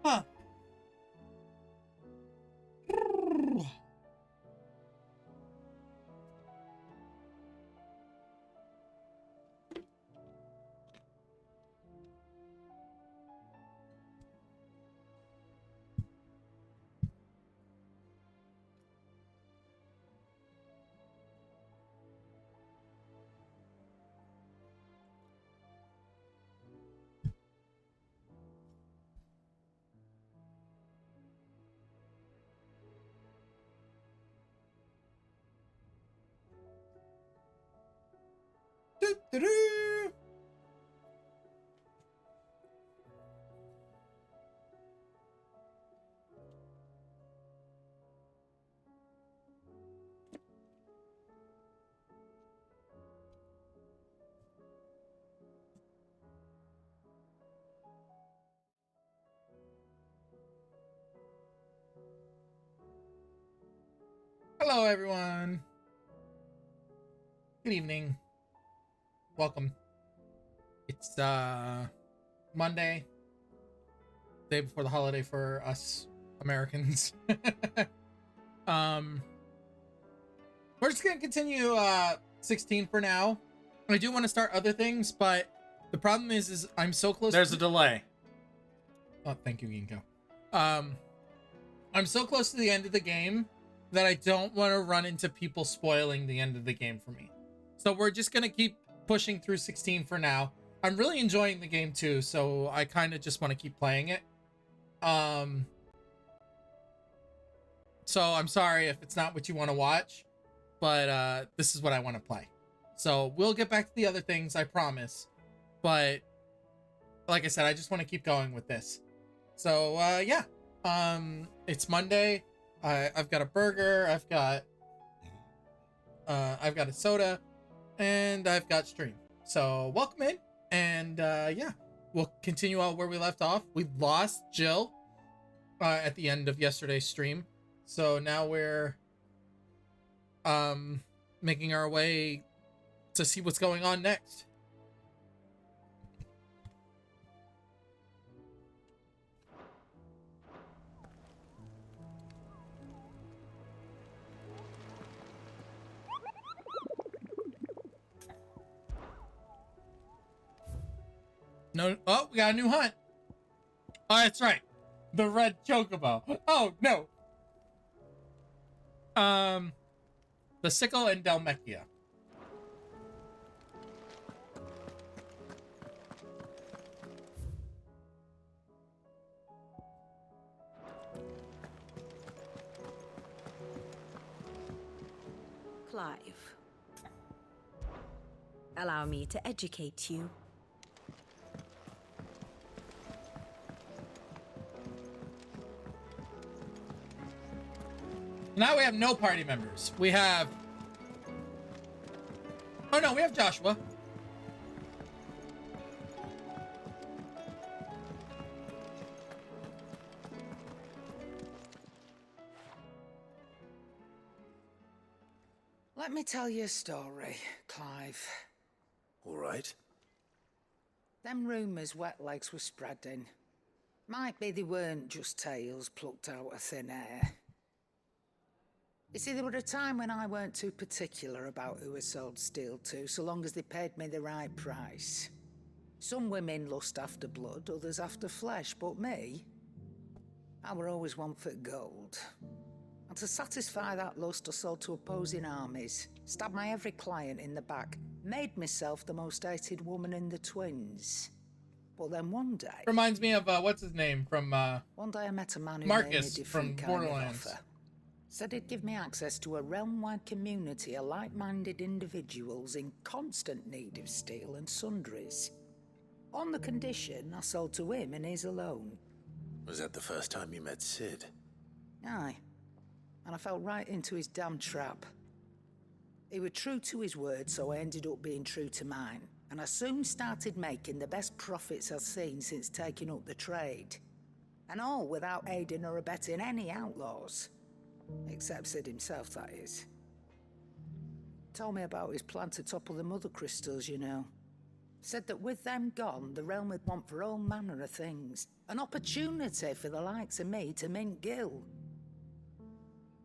Huh. Doo-doo-doo. Hello, everyone. Good evening. Welcome. It's Monday, day before the holiday for us Americans. um, we're just gonna continue 16 for now. I do want to start other things, but the problem is I'm so close. There's a delay. Oh, thank you, Ginko. I'm so close to the end of the game that I don't want to run into people spoiling the end of the game for me. So we're just gonna keep pushing through 16 for now. I'm really enjoying the game too, so I kind of just want to keep playing it. So I'm sorry if it's not what you want to watch, but this is what I want to play. So we'll get back to the other things, I promise. But like I said, I just want to keep going with this. So yeah, it's Monday. I've got a burger. I've got a soda, and I've got stream. So welcome in, and yeah, we'll continue on where we left off. We lost Jill at the end of yesterday's stream, so now we're making our way to see what's going on next. No, oh, we got a new hunt. Oh, that's right. The red chocobo. Oh, no. The sickle and Delmechia. Clive, allow me to educate you. Now we have no party members. We have... Oh, no, we have Joshua. Let me tell you a story, Clive. All right. Them rumours wet legs were spreading. Might be they weren't just tales plucked out of thin air. You see, there were a time when I weren't too particular about who I sold steel to, so long as they paid me the right price. Some women lust after blood, others after flesh, but me, I were always one for gold. And to satisfy that lust, I sold to opposing armies, stabbed my every client in the back, made myself the most hated woman in the twins. But then one day... Reminds me of, what's his name from, One day I met a man who Marcus made me a different from kind Borderlands. of offer. Said he'd give me access to a realm-wide community of like-minded individuals in constant need of steel and sundries. On the condition I sold to him and his alone. Was that the first time you met Sid? Aye. And I fell right into his damn trap. He was true to his word, so I ended up being true to mine. And I soon started making the best profits I've seen since taking up the trade. And all without aiding or abetting any outlaws. Except Sid himself, that is. Told me about his plan to topple the mother crystals, you know. Said that with them gone, the realm would want for all manner of things. An opportunity for the likes of me to mint Gil.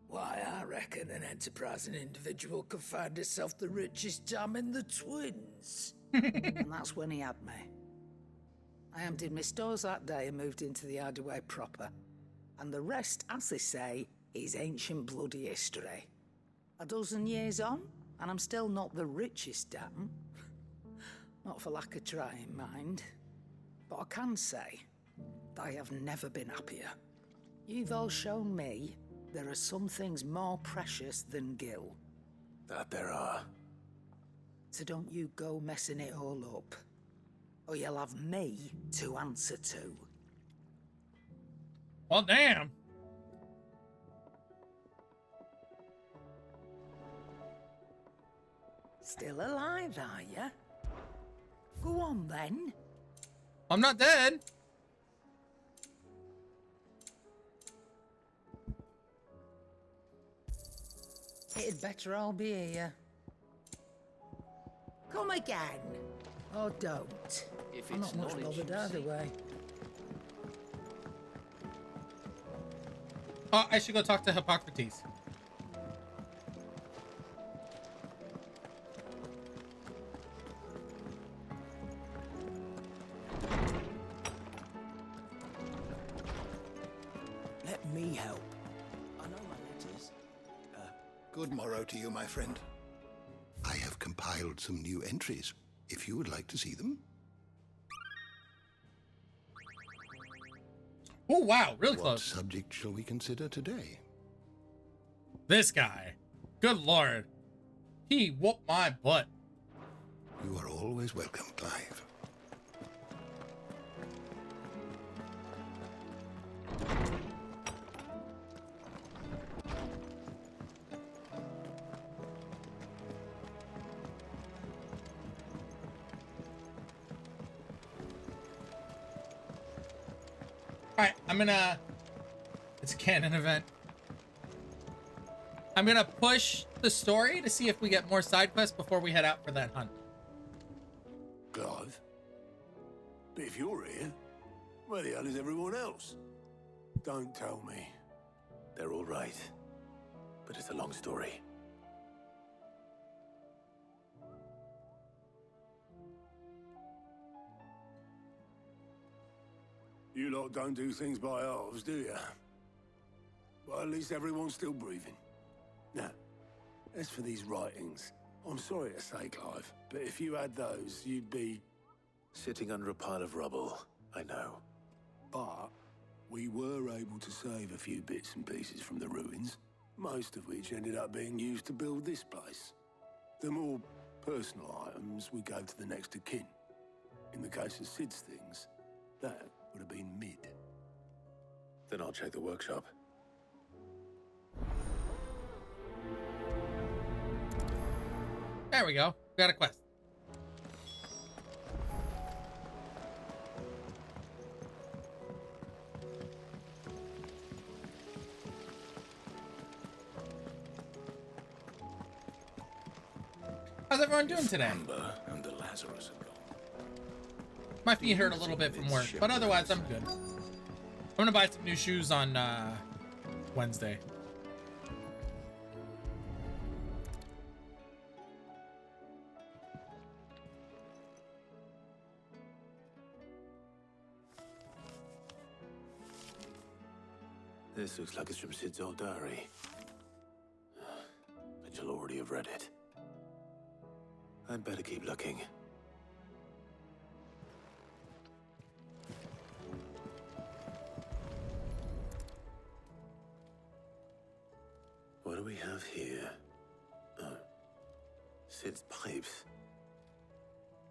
Why, I reckon an enterprising individual could find himself the richest dam in the twins. And that's when he had me. I emptied my stores that day and moved into the hideaway proper. And the rest, as they say, is ancient bloody history. A dozen years on, and I'm still not the richest dam. Not for lack of trying, mind. But I can say, I have never been happier. You've all shown me there are some things more precious than Gil. That there are. So don't you go messing it all up. Or you'll have me to answer to. Well, damn. Still alive, are ya? Go on, then. I'm not dead. It'd better all be here. Come again. Or don't. If I'm it's not much knowledge, bothered you either see. way. Oh, I should go talk to Hippocrates. Let me help. I know my letters. Good morrow to you, my friend. I have compiled some new entries, if you would like to see them. Oh, wow. Really What close. subject shall we consider today? This guy. Good lord. He whooped my butt. You are always welcome, Clive. Alright, I'm gonna... It's a canon event. I'm gonna push the story to see if we get more side quests before we head out for that hunt. Clive? But if you're here, where the hell is everyone else? Don't tell me. They're all right. But it's a long story. You lot don't do things by halves, do you? Well, at least everyone's still breathing. Now, as for these writings, I'm sorry to say, Clive, but if you had those, you'd be... sitting under a pile of rubble, I know. But we were able to save a few bits and pieces from the ruins, most of which ended up being used to build this place. The more personal items we gave to the next of kin. In the case of Sid's things, that would have been mid. Then I'll check the workshop. There we go. Got a quest. How's everyone doing today? Amber and the Lazarus are gone. My feet hurt a little bit from work, but otherwise I'm good. I'm gonna buy some new shoes on Wednesday. This looks like it's from Sid's old diary. But you'll already have read it. I'd better keep looking. What do we have here? Oh. Sid's pipes.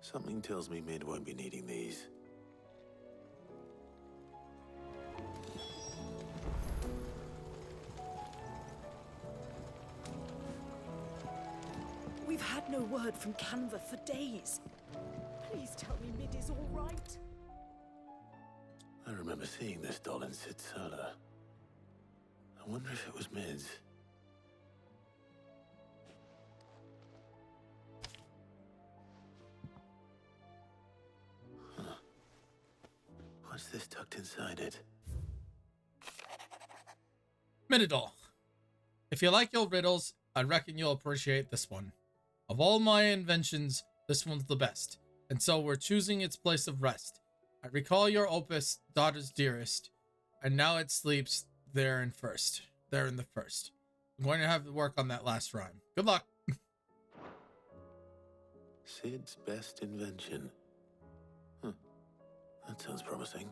Something tells me Mid won't be needing these. We've had no word from Canva for days. Please tell me Mid is all right. I remember seeing this doll in Sid's cellar. I wonder if it was Mid's. What's this tucked inside it? Mididol. If you like your riddles, I reckon you'll appreciate this one. Of all my inventions, this one's the best, and so we're choosing its place of rest. I recall your opus, daughter's dearest, and now it sleeps there in the first. I'm going to have to work on that last rhyme. Good luck. Sid's best invention. Huh. That sounds promising.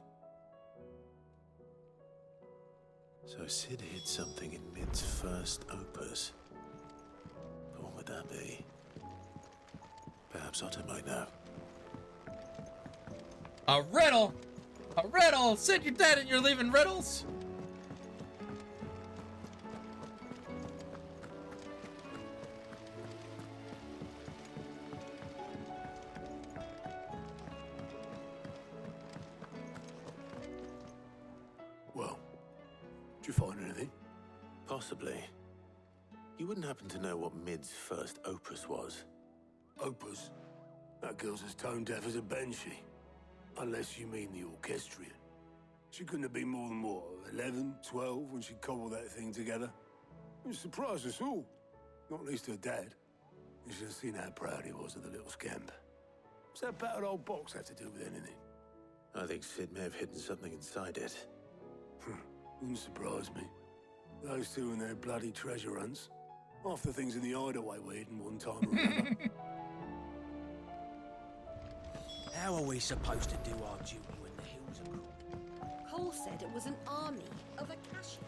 So Sid hid something in Mid's first opus. But what would that be? Perhaps Otto might know. A riddle! A riddle! Sid, you're dead and you're leaving riddles? Well, did you find anything? Possibly. You wouldn't happen to know what Mid's first opus was? Opus? That girl's as tone deaf as a banshee. Unless you mean the orchestrion. She couldn't have been more than, what, 11, 12 when she cobbled that thing together? It surprised us all. Not least her dad. You should have seen how proud he was of the little scamp. What's that battered old box have to do with anything? I think Sid may have hidden something inside it. Wouldn't surprise me. Those two and their bloody treasure hunts. Half the things in the hideaway were hidden one time or another. How are we supposed to do our duty when the hills are crooked? Cole said it was an army of Akashi.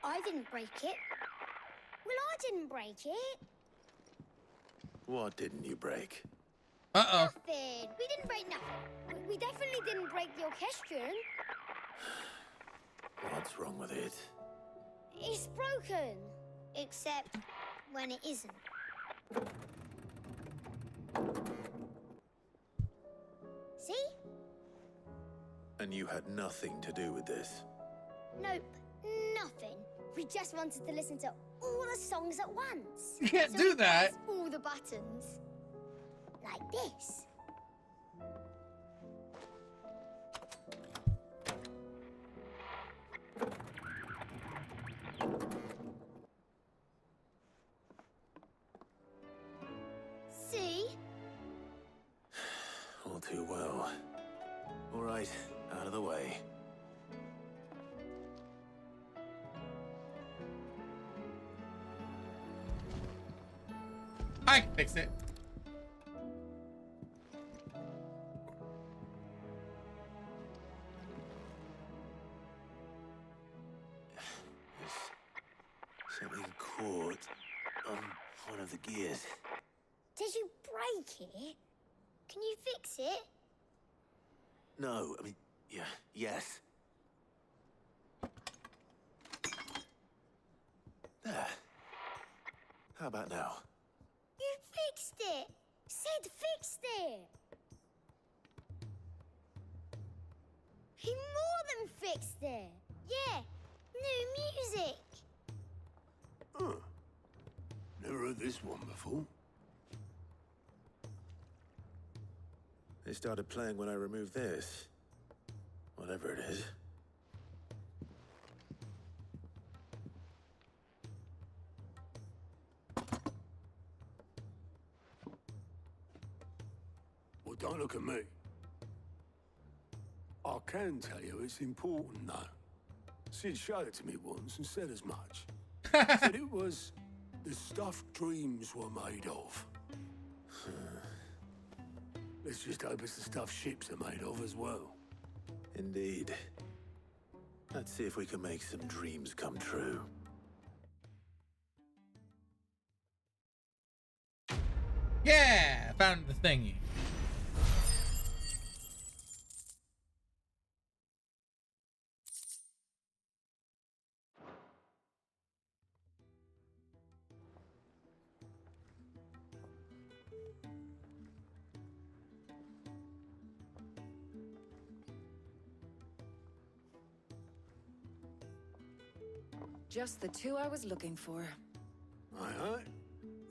I didn't break it. Well, I didn't break it. What didn't you break? Uh-oh. Nothing. We didn't break nothing. We definitely didn't break the orchestrion. What's wrong with it? It's broken. Except when it isn't. See? And you had nothing to do with this? Nope. Nothing. We just wanted to listen to all the songs at once. You can't So do we that. pressed all the buttons. Like this. See? All too well. All right, out of the way. I can fix it. There's something caught on one of the gears. Did you break it? Can you fix it? No, I mean, yeah, yes. There. How about now? You fixed it! Sid fixed it! He more than fixed it! Yeah, new music! Huh. Never heard this one before. They started playing when I removed this. Whatever it is. Well, don't look at me. I can tell you it's important, though. Sid showed it to me once and said as much. Said it was the stuff dreams were made of. Let's just hope it's the stuff ships are made of as well. Indeed. Let's see if we can make some dreams come true. Yeah, found the thingy. Just the two I was looking for. Aye.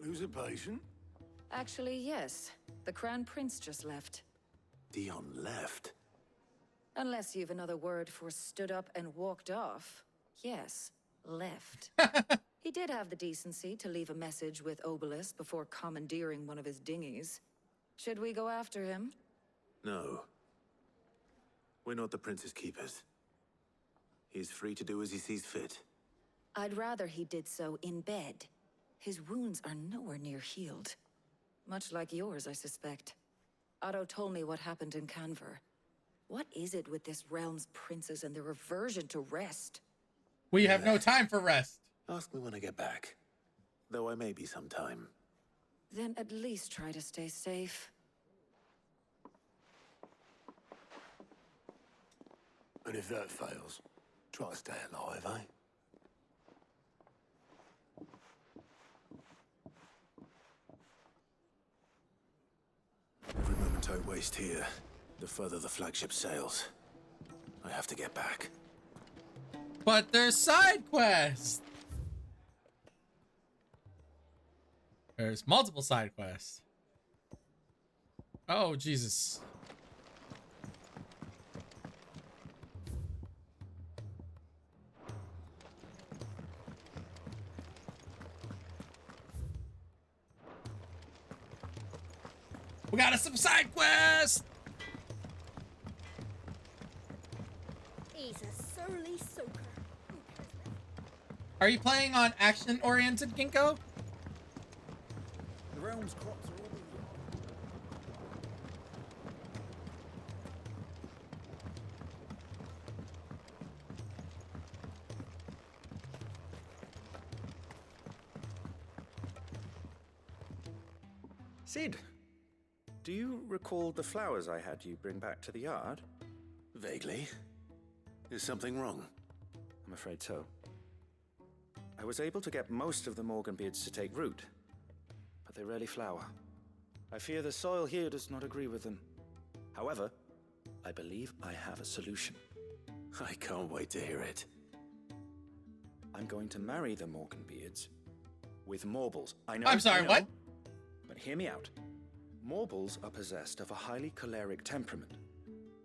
Lose a patient? Actually, yes. The Crown Prince just left. Dion left. Unless you've another word for stood up and walked off. Yes, left. He did have the decency to leave a message with Obelisk before commandeering one of his dinghies. Should we go after him? No. We're not the Prince's keepers. He's free to do as he sees fit. I'd rather he did so in bed. His wounds are nowhere near healed. Much like yours, I suspect. Otto told me what happened in Canver. What is it with this realm's princes and their aversion to rest? We have no time for rest. Ask me when I get back. Though I may be sometime. Then at least try to stay safe. And if that fails, try to stay alive, eh? Every moment I waste here, the further the flagship sails. I have to get back. But there's side quests. There's multiple side quests. Oh, Jesus. We got us some side quests. He's a surly soaker. Are you playing on action-oriented, Ginkgo? The realm's crops are all Sid, do you recall the flowers I had you bring back to the yard? Vaguely. Is something wrong? I'm afraid so. I was able to get most of the Morganbeards to take root, but they rarely flower. I fear the soil here does not agree with them. However, I believe I have a solution. I can't wait to hear it. I'm going to marry the Morganbeards with Morbles. I know. I'm sorry, I know, what? But hear me out. Morbles are possessed of a highly choleric temperament.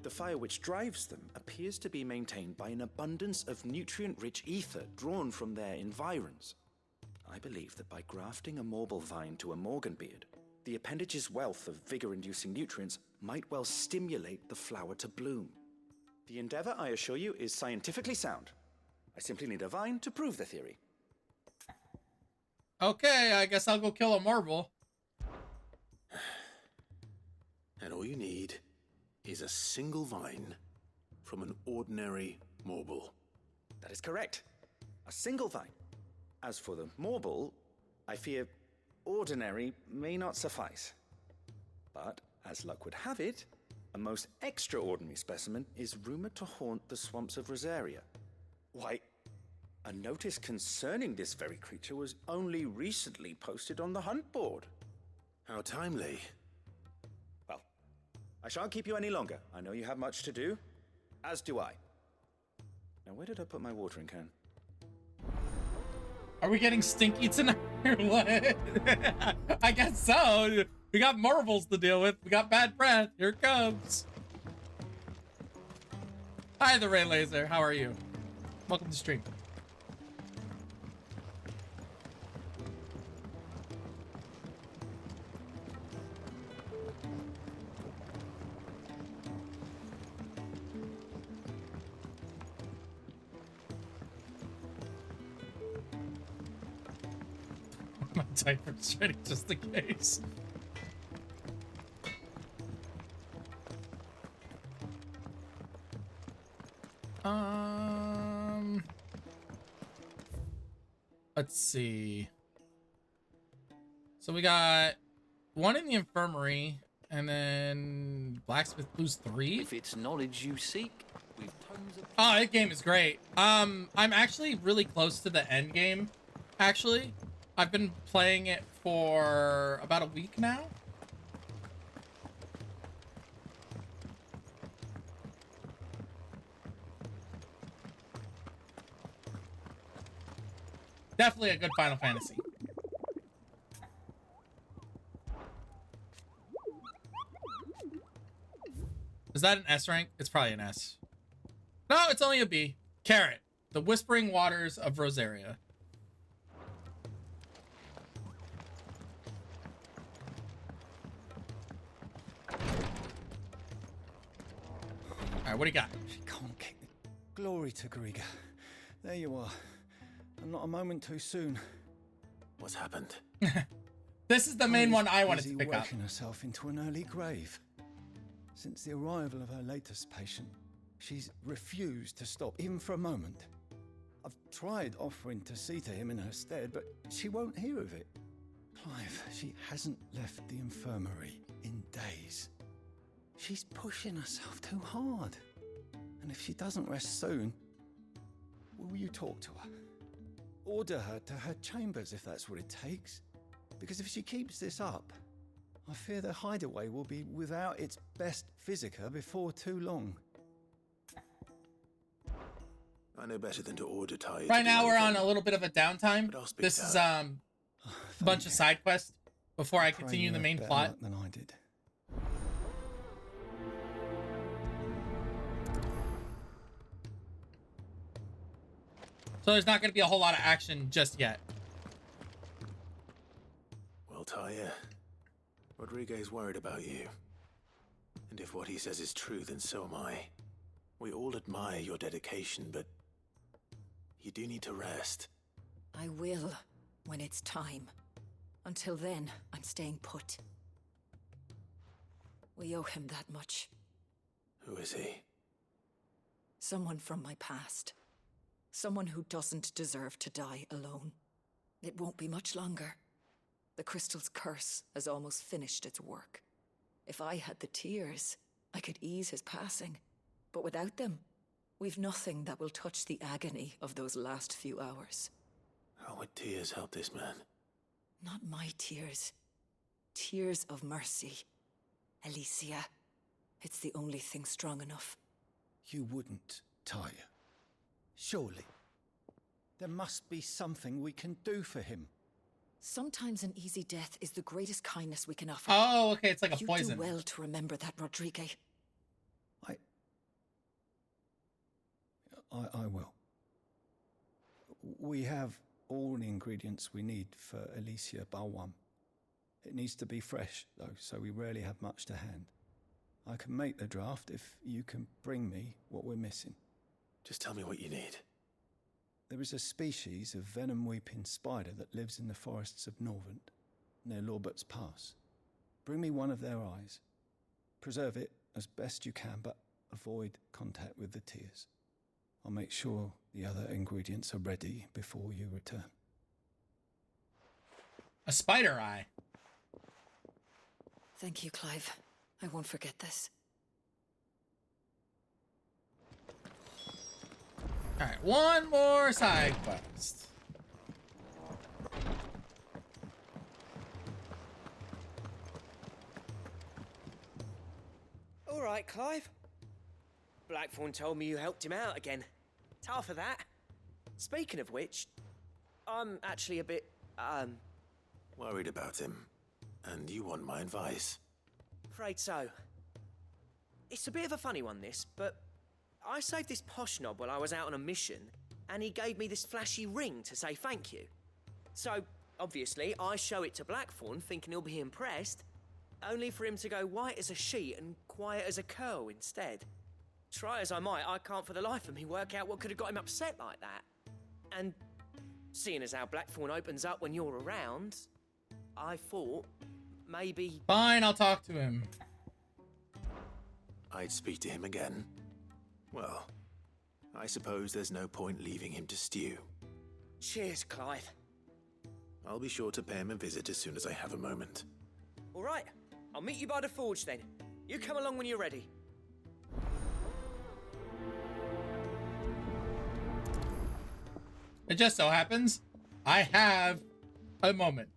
The fire which drives them appears to be maintained by an abundance of nutrient-rich ether drawn from their environs. I believe that by grafting a Morble vine to a Morganbeard, the appendage's wealth of vigor-inducing nutrients might well stimulate the flower to bloom. The endeavor, I assure you, is scientifically sound. I simply need a vine to prove the theory. Okay, I guess I'll go kill a marble. And all you need is a single vine from an ordinary Morble. That is correct. A single vine. As for the Morble, I fear ordinary may not suffice. But, as luck would have it, a most extraordinary specimen is rumored to haunt the swamps of Rosaria. Why, a notice concerning this very creature was only recently posted on the hunt board. How timely. Well, I shan't keep you any longer. I know you have much to do, as do I. Now, where did I put my watering can? Are we getting stinky tonight or what? I guess so. We got marbles to deal with. We got bad breath. Here it comes. Hi, the Ray Laser. How are you? Welcome to stream. My diaper's ready just in case. Let's see. So we got one in the infirmary, and then Blacksmith Blues 3. If it's knowledge you seek, we've tons of... Oh, that game is great. I'm actually really close to the end game. Actually, I've been playing it for about a week now. Definitely a good Final Fantasy. Is that an S rank? It's probably an S. No, it's only a B. Carrot. The Whispering Waters of Rosaria. Alright, what do you got? She can't kick the glory to Griga. There you are. And not a moment too soon. What's happened? This is the main one I wanted to pick up. Working herself into an early grave. Since the arrival of her latest patient, she's refused to stop, even for a moment. I've tried offering to see to him in her stead, but she won't hear of it. Clive, she hasn't left the infirmary in days. She's pushing herself too hard. And if she doesn't rest soon, will you talk to her? Order her to her chambers if that's what it takes. Because if she keeps this up, I fear the hideaway will be without its best physica before too long. I know better than to order Ty. Right now we're on a little bit of a downtime. This is a bunch of side quests before I continue the main plot. Than I did. So there's not going to be a whole lot of action just yet. Well, Taya, Rodriguez worried about you. And if what he says is true, then so am I. We all admire your dedication, but you do need to rest. I will, when it's time. Until then, I'm staying put. We owe him that much. Who is he? Someone from my past. Someone who doesn't deserve to die alone. It won't be much longer. The crystal's curse has almost finished its work. If I had the tears, I could ease his passing. But without them, we've nothing that will touch the agony of those last few hours. How would tears help this man? Not my tears. Tears of mercy. Alicia, it's the only thing strong enough. You wouldn't, Taya. Surely. There must be something we can do for him. Sometimes an easy death is the greatest kindness we can offer. Oh, okay, it's like a poison. You do well to remember that, Rodriguez. I will. We have all the ingredients we need for Alicia Balwam. It needs to be fresh, though, so we rarely have much to hand. I can make the draft if you can bring me what we're missing. Just tell me what you need. There is a species of venom-weeping spider that lives in the forests of Norvent, near Lorbert's Pass. Bring me one of their eyes. Preserve it as best you can, but avoid contact with the tears. I'll make sure the other ingredients are ready before you return. A spider eye. Thank you, Clive. I won't forget this. Alright, one more side quest. All right, Clive. Blackthorn told me you helped him out again. Tough for that. Speaking of which, I'm actually a bit, worried about him. And you want my advice? Afraid so. It's a bit of a funny one, this, but I saved this posh knob while I was out on a mission, and he gave me this flashy ring to say thank you. So, obviously, I show it to Blackthorn, thinking he'll be impressed, only for him to go white as a sheet and quiet as a curl instead. Try as I might, I can't for the life of me work out what could have got him upset like that. And seeing as how Blackthorn opens up when you're around, I thought maybe... Fine, I'll talk to him. I'd speak to him again. Well, I suppose there's no point leaving him to stew. Cheers, Clive. I'll be sure to pay him a visit as soon as I have a moment. All right, I'll meet you by the forge then. You come along when you're ready. It just so happens I have a moment.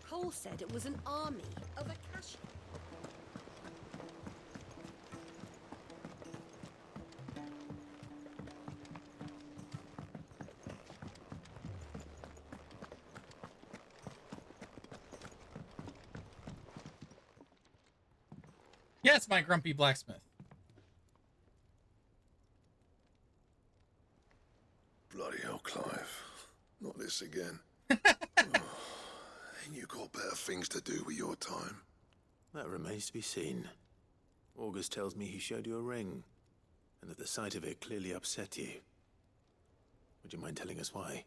Cole said it was an army of Akashi. Yes, my grumpy blacksmith. Bloody hell, Clive. Not this again. Ain't you got better things to do with your time? That remains to be seen. August tells me he showed you a ring, and that the sight of it clearly upset you. Would you mind telling us why?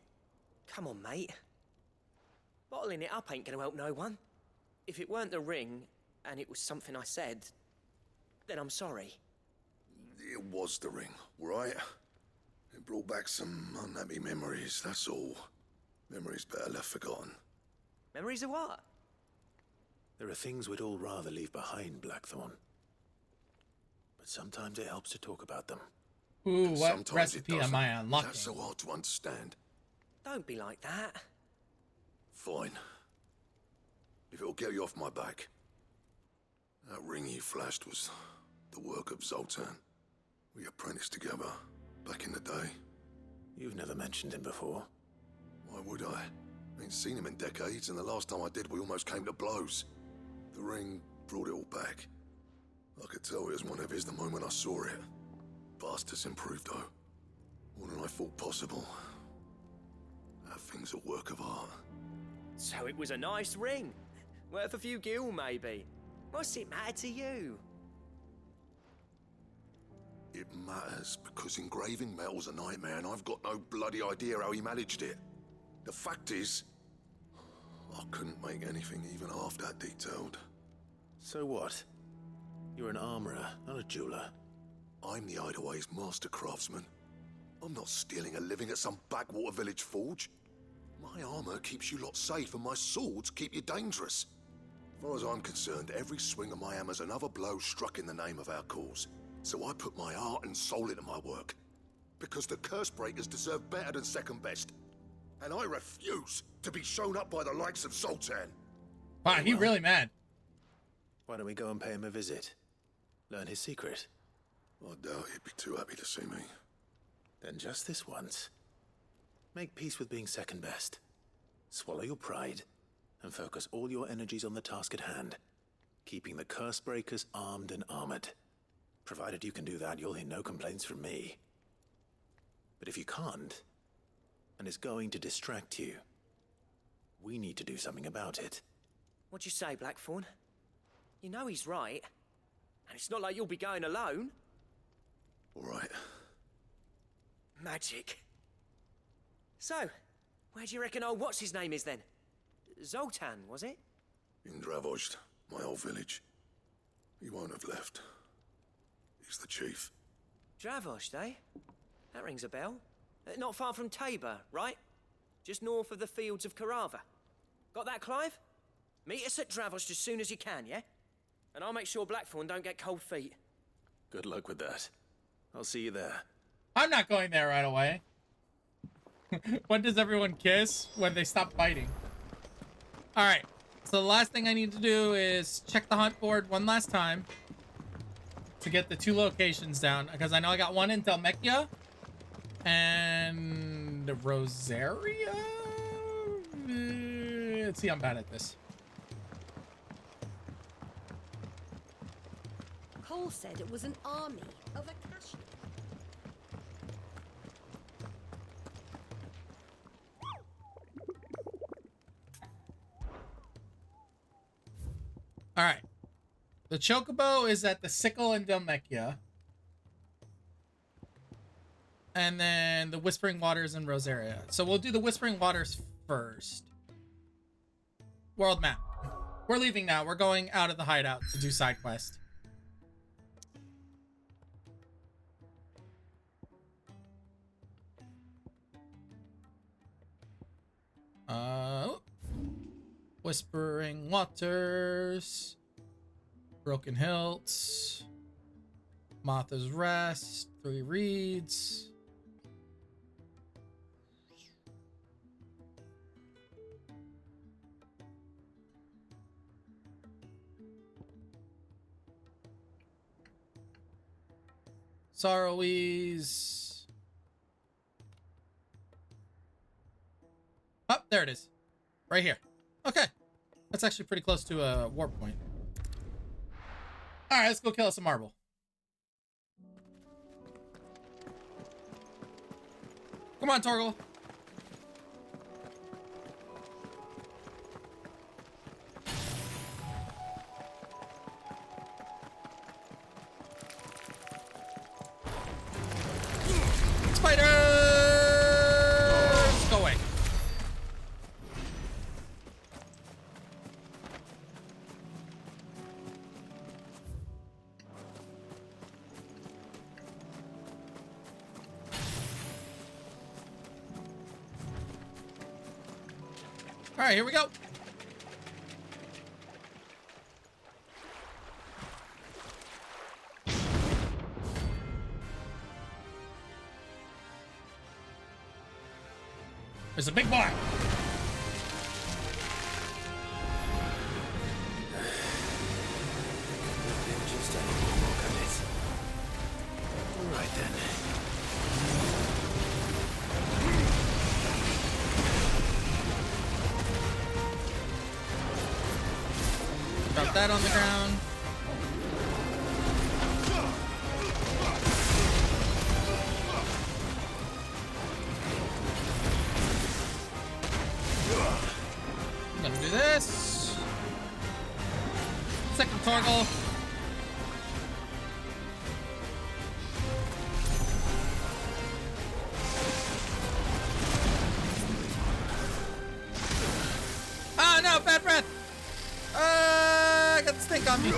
Come on, mate. Bottling it up ain't gonna help no one. If it weren't the ring, and it was something I said, then I'm sorry. It was the ring, right? It brought back some unhappy memories, that's all. Memories better left forgotten. Memories of what? There are things we'd all rather leave behind, Blackthorn. But sometimes it helps to talk about them. Ooh, what Sometimes recipe am I unlocking? That's so hard to understand. Don't be like that. Fine. If it'll get you off my back. That ring you flashed was the work of Zoltan. We apprenticed together back in the day. You've never mentioned him before. Why would I? Ain't seen him in decades, and the last time I did, we almost came to blows. The ring brought it all back. I could tell it was one of his the moment I saw it. Bastard's improved, though. More than I thought possible. That thing's a work of art. So it was a nice ring. Worth a few gil, maybe. What's it matter to you? It matters because engraving metal's a nightmare, and I've got no bloody idea how he managed it. The fact is, I couldn't make anything even half that detailed. So what? You're an armorer, not a jeweler. I'm the Hideaway's master craftsman. I'm not stealing a living at some backwater village forge. My armor keeps you lot safe, and my swords keep you dangerous. As far as I'm concerned, every swing of my hammer's another blow struck in the name of our cause. So I put my heart and soul into my work. Because the curse breakers deserve better than second best. And I refuse to be shown up by the likes of Zoltan. Wow, he really mad. Why don't we go and pay him a visit? Learn his secret. I doubt he'd be too happy to see me. Then just this once. Make peace with being second best. Swallow your pride, and focus all your energies on the task at hand. Keeping the curse breakers armed and armored. Provided you can do that, you'll hear no complaints from me. But if you can't, and it's going to distract you, we need to do something about it. What'd you say, Blackthorn? You know he's right. And it's not like you'll be going alone. All right. Magic. So, where do you reckon old what's-his-name is then? Zoltan, was it? In Dravozd, my old village. He won't have left. He's the chief. Dravozd, eh? That rings a bell. Not far from Tabor, right? Just north of the fields of Carava. Got that, Clive? Meet us at Dravozd as soon as you can, yeah? And I'll make sure Blackthorn don't get cold feet. Good luck with that. I'll see you there. I'm not going there right away. When does everyone kiss? When they stop fighting. Alright. So the last thing I need to do is check the hunt board one last time. To get the 2 locations down. Because I know I got one in Delmecchia. And Rosaria? Let's see, I'm bad at this. Cole said it was an army of Akashi. All right. The Chocobo is at the Sickle in Delmecchia. And then the Whispering Waters in Rosaria. So we'll do the Whispering Waters first. World map. We're leaving now. We're going out of the hideout to do side quest. Whispering Waters. Broken Hilts. Martha's Rest. 3 Reeds. Sorrowies. Oh, there it is. Right here. Okay. That's actually pretty close to a warp point. All right, let's go kill us a marble. Come on, Torgal. Spiders! Go away. All right, here we go. There's a big boy. Just a look at it. All right then. Drop that on the ground. I'm gonna do this. Second Torgal. Ah, no, bad breath. I got the stink on me.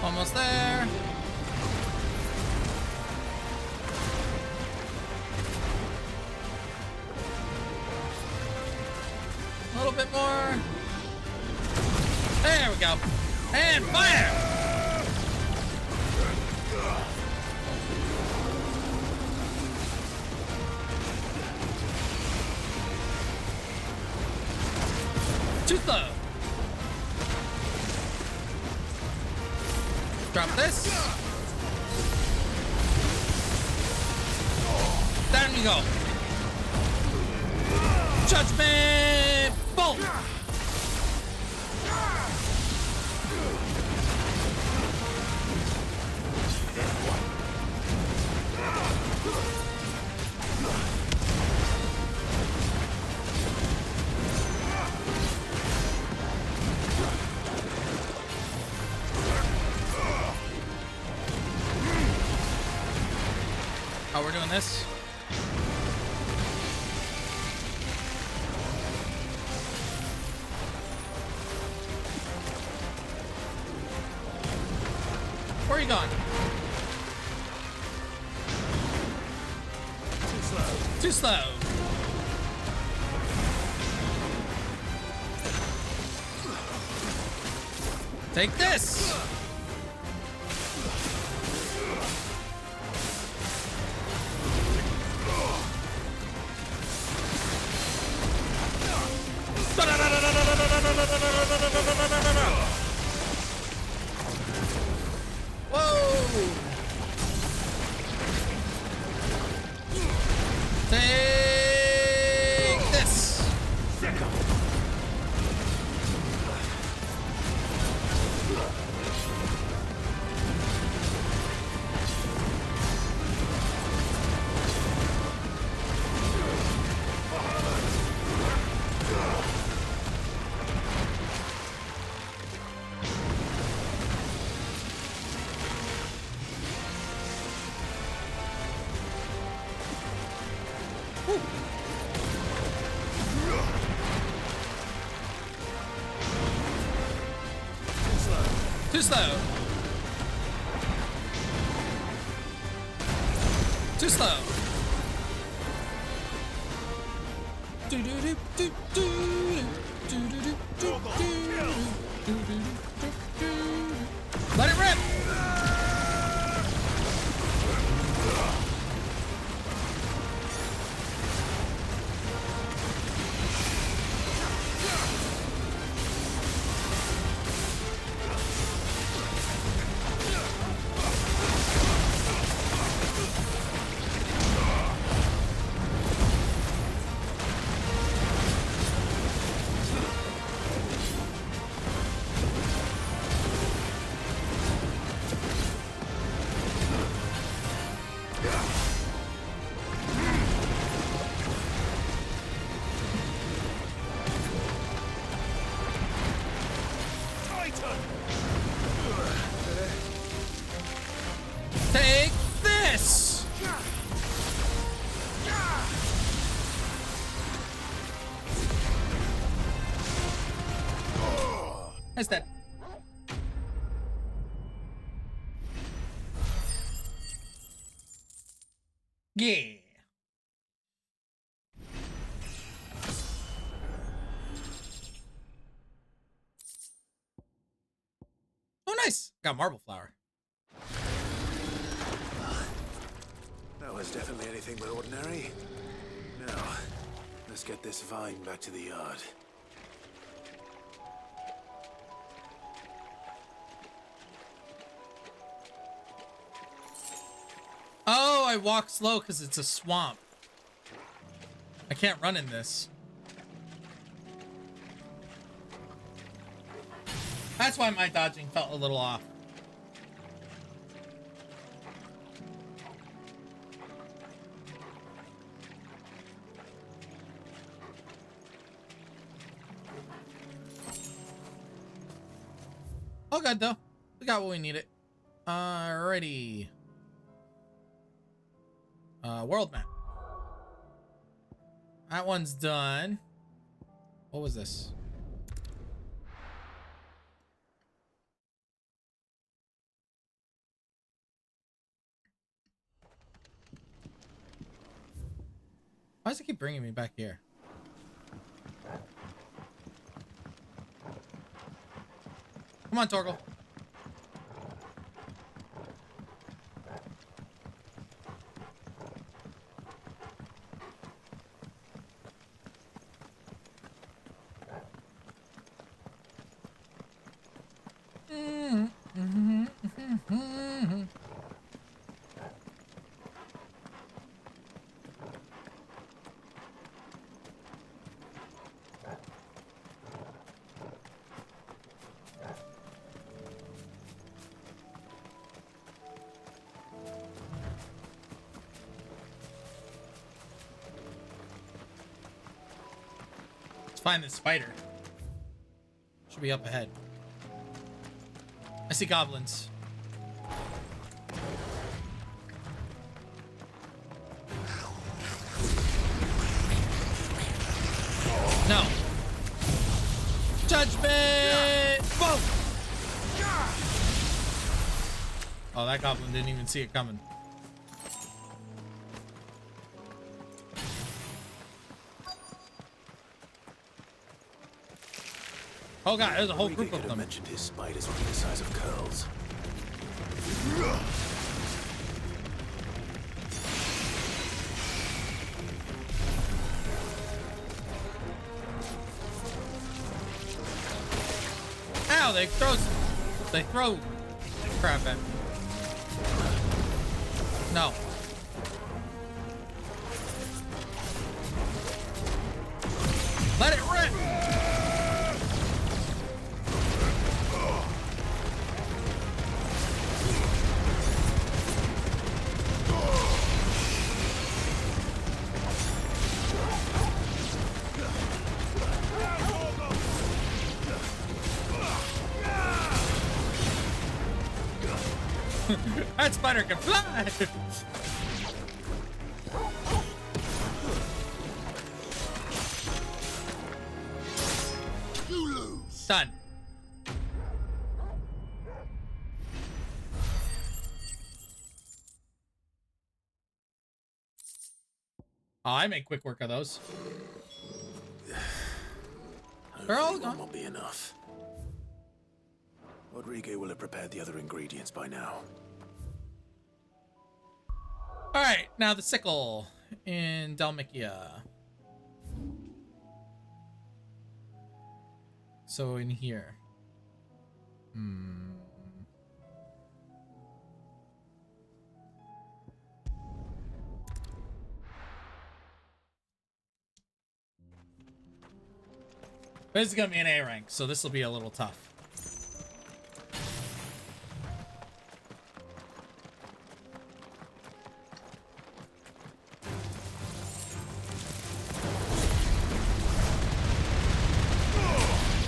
Almost there. A little bit more. There we go. And fire! Too slow. Drop this. Down you go. Judgment bolt. How we're doing this? Where are you going? Too slow. Too slow. Take this. Whoa! Take this. Too slow. Too slow. Let it rip. Nice that. Yeah. Oh, nice. Got marble flower. That was definitely anything but ordinary. Now, let's get this vine back to the yard. Oh, I walk slow because it's a swamp. I can't run in this. That's why my dodging felt a little off. All good though. We got what we needed. Alrighty. World map. That one's done. What was this? Why does it keep bringing me back here? Come on, Torgal. Find this spider. Should be up ahead. I see goblins. No. Judgment! Boom! Oh, that goblin didn't even see it coming. Oh god, there's a whole group of them. Mentioned his spiders were the size of curls. Ow, they throw crap at me. No. Let it rip! That spider can fly! You lose. Done. Oh, I make quick work of those. They're all gone. Won't be enough. Rodrigo will have prepared the other ingredients by now. All right, now the sickle in Dalmicia. So in here. This is gonna be an A rank, so this will be a little tough.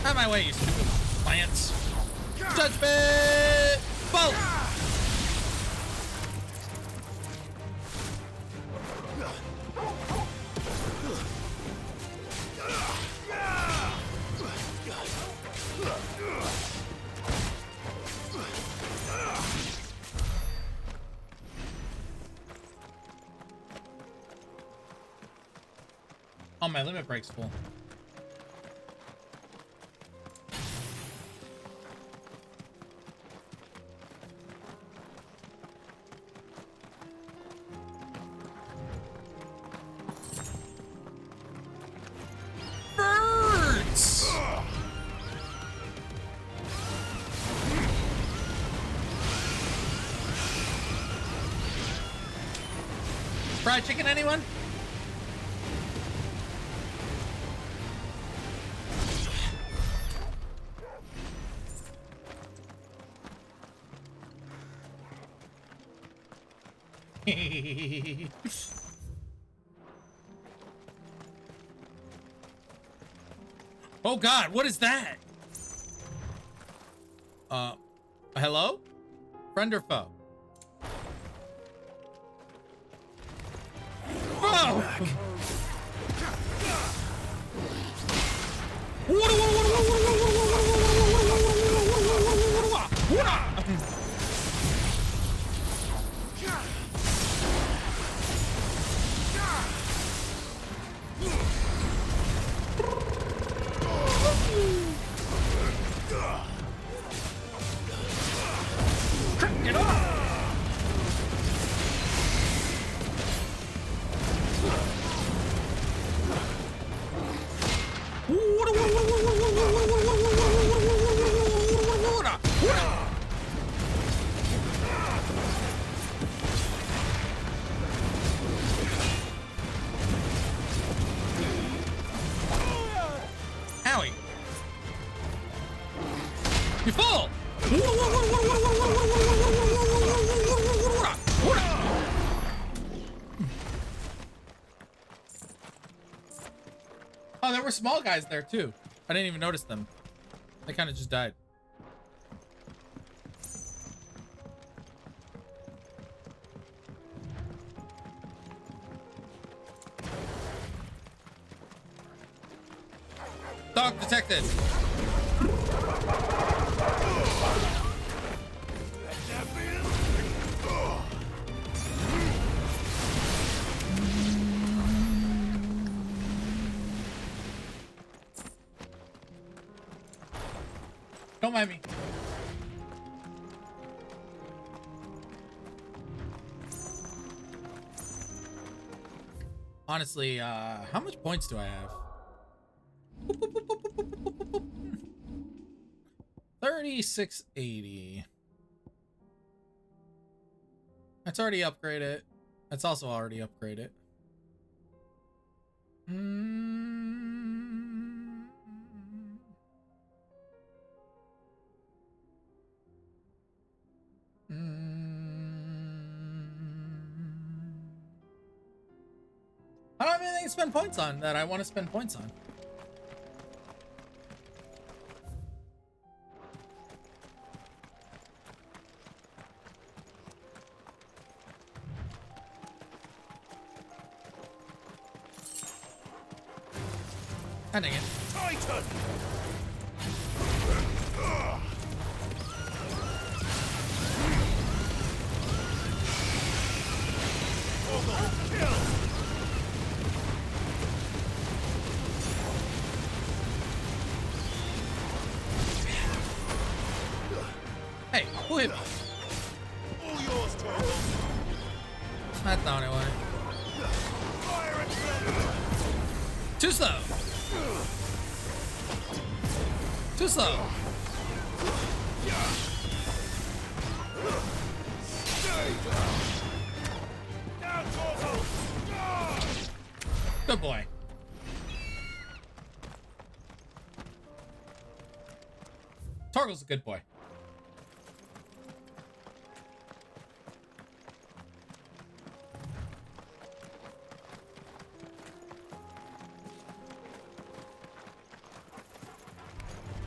Out of my way, you stupid plants. Judgment! Boom! Oh, my limit break's full. Birds! Fried chicken, anyone? Oh God, what is that? Hello? Friend or foe? Foe! Get up! Howie! You fall! Oh, there were small guys there too. I didn't even notice them. They kind of just died. Dog detected. Don't mind me. Honestly, how much points do I have? 3680. That's already upgraded. That's also already upgraded. I don't have anything to spend points on that I want to spend points on. Ah, dang it. Titan! Hey, who hit me? All yours, Torgal. That's not what I wanted. Fire and flame! Too slow. Too slow. Down, Torgal! Good boy. Torgal's a good boy.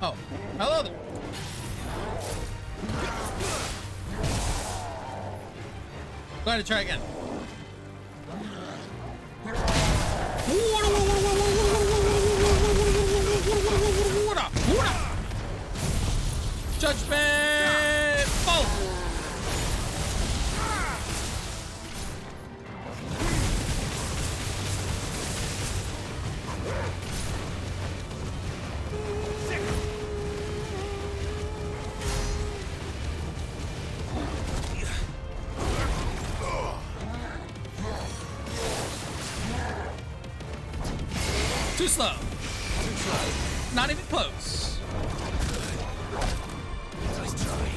Oh, hello there. Go ahead and try again. Judgment! Bolt! Too slow. Not even close. Nice try.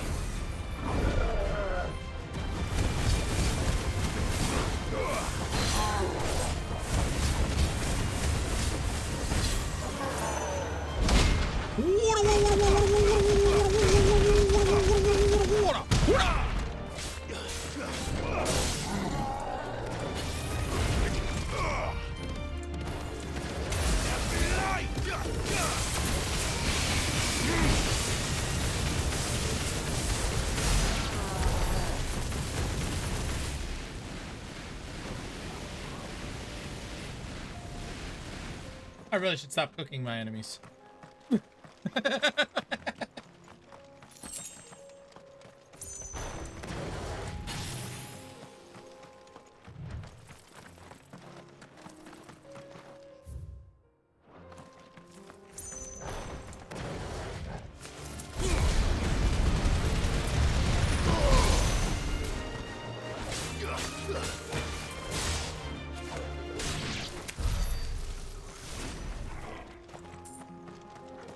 I really should stop cooking my enemies.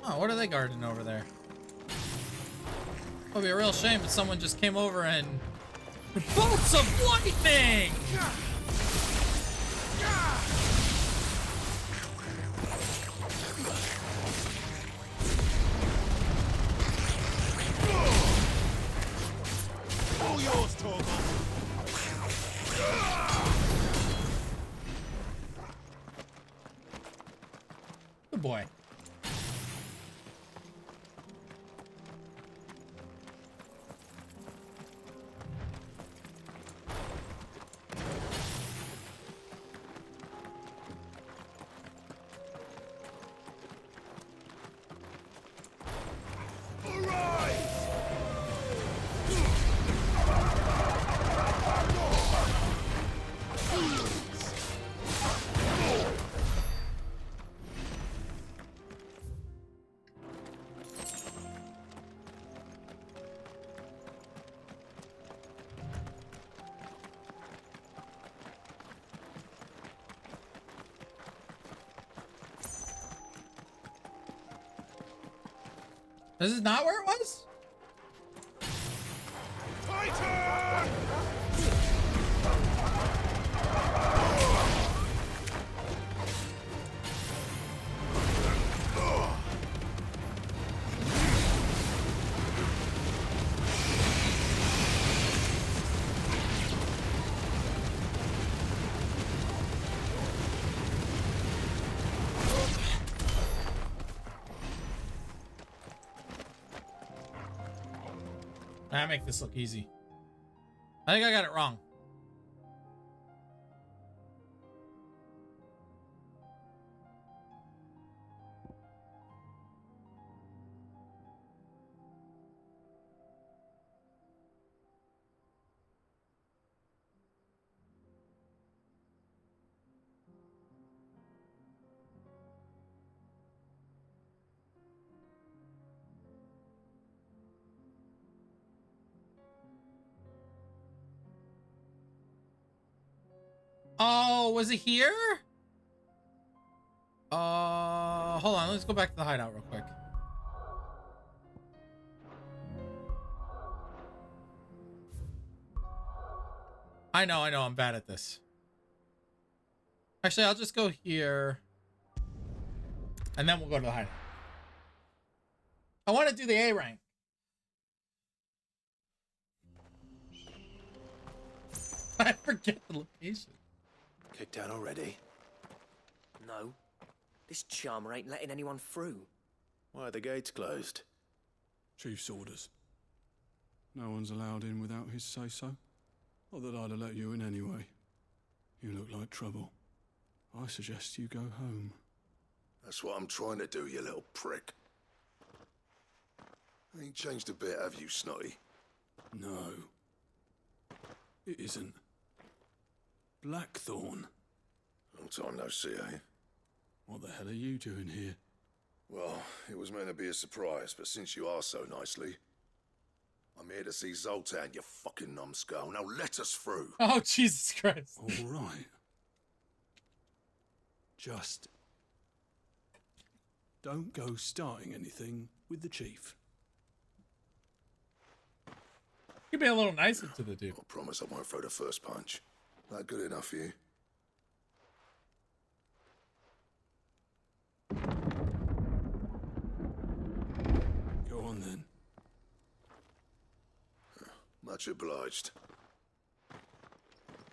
Oh, what are they guarding over there? It would be a real shame if someone just came over and... Bolts of lightning! All yours, Torgal. Good boy. This is not where it was? Titan! I make this look easy. I think I got it wrong. Oh, was it here? Hold on. Let's go back to the hideout real quick. I know. I'm bad at this. Actually, I'll just go here. And then we'll go to the hideout. I want to do the A rank. I forget the location. Kicked out already? No. This charmer ain't letting anyone through. Why are the gates closed? Chief's orders. No one's allowed in without his say-so. Not that I'd have let you in anyway. You look like trouble. I suggest you go home. That's what I'm trying to do, you little prick. Ain't changed a bit, have you, Snotty? No. It isn't. Blackthorn. Long time no see, eh? What the hell are you doing here? Well, it was meant to be a surprise, but since you asked so nicely, I'm here to see Zoltan, you fucking numbskull. Now let us through. Oh, Jesus Christ. All right. Just Don't go starting anything with the chief. You be a little nicer to the dude. I promise I won't throw the first punch. That good enough for you? Go on then. Much obliged.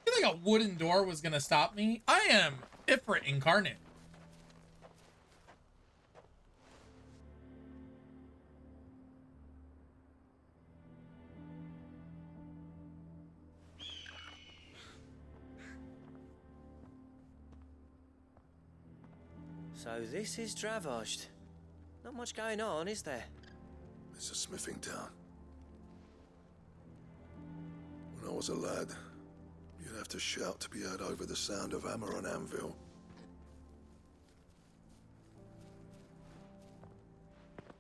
You think a wooden door was gonna stop me? I am Ifrit incarnate. So this is Dravaged. Not much going on, is there? It's a smithing town. When I was a lad, you'd have to shout to be heard over the sound of hammer on anvil.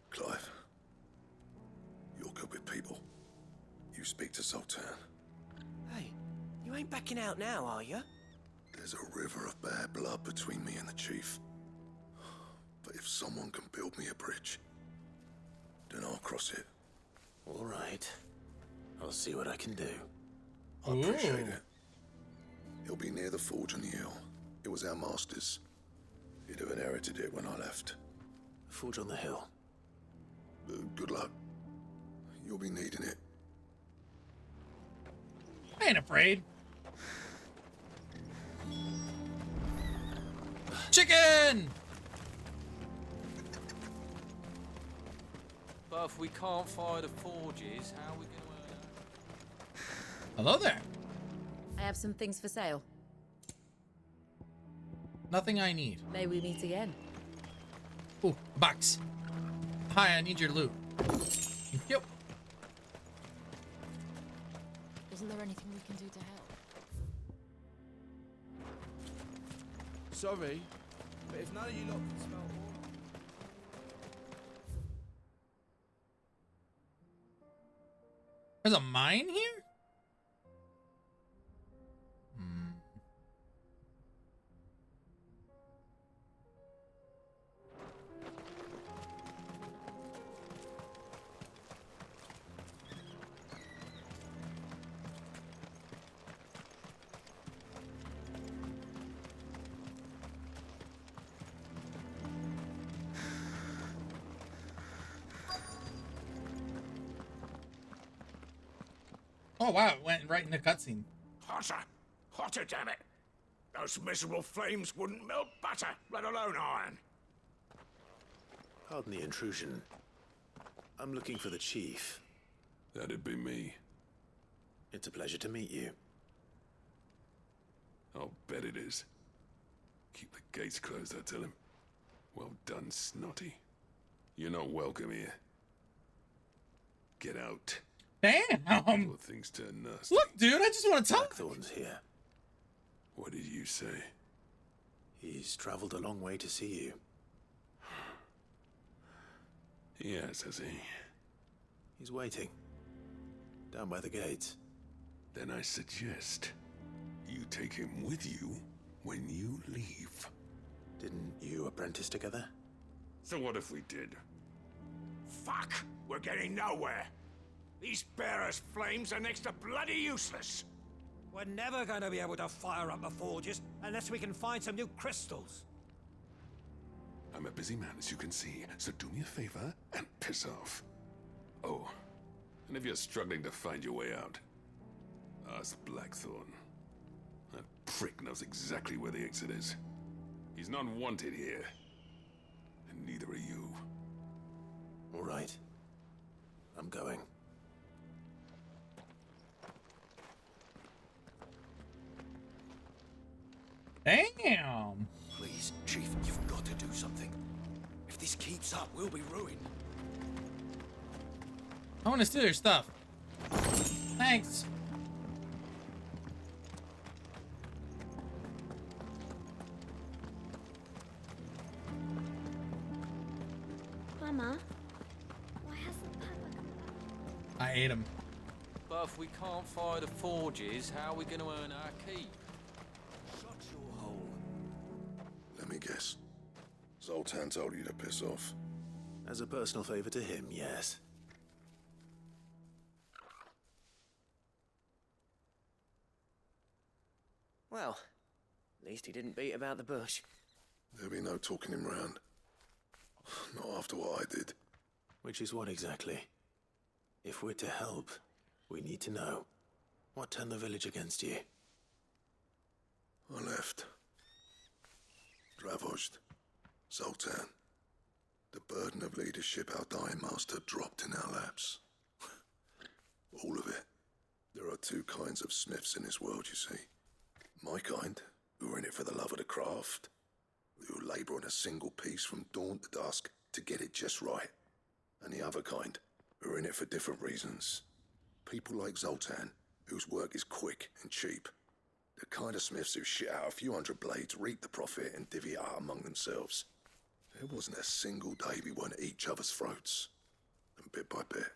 Clive, you're good with people. You speak to Sultan. Hey, you ain't backing out now, are you? There's a river of bad blood between me and the chief. But if someone can build me a bridge, then I'll cross it. All right. I'll see what I can do. I appreciate it. He'll be near the forge on the hill. It was our master's. He'd have inherited it when I left. Forge on the hill. Good luck. You'll be needing it. I ain't afraid. Chicken! But if we can't fire the forges, how are we going to earn it? Hello there. I have some things for sale. Nothing I need. May we meet again? Ooh, a box. Hi, I need your loot. Thank you. Isn't there anything we can do to help? Sorry, but if none of you lot can smell water... There's a mine here? Oh wow, it went right in the cutscene. Hotter! Hotter, damn it! Those miserable flames wouldn't melt butter, let alone iron. Pardon the intrusion. I'm looking for the chief. That'd be me. It's a pleasure to meet you. I'll bet it is. Keep the gates closed, I tell him. Well done, Snotty. You're not welcome here. Get out. Damn! Before things turn nasty. Look, dude, I just want to talk. Blackthorn's here. What did you say? He's traveled a long way to see you. Yes, has he? He's waiting. Down by the gates. Then I suggest you take him with you when you leave. Didn't you apprentice together? So what if we did? Fuck! We're getting nowhere. These bearers' flames are next to bloody useless. We're never going to be able to fire up the forges unless we can find some new crystals. I'm a busy man, as you can see, so do me a favor and piss off. Oh, and if you're struggling to find your way out, ask Blackthorn. That prick knows exactly where the exit is. He's not wanted here, and neither are you. All right. I'm going. Damn! Please, Chief, you've got to do something. If this keeps up, we'll be ruined. I want to steal your stuff. Thanks. Mama, why hasn't Papa come back? I ate him. But if we can't fire the forges, how are we going to earn our keep? Shut your hole. Let me guess. Zoltan told you to piss off. As a personal favor to him, yes. Well, at least he didn't beat about the bush. There'll be no talking him round. Not after what I did. Which is what exactly? If we're to help, we need to know. What turned the village against you? I left. Dravozd. Zoltan. The burden of leadership our dying master dropped in our laps. All of it. There are two kinds of smiths in this world, you see. My kind, who are in it for the love of the craft, who labour on a single piece from dawn to dusk to get it just right. And the other kind, who are in it for different reasons. People like Zoltan, whose work is quick and cheap. The kind of smiths who shit out a few hundred blades, reap the profit, and divvy it out among themselves. There wasn't a single day we weren't at each other's throats. And bit by bit,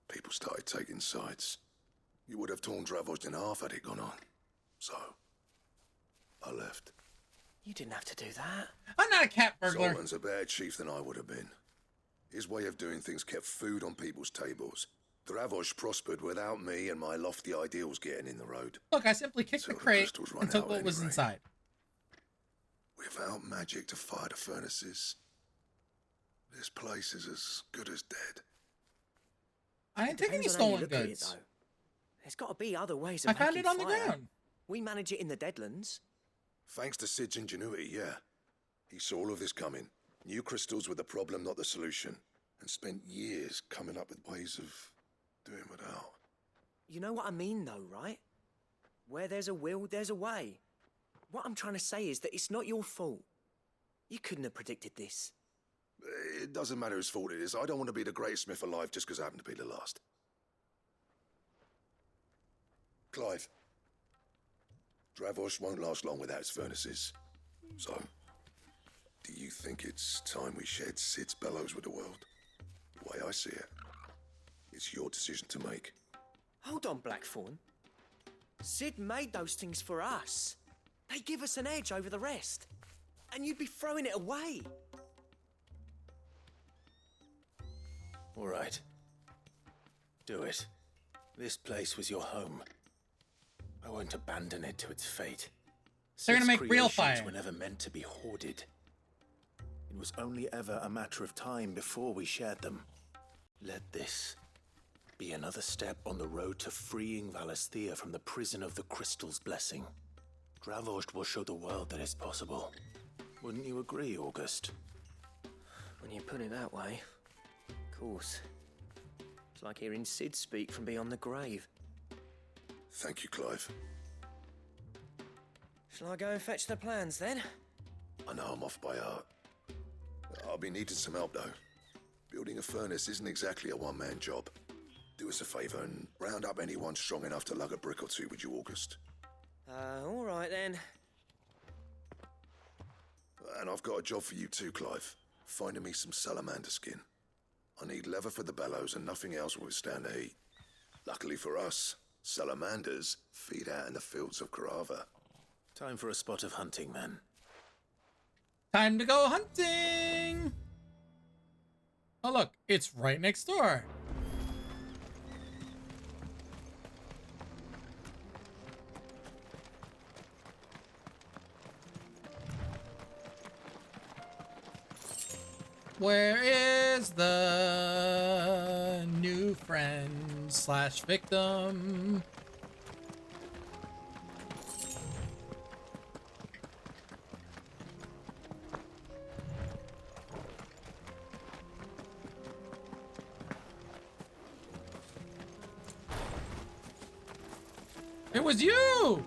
people started taking sides. You would have torn Dravozd in half had it gone on. So, I left. You didn't have to do that. I'm not a cat burglar. Zoltan's a better chief than I would have been. His way of doing things kept food on people's tables. Dravozd prospered without me and my lofty ideals getting in the road. Look, I simply kicked the crate and took what was inside. Without magic to fire the furnaces, this place is as good as dead. I didn't take any Depends on how you stolen look at it, goods. though. There's got to be other ways of I found making it on the fire. ground. We manage it in the Deadlands. Thanks to Sid's ingenuity, yeah. He saw all of this coming. Knew crystals were the problem, not the solution. And spent years coming up with ways of doing without. You know what I mean, though, right? Where there's a will, there's a way. What I'm trying to say is that it's not your fault. You couldn't have predicted this. It doesn't matter whose fault it is. I don't want to be the greatest smith alive just because I happen to be the last. Clive. Dravozd won't last long without its furnaces. So, do you think it's time we shared Sid's bellows with the world? The way I see it, it's your decision to make. Hold on, Blackthorn. Sid made those things for us. They give us an edge over the rest. And you'd be throwing it away. All right. Do it. This place was your home. I won't abandon it to its fate. They're gonna Sid's make real creations fire. were never meant to be hoarded. It was only ever a matter of time before we shared them. Let this be another step on the road to freeing Valisthea from the prison of the Crystal's blessing. Dravozd will show the world that it's possible. Wouldn't you agree, August? When you put it that way, of course. It's like hearing Sid speak from beyond the grave. Thank you, Clive. Shall I go and fetch the plans, then? I know I'm off by heart. I'll be needing some help, though. Building a furnace isn't exactly a one-man job. Do us a favour and round up anyone strong enough to lug a brick or two with you, August. All right, then. And I've got a job for you too, Clive. Finding me some salamander skin. I need leather for the bellows and nothing else will withstand the heat. Luckily for us, salamanders feed out in the fields of Karava. Time for a spot of hunting, then. Time to go hunting! Oh look, it's right next door. Where is the new friend slash victim? It was you!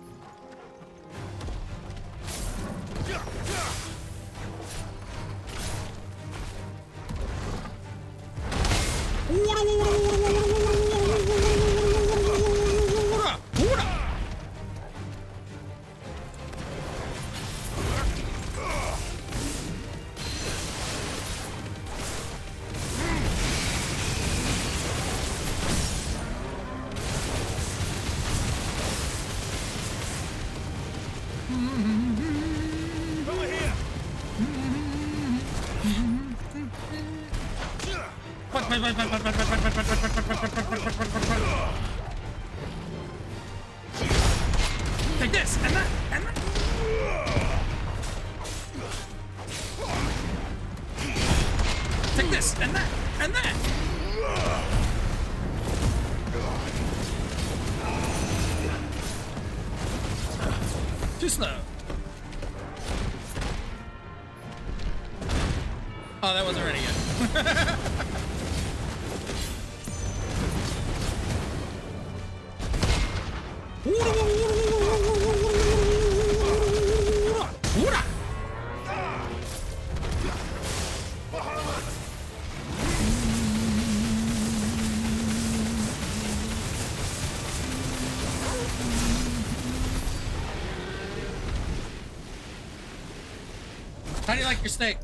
Take this and that and that. Take this and that and that. Too slow. Oh, that wasn't ready yet. How do you like your steak?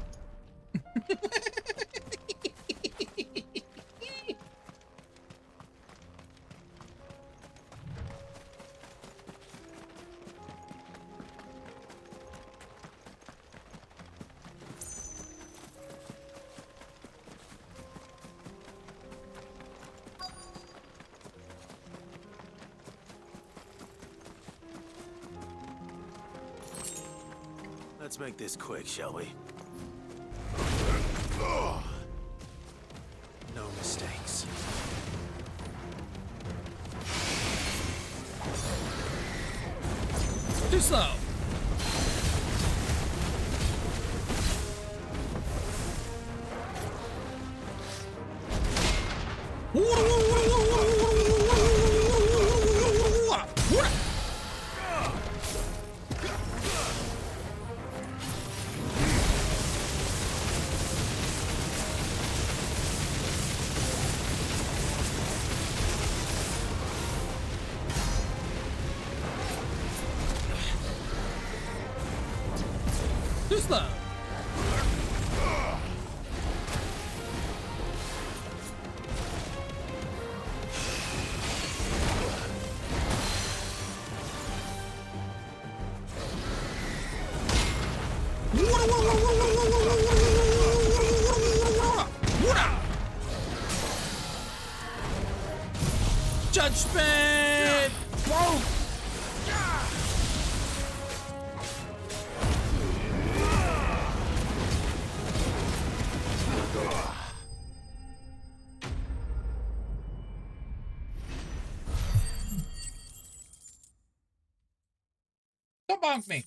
Let's make this quick, shall we? No mistakes. Too slow. Too slow. Judgment! Whoa! Don't bonk me.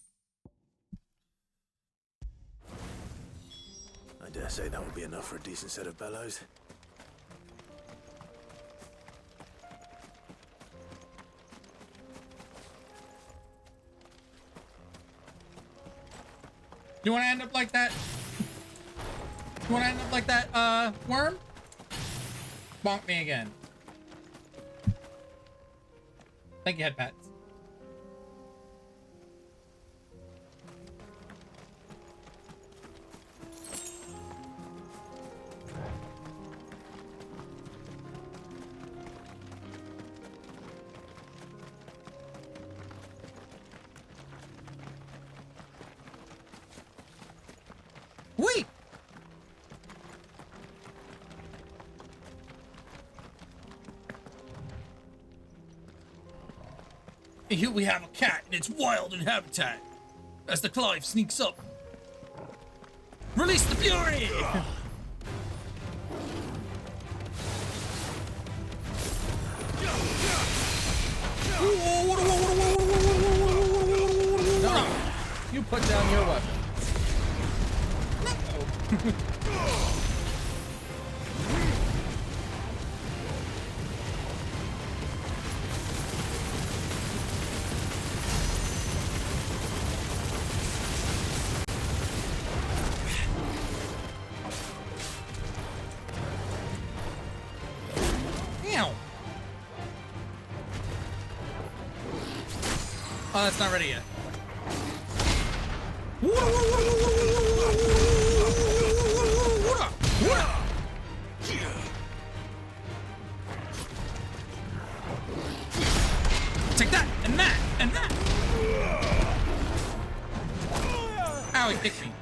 I dare say that will be enough for a decent set of bellows. You want to end up like that? You want to end up like that, worm? Bonk me again. Thank you, head pats. Wait! And here we have a cat in its wild and habitat. As the Clive sneaks up. Release the fury! No, you put down your weapon. Meow. Oh, that's not ready yet. Take that, and that, and that! Ow, he kicked me.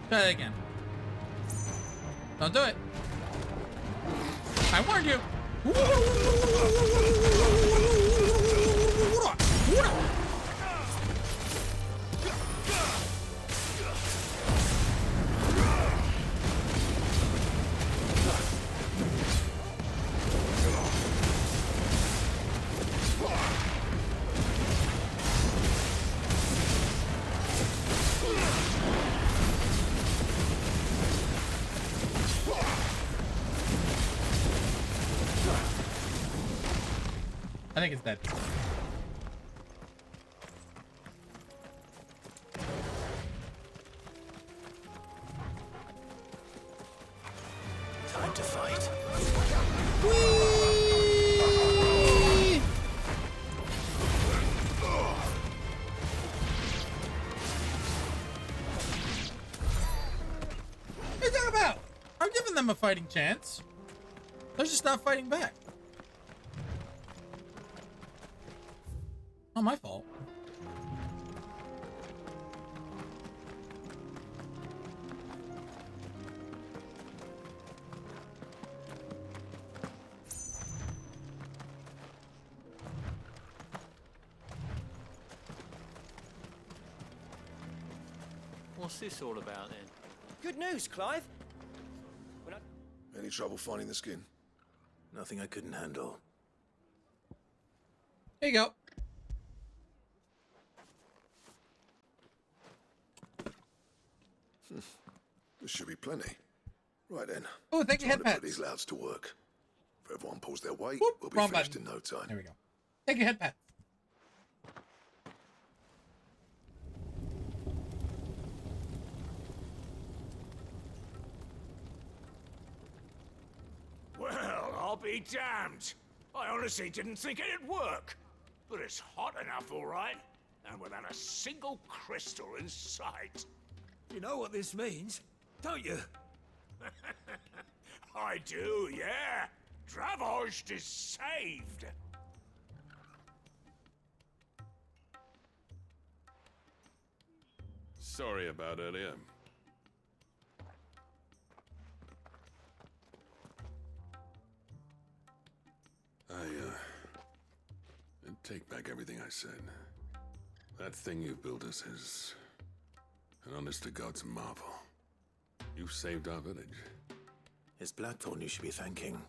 Try that again. Don't do it. I warned you. I think it's dead. Time to fight. Whee! What are you talking about? I'm giving them a fighting chance. They're just not fighting back. Not my fault. What's this all about then? Good news, Clive. Any trouble finding the skin? Nothing I couldn't handle. There you go. There should be plenty. Right then. Oh, thank you, Time to head put these pats. louds to work. If everyone pulls their weight, Whoop, we'll be wrong finished button. in no time. There we go. Thank you, head pats. Well, I'll be damned. I honestly didn't think it'd work. But it's hot enough, all right. And without a single crystal in sight. You know what this means, don't you? I do, yeah. Dravost is saved. Sorry about earlier. I take back everything I said. That thing you built us is an honest-to-God's marvel. You saved our village. It's Blackthorn you should be thanking.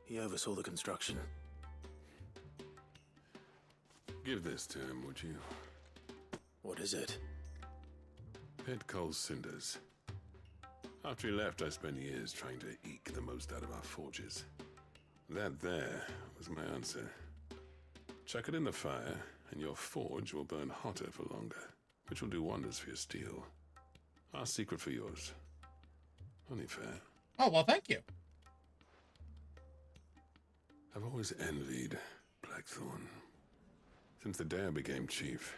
He oversaw the construction. Give this to him, would you? What is it? Pit coal cinders. After he left, I spent years trying to eke the most out of our forges. That there was my answer. Chuck it in the fire, and your forge will burn hotter for longer, which will do wonders for your steel. Our secret for yours. Only fair. Oh, well, thank you. I've always envied Blackthorn. Since the day I became chief,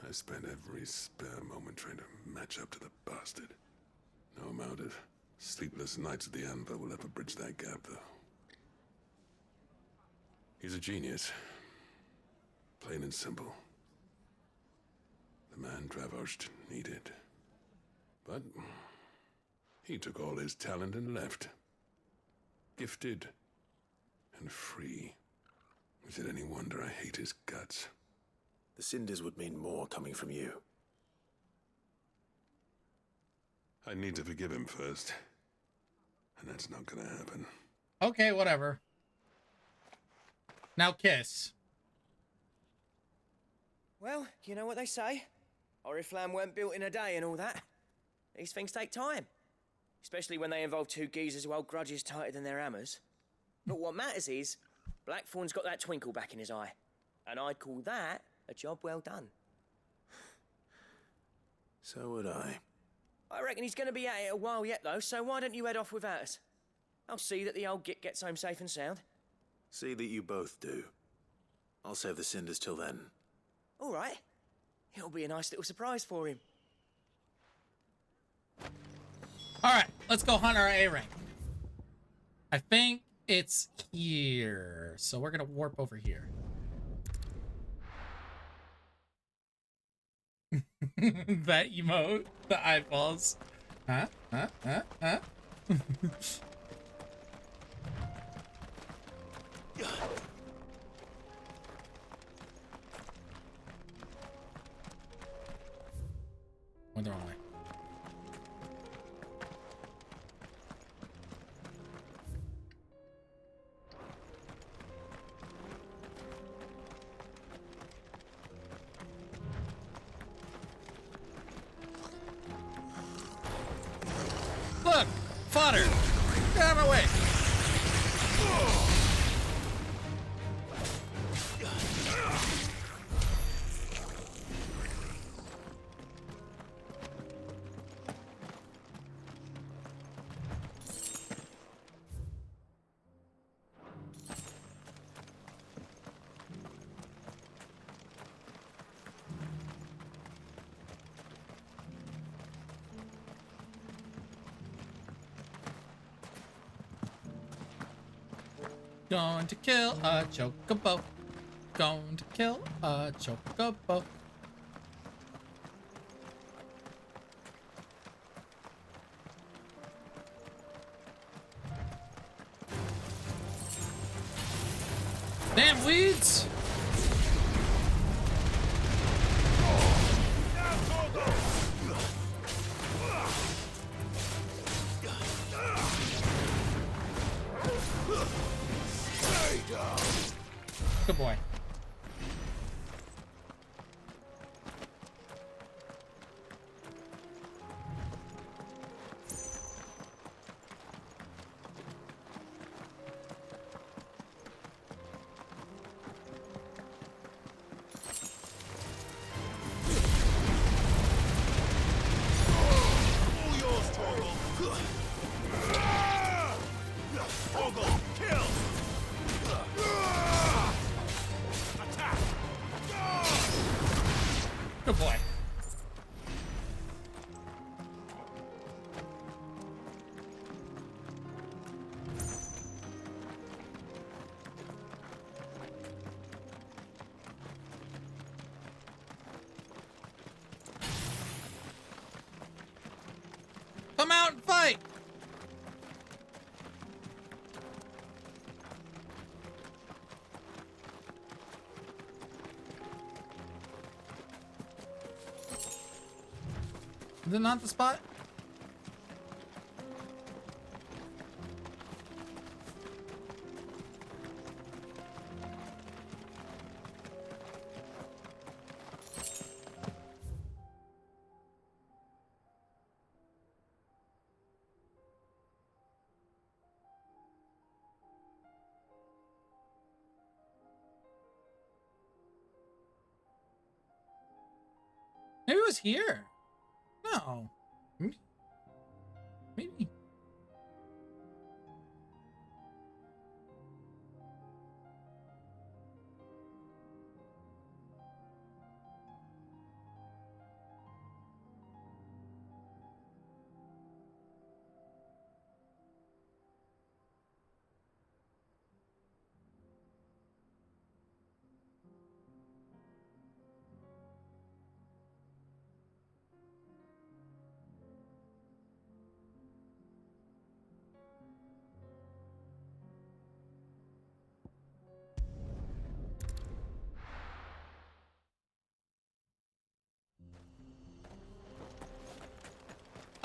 I spent every spare moment trying to match up to the bastard. No amount of sleepless nights at the Anvil will ever bridge that gap, though. He's a genius. Plain and simple. The man Dravost needed. But he took all his talent and left. Gifted and free. Is it any wonder I hate his guts? The cinders would mean more coming from you. I need to forgive him first. And that's not gonna happen. Okay, whatever. Now kiss. Well, you know what they say. Oriflamme weren't built in a day and all that. These things take time. Especially when they involve two geezers who hold grudges tighter than their hammers. But what matters is, Blackthorn's got that twinkle back in his eye. And I'd call that a job well done. So would I. I reckon he's going to be at it a while yet, though, so why don't you head off without us? I'll see that the old git gets home safe and sound. See that you both do. I'll save the cinders till then. All right. It'll be a nice little surprise for him. All right, let's go hunt our A rank. I think it's here. So we're going to warp over here. That emote, the eyeballs. Huh? Went the wrong way. Look! Fodder! Get out of my way! Going to kill a chocobo. Going to kill a chocobo. Damn weeds! Good boy. All yours, Torgal. Torgal, kill! Attack! Good boy. Come out and fight! Is it not the spot? Maybe it was here. No. Maybe.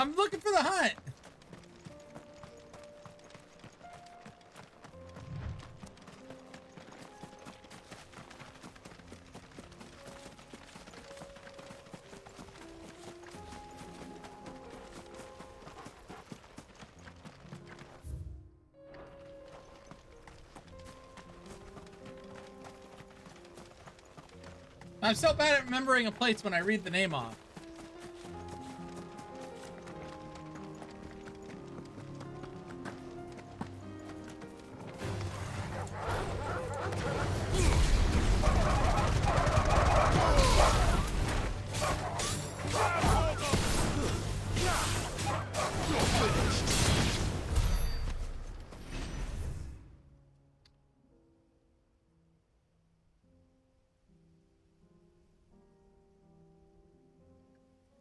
I'm looking for the hunt. I'm so bad at remembering a place when I read the name off.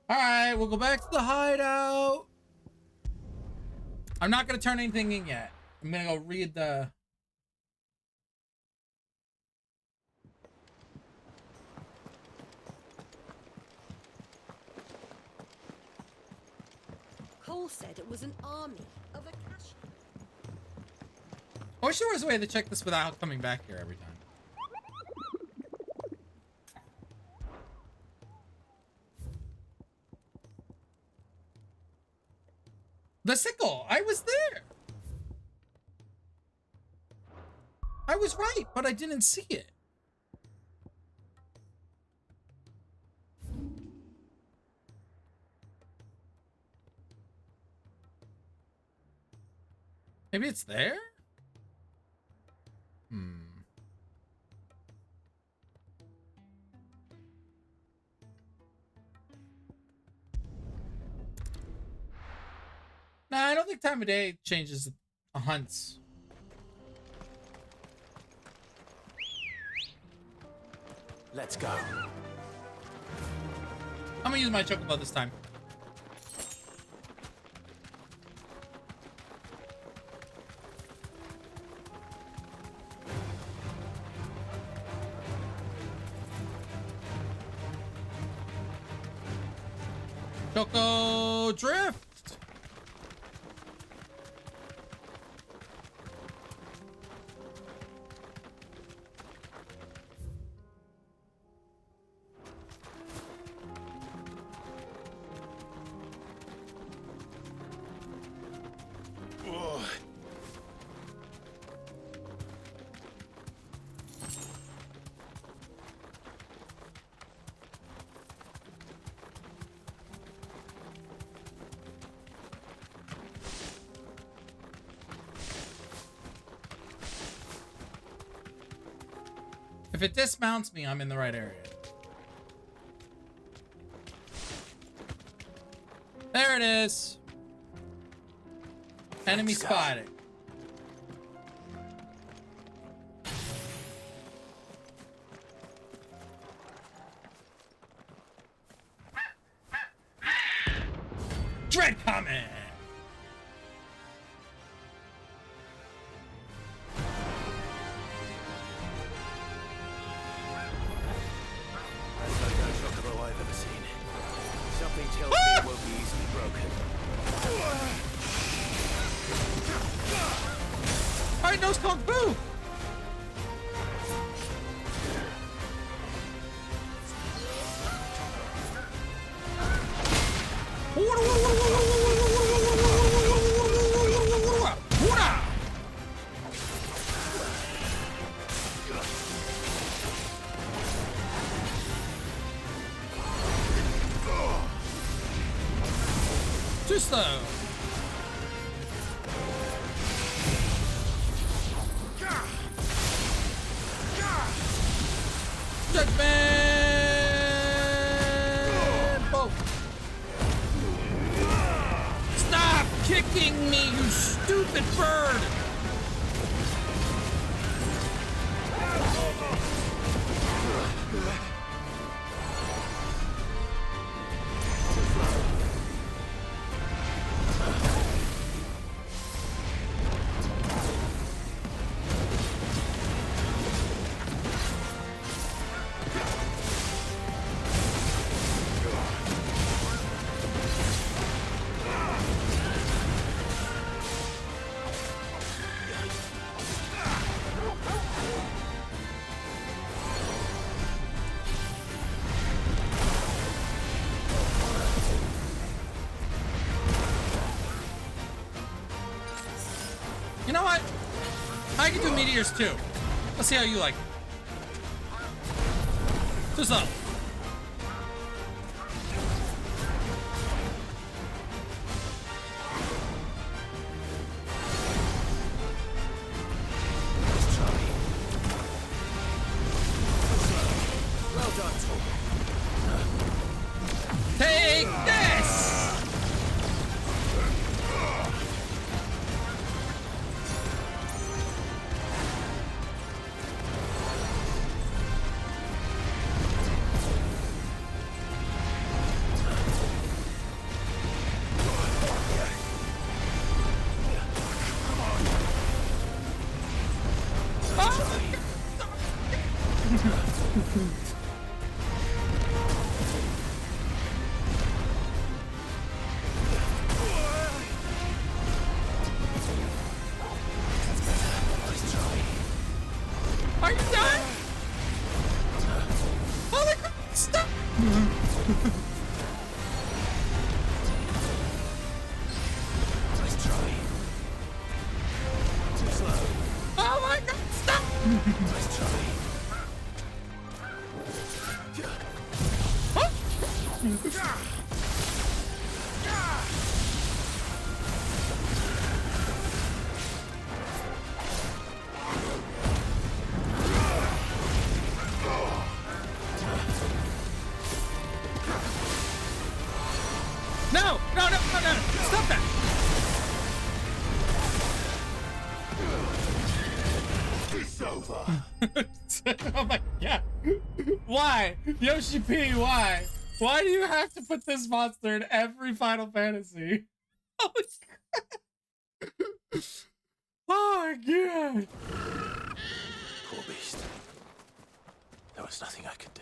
Alright, we'll go back to the hideout. I'm not going to turn anything in yet. I'm going to go read the all said it was an army of Akashi. I wish there was a way to check this without coming back here every time. The sickle! I was there! I was right, but I didn't see it. Maybe it's there? Nah, I don't think time of day changes hunts. Let's go. I'm gonna use my chocobo this time. Choco drift. If it dismounts me, I'm in the right area. There it is. Enemy spotted. Dread coming. Alright, nose kung fu! Too slow. Stop kicking me, you stupid bird! You know what? I can do meteors too. Let's see how you like it. Too slow. Well done, Tom. Take this! No! No, no, no, no! Stop that! It's over. Oh my god. Why? Yoshi P, why? Why do you have to put this monster in every Final Fantasy? Oh my god. Oh my god. Poor beast. There was nothing I could do.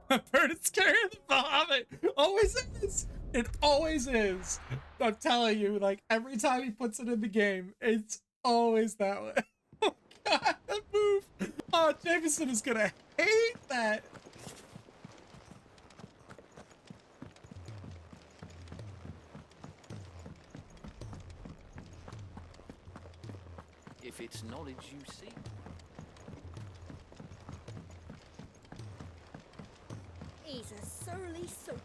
A bird is carrying the Bahamut. Always is. It always is. I'm telling you, like every time he puts it in the game, it's always that way. Oh god, that move. Oh, Jameson is gonna hate that. If it's knowledge you seek. He's a surly soaker.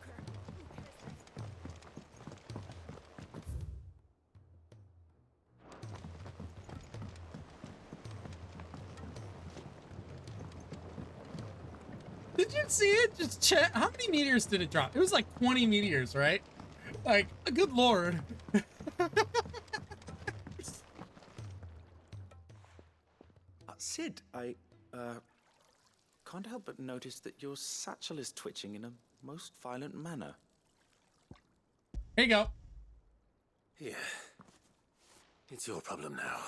Did you see it? Just check. How many meteors did it drop? It was like 20 meteors, right? Like, good lord. Sid, I can't help but notice that your satchel is twitching in a most violent manner. Here you go. Yeah. It's your problem now.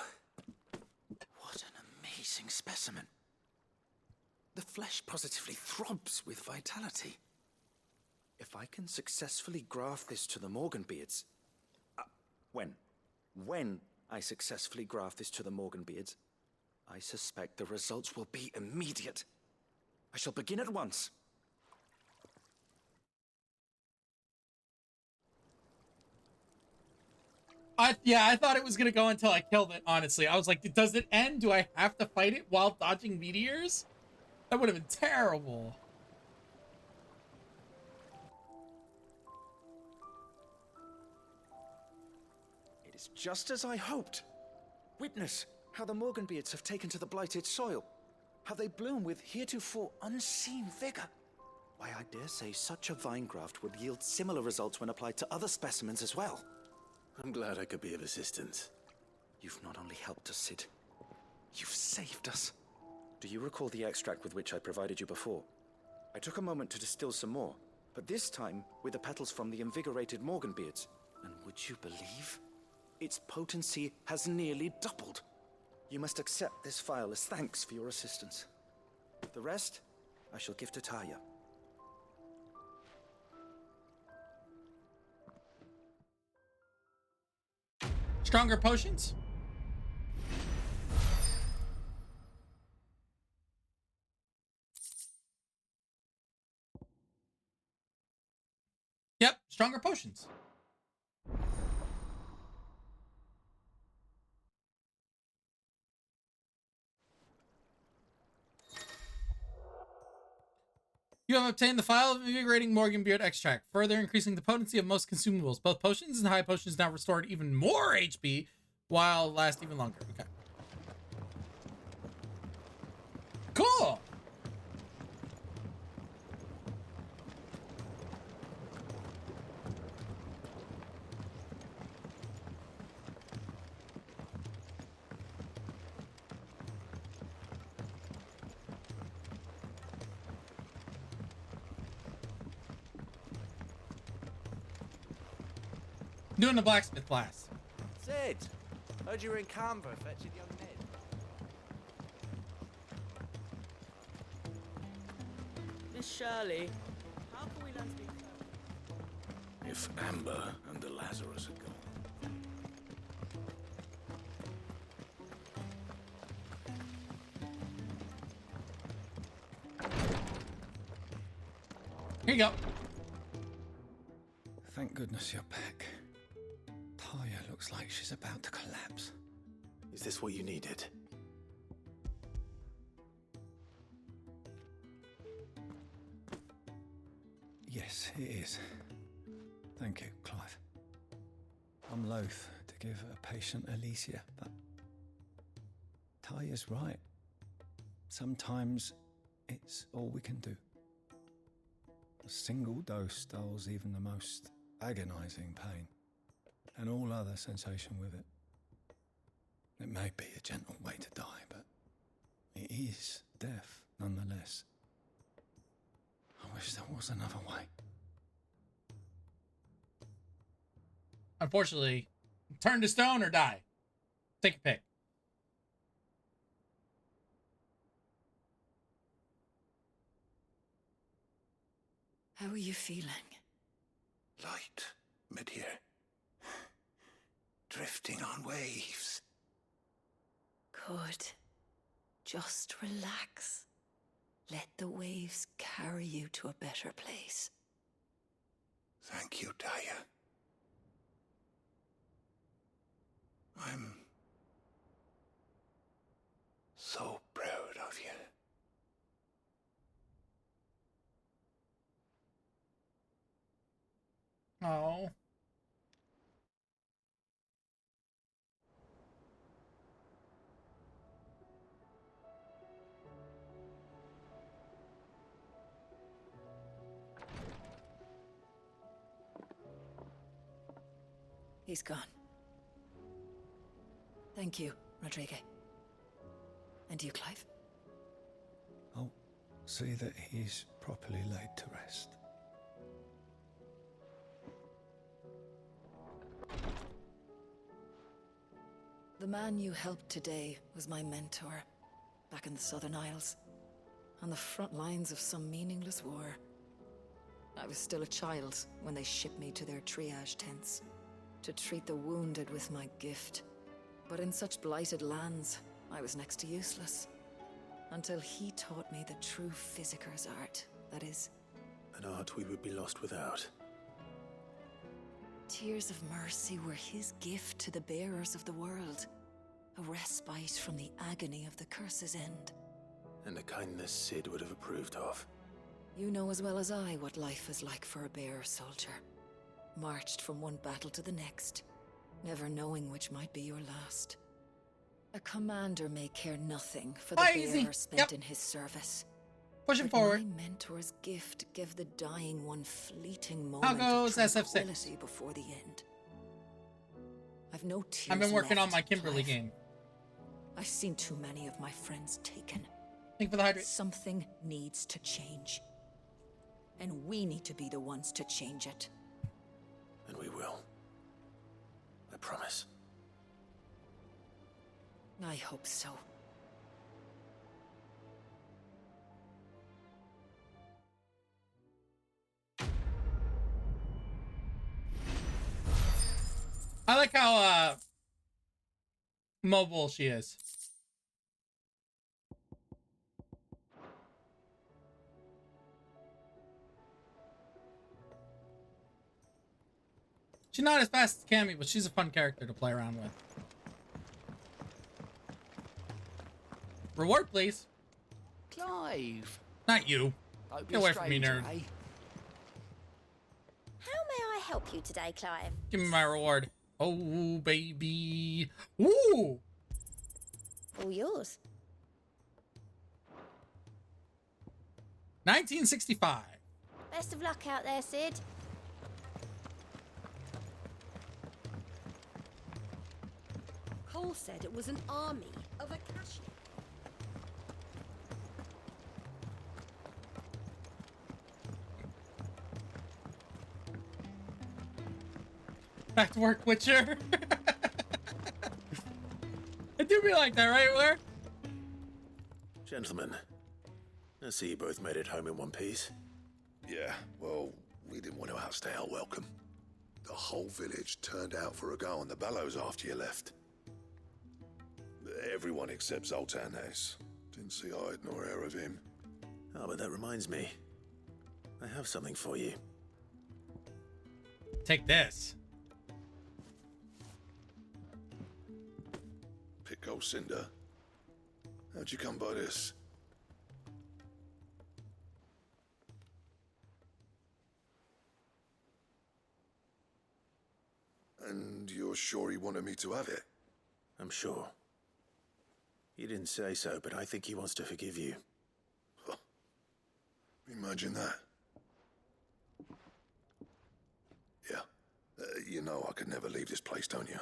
What an amazing specimen. The flesh positively throbs with vitality. If I can successfully graft this to the Morganbeards... When I successfully graft this to the Morganbeards, I suspect the results will be immediate. I shall begin at once. I thought it was gonna go until I killed it, honestly. I was like, does it end? Do I have to fight it while dodging meteors? That would have been terrible. It is just as I hoped. Witness how the Morganbeards have taken to the blighted soil. How they bloom with heretofore unseen vigor. Why, I dare say such a vine graft would yield similar results when applied to other specimens as well. I'm glad I could be of assistance. You've not only helped us, Sid, you've saved us. Do you recall the extract with which I provided you before? I took a moment to distill some more, but this time with the petals from the invigorated Morganbeards. And would you believe? Its potency has nearly doubled. You must accept this file as thanks for your assistance. The rest, I shall give to Taya. Stronger potions? Yep, stronger potions. You have obtained the file of invigorating Morganbeard extract, further increasing the potency of most consumables. Both potions and high potions now restored even more HP, while last even longer. Okay. Cool. Doing the blacksmith class. Sid, heard you were in Canva fetching young Ned. Miss Shirley, how can we learn to be clever? If Amber and the Lazarus are gone. Here you go. Thank goodness you're back. Taya looks like she's about to collapse. Is this what you needed? Yes, it is. Thank you, Clive. I'm loath to give a patient Alicia, but Taya's right. sometimes it's all we can do. A single dose dulls even the most agonizing pain, and all other sensation with it. It may be a gentle way to die, but it is death nonetheless. I wish there was another way. Unfortunately, turn to stone or die. Take a pick. How are you feeling? Light, mid-here. Drifting on waves. Good. Just relax. Let the waves carry you to a better place. Thank you, Daya. I'm so proud of you. Oh. He's gone. Thank you, Rodrigo. And you, Clive? I'll see that he's properly laid to rest. The man you helped today was my mentor, back in the Southern Isles, on the front lines of some meaningless war. I was still a child when they shipped me to their triage tents, to treat the wounded with my gift. But in such blighted lands, I was next to useless. Until he taught me the true physicker's art, that is. An art we would be lost without. Tears of mercy were his gift to the bearers of the world. A respite from the agony of the curse's end. And a kindness Sid would have approved of. You know as well as I what life is like for a bearer soldier. Marched from one battle to the next, never knowing which might be your last. A commander may care nothing for the bearer spent in his service. Pushing but forward. My mentor's gift gave the dying one fleeting How moment goes of SF6? tranquility before the end. I've no tears I've been working on left, my Kimberly Clive. game. I've seen too many of my friends taken. Thank you for the hydrate. Something needs to change. And we need to be the ones to change it. And we will. I promise. I hope so. I like how mobile she is. She's not as fast as Cammy, but she's a fun character to play around with. Reward, please. Clive. Not you. Hope Get you're away from me, strange, nerd. eh? How may I help you today, Clive? Give me my reward. Oh, baby. Woo! All yours. 1965. Best of luck out there, Sid. Cole said it was an army of Akashi. Back to work, Witcher. I do be like that, right, Where? Gentlemen, I see you both made it home in one piece. Yeah, well, we didn't want to outstay our welcome. The whole village turned out for a go on the bellows after you left. Everyone except Zoltan has. Didn't see hide nor hair of him. Oh, but that reminds me. I have something for you. Take this. Pico Cinder. How'd you come by this? And you're sure he wanted me to have it? I'm sure. He didn't say so, but I think he wants to forgive you. Huh. Imagine that. Yeah. You know I could never leave this place, don't you?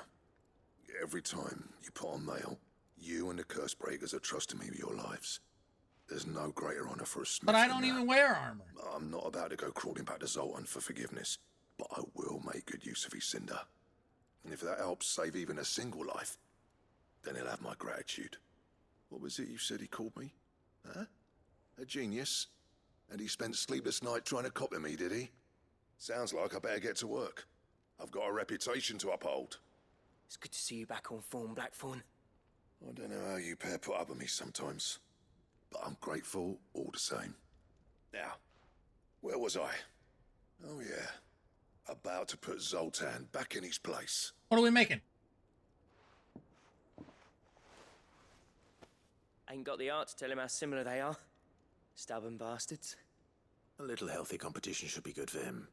Every time you put on mail, you and the curse breakers are trusting me with your lives. There's no greater honor for a smith. But I than don't that. even wear armor. I'm not about to go crawling back to Zoltan for forgiveness, but I will make good use of his cinder. And if that helps save even a single life, then he'll have my gratitude. What was it you said he called me? Huh? A genius? And he spent sleepless night trying to copy me, did he? Sounds like I better get to work. I've got a reputation to uphold. It's good to see you back on form, Blackthorn. I don't know how you pair put up with me sometimes, but I'm grateful all the same. Now, where was I? Oh yeah, about to put Zoltan back in his place. What are we making? Ain't got the art to tell him how similar they are. Stubborn bastards. A little healthy competition should be good for him.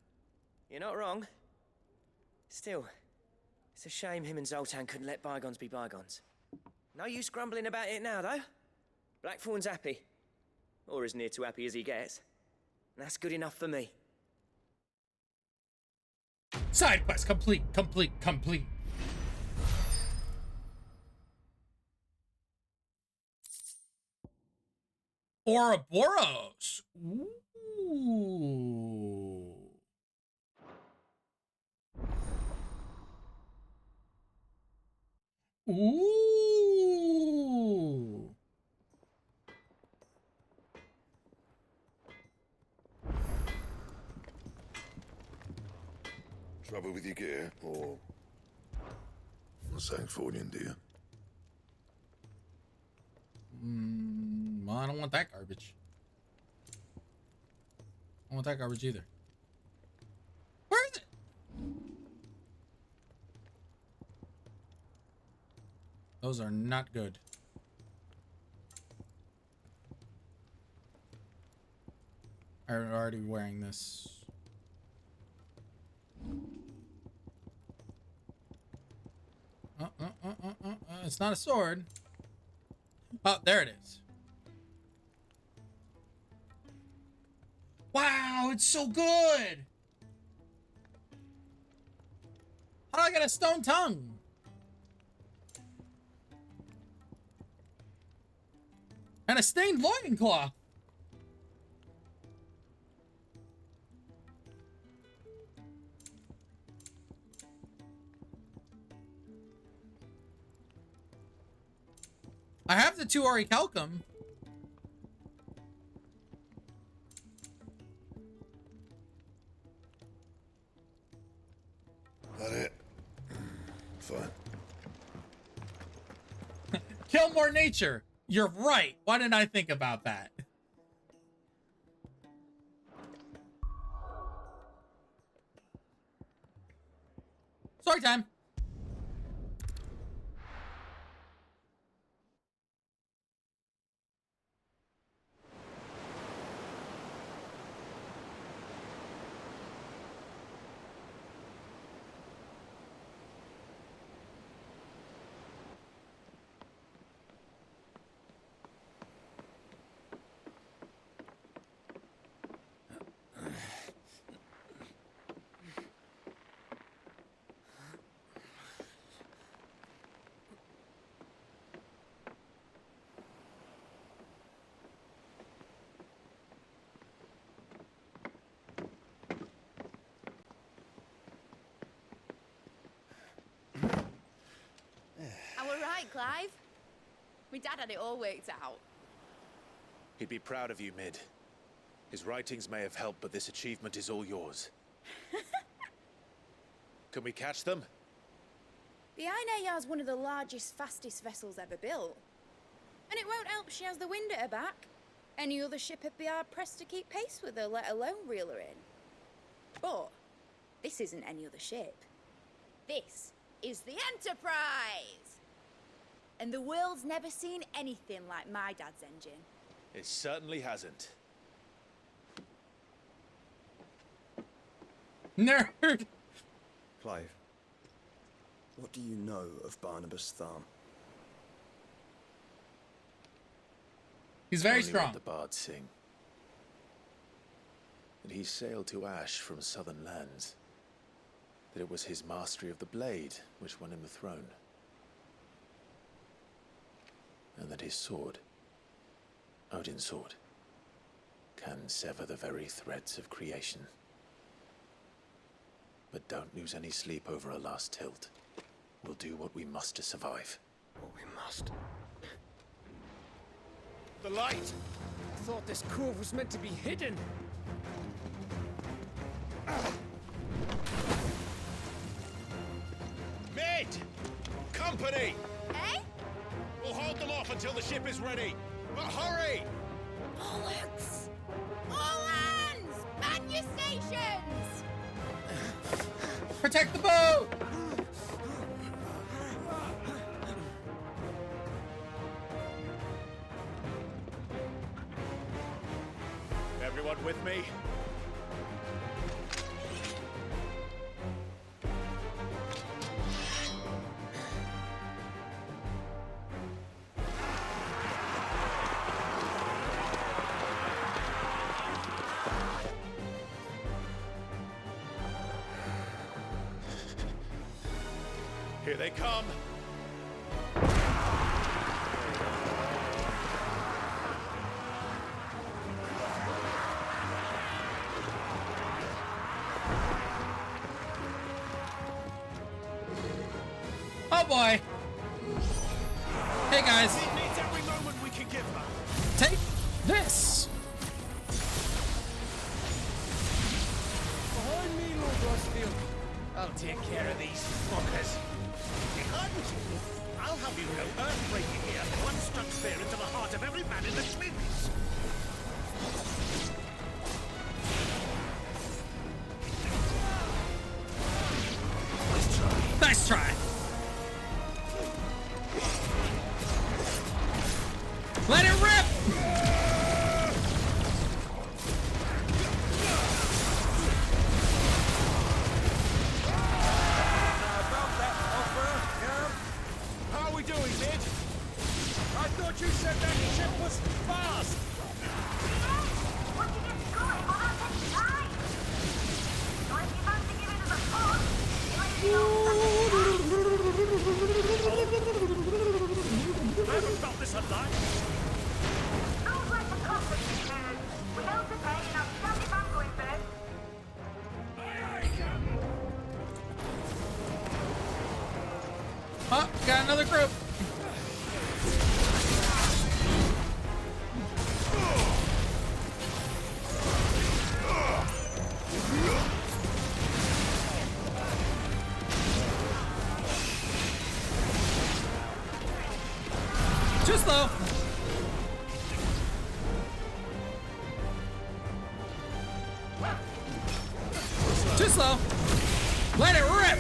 You're not wrong. Still, it's a shame him and Zoltan couldn't let bygones be bygones. No use grumbling about it now, though. Blackthorn's happy. Or as near to happy as he gets. And that's good enough for me. Side quest complete, complete, complete. Ouroboros. Ooh. Ooh. Trouble with your gear, or something for you, dear? Well, I don't want that garbage. I don't want that garbage either. Where is it? Those are not good. I'm already wearing this. It's not a sword. Oh, there it is. Wow, it's so good. How do I get a stone tongue? And a stained loincloth. I have the 2 orichalcum. That it? Fine. Kill more nature. You're right. Why didn't I think about that? Story time. I were right, Clive. My dad had it all worked out. He'd be proud of you, Mid. His writings may have helped, but this achievement is all yours. Can we catch them? The Aina is one of the largest, fastest vessels ever built. And it won't help she has the wind at her back. Any other ship would be hard-pressed to keep pace with her, let alone reel her in. But this isn't any other ship. This is the Enterprise! And the world's never seen anything like my dad's engine. It certainly hasn't. Nerd! Clive, what do you know of Barnabas Tharm? He's very Only strong. what the bards sing. That he sailed to Ash from southern lands. That it was his mastery of the blade which won him the throne. And that his sword, Odin's sword, can sever the very threads of creation. But don't lose any sleep over a last tilt. We'll do what we must to survive. What we must. The light! I thought this cove was meant to be hidden. Mid! Company! Eh? We'll hold them off until the ship is ready. But hurry! Bollocks! All hands! Man your stations! Protect the boat! Everyone with me? Here they come. Oh boy. Hey guys. It needs every moment we can give her. Take this. Behind me, Lord Rosfield. I'll take care of these fuckers. I'll have you know, earthbreaking here, one struck fear into the heart of every man in the Twins. Nice try. Let it rip. How are we doing, Mid? I thought you said that ship was fast. I haven't felt this alive. Oh, got another group. Too slow. Too slow. Let it rip.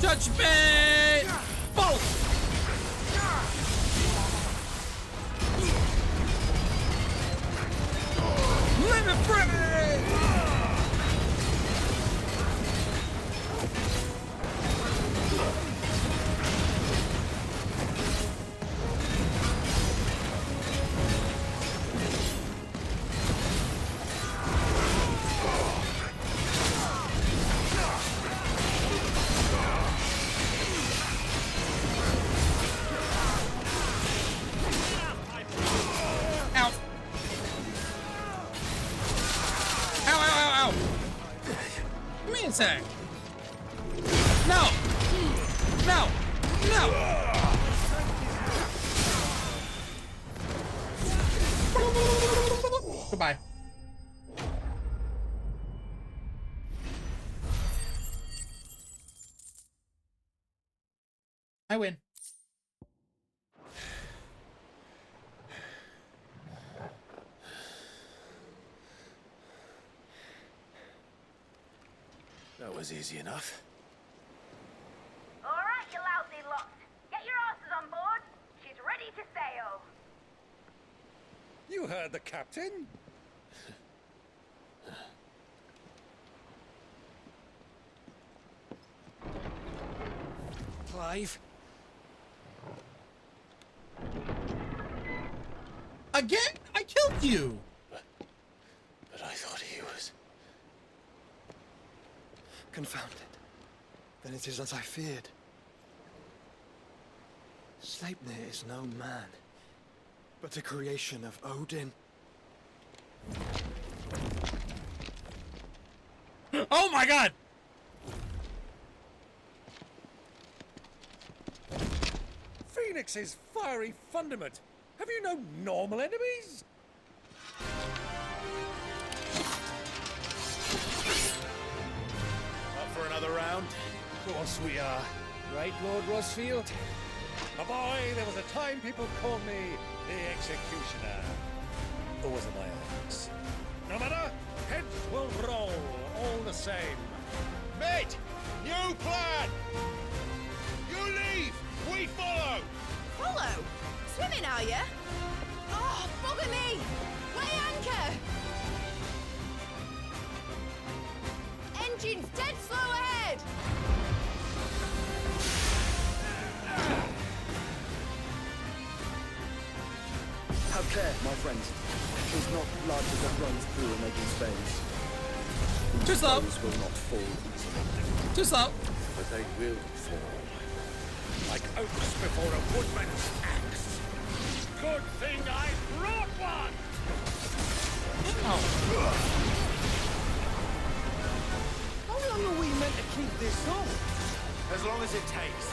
Touch me! Bolt! Limit break! Sec. No! No! No! Goodbye. I win. That was easy enough. All right, you lousy lot. Get your asses on board. She's ready to sail. You heard the captain. Clive. Again? I killed you! But I thought he was... Confounded. Then it is as I feared. Sleipnir is no man, but a creation of Odin. Oh my god! Phoenix's fiery fundament. Have you no normal enemies? Up for another round? Of course we are. Right, Lord Rosfield? My boy, there was a time people called me the Executioner. Or was it my axe? No matter, heads will roll all the same. Mate! New plan! You leave! We follow! Follow? Swimming, are you? Oh, bugger me! Weigh anchor! Engine's dead slow ahead! Have care, my friends. It's not blood that runs through a Megan's veins. Too slow. These will not fall easily. Too slow. But they will fall. Like oaks before a woodman's axe. Good thing I brought one! How long are we meant to keep this on? As long as it takes.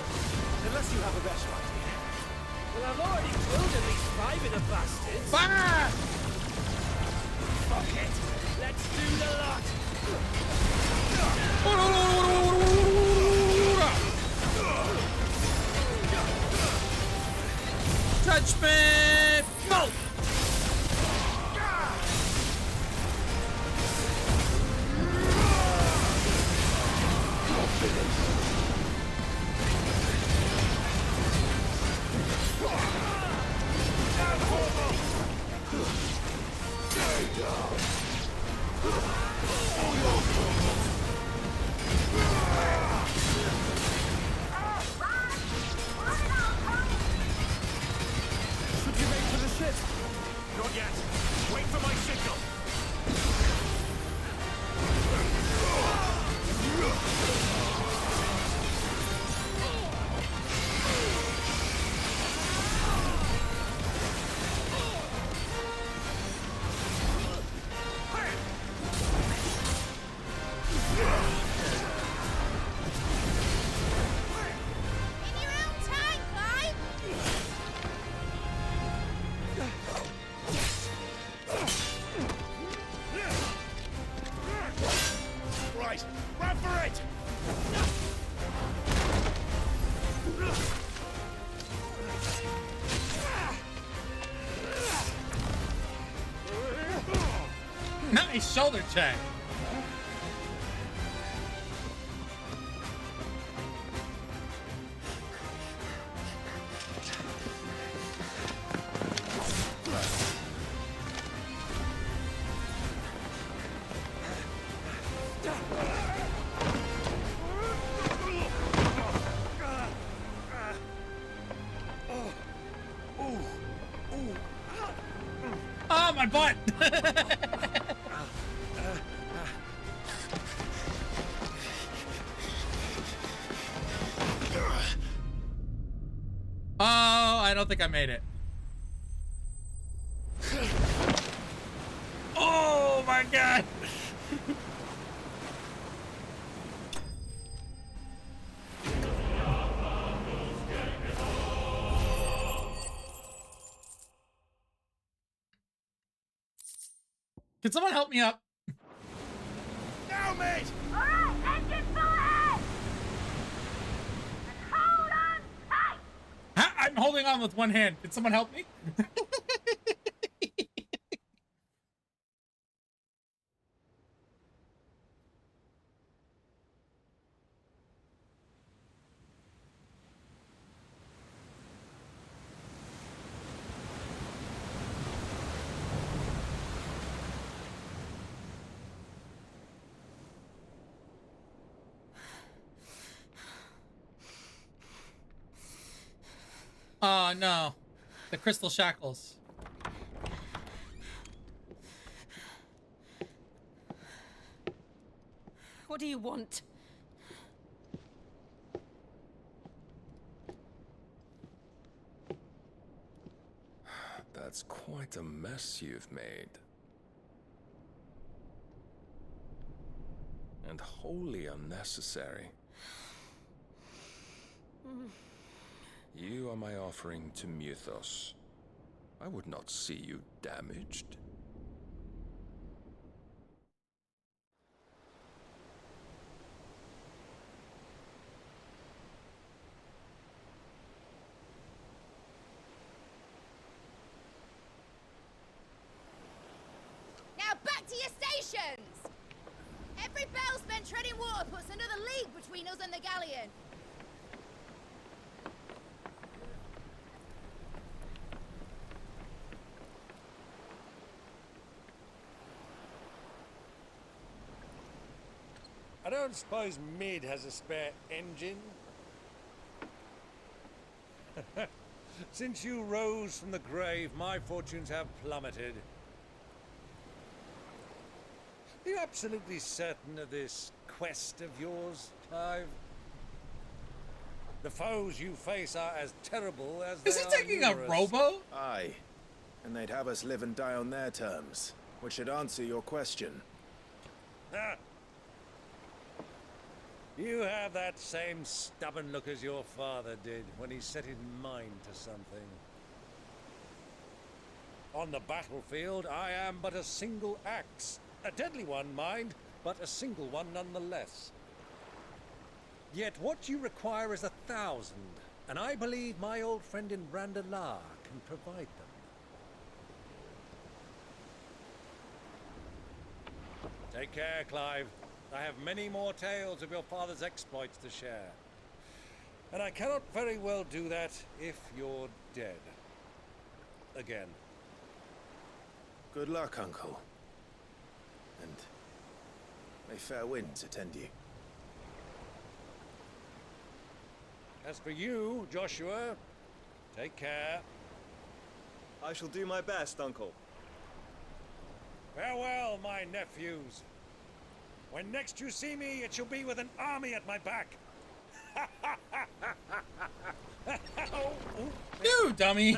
Unless you have a better idea. Well, I've already killed at least 5 of the bastards. Fire! Fuck it. Let's do the lot. Touch me! Go! Should you make for the ship? Not yet. Wait for my signal. In your own time, Clive! Right. Run for it! Nice shoulder check. Oh, my butt! Oh, I don't think I made it. Oh my god! Can someone help me up? Now, mate! Alright, engine full ahead! And hold on tight! I'm holding on with one hand. Can someone help me? Oh no, the crystal shackles. What do you want? That's quite a mess you've made. And wholly unnecessary. You are my offering to Mythos. I would not see you damaged. Now back to your stations! Every bell spent treading water puts another league between us and the galleon. I don't suppose Mid has a spare engine? Since you rose from the grave, my fortunes have plummeted. Are you absolutely certain of this quest of yours, Clive? The foes you face are as terrible as Is he taking a robo? Aye. And they'd have us live and die on their terms, which should answer your question. Ah. You have that same stubborn look as your father did when he set his mind to something. On the battlefield, I am but a single axe. A deadly one, mind, but a single one nonetheless. Yet what you require is 1,000, and I believe my old friend in Brandalar can provide them. Take care, Clive. I have many more tales of your father's exploits to share. And I cannot very well do that if you're dead. Again. Good luck, Uncle. And may fair winds attend you. As for you, Joshua, take care. I shall do my best, Uncle. Farewell, my nephews. When next you see me, it shall be with an army at my back. You dummy!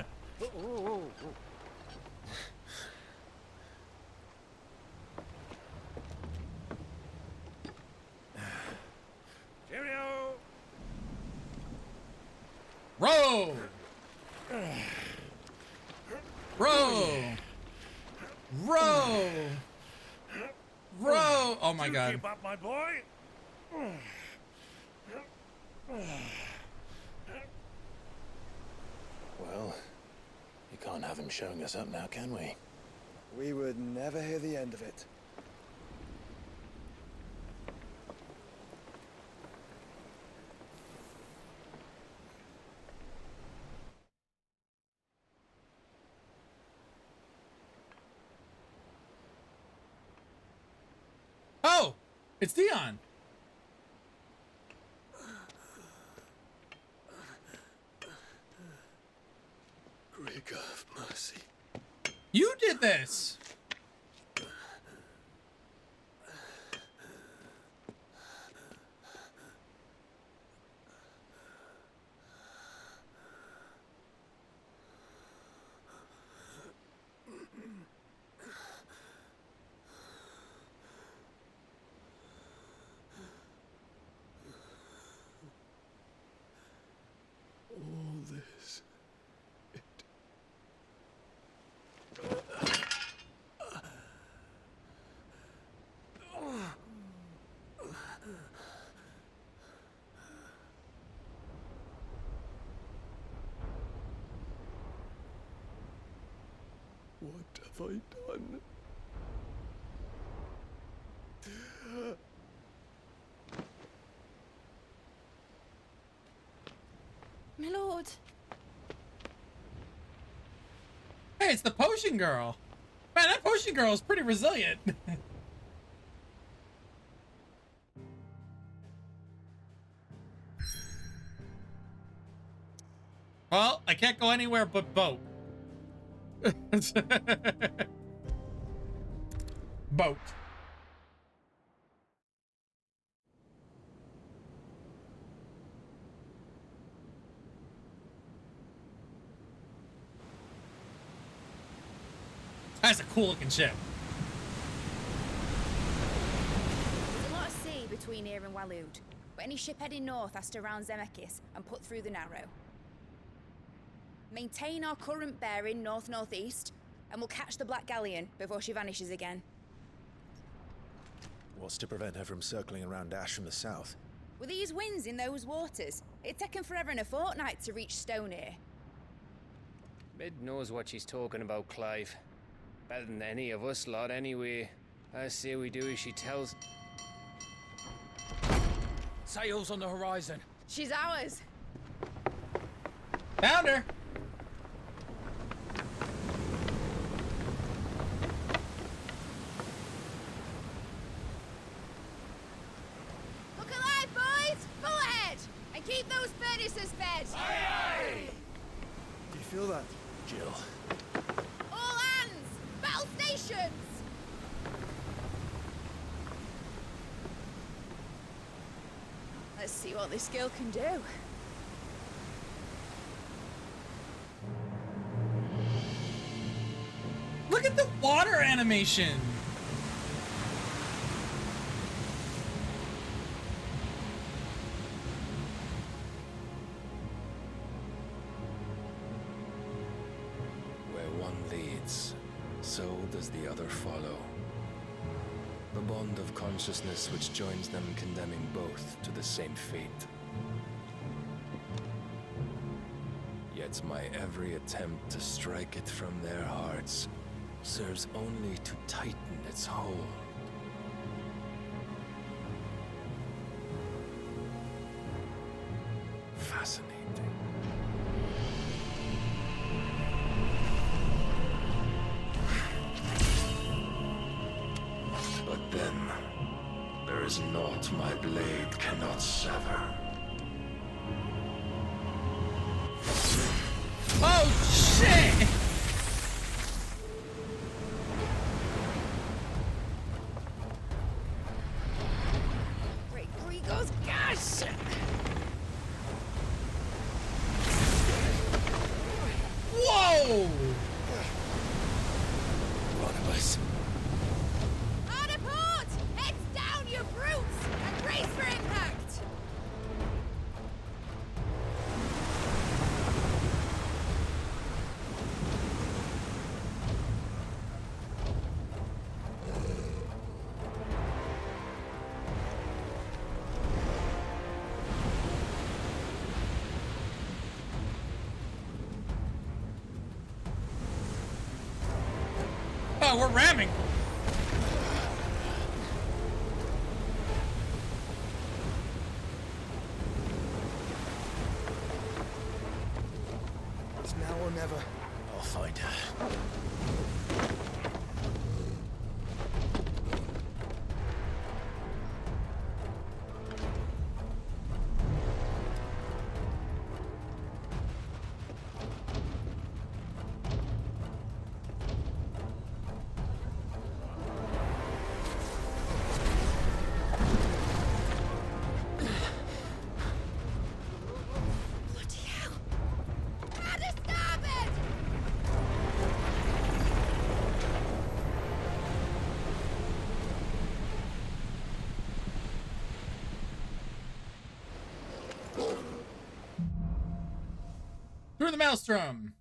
Cheerio! Row! Row! Row! Row! Oh my god. Keep up, my boy. Well, you can't have him showing us up now, can we? We would never hear the end of it. Oh! It's Dion! Grieger of mercy. You did this! All this. What have I done? My lord. Hey, it's the potion girl. Man, that potion girl is pretty resilient. Well, I can't go anywhere but boat. Boat. That's a cool looking ship. There's a lot of sea between here and Waloed, but any ship heading north has to round Zemeckis and put through the Narrow. Maintain our current bearing north-northeast, and we'll catch the Black Galleon before she vanishes again. What's to prevent her from circling around Ash from the south? With these winds in those waters, it'd taken forever and a fortnight to reach Stonehere. Mid knows what she's talking about, Clive. Better than any of us lot, anyway. I say we do as she tells. Sails on the horizon. She's ours. Found her. Look alive, boys! Full ahead! And keep those furnaces fed! Aye, aye! Do you feel that, Jill? All hands! Battle stations! Let's see what this girl can do. Look at the water animation. Where one leads, so does the other follow. The bond of consciousness which joins them condemning both to the same fate. Yet my every attempt to strike it from their hearts serves only to tighten its hold. Fascinating. But then, there is naught my blade cannot sever. Oh, shit! Great Grigos, gosh! Whoa! Barnabas. Hard a port! Heads down, you brutes! And brace for impact! Oh, we're ramming. It's now or never. I'll find her. Bloody hell! Out of starboard! Through the maelstrom.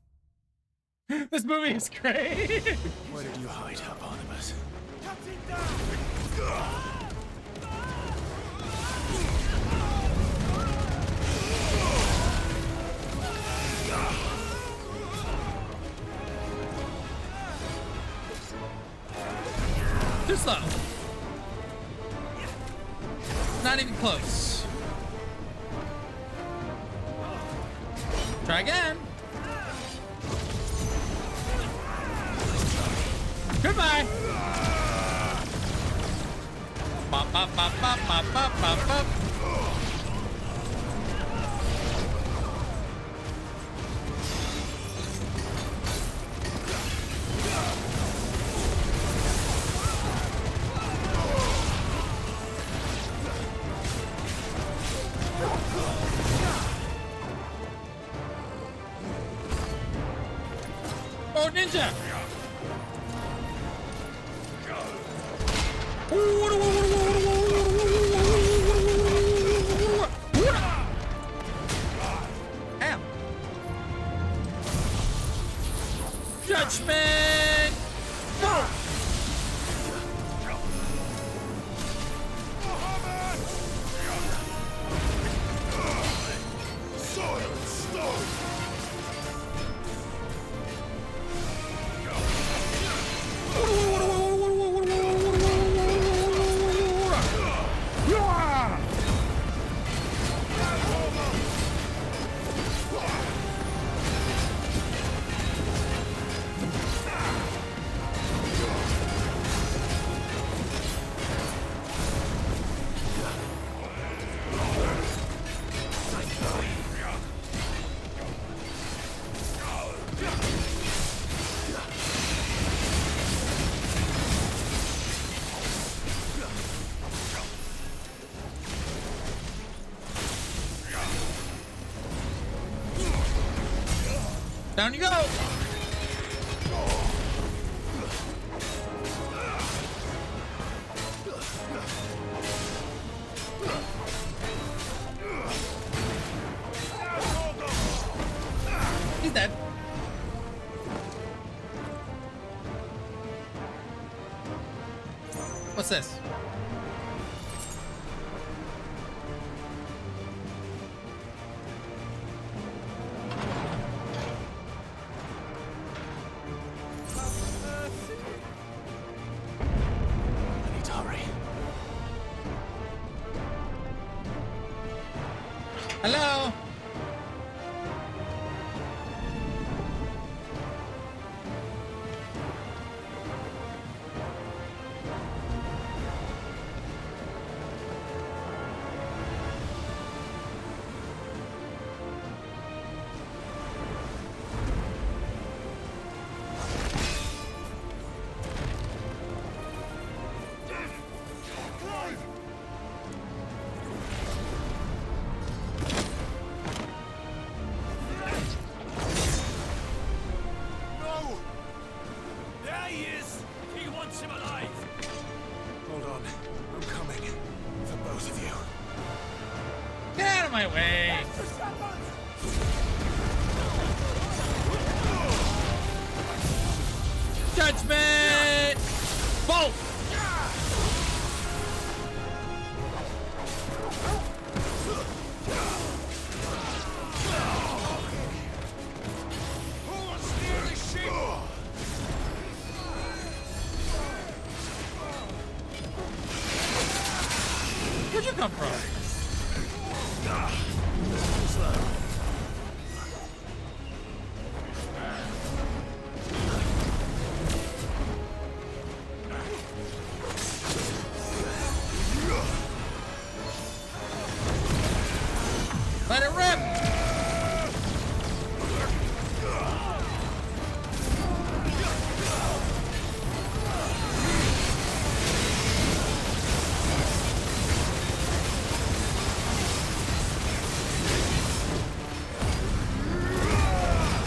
This movie is great. Where did you hide her, Barnabas? Too slow. Not even close. Try again. Goodbye. Bop, bop, bop, bop, bop, bop, bop, bop. Part ninja. Damn. Judgment. Whoa. Down you go! He's dead. What's this? Hello? My way. Judgment! Bolt! Where'd you come from? Let it rip!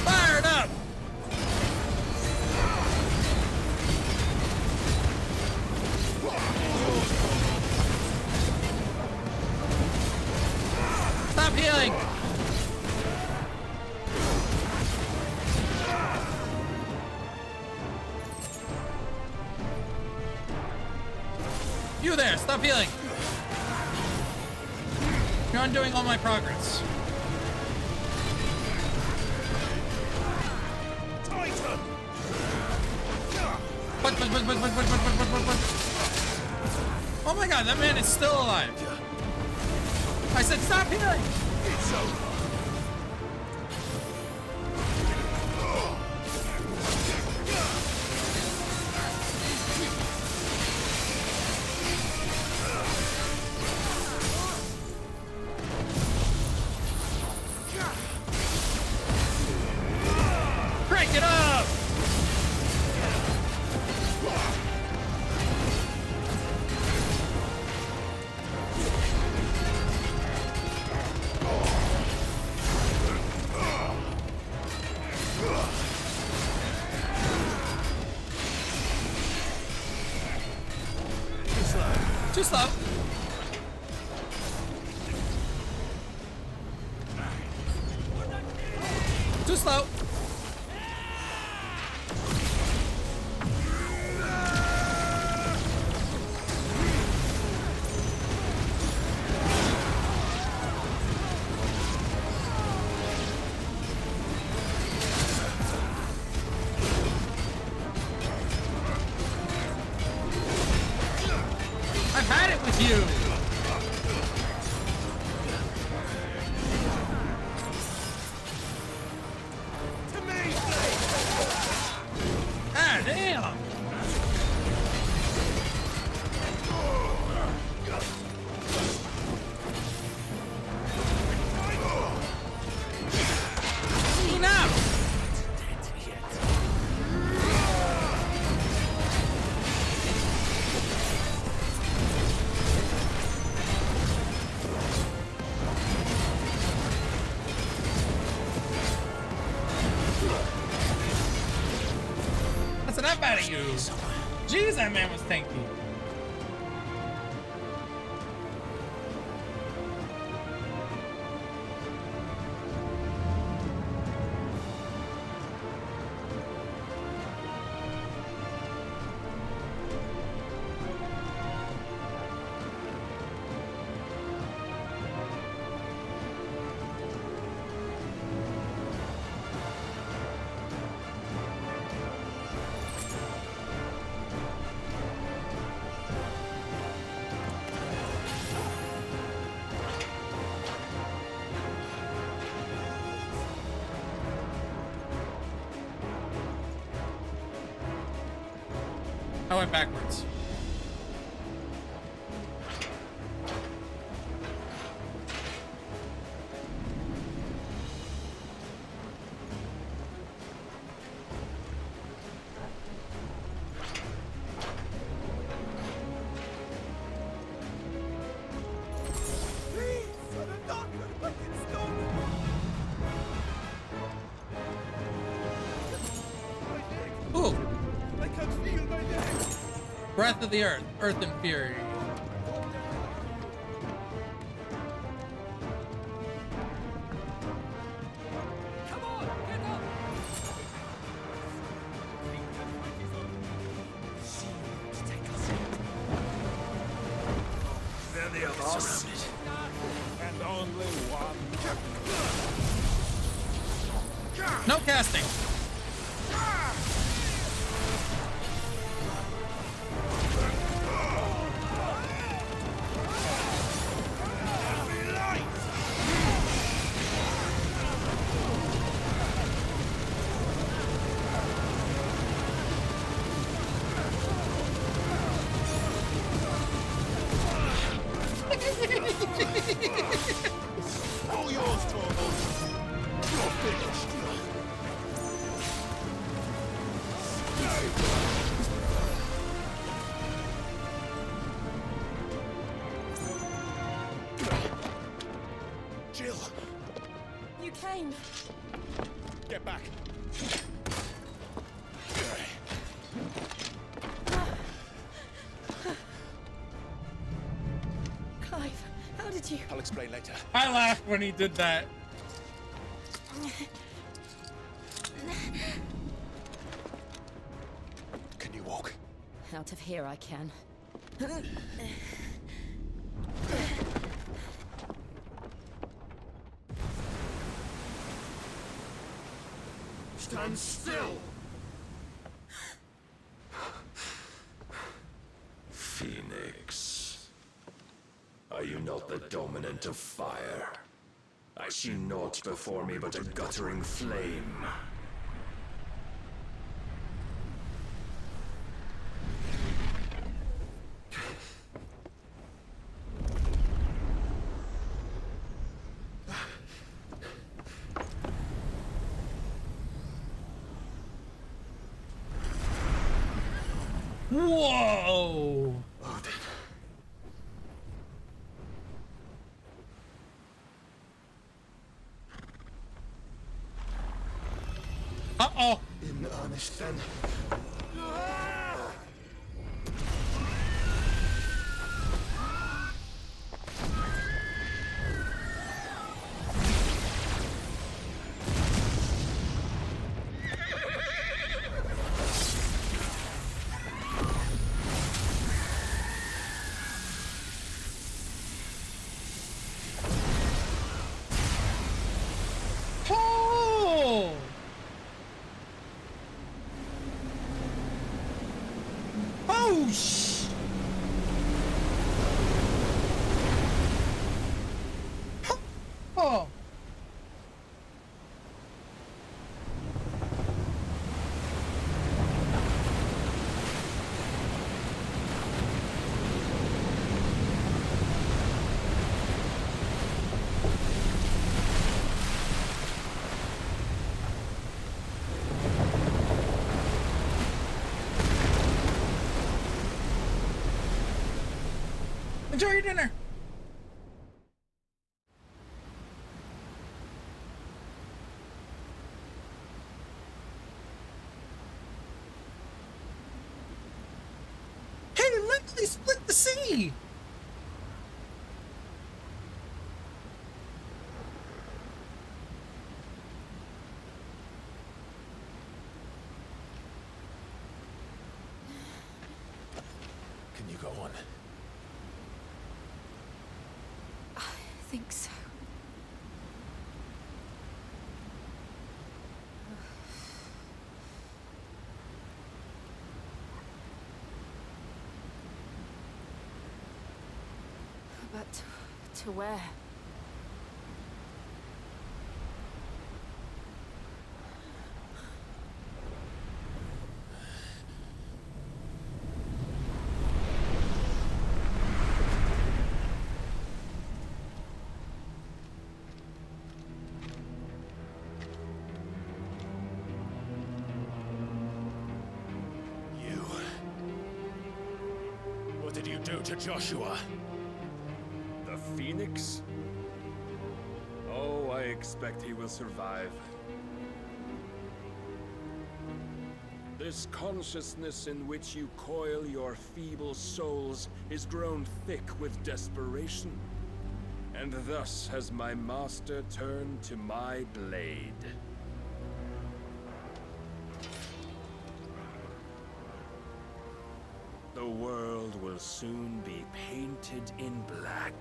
Fired up! Stop healing! You there, stop healing! You're undoing all my progress. Oh my god, that man is still alive. I said stop healing! It's over. Crank it up! Too slow. Too slow. I've had it with you. Ah, damn. Enough. That's enough out of you. Jeez, that man was tanky. I went backwards. Ooh. I can't feel my leg. Breath of the Earth, Earth and Fury. Come on, get up. They're the others. Surrounded. And only one. No casting. All yours, Torvald. You're finished. Jill! You came. Get back. Clive, how did you? I'll explain later. I laughed when he did that. Can you walk? Out of here I can. Stand still! Phoenix. Are you not the dominant of fire? I see naught before me but a guttering flame. Whoa! Uh-oh. In earnest then. Oh. Enjoy your dinner. Hey, literally split the sea. Can you go on? I think so. But to where? What did you do to Joshua? The Phoenix? Oh, I expect he will survive. This consciousness in which you coil your feeble souls is grown thick with desperation. And thus has my master turned to my blade. The world will soon be painted in black.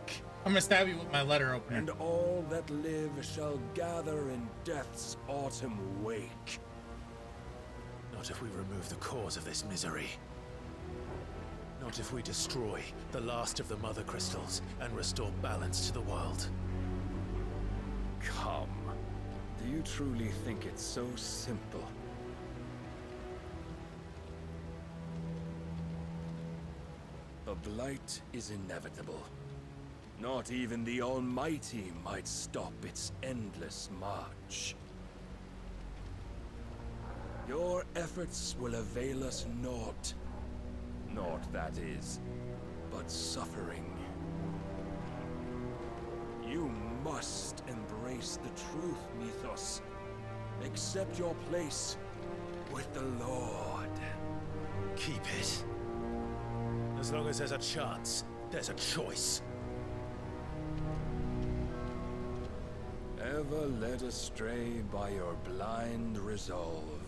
I'm gonna stab you with my letter opener. And all that live shall gather in death's autumn wake. Not if we remove the cause of this misery. Not if we destroy the last of the Mother Crystals and restore balance to the world. Come. Do you truly think it's so simple? The blight is inevitable. Not even the Almighty might stop its endless march. Your efforts will avail us naught. Naught, that is, but suffering. You must embrace the truth, Mythos. Accept your place with the Lord. Keep it. As long as there's a chance, there's a choice. Ever led astray by your blind resolve.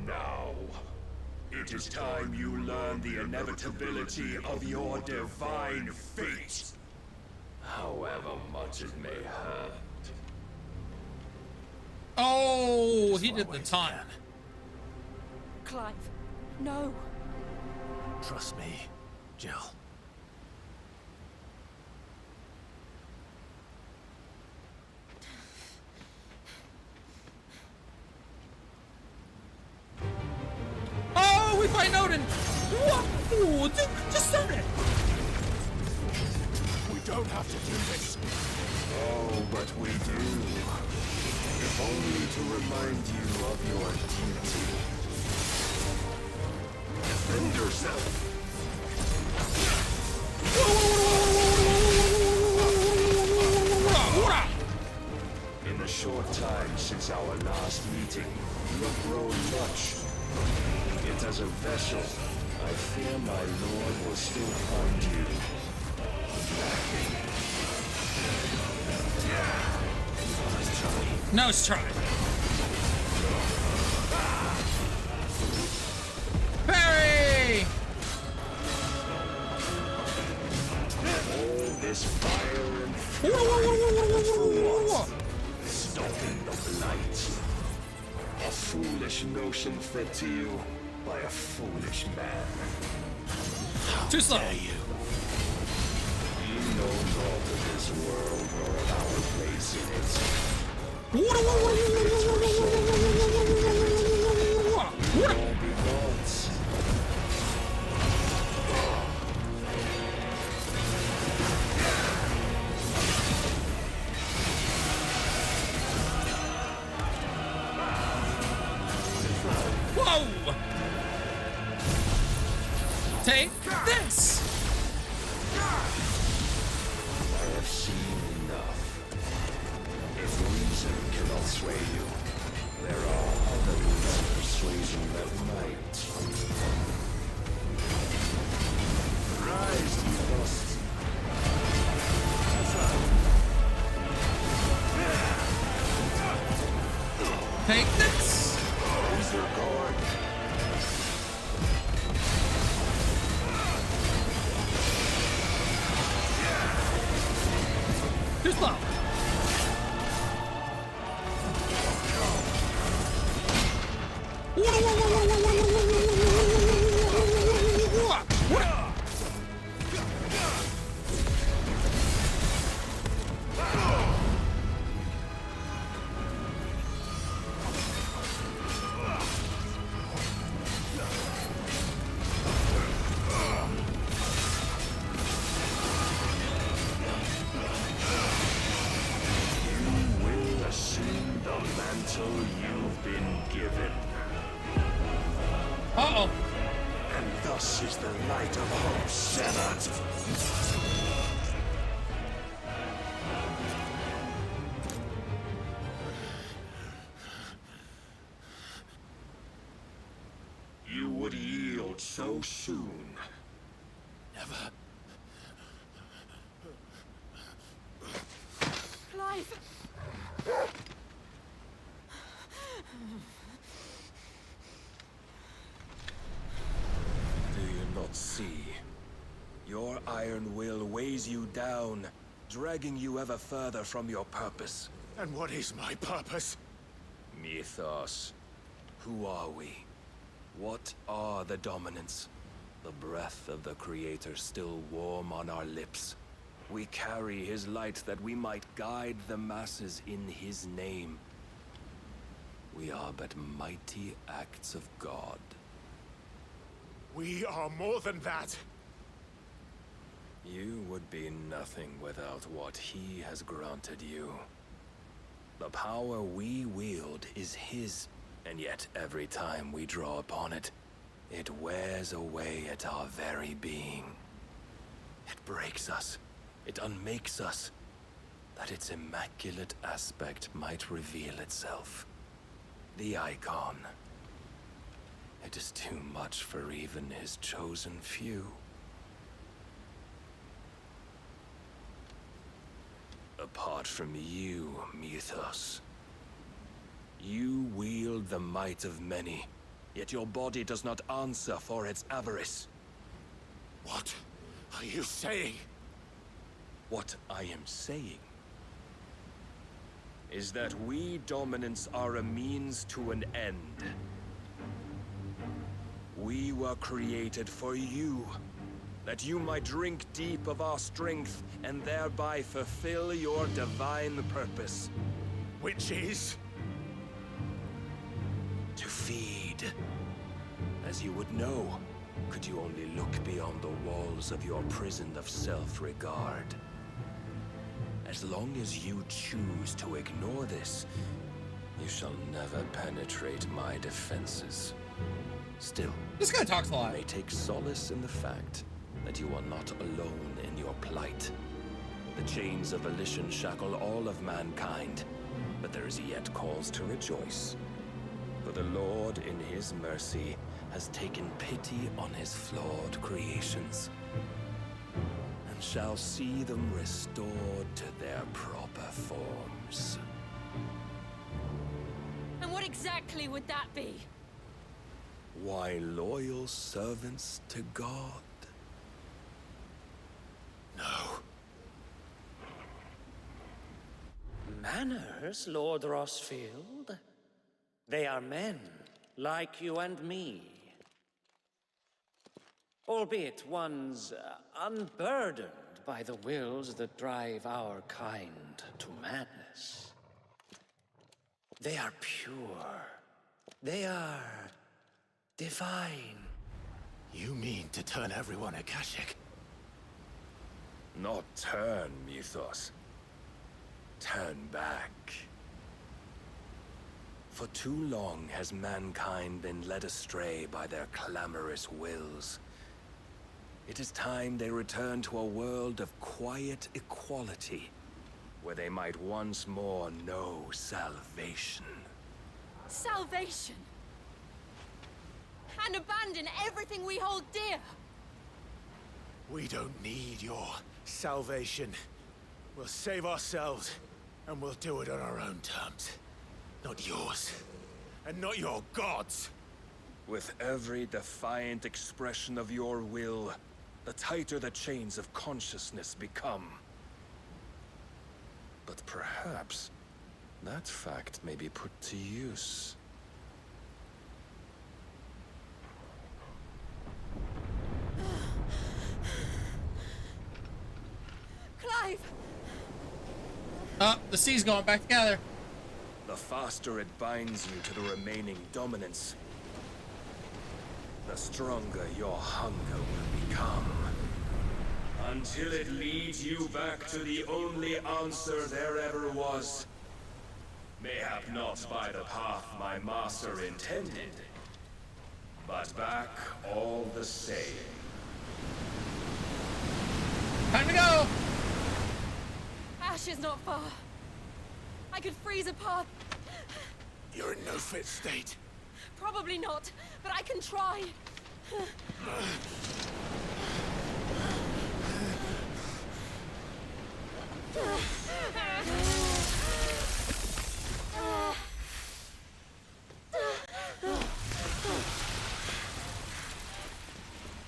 Now, it is time you learn the inevitability of your divine fate. However much it may hurt. Oh, he did the taunt. Clive, no. Trust me, Jill. Oh, we find Odin. Whoa, just start it. We don't have to do this. Oh, but we do. If only to remind you of your duty. Defend yourself. In the short time since our last meeting, you have grown much. Yet as a vessel, I fear my lord will still find you lacking. Nice try. Parry! All this fire and fury. Stopping the blight. A foolish notion fed to you by a foolish man. How dare you? You know naught of this world nor of our place in it. All be gods. Whoa! Take this! I have seen enough. If reason cannot sway you, there are other means of persuasion that might. Rise, you must. Take this! Who's your guard? Too slow. You've been given. Uh-oh. And thus is the light of hope severed. You would yield so soon. Never. Clive! Do you not see? Your iron will weighs you down, dragging you ever further from your purpose. And what is my purpose? Mythos. Who are we? What are the dominants? The breath of the Creator still warm on our lips. We carry his light that we might guide the masses in his name. We are but mighty acts of God. We are more than that. You would be nothing without what he has granted you. The power we wield is his, and yet every time we draw upon it, it wears away at our very being. It breaks us. It unmakes us, that its immaculate aspect might reveal itself. The icon. It is too much for even his chosen few. Apart from you, Mythos, you wield the might of many, yet your body does not answer for its avarice. What are you saying? What I am saying is that we dominants are a means to an end. We were created for you, that you might drink deep of our strength and thereby fulfill your divine purpose. Which is? To feed. As you would know, could you only look beyond the walls of your prison of self-regard. As long as you choose to ignore this, you shall never penetrate my defenses. Still, this guy talks a lot. You may take solace in the fact that you are not alone in your plight. The chains of volition shackle all of mankind, but there is yet cause to rejoice. For the Lord, in his mercy, has taken pity on his flawed creations, and shall see them restored to their proper forms. And what exactly would that be? Why, loyal servants to God. No. manners, Lord Rossfield. They are men, like you and me. Albeit one's unburdened by the wills that drive our kind to madness. They are pure. They are divine. You mean to turn everyone Akashic? Not turn, Mythos. Turn back. For too long has mankind been led astray by their clamorous wills. It is time they return to a world of quiet equality, where they might once more know salvation. Salvation? And abandon everything we hold dear? We don't need your salvation. We'll save ourselves, and we'll do it on our own terms. Not yours. And not your gods. With every defiant expression of your will, the tighter the chains of consciousness become. But perhaps that fact may be put to use. Clive! Oh, the sea's going back together. The faster it binds you to the remaining dominance, the stronger your hunger will become. Until it leads you back to the only answer there ever was. Mayhap not by the path my master intended, but back all the same. Time to go! Ash is not far. I could freeze a path. You're in no fit state. Probably not, but I can try.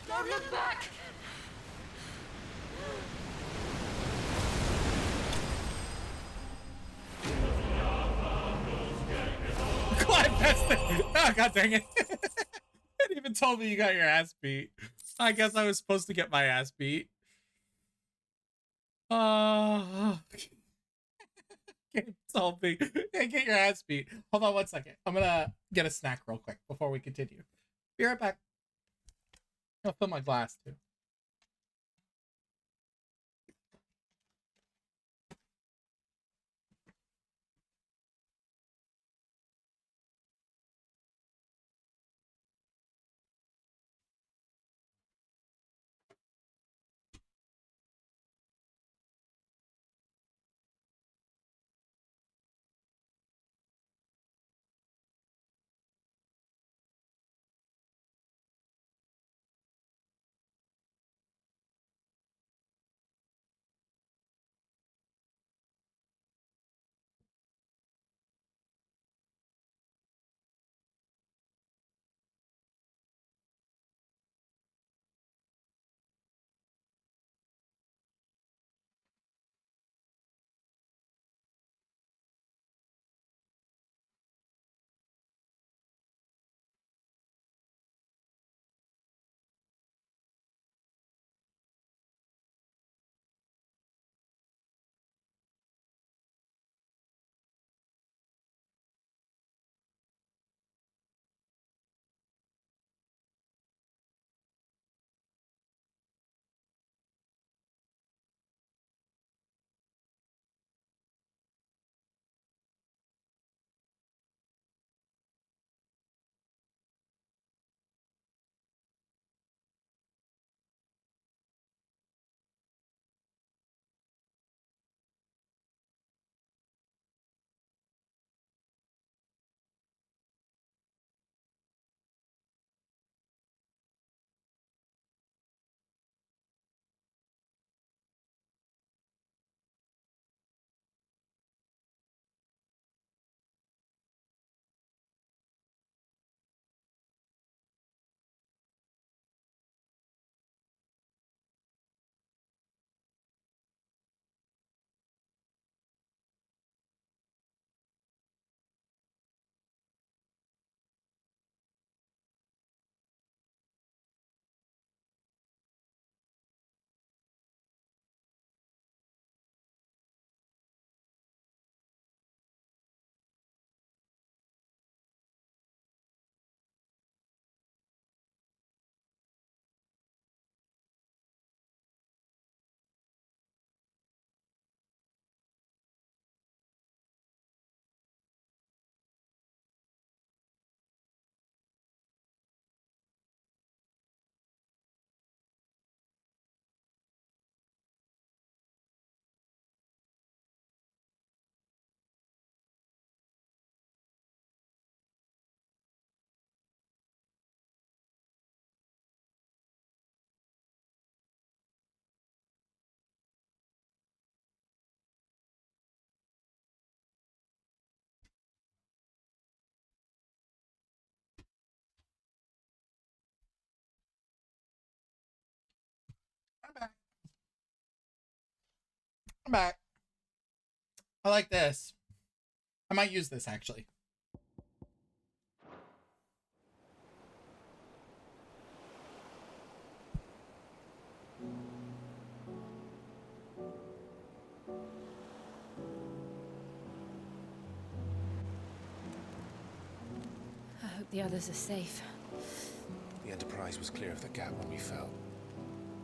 Don't look back! Clive, that's the... Oh, god dang it. It even told me you got your ass beat. I guess I was supposed to get my ass beat. Game told me. Yeah, get your ass beat. Hold on one second. I'm gonna get a snack real quick before we continue. Be right back. I'll fill my glass too. I'm back. I like this. I might use this actually. I hope the others are safe. The Enterprise was clear of the gap when we fell.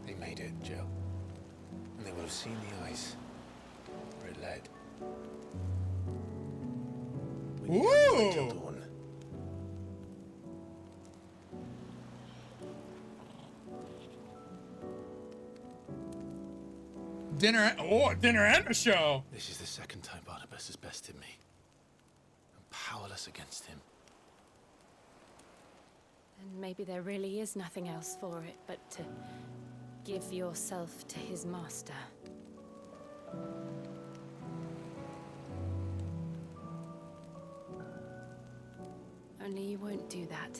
They made it, Jill. And they will have seen the ice where it led. We can't wait till dawn. Dinner and a show. This is the second time Barnabas has bested me. I'm powerless against him. And maybe there really is nothing else for it but to give yourself to his master. Only you won't do that.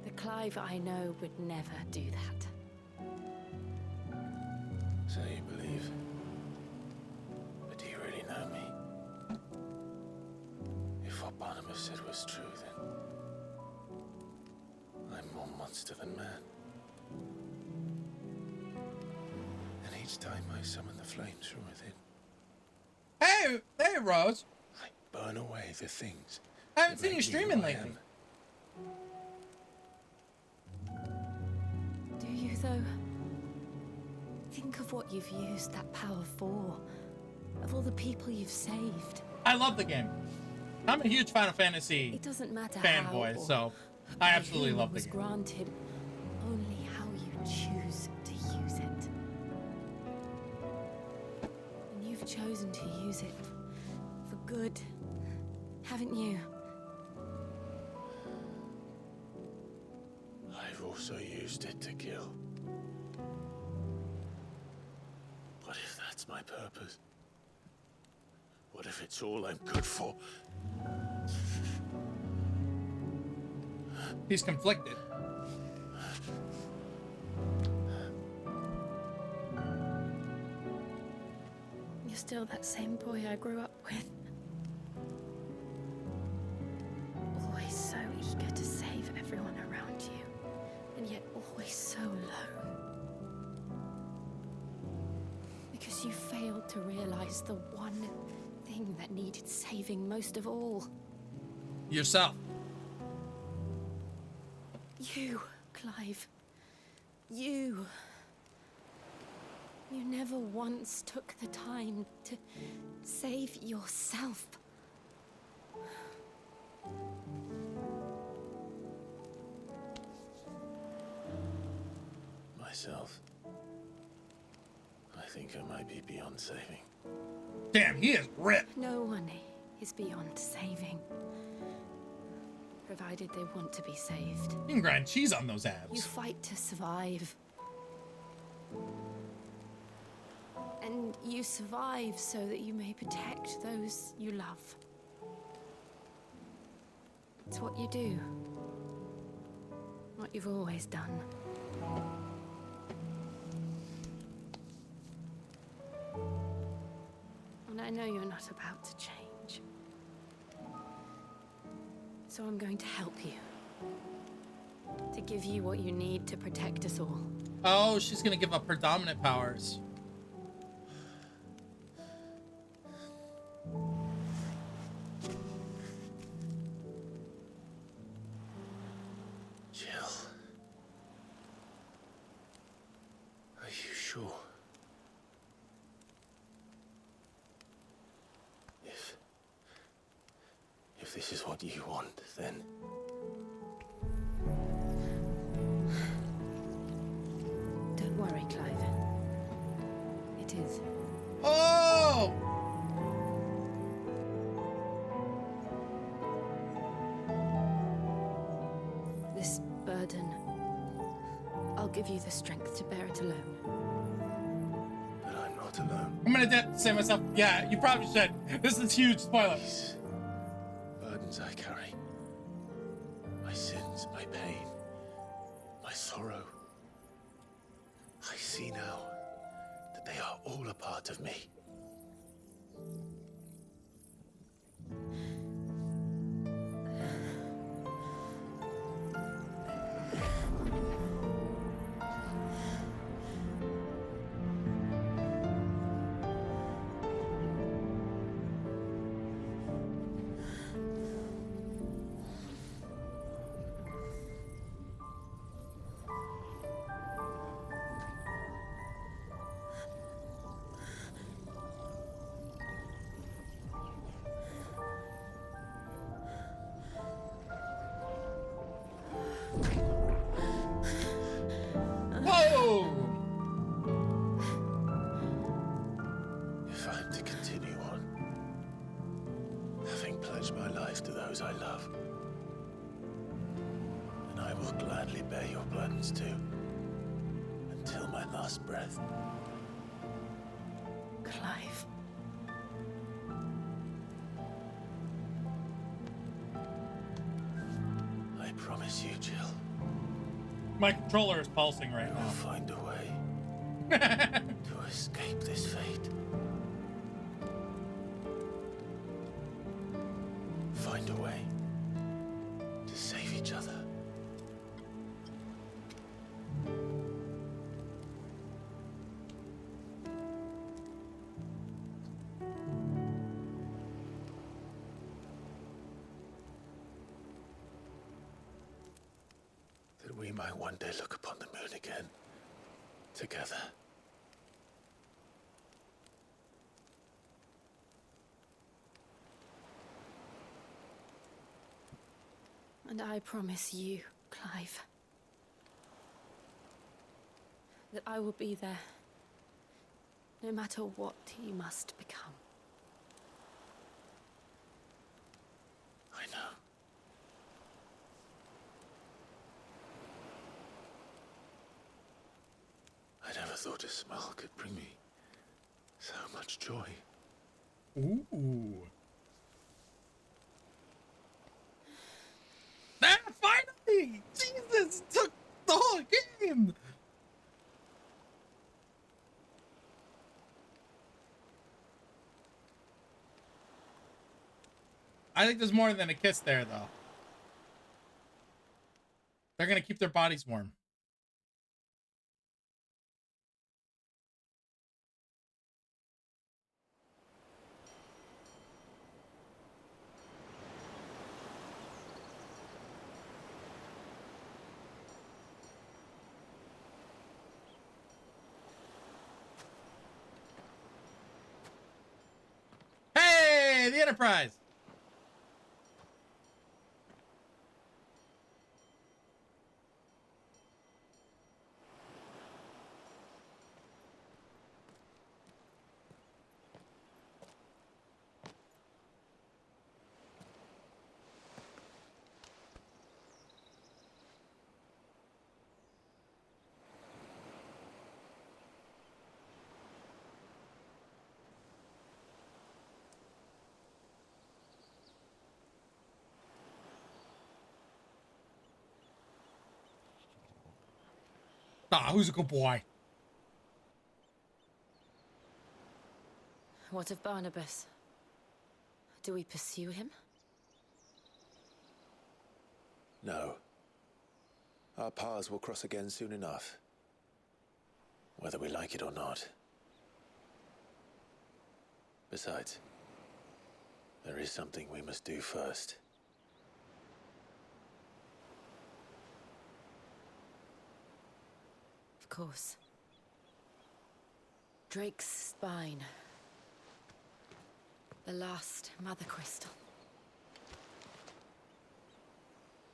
The Clive I know would never do that. So you believe? But do you really know me? If what Barnabas said was true, then I'm more monster than man. And each time I summon the flames from within, Hey, Rose. I burn away the things. I haven't seen you streaming lately. Do you, though? Think of what you've used that power for. Of all the people you've saved. I love the game. I'm a huge Final Fantasy It doesn't matter fanboy, how so I absolutely love the was game. granted, only how you choose to use it. And you've chosen to use it for good, haven't you? I've also used it to kill. What if that's my purpose? What if it's all I'm good for? He's conflicted. You're still that same boy I grew up with. Always so eager to save everyone around you, and yet always so alone. Because you failed to realize the one thing that needed saving most of all. Yourself. You, Clive. You. You never once took the time to save yourself. Myself. I think I might be beyond saving. Damn, he is ripped. No one is beyond saving. Provided they want to be saved. You can grind cheese on those abs. You fight to survive. And you survive so that you may protect those you love. It's what you do. What you've always done. And I know you're not about to change. So I'm going to help you. To give you what you need to protect us all. Oh, she's gonna give up her dominant powers. Jill. Are you sure? If this is what you want, then... Don't worry, Clive. It is. Oh! This burden, I'll give you the strength to bear it alone. But I'm not alone. I'm gonna say myself, yeah, you probably should. This is huge spoiler. These burdens I carry. My sins, my pain, my sorrow. I see now that They are all a part of me. Whoa! If I'm to continue on, having pledged my life to those I love, then I will gladly bear your burdens too, until my last breath. Clive. I promise you, Jill. My controller is pulsing right We'll now. find a way to escape this fate. Find a way to save each other. That we might one day look upon the moon again, together. And I promise you, Clive, that I will be there, no matter what you must become. I know. I never thought a smile could bring me so much joy. Ooh. Ah, finally! Jesus, it took the whole game! I think there's more than a kiss there, though. They're gonna keep their bodies warm. Hey, the Enterprise! Ah, who's a good boy? What of Barnabas? Do we pursue him? No. Our paths will cross again soon enough. Whether we like it or not. Besides, there is something we must do first. Of course. Drake's spine. The last mother crystal.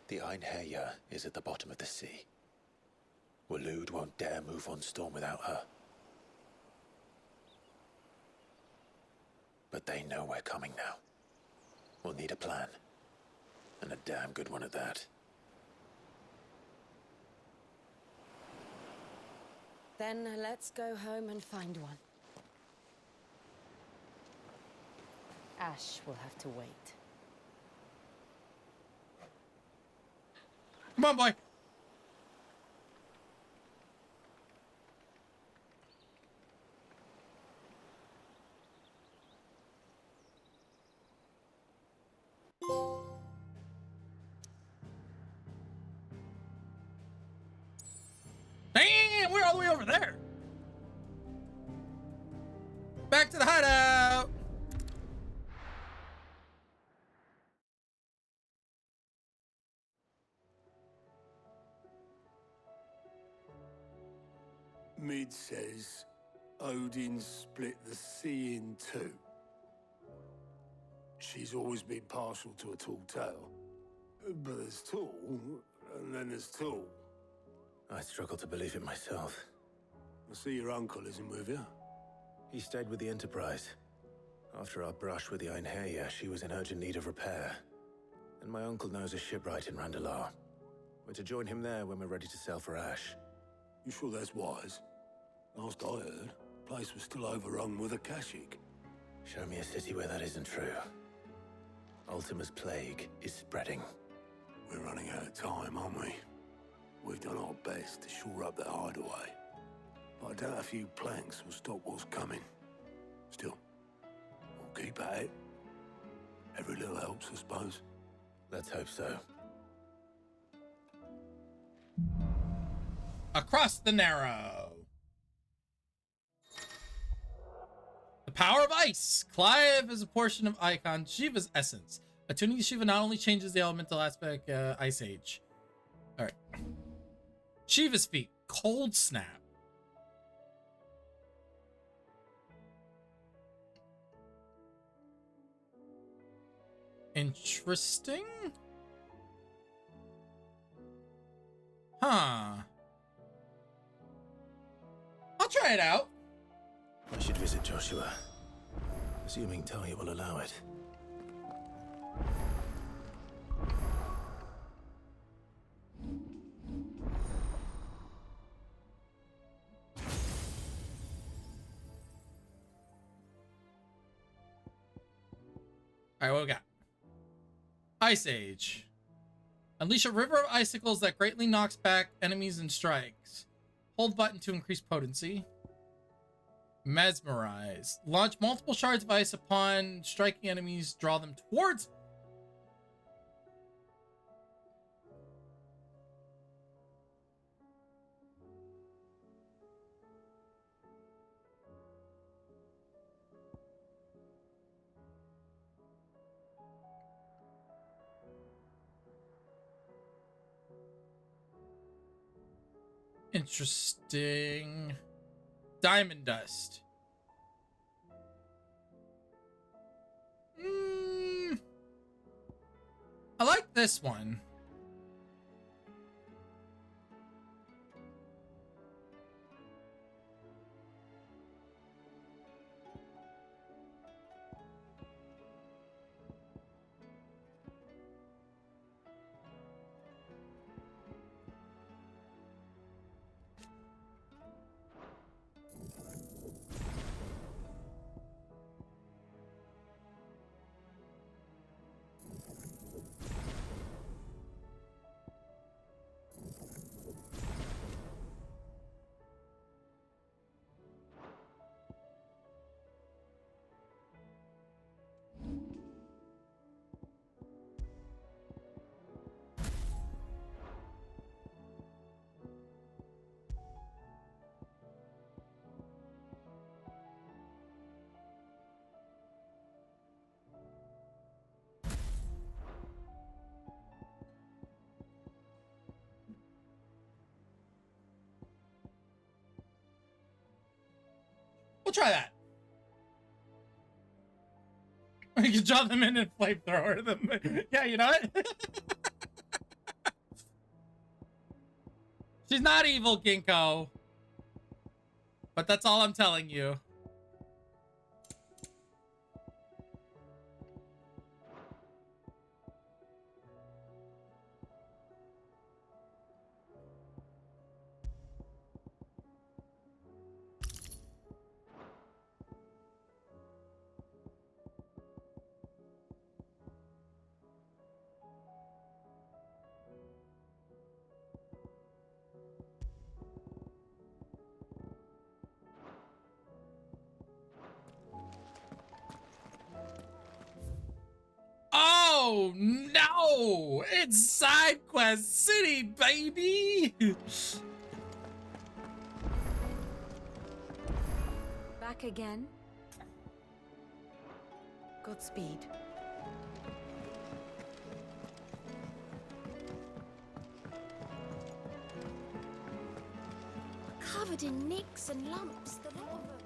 The Einherjar is at the bottom of the sea. Waloed won't dare move on Storm without her. But they know we're coming now. We'll need a plan. And a damn good one at that. Then let's go home and find one. Ash will have to wait. Come on, boy. Damn, we're all the way over there. Back to the hideout. Mid says Odin split the sea in two. She's always been partial to a tall tale. But there's tall, and then there's tall. I struggle to believe it myself. I see your uncle isn't with you. He stayed with the Enterprise. After our brush with the Einherja, she was in urgent need of repair. And my uncle knows a shipwright in Randalar. We're to join him there when we're ready to sail for Ash. You sure that's wise? Last I heard, the place was still overrun with Akashic. Show me a city where that isn't true. Ultima's plague is spreading. We're running out of time, aren't we? We've done our best to shore up that hideaway. But I doubt a few planks will stop what's coming. Still, we'll keep at it. Every little helps, I suppose. Let's hope so. Across the Narrow. The power of ice. Clive is a portion of Icon Shiva's essence. Attuning to Shiva not only changes the elemental aspect, Ice Age. All right. Shiva's feet. Cold snap. Interesting. Huh. I'll try it out. I should visit Joshua. Assuming Talia will allow it. All right, what we got? Ice Age. Unleash a river of icicles that greatly knocks back enemies and strikes. Hold button to increase potency. Mesmerize. Launch multiple shards of ice upon striking enemies. Draw them towards. Interesting. Diamond dust. I like this one. We'll try that. We can drop them in and flamethrower them. Yeah, you know what? She's not evil, Ginkgo. But that's all I'm telling you. Oh no! It's Side Quest City, baby! back again? Godspeed. Covered in nicks and lumps, the lot of them.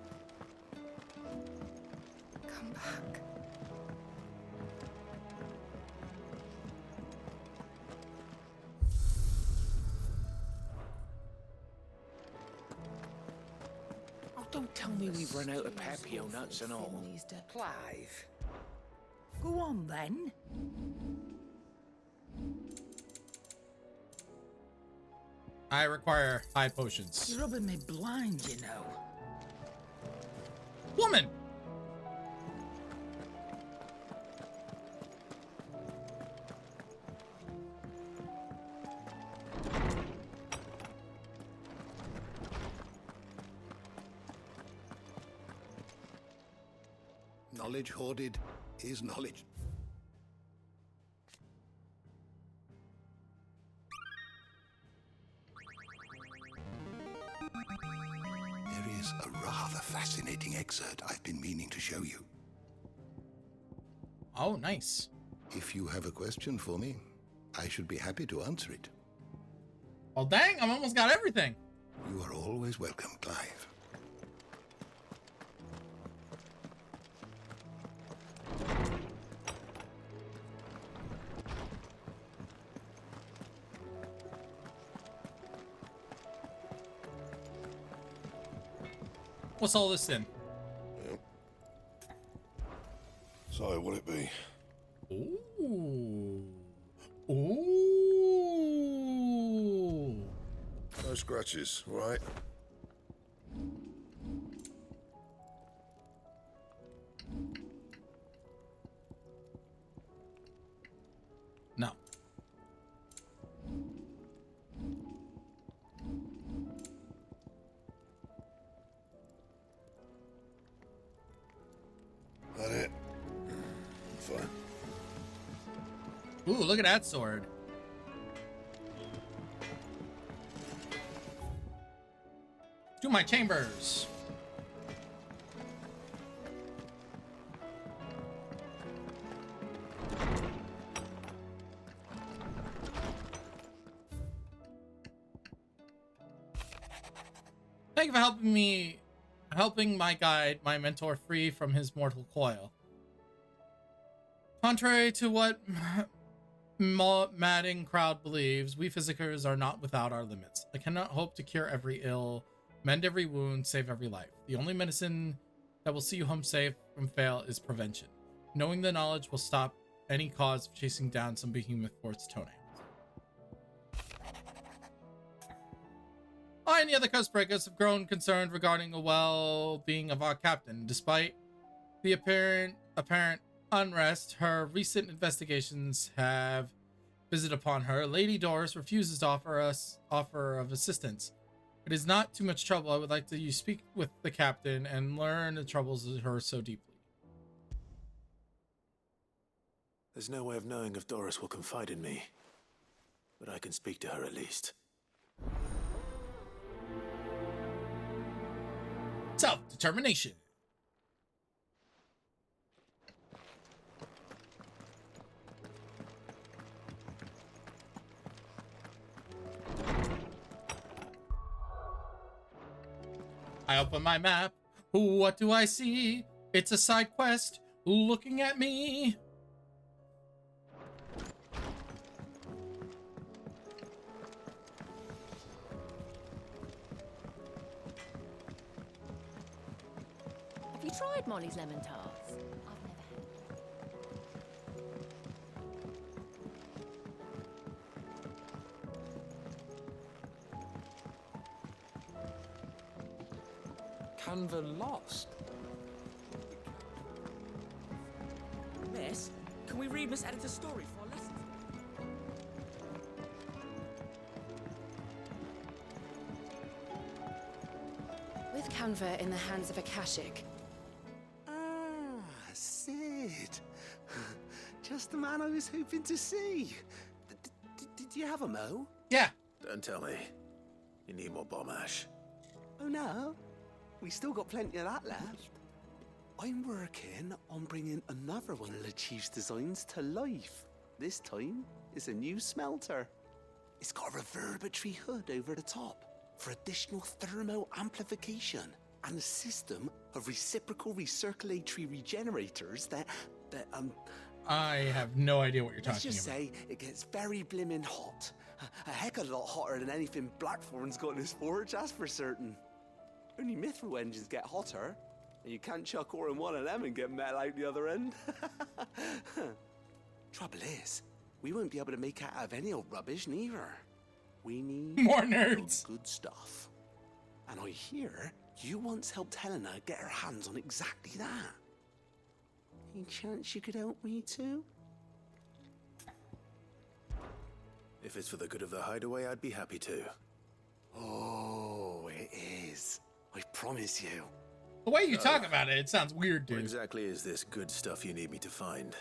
Come back. Oh, don't tell me we've run out of Papio nuts and all. Clive. Go on then. I require high potions. You're rubbing me blind, you know. Woman! Knowledge hoarded is knowledge. There is a rather fascinating excerpt I've been meaning to show you. Oh, nice. If you have a question for me, I should be happy to answer it. Well, dang, I've almost got everything. You are always welcome, Clive. What's all this in? Yep. So, what it be? Ooh. Ooh. No scratches, right? No. That it? Fine. Ooh, look at that sword. To my chambers. Thank you for helping my guide, my mentor, free from his mortal coil. Contrary to what madding crowd believes, we physicers are not without our limits. I cannot hope to cure every ill, mend every wound, save every life. The only medicine that will see you home safe from fail is prevention. Knowing the knowledge will stop any cause of chasing down some behemoth for its toenails. I and the other coastbreakers have grown concerned regarding the well-being of our captain. Despite the apparent unrest her recent investigations have visited upon her, Lady Doris refuses to offer of assistance. It is not too much trouble. I would like to speak with the captain and learn the troubles of her so deeply. There's no way of knowing if Doris will confide in me, but I can speak to her at least. Self-determination. I open my map. What do I see? It's a side quest looking at me. Have you tried Molly's lemon tarts? I've never had. Canva lost. Miss, can we read Miss Editor's story for our lessons? With Canva in the hands of Akashic. Ah, Sid. Just the man I was hoping to see. Did you have a mo? Yeah. Don't tell me. You need more bomb ash. Oh no. We still got plenty of that left. I'm working on bringing another one of the Chief's designs to life. This time, it's a new smelter. It's got a reverberatory hood over the top for additional thermal amplification and a system of reciprocal recirculatory regenerators that I have no idea what you're let's talking just about. say it gets very blimmin' hot. A heck of a lot hotter than anything Blackthorn's got in his forge, that's for certain. Only mithril engines get hotter, and you can't chuck ore in one of them and get metal out the other end. Trouble is, we won't be able to make it out of any old rubbish neither. We need more nerds. Good stuff. And I hear you once helped Helena get her hands on exactly that. Any chance you could help me too? If it's for the good of the hideaway, I'd be happy to. Oh, it is. I promise you. The way you talk about it, it sounds weird, dude. What exactly is this good stuff you need me to find?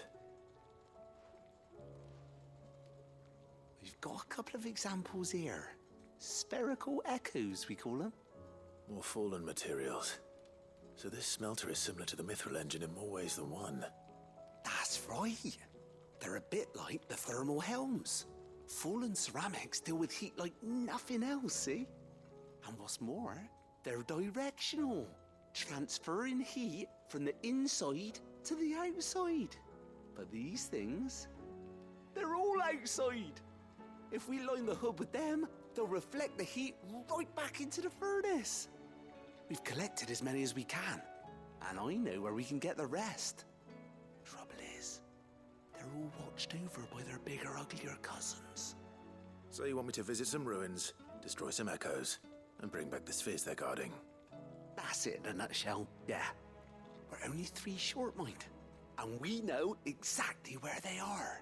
We've got a couple of examples here. Spherical echoes, we call them. More fallen materials. So this smelter is similar to the mithril engine in more ways than one. That's right. They're a bit like the thermal helms. Fallen ceramics deal with heat like nothing else, see? And what's more, they're directional, transferring heat from the inside to the outside. But these things, they're all outside. If we line the hood with them, they'll reflect the heat right back into the furnace. We've collected as many as we can, and I know where we can get the rest. Trouble is, they're all watched over by their bigger, uglier cousins. So you want me to visit some ruins, destroy some echoes, and bring back the spheres they're guarding? That's it in a nutshell, yeah. We're only 3 short, mind, and we know exactly where they are.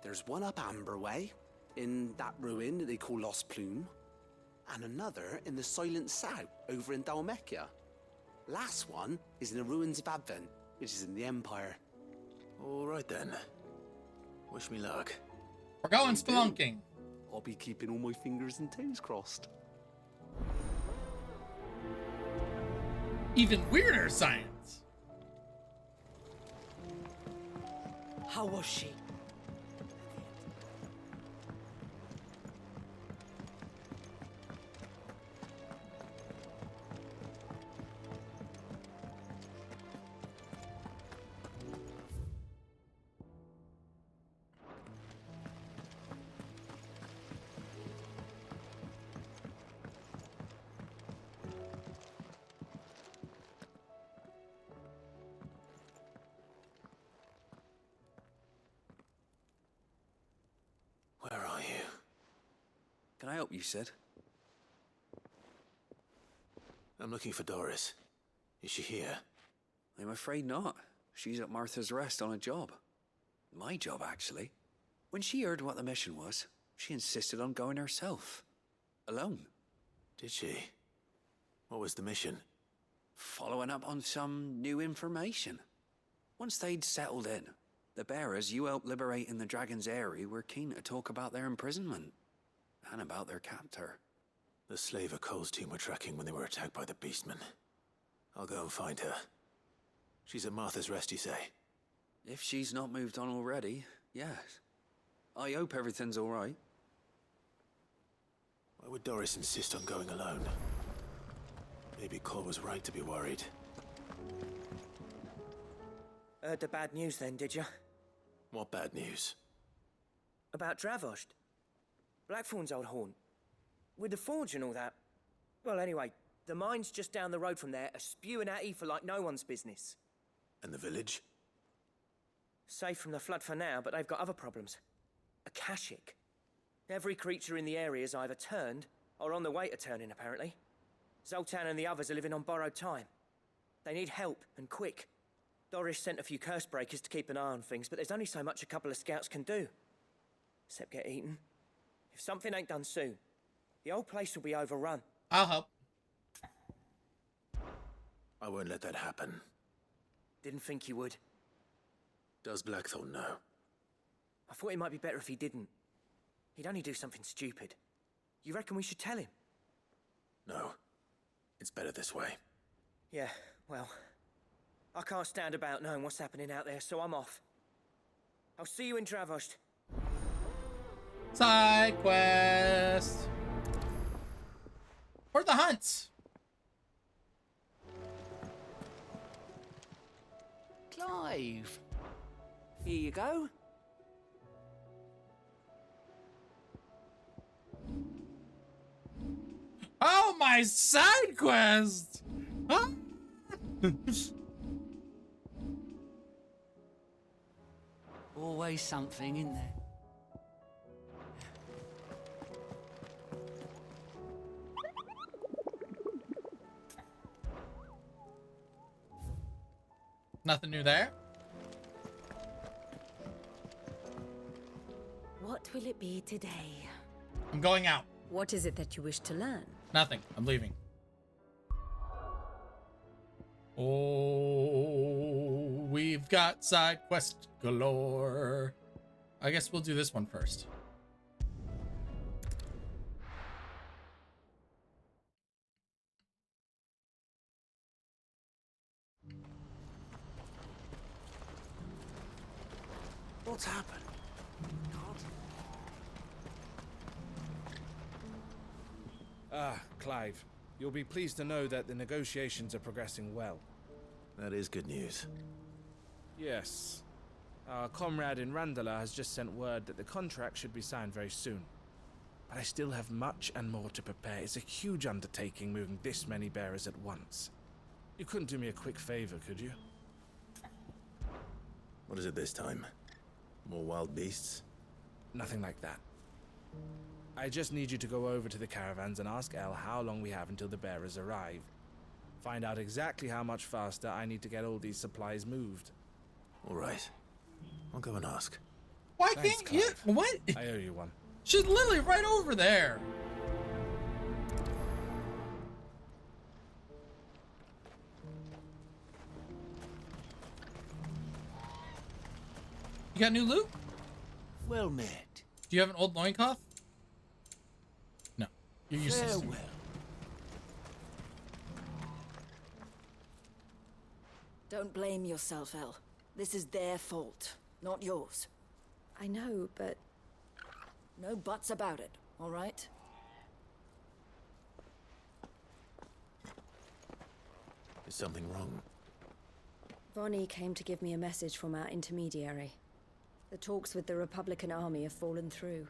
There's one up Amber Way, in that ruin that they call Lost Plume, and another in the Silent South, over in Dalmekia. Last one is in the ruins of Advent, which is in the Empire. All right then. Wish me luck. We're going spelunking. I'll be keeping all my fingers and toes crossed. Even weirder science. How was she? Where are you? Can I help you, Sid? I'm looking for Doris. Is she here? I'm afraid not. She's at Martha's Rest on a job. My job, actually. When she heard what the mission was, she insisted on going herself. Alone. Did she? What was the mission? Following up on some new information. Once they'd settled in, the bearers you helped liberate in the Dragon's Eyrie were keen to talk about their imprisonment. And about their captor. The slaver Cole's team were tracking when they were attacked by the Beastmen. I'll go and find her. She's at Martha's Rest, you say? If she's not moved on already, yes. I hope everything's all right. Why would Doris insist on going alone? Maybe Cole was right to be worried. Heard the bad news then, did you? What bad news? About Dravost. Blackthorn's old haunt. With the forge and all that. Well, anyway, the mines just down the road from there are spewing out ether like no one's business. And the village? Safe from the flood for now, but they've got other problems. Akashic. Every creature in the area is either turned or on the way to turning, apparently. Zoltan and the others are living on borrowed time. They need help, and quick. Doris sent a few curse breakers to keep an eye on things, but there's only so much a couple of scouts can do. Except get eaten. If something ain't done soon, the old place will be overrun. I'll help. I won't let that happen. Didn't think you would. Does Blackthorn know? I thought it might be better if he didn't. He'd only do something stupid. You reckon we should tell him? No. It's better this way. Yeah, well, I can't stand about knowing what's happening out there, so I'm off. I'll see you in Travost. Side quest. For the hunts. Clive. Here you go. Oh, my side quest. Huh? Always something in there. Nothing new there. What will it be today? I'm going out. What is it that you wish to learn? Nothing. I'm leaving. Oh, we've got side quest galore. I guess we'll do this one first. What's happened? Ah, Clive. You'll be pleased to know that the negotiations are progressing well. That is good news. Yes. Our comrade in Randala has just sent word that the contract should be signed very soon. But I still have much and more to prepare. It's a huge undertaking moving this many bearers at once. You couldn't do me a quick favor, could you? What is it this time? More wild beasts? Nothing like that. I just need you to go over to the caravans and ask Elle how long we have until the bearers arrive. Find out exactly how much faster I need to get all these supplies moved. All right. I'll go and ask. Why Thanks, can't you? Clive. What? I owe you one. She's literally right over there. You got new loot? Well met. Do you have an old loincloth? No. You're useless. Farewell. Don't blame yourself, Elle. This is their fault, not yours. I know, but No buts about it, all right? Is something wrong? Vonnie came to give me a message from our intermediary. The talks with the Republican army have fallen through.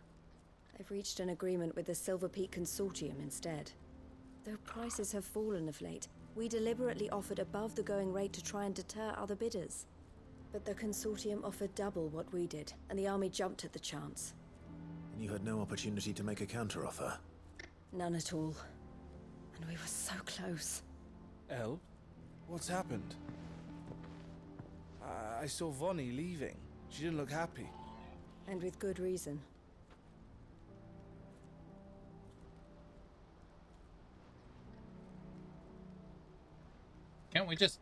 They've reached an agreement with the Silver Peak Consortium instead. Though prices have fallen of late, we deliberately offered above the going rate to try and deter other bidders. But the Consortium offered double what we did, and the army jumped at the chance. And you had no opportunity to make a counteroffer? None at all. And we were so close. Elle? What's happened? I saw Vonnie leaving. She didn't look happy. And with good reason. Can't we just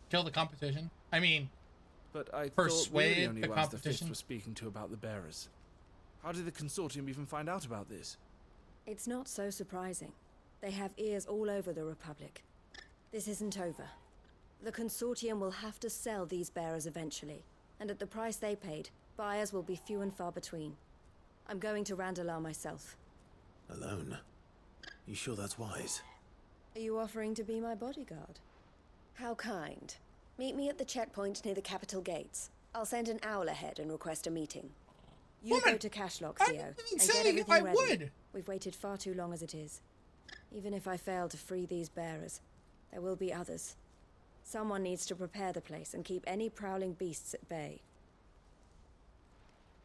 kill the competition? I mean, But I thought we were the persuade only the ones the Fifth competition? were speaking to about the bearers. How did the consortium even find out about this? It's not so surprising. They have ears all over the Republic. This isn't over. The Consortium will have to sell these bearers eventually, and at the price they paid, buyers will be few and far between. I'm going to Randalar myself. Alone? You sure that's wise? Are you offering to be my bodyguard? How kind. Meet me at the checkpoint near the capital gates. I'll send an owl ahead and request a meeting. You go to Cashlock, Theo, and get everything I ready. would. We've waited far too long as it is. Even if I fail to free these bearers, there will be others. Someone needs to prepare the place and keep any prowling beasts at bay.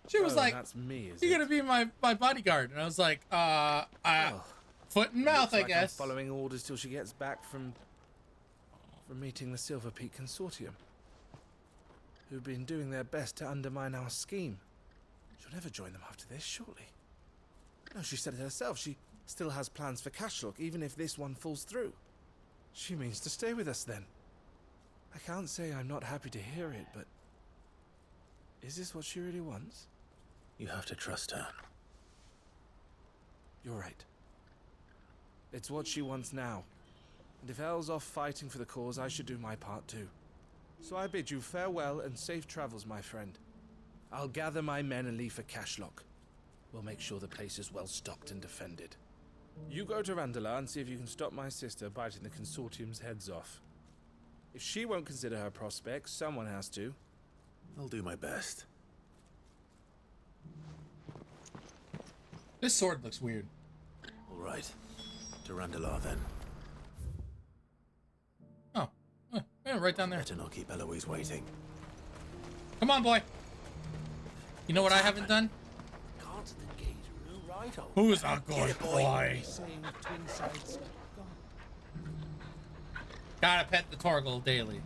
She was like, that's me, is "You're gonna be my bodyguard," and I was like, foot and mouth, Looks like I guess." I'm following orders till she gets back from meeting the Silver Peak Consortium, who've been doing their best to undermine our scheme. She'll never join them after this, surely. No, she said it herself. She still has plans for Cashlock, even if this one falls through. She means to stay with us then. I can't say I'm not happy to hear it, but is this what she really wants? You have to trust her. You're right. It's what she wants now. And if Elle's off fighting for the cause, I should do my part too. So I bid you farewell and safe travels, my friend. I'll gather my men and leave for Cashlock. We'll make sure the place is well stocked and defended. You go to Randala and see if you can stop my sister biting the Consortium's heads off. If she won't consider her prospects, someone has to. I'll do my best. This sword looks weird. All right. To Randala, then. Oh. Yeah, right down there. Better not keep Eloise waiting. Come on, boy. You know what I haven't done? Who's a good boy? Gotta pet the Torgal daily.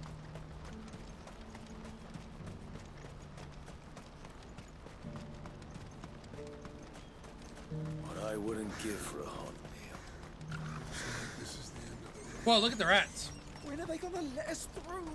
What I wouldn't give for a hot meal. Whoa, look at the rats. When are they gonna let us through?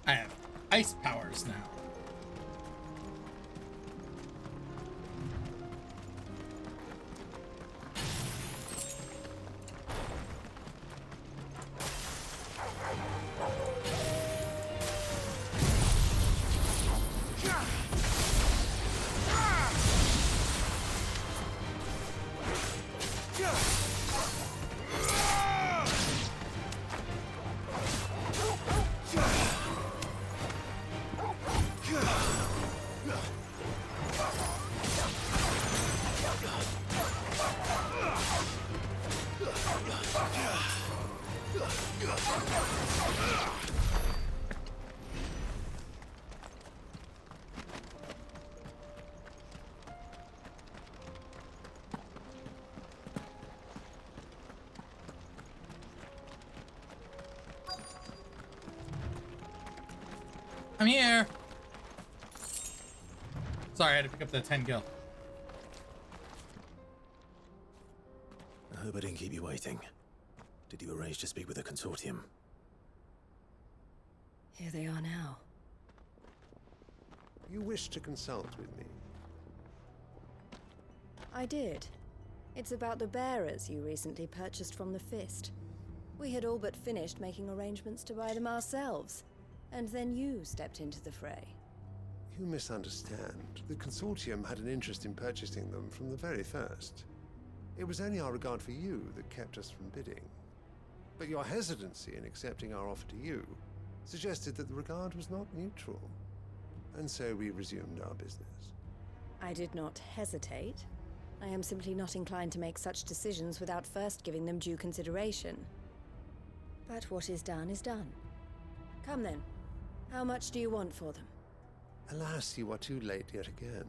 I have ice powers now. I'm here. Sorry, I had to pick up that 10 gil. I hope I didn't keep you waiting. Did you arrange to speak with the Consortium? Here they are now. You wish to consult with me? I did. It's about the bearers you recently purchased from the Fist. We had all but finished making arrangements to buy them ourselves. And then you stepped into the fray. You misunderstand. The Consortium had an interest in purchasing them from the very first. It was only our regard for you that kept us from bidding. But your hesitancy in accepting our offer to you suggested that the regard was not mutual. And so we resumed our business. I did not hesitate. I am simply not inclined to make such decisions without first giving them due consideration. But what is done is done. Come then. How much do you want for them? Alas, you are too late yet again.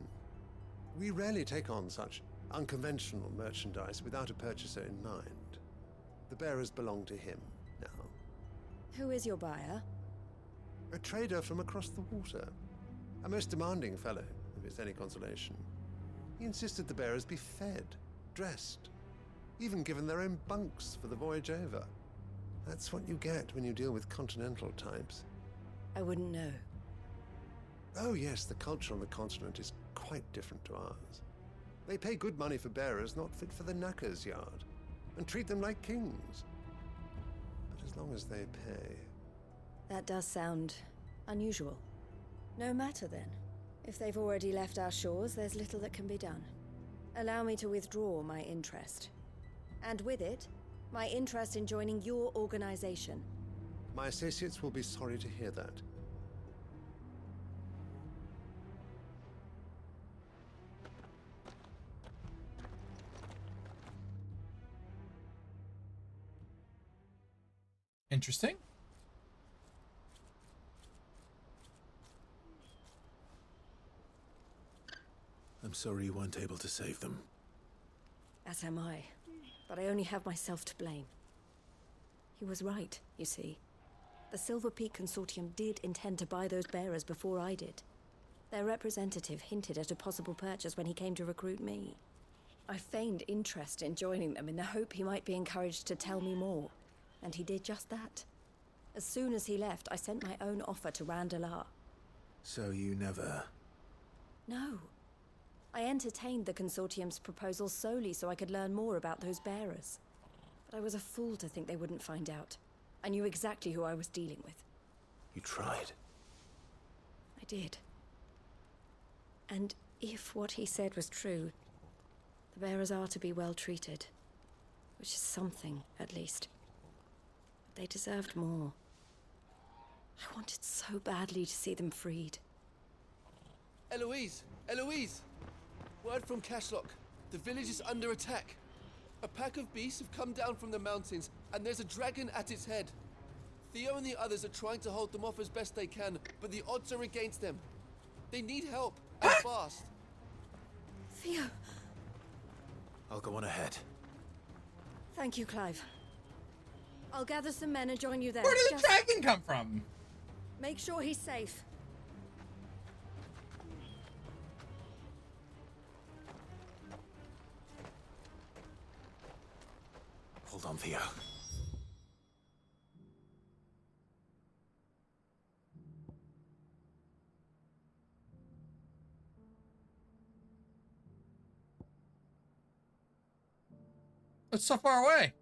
We rarely take on such unconventional merchandise without a purchaser in mind. The bearers belong to him now. Who is your buyer? A trader from across the water. A most demanding fellow, if it's any consolation. He insisted the bearers be fed, dressed, even given their own bunks for the voyage over. That's what you get when you deal with continental types. I wouldn't know. Oh yes, the culture on the continent is quite different to ours. They pay good money for bearers not fit for the knacker's yard, and treat them like kings. But as long as they pay... That does sound unusual. No matter then. If they've already left our shores, there's little that can be done. Allow me to withdraw my interest. And with it, my interest in joining your organization. My associates will be sorry to hear that. Interesting. I'm sorry you weren't able to save them. As am I. But I only have myself to blame. He was right, you see. The Silver Peak Consortium did intend to buy those bearers before I did. Their representative hinted at a possible purchase when he came to recruit me. I feigned interest in joining them in the hope he might be encouraged to tell me more. And he did just that. As soon as he left, I sent my own offer to Randalar. So you never... No. I entertained the Consortium's proposal solely so I could learn more about those bearers. But I was a fool to think they wouldn't find out. I knew exactly who I was dealing with. You tried. I did. And if what he said was true, the bearers are to be well treated. Which is something, at least. But they deserved more. I wanted so badly to see them freed. Eloise! Eloise! Word from Cashlock. The village is under attack. A pack of beasts have come down from the mountains, and there's a dragon at its head. Theo and the others are trying to hold them off as best they can, but the odds are against them. They need help, and fast. Theo! I'll go on ahead. Thank you, Clive. I'll gather some men and join you there. Where did the dragon come from? Make sure he's safe. Hold on, Theo. It's so far away.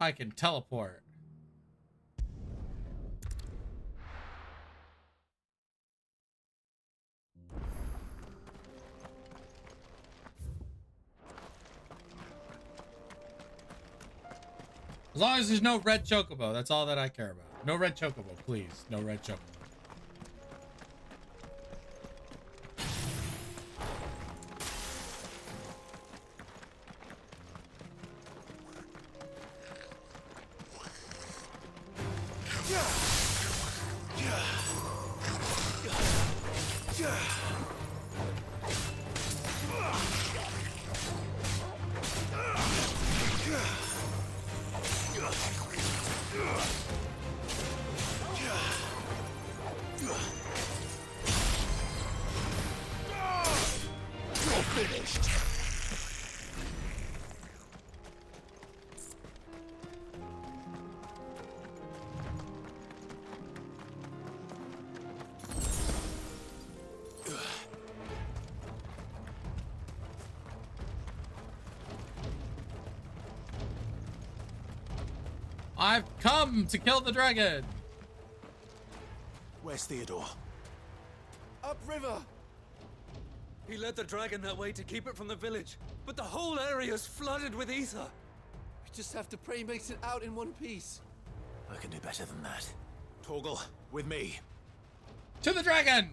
I can teleport. As long as there's no red chocobo, that's all that I care about. No red chocobo, please. No red chocobo. I've come to kill the dragon. Where's Theodore? Upriver! He led the dragon that way to keep it from the village, but the whole area's flooded with ether. We just have to pray he makes it out in one piece. I can do better than that. Torgal, with me. To the dragon!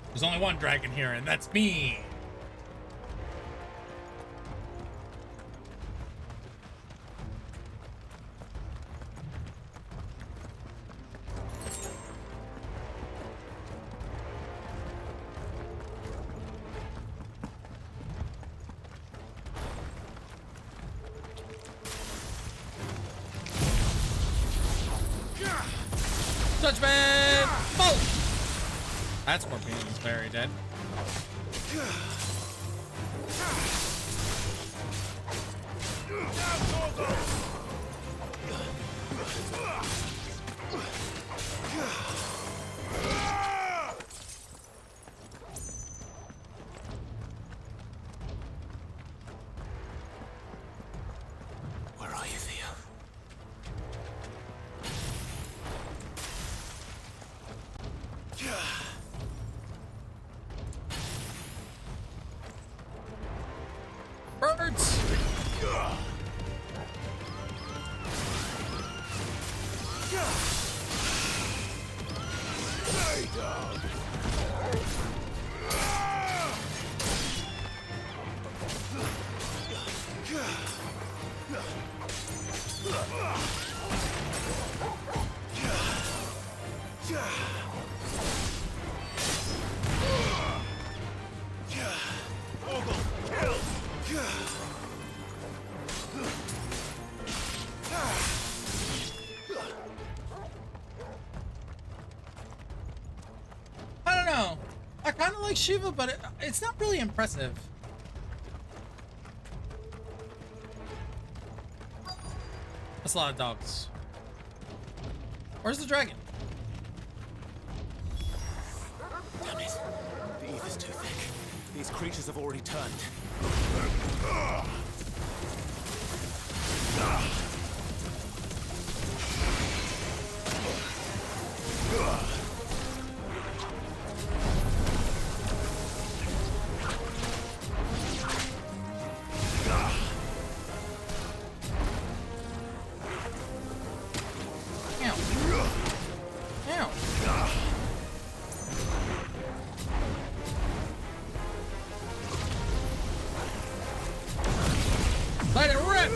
There's only one dragon here, and that's me. Judgment! Bolt! That's more pain is very dead. Where are you, Theo? Birds! Stay down. kind of like Shiva, but it's not really impressive. That's a lot of dogs. Where's the dragon? Damn it. The ether's too thick. These creatures have already turned. Let it rip!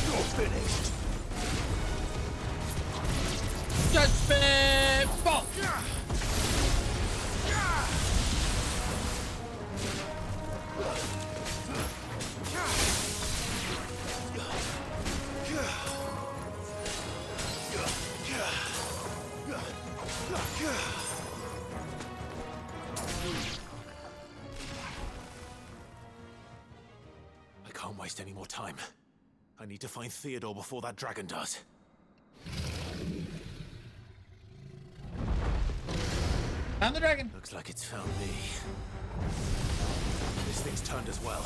You're finished. Judgment Bolt! I can't waste any more time. I need to find Theodore before that dragon does. Found the dragon. Looks like it's found me. This thing's turned as well.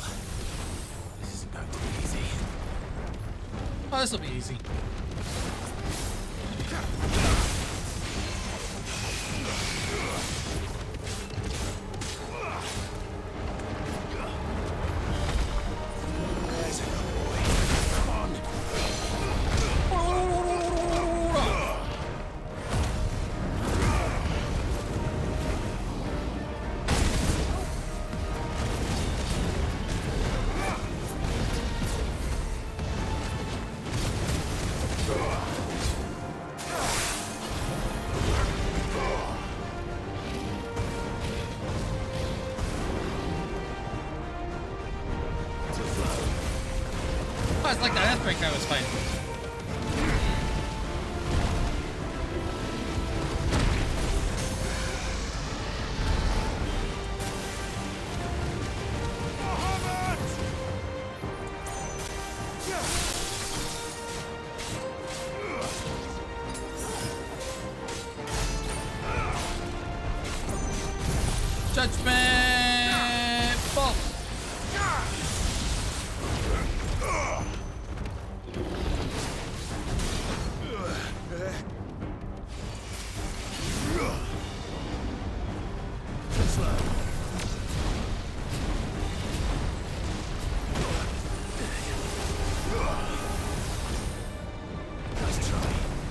This isn't going to be easy. Oh, this will be easy. There's a good boy. Come on. Oh, it's like that earthquake I was fighting. Judgment Bolt!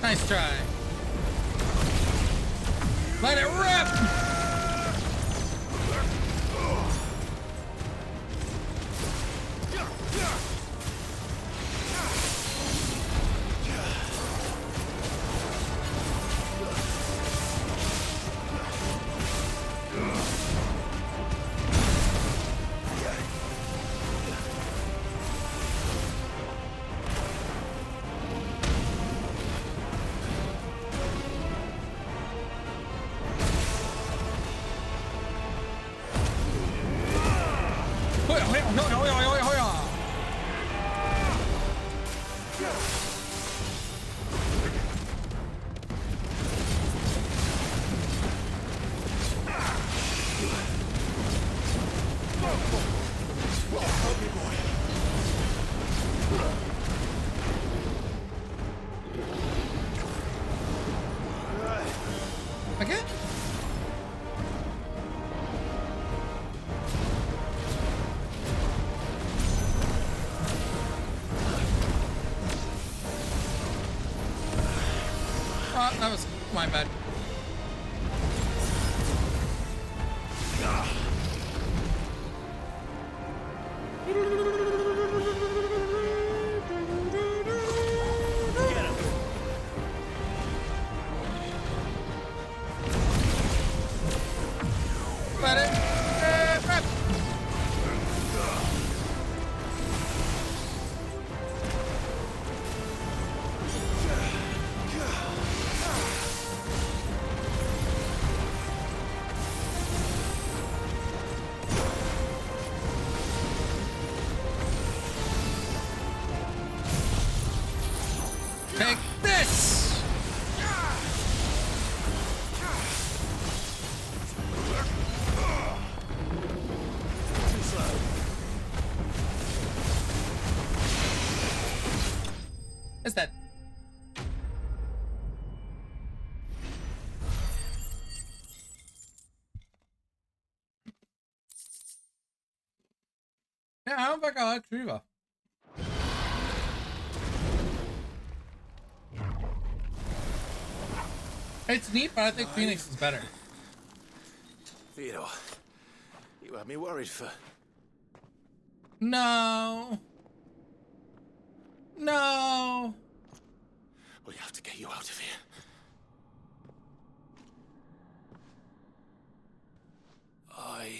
Nice try. Let it rip! Again? Oh, that was my bad. Let it. Take this! Too slow. Is that? Yeah, I don't think I like Shiva. It's neat, but I think Phoenix is better. Theodore, you had me worried for... No. No. We have to get you out of here. I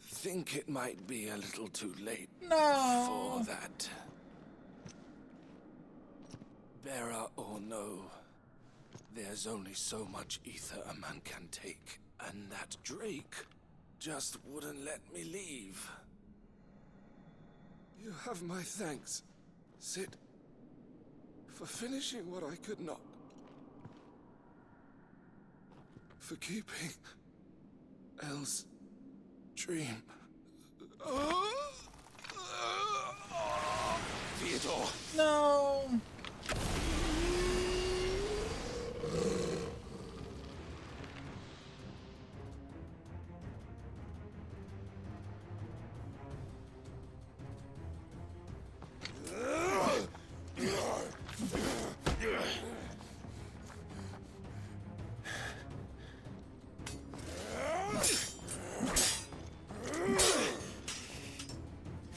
think it might be a little too late No. for that. Bearer or no, there's only so much ether a man can take, and that Drake just wouldn't let me leave. You have my thanks, Sid, for finishing what I could not. For keeping Elle's dream. Theodore! No.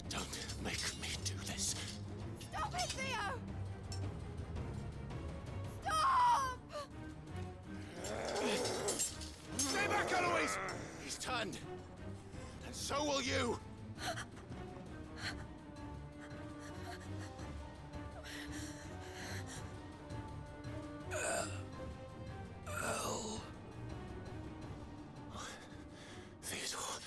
Don't make me do this. Stop it, Theo! Stop! Stay back, Eloise! He's turned. And so will you! Elle. Theodore.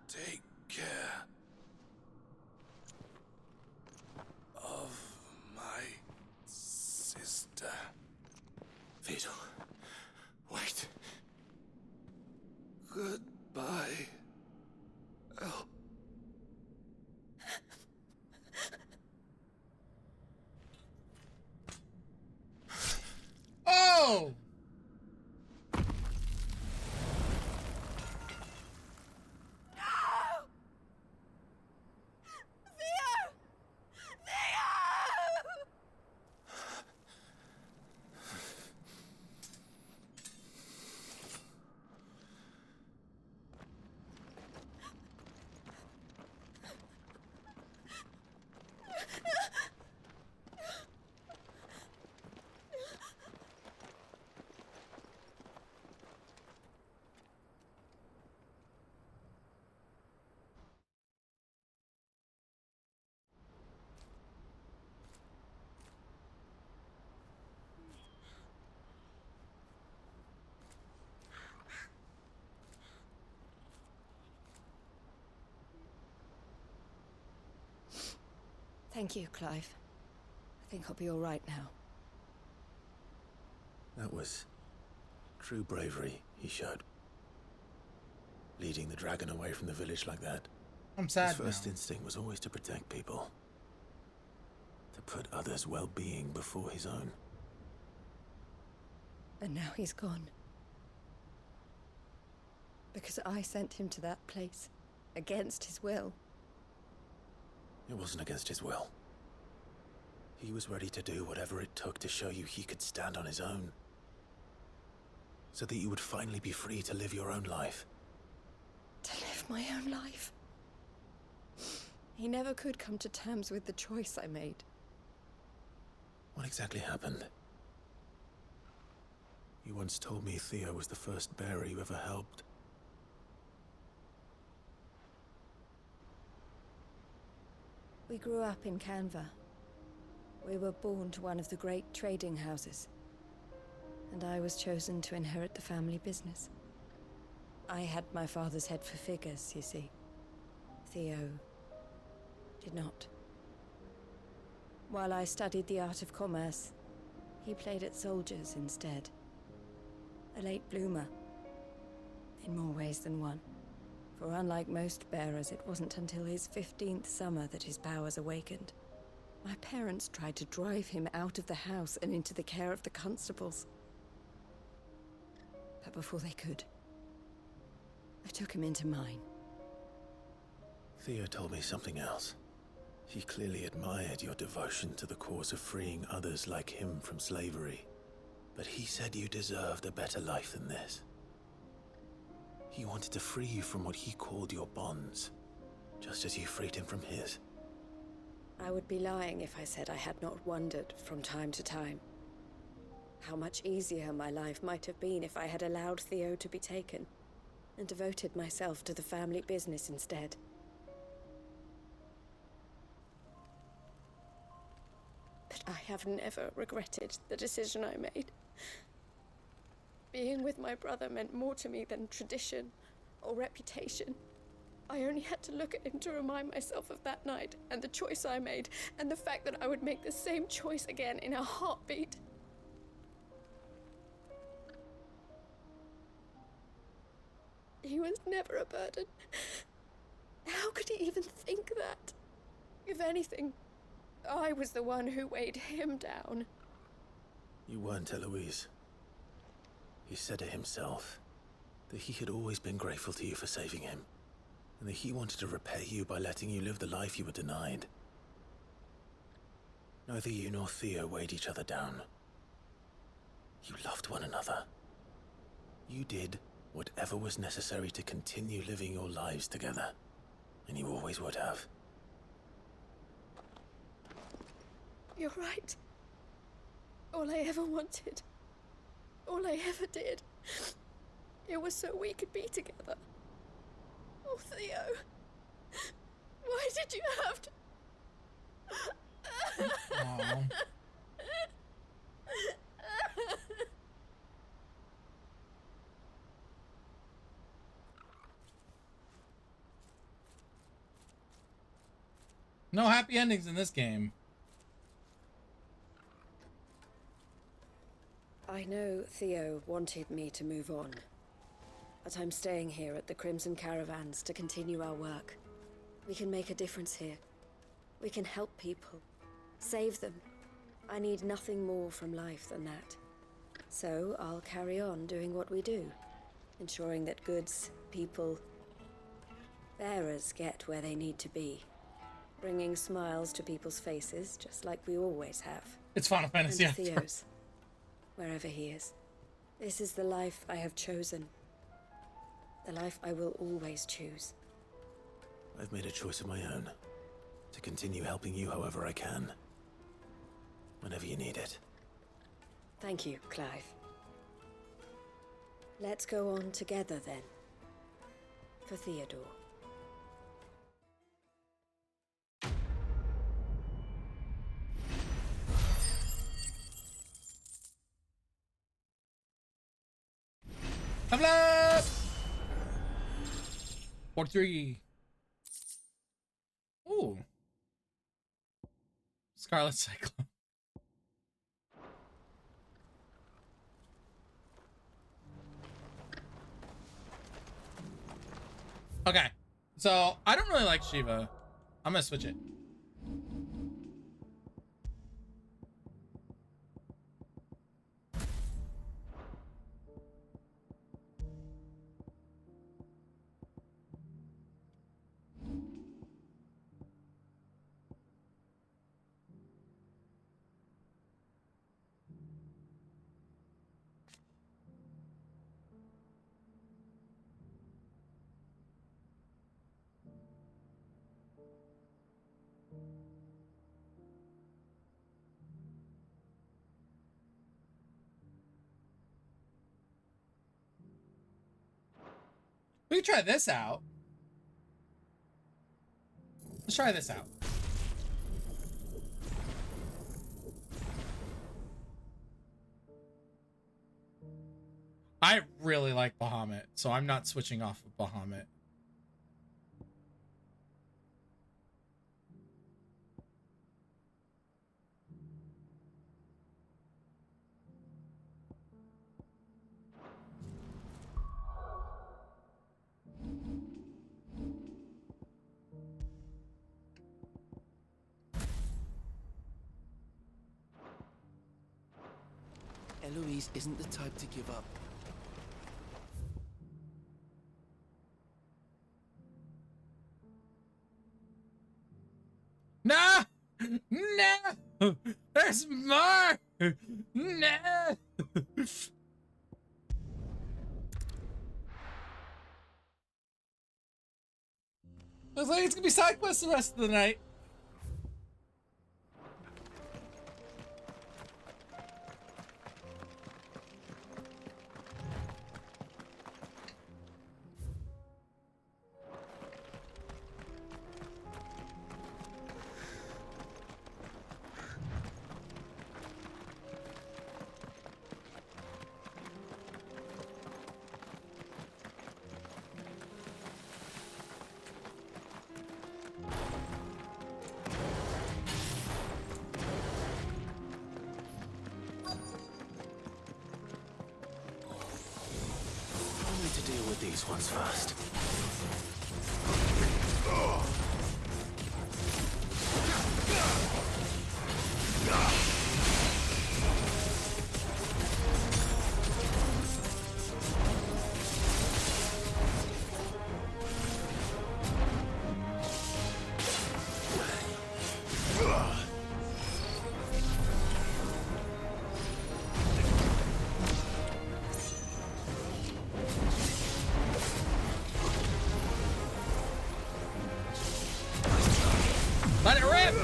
Take care of my sister. Theodore. Wait. Goodbye, Elle. Oh! Thank you, Clive. I think I'll be all right now. That was true bravery he showed. Leading the dragon away from the village like that. I'm sad His first now. instinct was always to protect people. To put others' well-being before his own. And now he's gone. Because I sent him to that place, against his will. It wasn't against his will. He was ready to do whatever it took to show you he could stand on his own. So that you would finally be free to live your own life. To live my own life. He never could come to terms with the choice I made. What exactly happened? You once told me Theo was the first bearer you ever helped. We grew up in Canva. We were born to one of the great trading houses. And I was chosen to inherit the family business. I had my father's head for figures, you see. Theo did not. While I studied the art of commerce, he played at soldiers instead. A late bloomer, in more ways than one. For unlike most bearers, it wasn't until his 15th summer that his powers awakened. My parents tried to drive him out of the house and into the care of the constables. But before they could, I took him into mine. Theo told me something else. He clearly admired your devotion to the cause of freeing others like him from slavery. But he said you deserved a better life than this. He wanted to free you from what he called your bonds, just as you freed him from his. I would be lying if I said I had not wondered from time to time how much easier my life might have been if I had allowed Theo to be taken and devoted myself to the family business instead. But I have never regretted the decision I made. Being with my brother meant more to me than tradition or reputation. I only had to look at him to remind myself of that night and the choice I made and the fact that I would make the same choice again in a heartbeat. He was never a burden. How could he even think that? If anything, I was the one who weighed him down. You weren't, Eloise. He said it himself, that he had always been grateful to you for saving him, and that he wanted to repay you by letting you live the life you were denied. Neither you nor Theo weighed each other down. You loved one another. You did whatever was necessary to continue living your lives together, and you always would have. You're right. All I ever wanted, all I ever did, it was so we could be together. Oh, Theo, why did you have to... Aww. No happy endings in this game. I know Theo wanted me to move on, but I'm staying here at the Crimson Caravans to continue our work. We can make a difference here. We can help people, save them. I need nothing more from life than that. So I'll carry on doing what we do, ensuring that goods, people, bearers get where they need to be, bringing smiles to people's faces, just like we always have. It's Final Fantasy. And Theo's, wherever he is. This is the life I have chosen. The life I will always choose. I've made a choice of my own, to continue helping you however I can, whenever you need it. Thank you, Clive. Let's go on together then. For Theodore. Level up! 43. Ooh. Scarlet Cyclone. Okay. So, I don't really like Shiva. I'm gonna switch it. We can try this out. Let's try this out. I really like Bahamut, so I'm not switching off of Bahamut. Eloise isn't the type to give up. No! No! There's more! No! Looks like it's gonna be side quests the rest of the night. I need to deal with these ones first. Let it rip!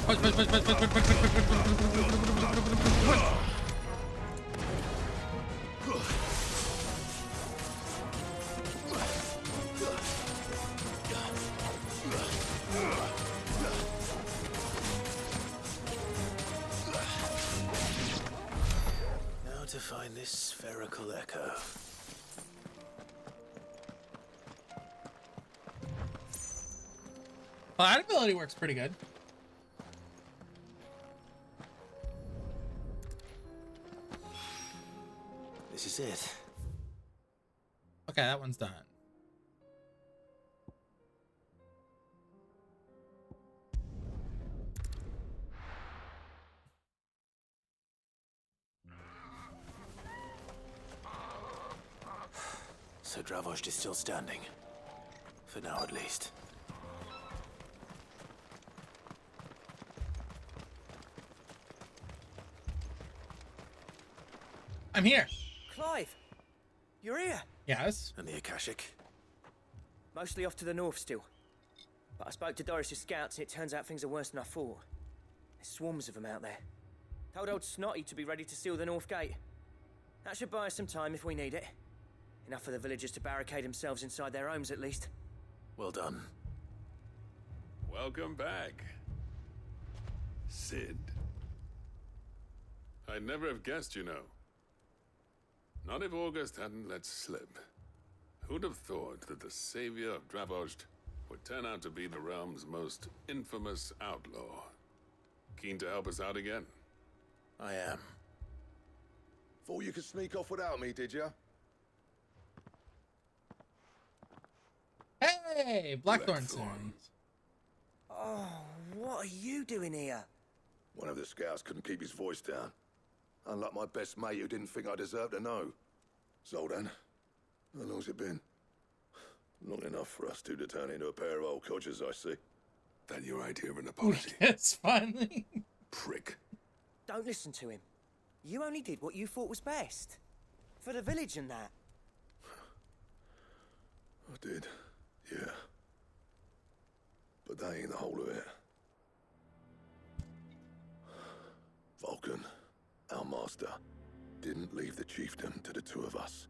Push, push, push, push, push, push, push, push, push, push, push, push. Now to find this spherical echo. Well, that ability works pretty good. This is it. Okay, that one's done. So Dravost is still standing. For now, at least. I'm here. Clive, you're here. Yes. And the Akashic? Mostly off to the north still. But I spoke to Doris's scouts and it turns out things are worse than I thought. There's swarms of them out there. Told old Snotty to be ready to seal the north gate. That should buy us some time if we need it. Enough for the villagers to barricade themselves inside their homes at least. Well done. Welcome back, Sid. I'd never have guessed, you know. Not if August hadn't let slip. Who'd have thought that the savior of Dravost would turn out to be the realm's most infamous outlaw? Keen to help us out again? I am. Thought you could sneak off without me, did you? Hey, Blackthorn series. Oh, what are you doing here? One of the scouts couldn't keep his voice down. Unlike my best mate who didn't think I deserved to know. Zoldan, how long's it been? Long enough for us two to turn into a pair of old codgers, I see. Then your idea of an apology. Yes, finally. Prick. Don't listen to him. You only did what you thought was best. For the village and that. I did, yeah. But that ain't the whole of it. Vulcan, our master, didn't leave the chiefdom to the two of us.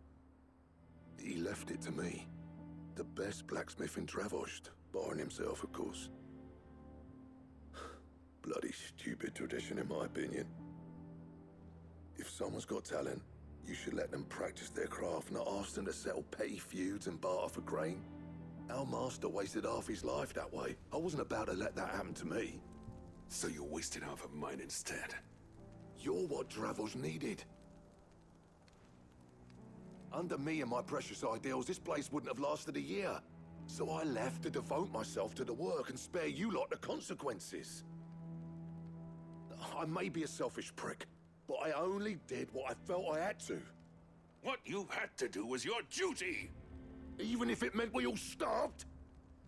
He left it to me. The best blacksmith in Dravost, barring himself, of course. Bloody stupid tradition, in my opinion. If someone's got talent, You should let them practice their craft, not ask them to settle petty feuds and barter for grain. Our master wasted half his life that way. I wasn't about to let that happen to me. So you're wasting half of mine instead. You're what Dravos needed. Under me and my precious ideals, this place wouldn't have lasted a year. So I left to devote myself to the work and spare you lot the consequences. I may be a selfish prick, but I only did what I felt I had to. What you had to do was your duty! Even if it meant we all starved?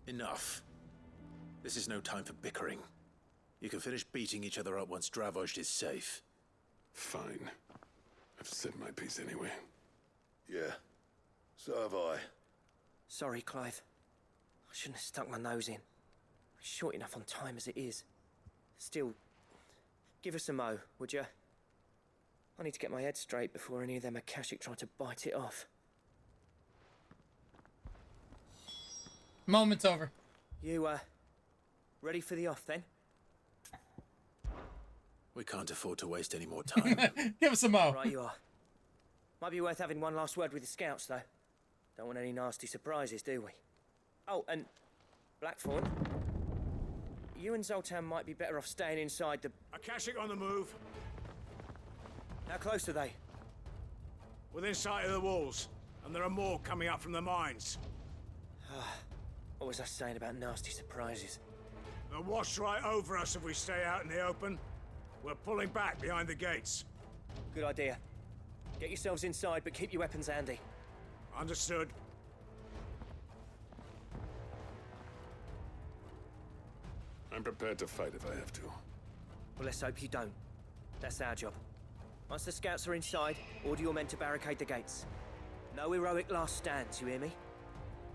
Enough. This is no time for bickering. You can finish beating each other up once Dravos is safe. Fine. I've said my piece anyway. Yeah, so have I. Sorry, Clive. I shouldn't have stuck my nose in. We're short enough on time as it is. Still, give us a mo, would you? I need to get my head straight before any of them Akashic try to bite it off. Moment's over. You, ready for the off, then? We can't afford to waste any more time. Give us a mo. Right you are. Might be worth having one last word with the scouts, though. Don't want any nasty surprises, do we? Oh, and Blackthorn, you and Zoltan might be better off staying inside the... Akashic on the move. How close are they? Within sight of the walls, and there are more coming up from the mines. What was I saying about nasty surprises? They'll wash right over us if we stay out in the open. We're pulling back behind the gates. Good idea. Get yourselves inside, but keep your weapons handy. Understood. I'm prepared to fight if I have to. Well, let's hope you don't. That's our job. Once the scouts are inside, order your men to barricade the gates. No heroic last stands, you hear me?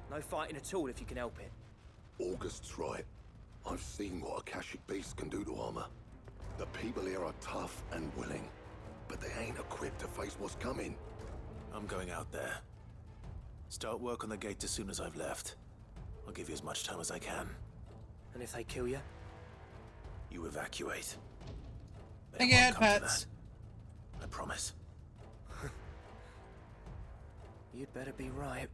No fighting at all if you can help it. August's right. I've seen what Akashic beasts can do to armor. The people here are tough and willing, but they ain't equipped to face what's coming. I'm going out there. Start work on the gate as soon as I've left. I'll give you as much time as I can. And if they kill you? You evacuate. Think ahead, Pats. I promise. You'd better be right.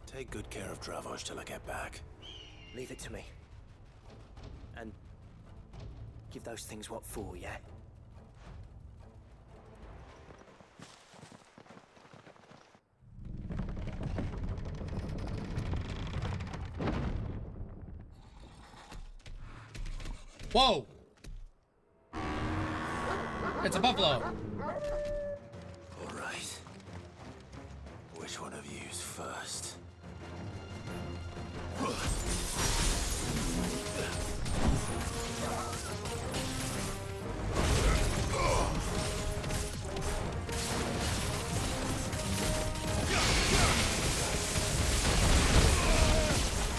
Take good care of Dravos till I get back. Leave it to me. And give those things what for, yeah? Whoa! It's a buffalo. All right. Which one of you's first?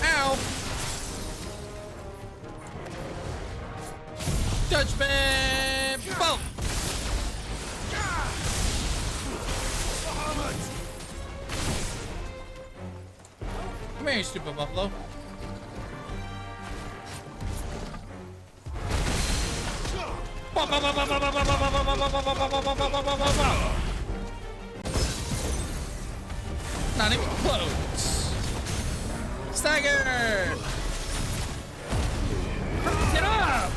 Ow! Judgment! Boom! Come here, you stupid buffalo. Not even close. Stagger! Get up!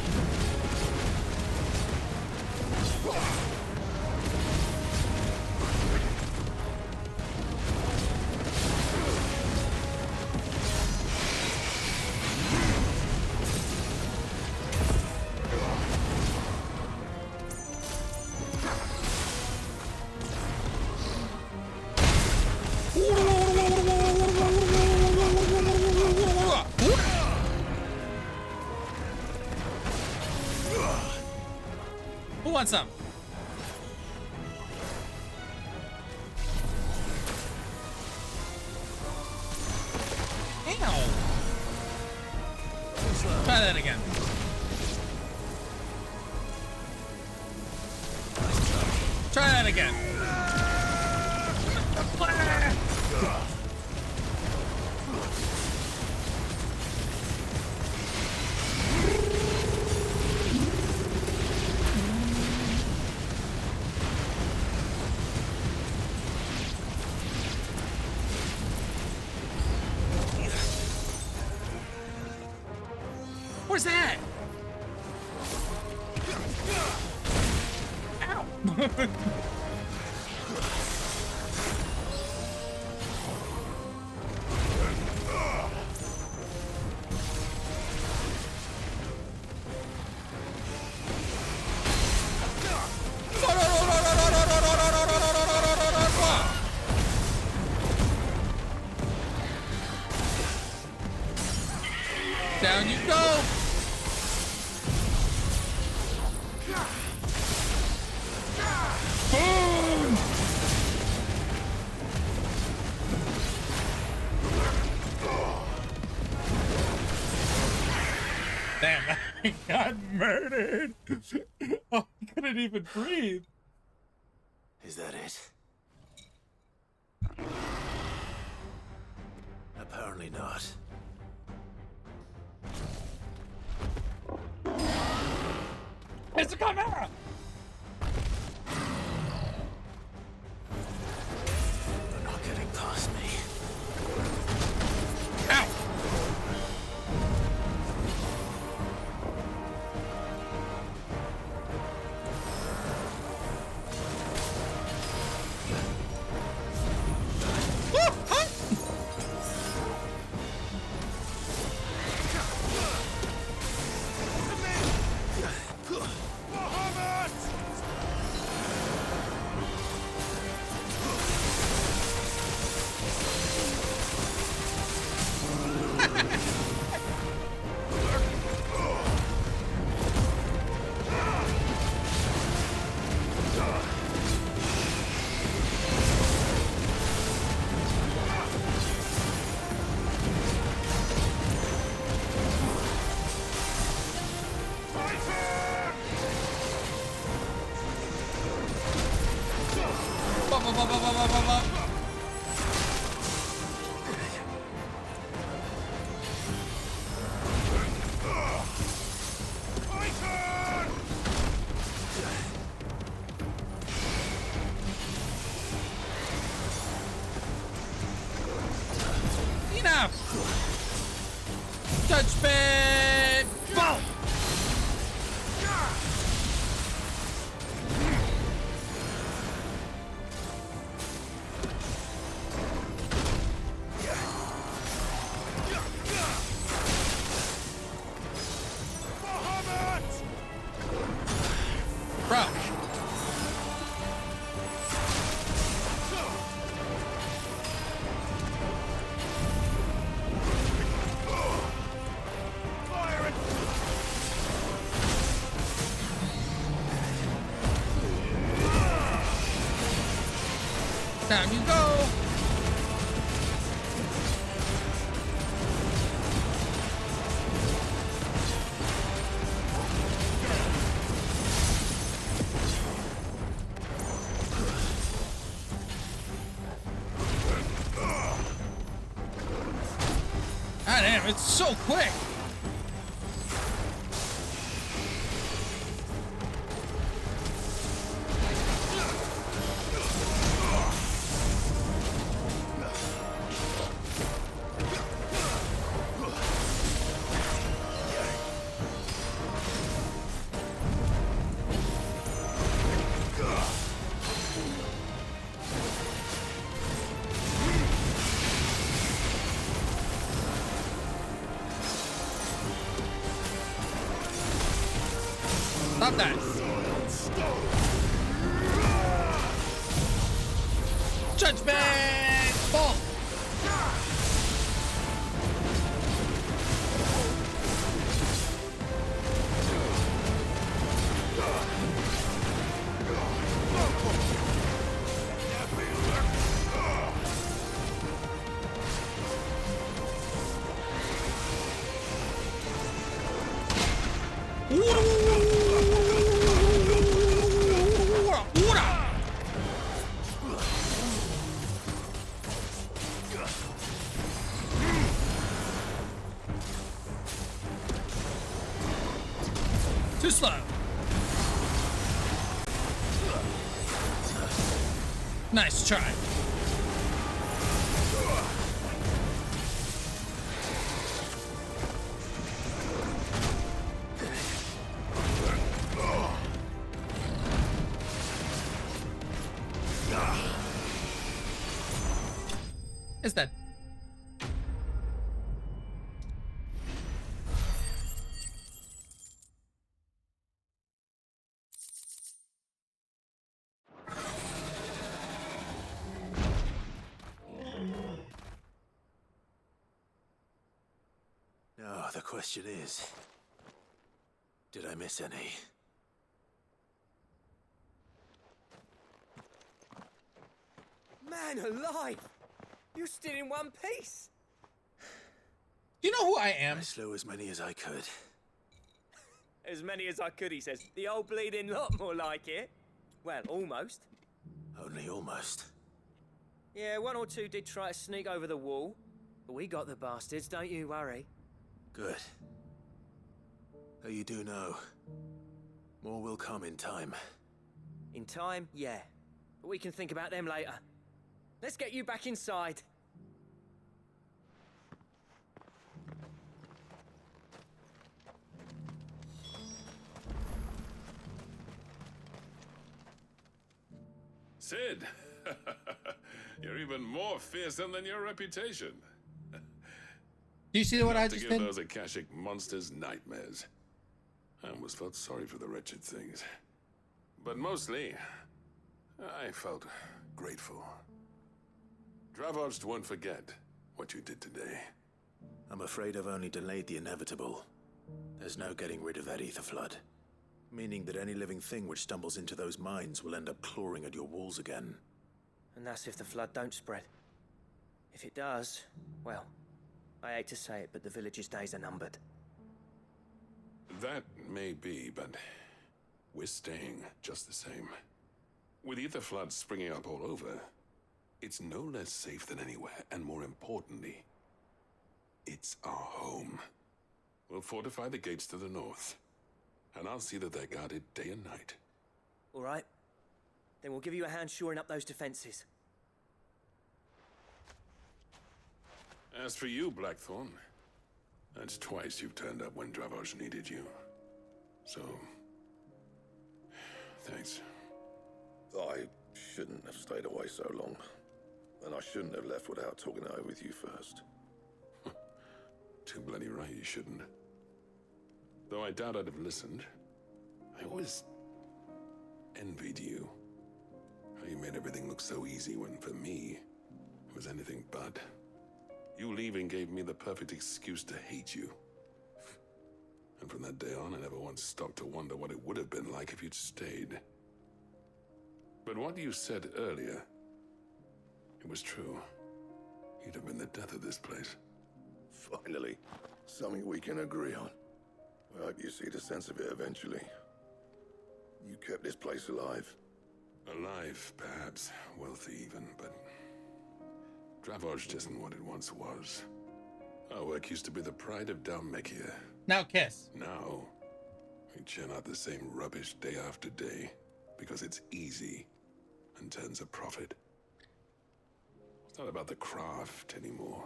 Who wants some? Ow! Try that again. Try that again. Where's that? Ow! Down you go! Boom! Damn, I got murdered! Oh, I couldn't even breathe. Is that it? Apparently not. It's a chimera! They're not getting past me. Ow! Enough! Judgment! Boom! Bro. Time you go. God damn, it's so quick. Stop that. Judgment! Fall! Too slow. Nice try. It's dead. Now, the question is, did I miss any? Man alive! You're still in one piece! You know who I am? I slew as many as I could. As many as I could, he says. The old bleeding lot, more like it. Well, almost. Only almost. Yeah, one or two did try to sneak over the wall. But we got the bastards, don't you worry. Good. Though you do know, more will come in time. In time, yeah. But we can think about them later. Let's get you back inside. Sid, you're even more fearsome than your reputation. Do you see what I To just give did? those Akashic monsters nightmares. I almost felt sorry for the wretched things. But mostly, I felt grateful. Dravoged won't forget what you did today. I'm afraid I've only delayed the inevitable. There's no getting rid of that ether flood. Meaning that any living thing which stumbles into those mines will end up clawing at your walls again. And that's if the flood don't spread. If it does, well, I hate to say it, but the village's days are numbered. That may be, but we're staying just the same. With ether floods springing up all over, it's no less safe than anywhere, and more importantly, it's our home. We'll fortify the gates to the north, and I'll see that they're guarded day and night. All right. Then we'll give you a hand shoring up those defenses. As for you, Blackthorn, that's twice you've turned up when Dravos needed you. So, thanks. I shouldn't have stayed away so long. And I shouldn't have left without talking it over with you first. Too bloody right you shouldn't. Though I doubt I'd have listened. I always envied you. How you made everything look so easy when, for me, it was anything but. You leaving gave me the perfect excuse to hate you. And from that day on, I never once stopped to wonder what it would have been like if you'd stayed. But what you said earlier, it was true. You'd have been the death of this place. Finally, something we can agree on. I hope you see the sense of it eventually. You kept this place alive. Alive, perhaps. Wealthy even, but Dravoged isn't what it once was. Our work used to be the pride of Dalmekia. Now kiss. Now, we churn out the same rubbish day after day because it's easy and turns a profit. It's not about the craft anymore.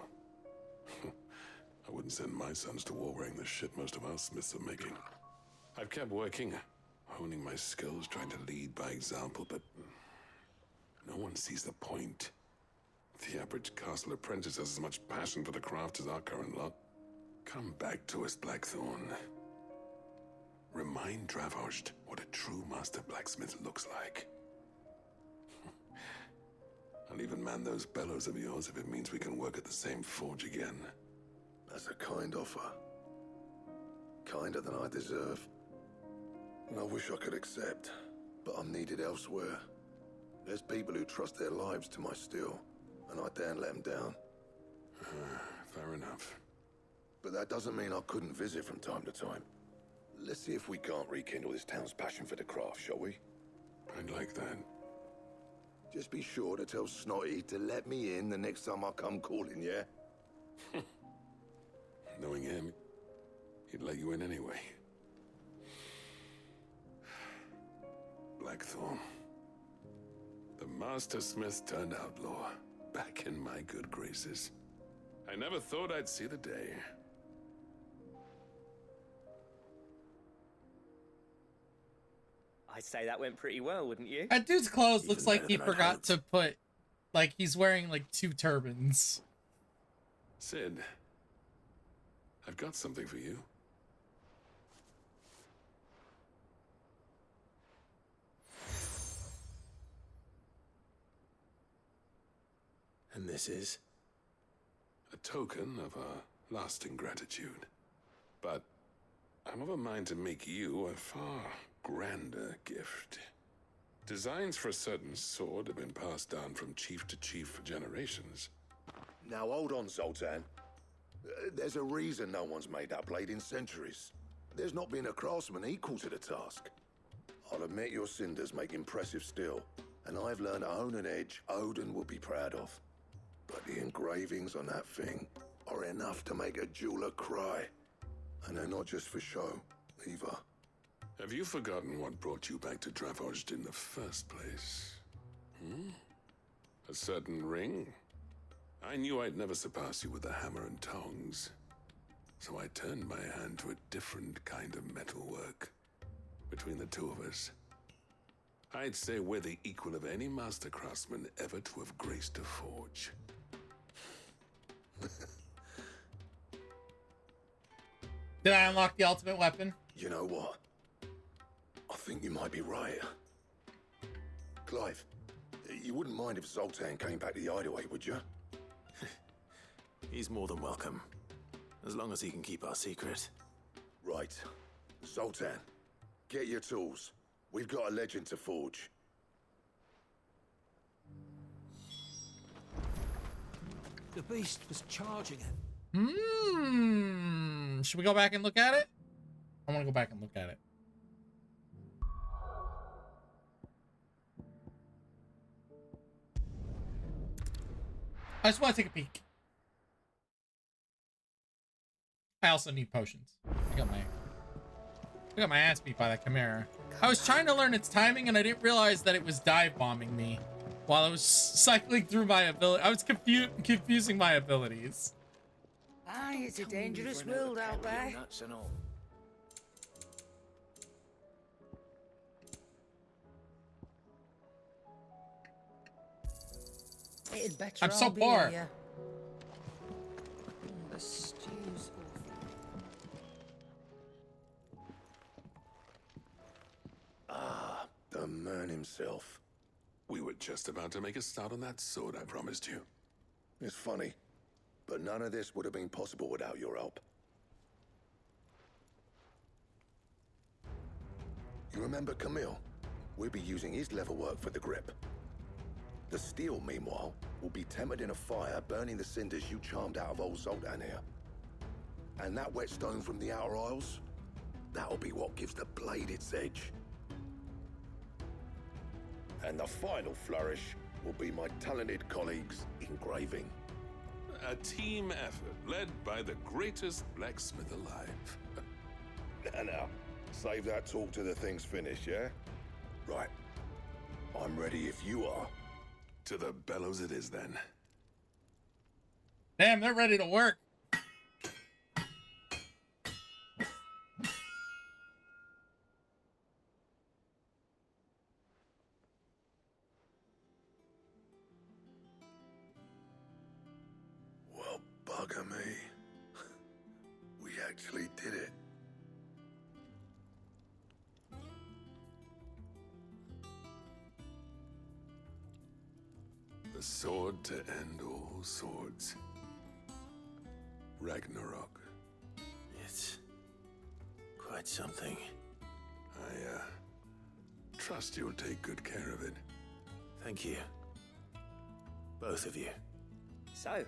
I wouldn't send my sons to war wearing the shit most of our smiths are making. I've kept working, honing my skills, trying to lead by example, but no one sees the point. The average castle apprentice has as much passion for the craft as our current lot. Come back to us, Blackthorn. Remind Dravoged what a true master blacksmith looks like. I'll even man those bellows of yours if it means we can work at the same forge again. That's a kind offer. Kinder than I deserve. And I wish I could accept, but I'm needed elsewhere. There's people who trust their lives to my steel, and I daren't let them down. Fair enough. But that doesn't mean I couldn't visit from time to time. Let's see if we can't rekindle this town's passion for the craft, shall we? I'd like that. Just be sure to tell Snotty to let me in the next time I come calling, yeah? Knowing him, he'd let you in anyway. Blackthorn. The Master Smith turned outlaw, back in my good graces. I never thought I'd see the day. I'd say that went pretty well, wouldn't you? That dude's clothes looks like he forgot to put, like he's wearing like 2 turbans. Sid, I've got something for you. And this is? A token of our lasting gratitude. But I'm of a mind to make you a far grander gift. Designs for a certain sword have been passed down from chief to chief for generations. Now hold on, Zoltan. There's a reason no one's made that blade in centuries. There's not been a craftsman equal to the task. I'll admit your cinders make impressive steel, and I've learned to own an edge Odin would be proud of. But the engravings on that thing are enough to make a jeweler cry. And they're not just for show, either. Have you forgotten what brought you back to Dravozd in the first place? A certain ring? I knew I'd never surpass you with the hammer and tongs. So I turned my hand to a different kind of metalwork. Between the two of us, I'd say we're the equal of any master craftsman ever to have graced a forge. Did I unlock the ultimate weapon? You know what? I think you might be right. Clive, you wouldn't mind if Zoltan came back to the Hideaway, would you? He's more than welcome. As long as he can keep our secret. Right. Zoltan, get your tools. We've got a legend to forge. The beast was charging it. Should we go back and look at it? I want to go back and look at it. I just want to take a peek. I also need potions. I got my ass beat by that Chimera. I was trying to learn its timing and I didn't realize that it was dive bombing me while I was cycling through my ability. I was confusing my abilities. Aye, it's a dangerous world out there. Nuts and all. It'd better I'm so all be poor. here. The stew's Ah, the man himself. We were just about to make a start on that sword I promised you. It's funny, but none of this would have been possible without your help. You remember Camille? We'll be using his leatherwork for the grip. The steel, meanwhile, will be tempered in a fire, burning the cinders you charmed out of old Zoltan here. And that whetstone from the Outer Isles, that'll be what gives the blade its edge. And the final flourish will be my talented colleagues' engraving. A team effort led by the greatest blacksmith alive. Now, save that talk till the thing's finished, yeah? Right. I'm ready if you are. To the bellows it is then. Damn, they're ready to work. Well, bugger me. We actually did it. The sword to end all swords. Ragnarok. It's quite something. I trust you'll take good care of it. Thank you. Both of you. So,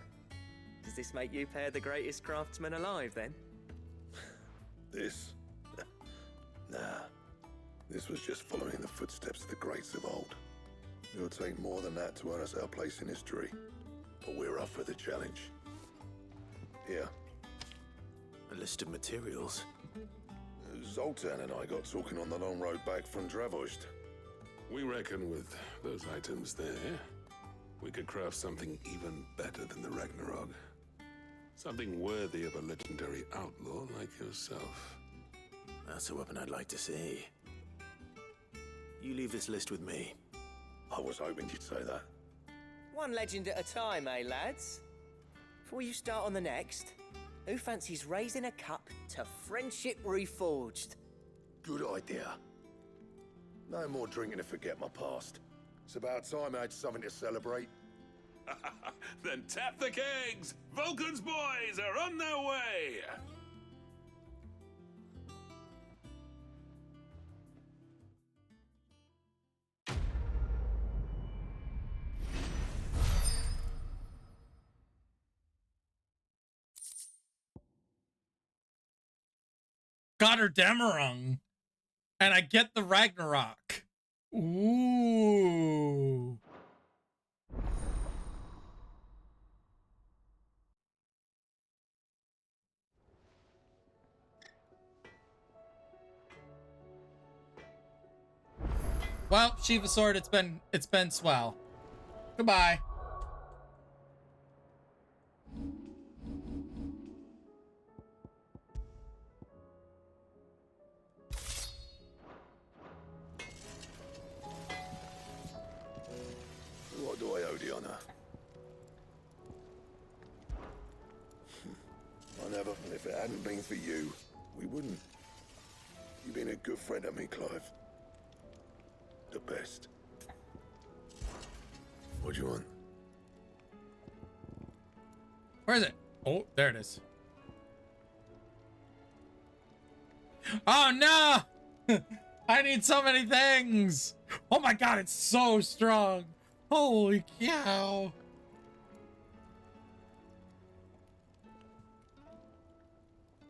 does this make you pair the greatest craftsmen alive, then? This? Nah. This was just following the footsteps of the greats of old. It'll take more than that to earn us our place in history. But we're up for the challenge. Here. A list of materials. Zoltan and I got talking on the long road back from Dravozd. We reckon with those items there, we could craft something even better than the Ragnarok. Something worthy of a legendary outlaw like yourself. That's a weapon I'd like to see. You leave this list with me. I was hoping you'd say that. One legend at a time, eh, lads? before you start on the next, who fancies raising a cup to friendship reforged? Good idea. No more drinking to forget my past. It's about time I had something to celebrate. Then tap the kegs! Vulcan's boys are on their way! Got her Damarung. And I get the Ragnarok. Ooh. Well, Shiva Sword, it's been swell. Goodbye. What do I owe the honor? I never. If it hadn't been for you, we wouldn't. You've been a good friend to me, Clive. The best. What do you want? Where is it? Oh, there it is. Oh no! I need so many things! Oh my god, it's so strong! Holy cow!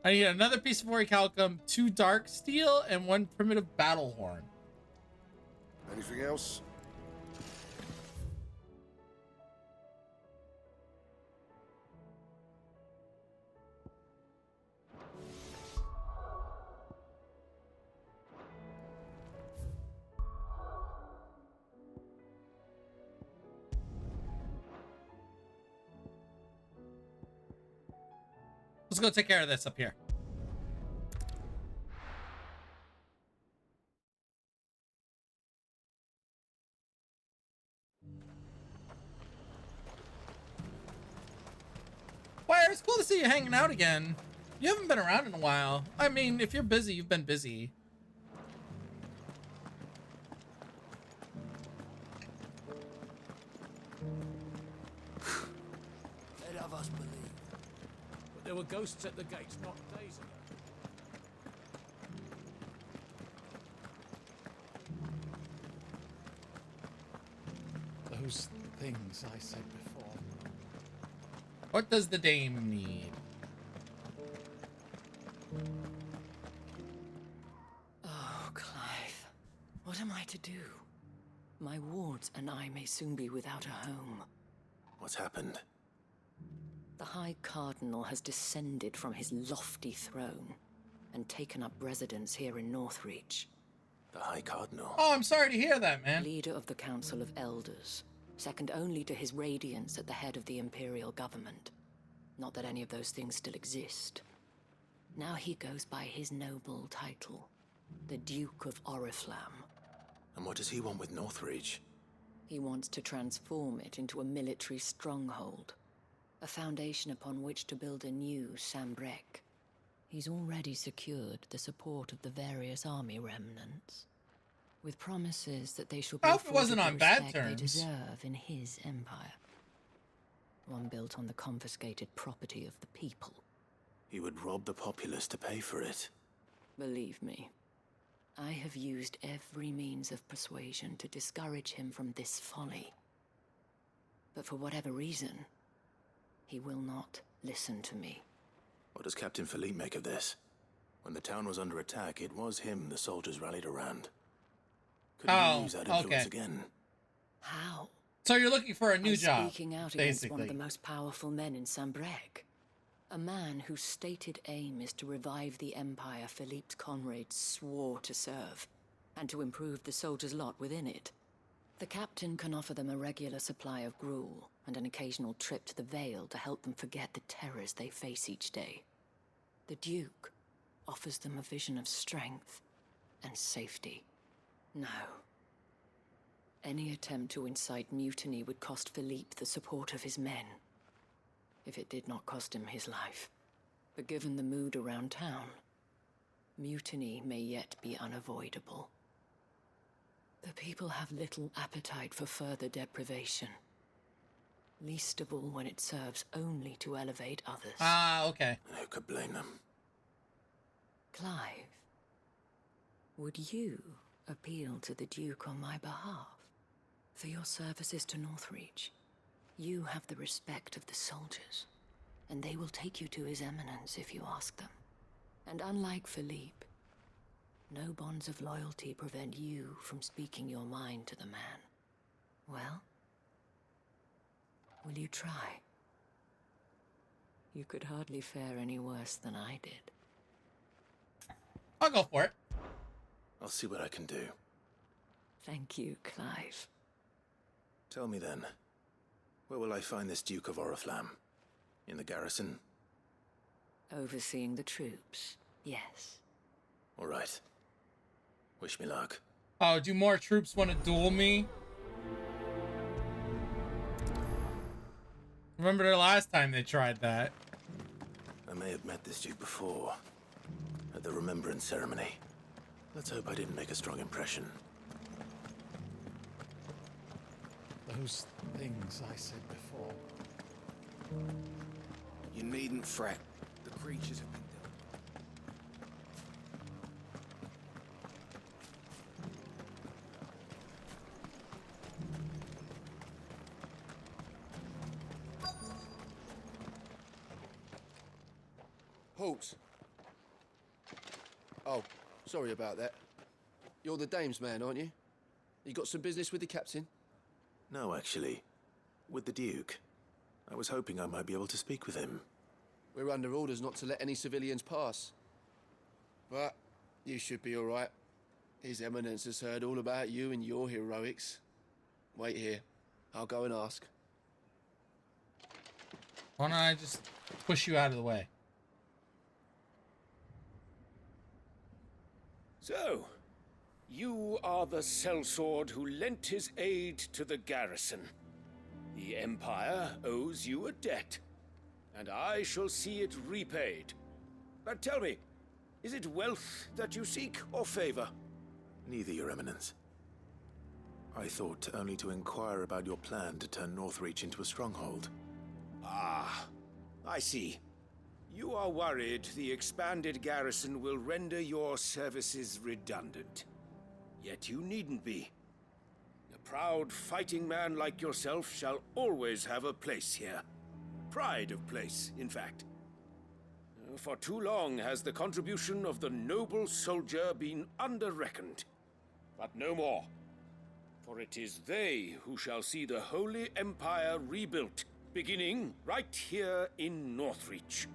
I need another piece of orichalcum, 2 dark steel, and 1 primitive battle horn. Anything else? Let's go take care of this up here. Wire, it's cool to see you hanging out again. You haven't been around in a while. I mean, if you're busy, you've been busy. Let of us believe. But there were ghosts at the gates not days ago. Those things I said before. What does the dame need? Oh, Clive. What am I to do? My wards and I may soon be without a home. What's happened? The High Cardinal has descended from his lofty throne and taken up residence here in Northreach. The High Cardinal? Oh, I'm sorry to hear that, man. Leader of the Council of Elders, second only to his Radiance at the head of the Imperial government. Not that any of those things still exist. Now he goes by his noble title, the Duke of Oriflamme. And what does he want with Northreach? He wants to transform it into a military stronghold, a foundation upon which to build a new Sambrek. He's already secured the support of the various army remnants, with promises that they shall be Alpha wasn't on bad they terms. deserve in his empire. One built on the confiscated property of the people. He would rob the populace to pay for it. Believe me, I have used every means of persuasion to discourage him from this folly. But for whatever reason, he will not listen to me. What does Captain Philippe make of this? When the town was under attack, it was him the soldiers rallied around. Couldn't he use that influence again? How? So you're looking for a new job, Speaking out against one basically. of the most powerful men in Sambrek. A man whose stated aim is to revive the empire Philippe's comrades swore to serve, and to improve the soldiers' lot within it. The captain can offer them a regular supply of gruel, and an occasional trip to the Vale to help them forget the terrors they face each day. The Duke offers them a vision of strength and safety. No. Any attempt to incite mutiny would cost Philippe the support of his men. if it did not cost him his life. But given the mood around town, mutiny may yet be unavoidable. The people have little appetite for further deprivation. Least of all when it serves only to elevate others. Ah, okay. Who could blame them? Clive, would you appeal to the Duke on my behalf? For your services to Northreach, you have the respect of the soldiers, and they will take you to His Eminence if you ask them. And unlike Philippe, no bonds of loyalty prevent you from speaking your mind to the man. Well, will you try? You could hardly fare any worse than I did. I'll go for it. I'll see what I can do. Thank you, Clive. Tell me then, where will I find this Duke of Oriflamme? In the garrison? Overseeing the troops, yes. All right. Wish me luck. Oh, do more troops want to duel me? Remember the last time they tried that? I may have met this Duke before, at the Remembrance Ceremony. Let's hope I didn't make a strong impression. Those things I said before. You needn't fret. The creatures have been dealt. Halt. Oh, sorry about that. You're the dame's man, aren't you? You got some business with the captain? No, actually. With the Duke. I was hoping I might be able to speak with him. We're under orders not to let any civilians pass. But you should be all right. His Eminence has heard all about you and your heroics. Wait here. I'll go and ask. Why don't I just push you out of the way? So, you are the sellsword who lent his aid to the garrison. The Empire owes you a debt, and I shall see it repaid. But tell me, is it wealth that you seek, or favor? Neither, Your Eminence. I thought only to inquire about your plan to turn Northreach into a stronghold. Ah, I see. You are worried the expanded garrison will render your services redundant. Yet you needn't be. A proud fighting man like yourself shall always have a place here. Pride of place, in fact. For too long has the contribution of the noble soldier been under-reckoned. But no more. For it is they who shall see the Holy Empire rebuilt, beginning right here in Northreach.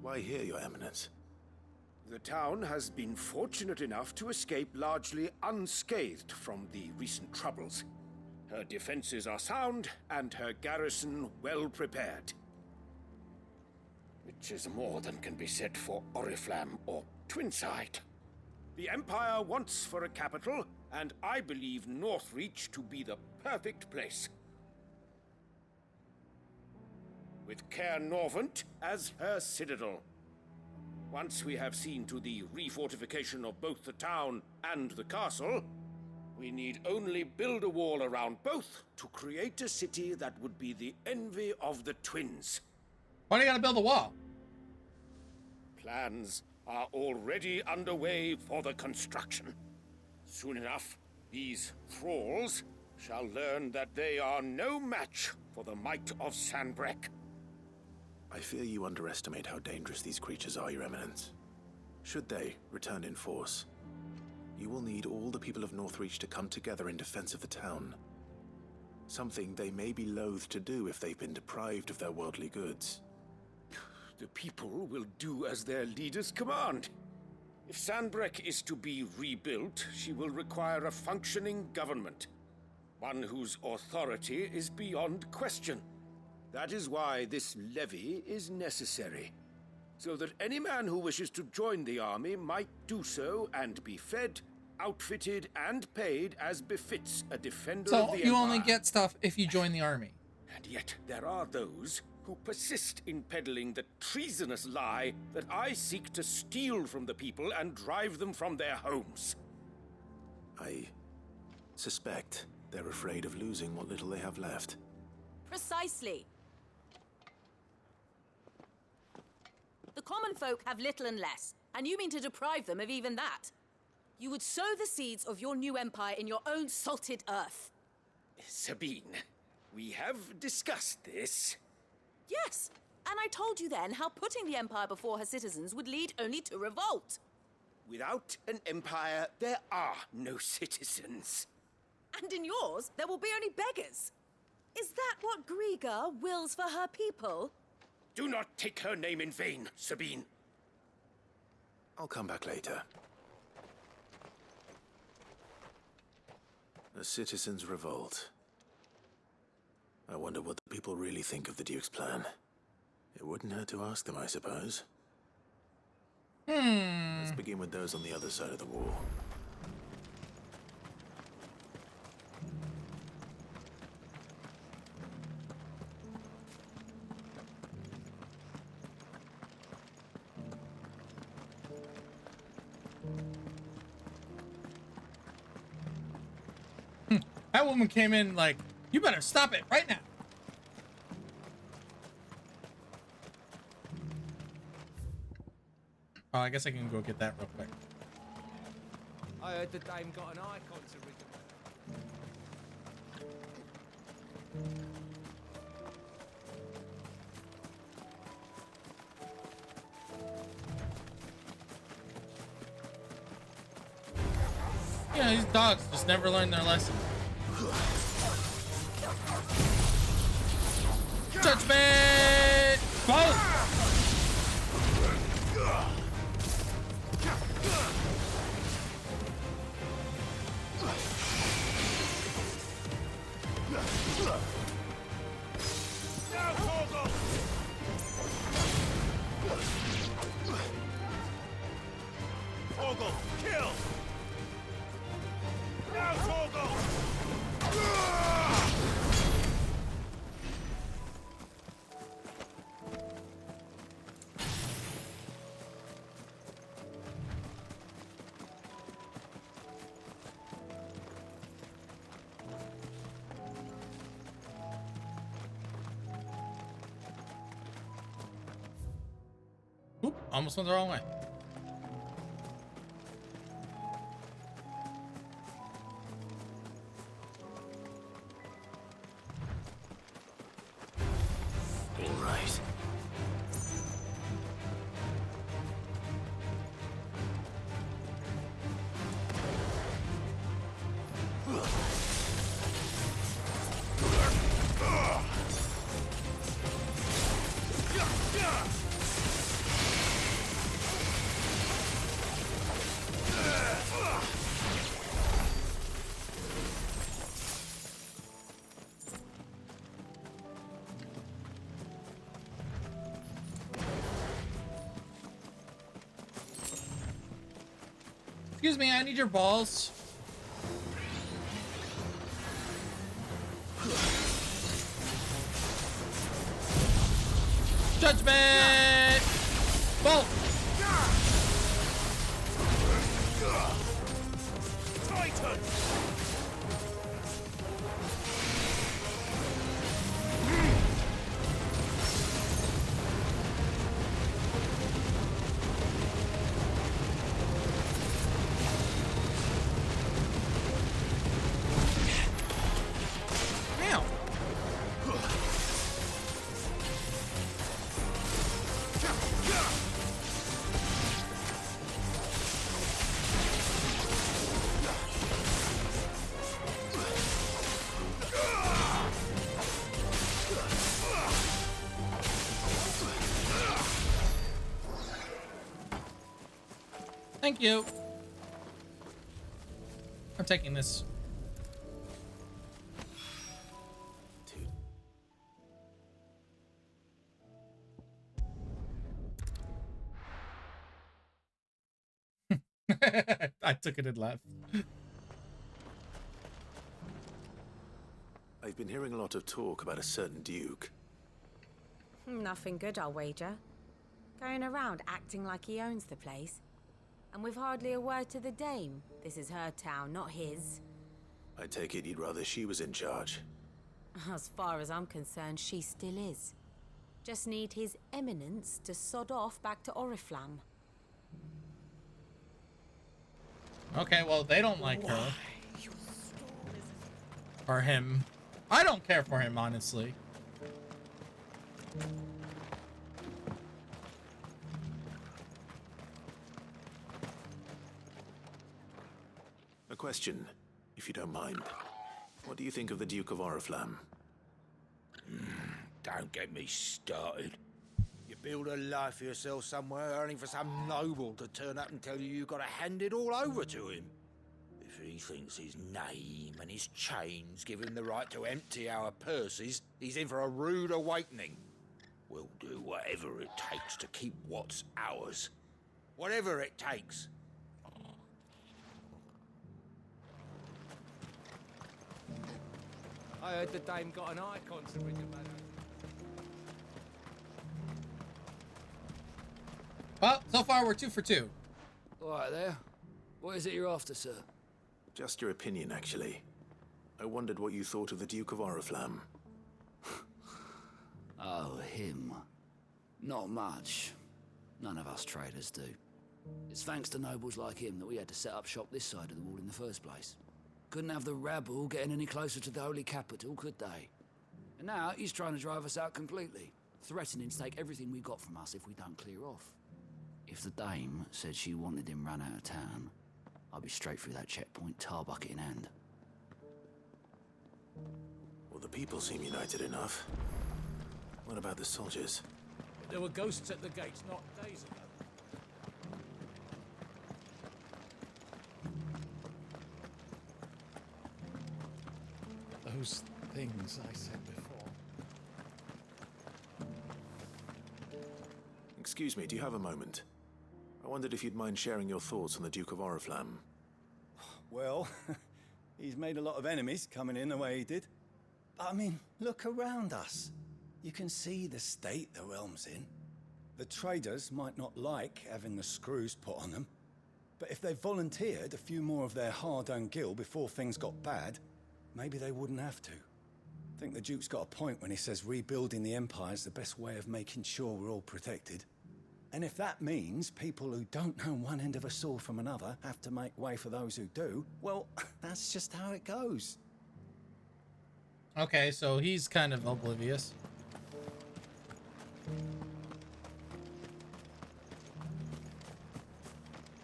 Why here, Your Eminence? The town has been fortunate enough to escape largely unscathed from the recent troubles. Her defenses are sound, and her garrison well prepared. Which is more than can be said for Oriflamme or Twinside. The Empire wants for a capital, and I believe Northreach to be the perfect place. With Caer Norvent as her citadel. Once we have seen to the refortification of both the town and the castle, we need only build a wall around both to create a city that would be the envy of the twins. Why do you gotta build a wall? Plans are already underway for the construction. Soon enough, these thralls shall learn that they are no match for the might of Sanbreque. I fear you underestimate how dangerous these creatures are, Your Eminence. Should they return in force, you will need all the people of Northreach to come together in defense of the town. Something they may be loath to do if they've been deprived of their worldly goods. The people will do as their leaders command. If Sanbreque is to be rebuilt, she will require a functioning government. One whose authority is beyond question. That is why this levy is necessary. So that any man who wishes to join the army might do so and be fed, outfitted, and paid as befits a defender of the Empire. So you only get stuff if you join the army. And yet there are those who persist in peddling the treasonous lie that I seek to steal from the people and drive them from their homes. I suspect they're afraid of losing what little they have left. Precisely. The common folk have little and less, and you mean to deprive them of even that. You would sow the seeds of your new empire in your own salted earth. Sabine, we have discussed this. Yes, and I told you then how putting the empire before her citizens would lead only to revolt. Without an empire, there are no citizens. And in yours, there will be only beggars. Is that what Griga wills for her people? Do not take her name in vain, Sabine. I'll come back later. A citizens' revolt. I wonder what the people really think of the Duke's plan. It wouldn't hurt to ask them, I suppose. Let's begin with those on the other side of the wall. That woman came in like, you better stop it right now. Oh, I guess I can go get that real quick. I heard the dame got an icon to read. Yeah, these dogs just never learn their lesson. Judgment! Both! Torgal, kill! Now, Torgal! Oop, almost went the wrong way. All right. Excuse me, I need your balls. Judgment! Bolt! Titan! Now. Thank you. I'm taking this. I took it and left. I've been hearing a lot of talk about a certain Duke. Nothing good, I'll wager. Going around acting like he owns the place. And with hardly a word to the dame. This is her town, not his. I take it you'd rather she was in charge. As far as I'm concerned, she still is. Just need his eminence to sod off back to Oriflamme. Okay, well, they don't like her. Or him. I don't care for him, honestly. A question, if you don't mind. What do you think of the Duke of Oriflamme? Don't get me started. You build a life for yourself somewhere, only for some noble to turn up and tell you you've got to hand it all over to him. If he thinks his name and his chains give him the right to empty our purses, he's in for a rude awakening. We'll do whatever it takes to keep what's ours. Whatever it takes. I heard the dame got an icon to ring a man. Well, so far we're 2 for 2. All right there. What is it you're after, sir? Just your opinion, actually. I wondered what you thought of the Duke of Oriflamme. Oh, him. Not much. None of us traders do. It's thanks to nobles like him that we had to set up shop this side of the wall in the first place. Couldn't have the rabble getting any closer to the holy capital, could they? And now he's trying to drive us out completely, threatening to take everything we got from us if we don't clear off. If the dame said she wanted him run out of town, I'd be straight through that checkpoint, tar bucket in hand. Well, the people seem united enough. What about the soldiers? There were ghosts at the gates not days ago. Those things I said before. Excuse me, do you have a moment? I wondered if you'd mind sharing your thoughts on the Duke of Oriflamme. Well, he's made a lot of enemies coming in the way he did. I mean, look around us. You can see the state the realm's in. The traders might not like having the screws put on them, but if they volunteered a few more of their hard-earned gil before things got bad, maybe they wouldn't have to. I think the Duke's got a point when he says rebuilding the Empire's the best way of making sure we're all protected. And if that means people who don't know one end of a sword from another have to make way for those who do, well, that's just how it goes. Okay, so he's kind of oblivious.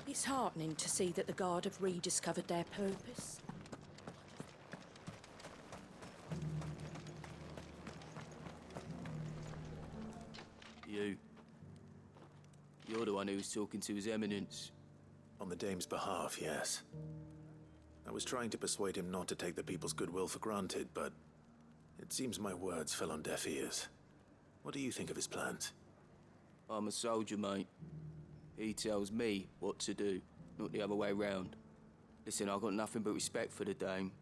It's heartening to see that the Guard have rediscovered their purpose. You're the one who was talking to His Eminence. On the dame's behalf, yes. I was trying to persuade him not to take the people's goodwill for granted, but it seems my words fell on deaf ears. What do you think of his plans? I'm a soldier, mate. He tells me what to do, not the other way round. Listen, I've got nothing but respect for the dame,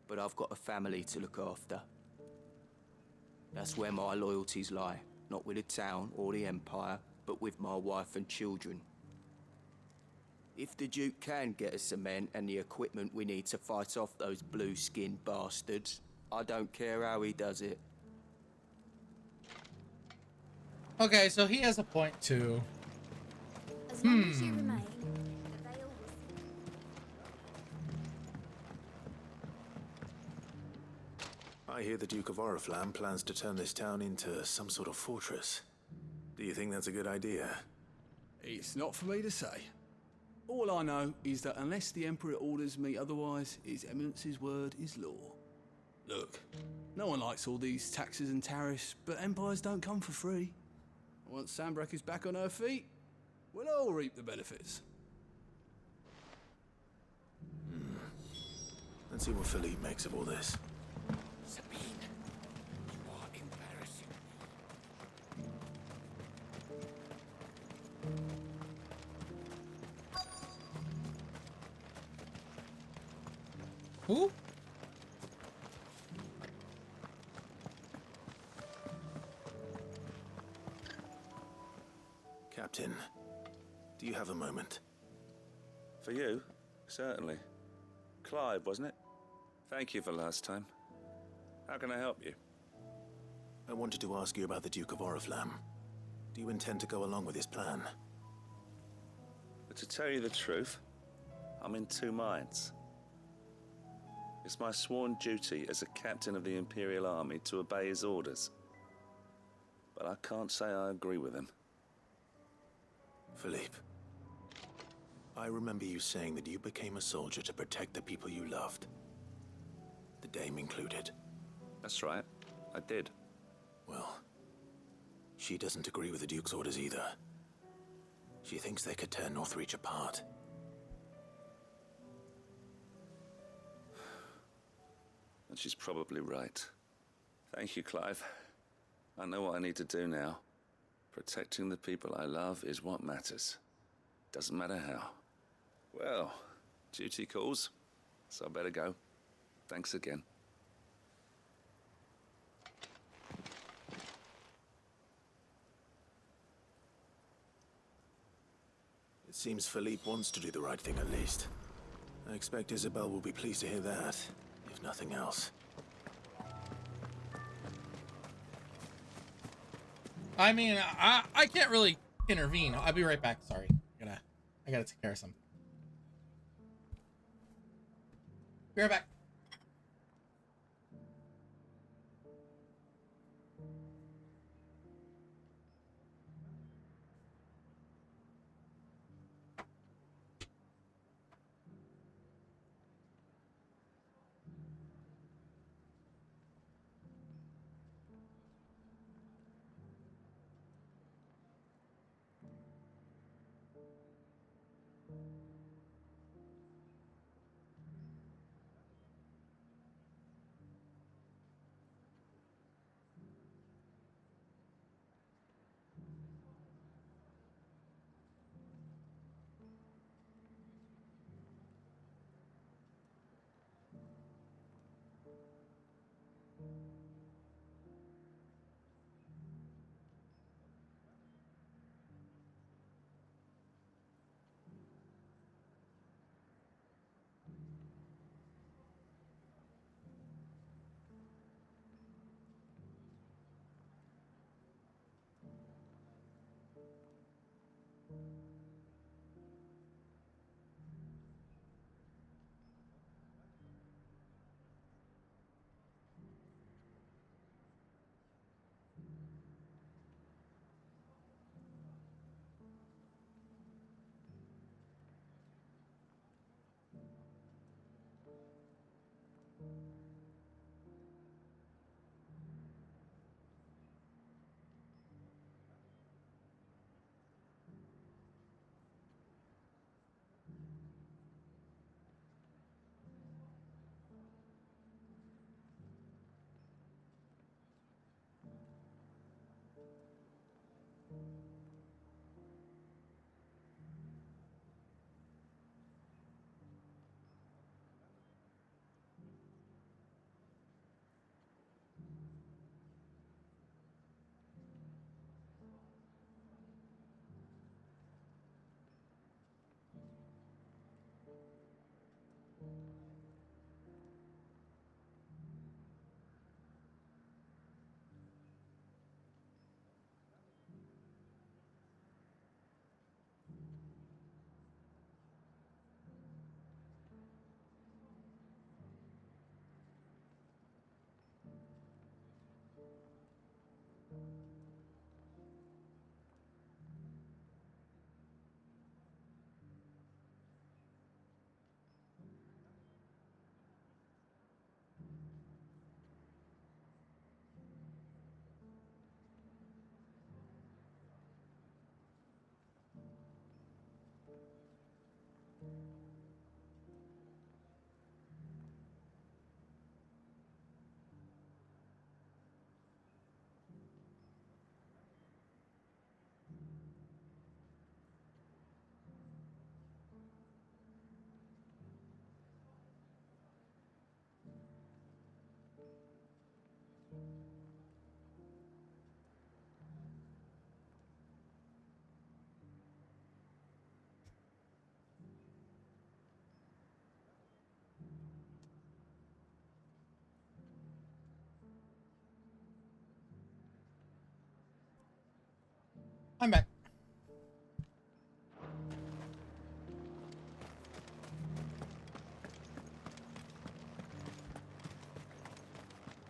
but I've got a family to look after. That's where my loyalties lie, not with the town or the Empire, but with my wife and children. If the Duke can get us cement and the equipment we need to fight off those blue-skinned bastards, I don't care how he does it. Okay, so he has a point too. As long as you remain, I hear the Duke of Oriflamme plans to turn this town into some sort of fortress. Do you think that's a good idea? It's not for me to say. All I know is that unless the Emperor orders me otherwise, His Eminence's word is law. Look, no one likes all these taxes and tariffs, but empires don't come for free. Once Sanbreque is back on her feet, we'll all reap the benefits. Let's see what Philippe makes of all this. Sabine, you are embarrassing Who? Captain. Do you have a moment? For you? Certainly. Clive, wasn't it? Thank you for last time. How can I help you? I wanted to ask you about the Duke of Oriflamme. Do you intend to go along with his plan? But to tell you the truth, I'm in two minds. It's my sworn duty as a captain of the Imperial Army to obey his orders. But I can't say I agree with him. Philippe, I remember you saying that you became a soldier to protect the people you loved. The Dame included. That's right, I did. Well, she doesn't agree with the Duke's orders either. She thinks they could tear Northreach apart. And she's probably right. Thank you, Clive. I know what I need to do now. Protecting the people I love is what matters. Doesn't matter how. Well, duty calls, so I better go. Thanks again. It seems Philippe wants to do the right thing at least. I expect Isabel will be pleased to hear that, if nothing else. I mean, I can't really intervene. I'll be right back. Sorry. I gotta take care of something. Be right back. I'm back.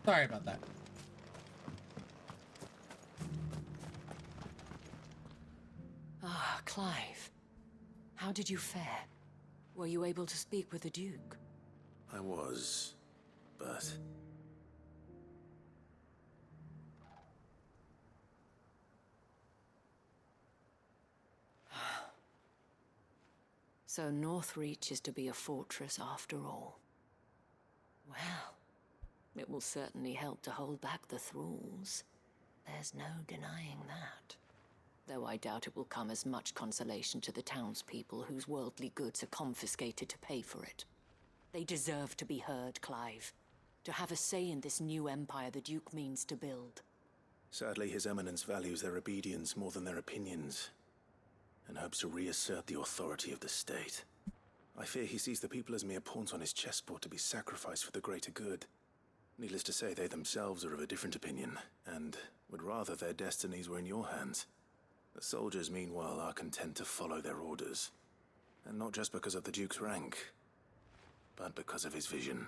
Sorry about that. Ah, Clive. How did you fare? Were you able to speak with the Duke? I was, but... So Northreach is to be a fortress after all. Well, it will certainly help to hold back the thralls. There's no denying that. Though I doubt it will come as much consolation to the townspeople whose worldly goods are confiscated to pay for it. They deserve to be heard, Clive. To have a say in this new empire the Duke means to build. Sadly, His Eminence values their obedience more than their opinions, and hopes to reassert the authority of the state. I fear he sees the people as mere pawns on his chessboard to be sacrificed for the greater good. Needless to say, they themselves are of a different opinion, and would rather their destinies were in your hands. The soldiers, meanwhile, are content to follow their orders. And not just because of the Duke's rank, but because of his vision.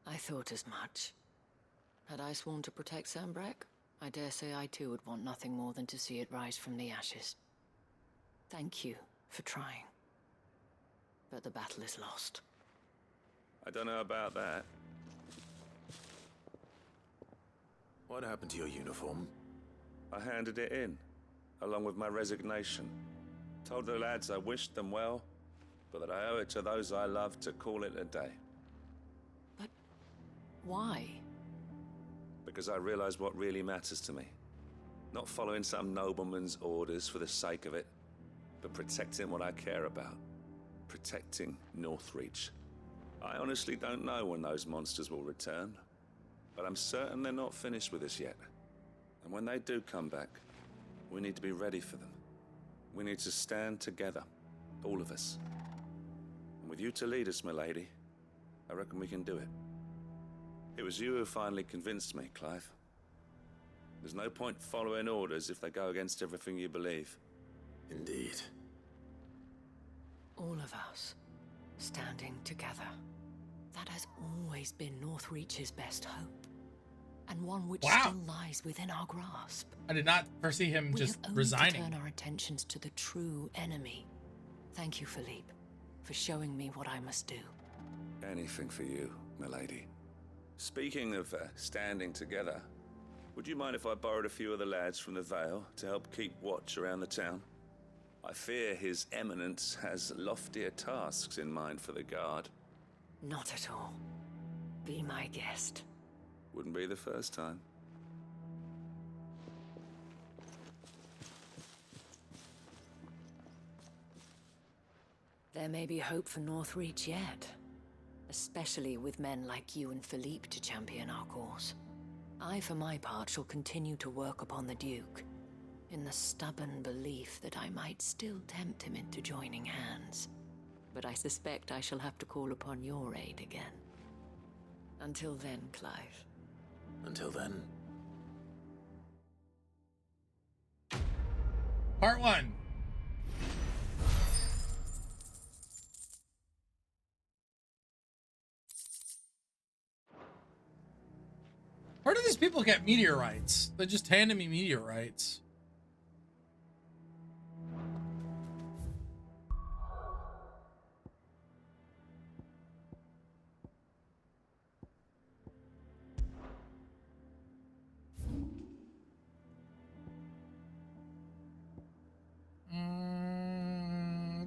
I thought as much. Had I sworn to protect Sanbreque, I dare say I too would want nothing more than to see it rise from the ashes. Thank you for trying. But the battle is lost. I don't know about that. What happened to your uniform? I handed it in, along with my resignation. Told the lads I wished them well, but that I owe it to those I love to call it a day. But why? Because I realize what really matters to me. Not following some nobleman's orders for the sake of it, but protecting what I care about. Protecting Northreach. I honestly don't know when those monsters will return, but I'm certain they're not finished with us yet. And when they do come back, we need to be ready for them. We need to stand together, all of us. And with you to lead us, milady, I reckon we can do it. It was you who finally convinced me, Clive. There's no point following orders if they go against everything you believe. Indeed. All of us, standing together. That has always been Northreach's best hope. And one which still lies within our grasp. I did not foresee him just We have resigning. only to turn our attentions to the true enemy. Thank you, Philippe, for showing me what I must do. Anything for you, milady. Speaking of standing together, would you mind if I borrowed a few of the lads from the Vale to help keep watch around the town? I fear His Eminence has loftier tasks in mind for the guard. Not at all. Be my guest. Wouldn't be the first time. There may be hope for Northreach yet. Especially with men like you and Philippe to champion our cause. I, for my part, shall continue to work upon the Duke, in the stubborn belief that I might still tempt him into joining hands. But I suspect I shall have to call upon your aid again. Until then, Clive. Until then. Part 1. Where do these people get meteorites? They're just handing me meteorites.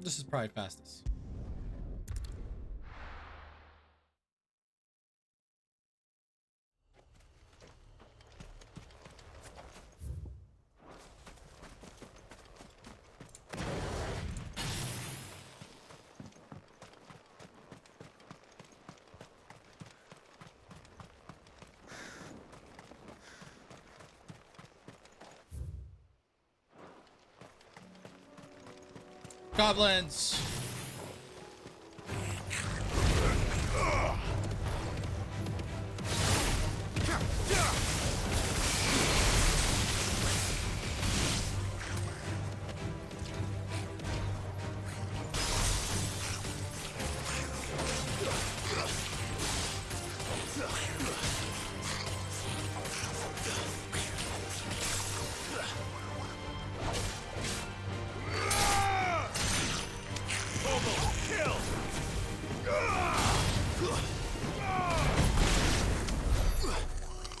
This is probably fastest. Goblins.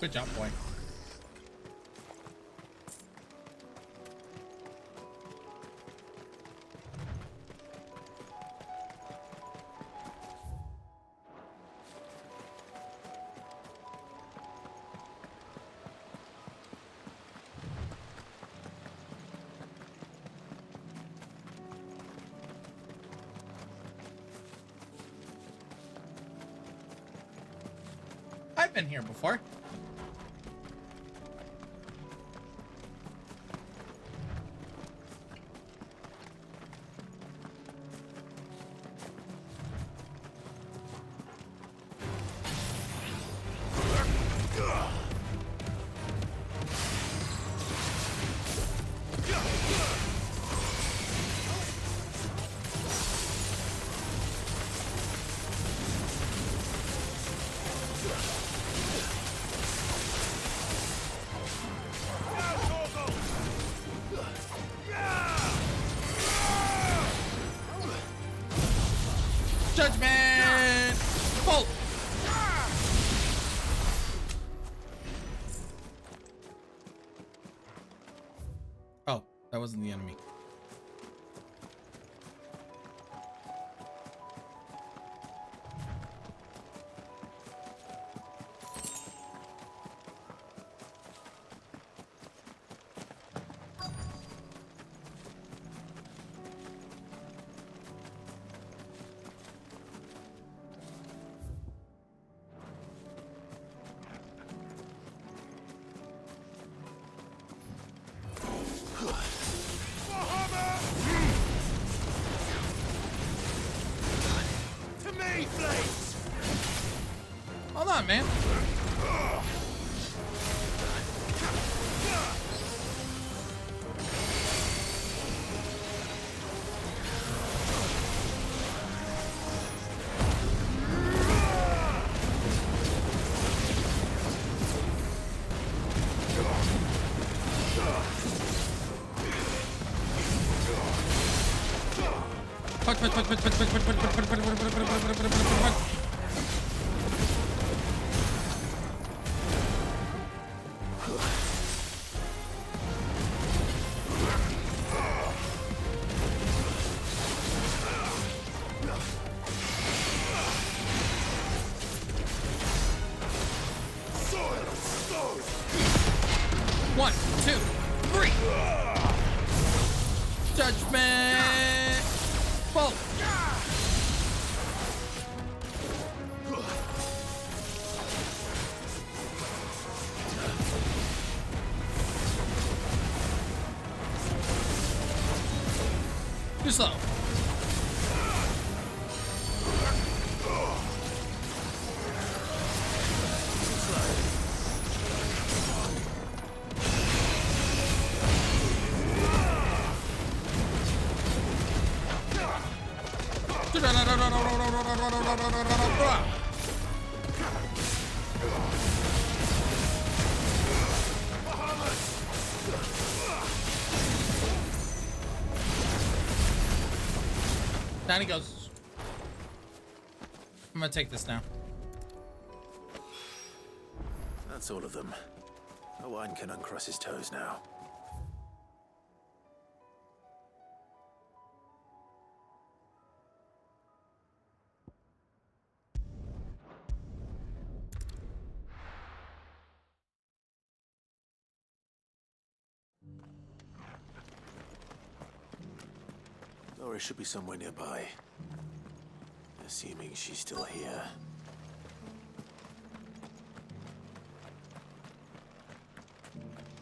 Good job, boy. I've been here before. Judgment! Bolt! Oh, that wasn't the enemy. To me, please! Hold on, man. One, two, three. Judgment. Bolt. Too slow. Down he goes. I'm gonna take this now. That's all of them. Owen can uncross his toes now. Laura should be somewhere nearby. Assuming she's still here.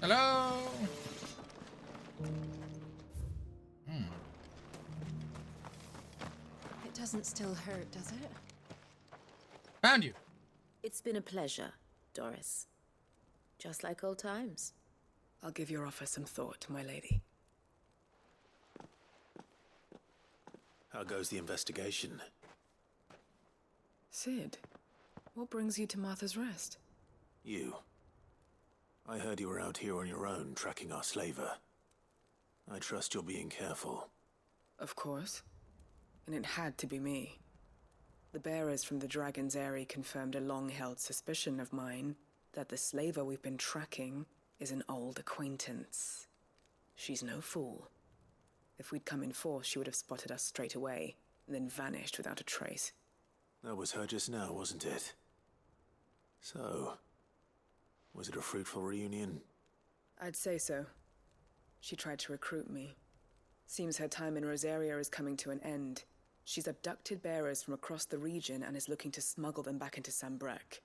Hello? It doesn't still hurt, does it? Found you. It's been a pleasure, Doris. Just like old times. I'll give your offer some thought, my lady. How goes the investigation? Sid, what brings you to Martha's Rest? You. I heard you were out here on your own, tracking our slaver. I trust you're being careful. Of course. And it had to be me. The bearers from the Dragon's Eyrie confirmed a long-held suspicion of mine. that the slaver we've been tracking is an old acquaintance. She's no fool. If we'd come in force, she would have spotted us straight away, and then vanished without a trace. That was her just now, wasn't it? So, was it a fruitful reunion? I'd say so. She tried to recruit me. Seems her time in Rosaria is coming to an end. She's abducted bearers from across the region and is looking to smuggle them back into Sambrek.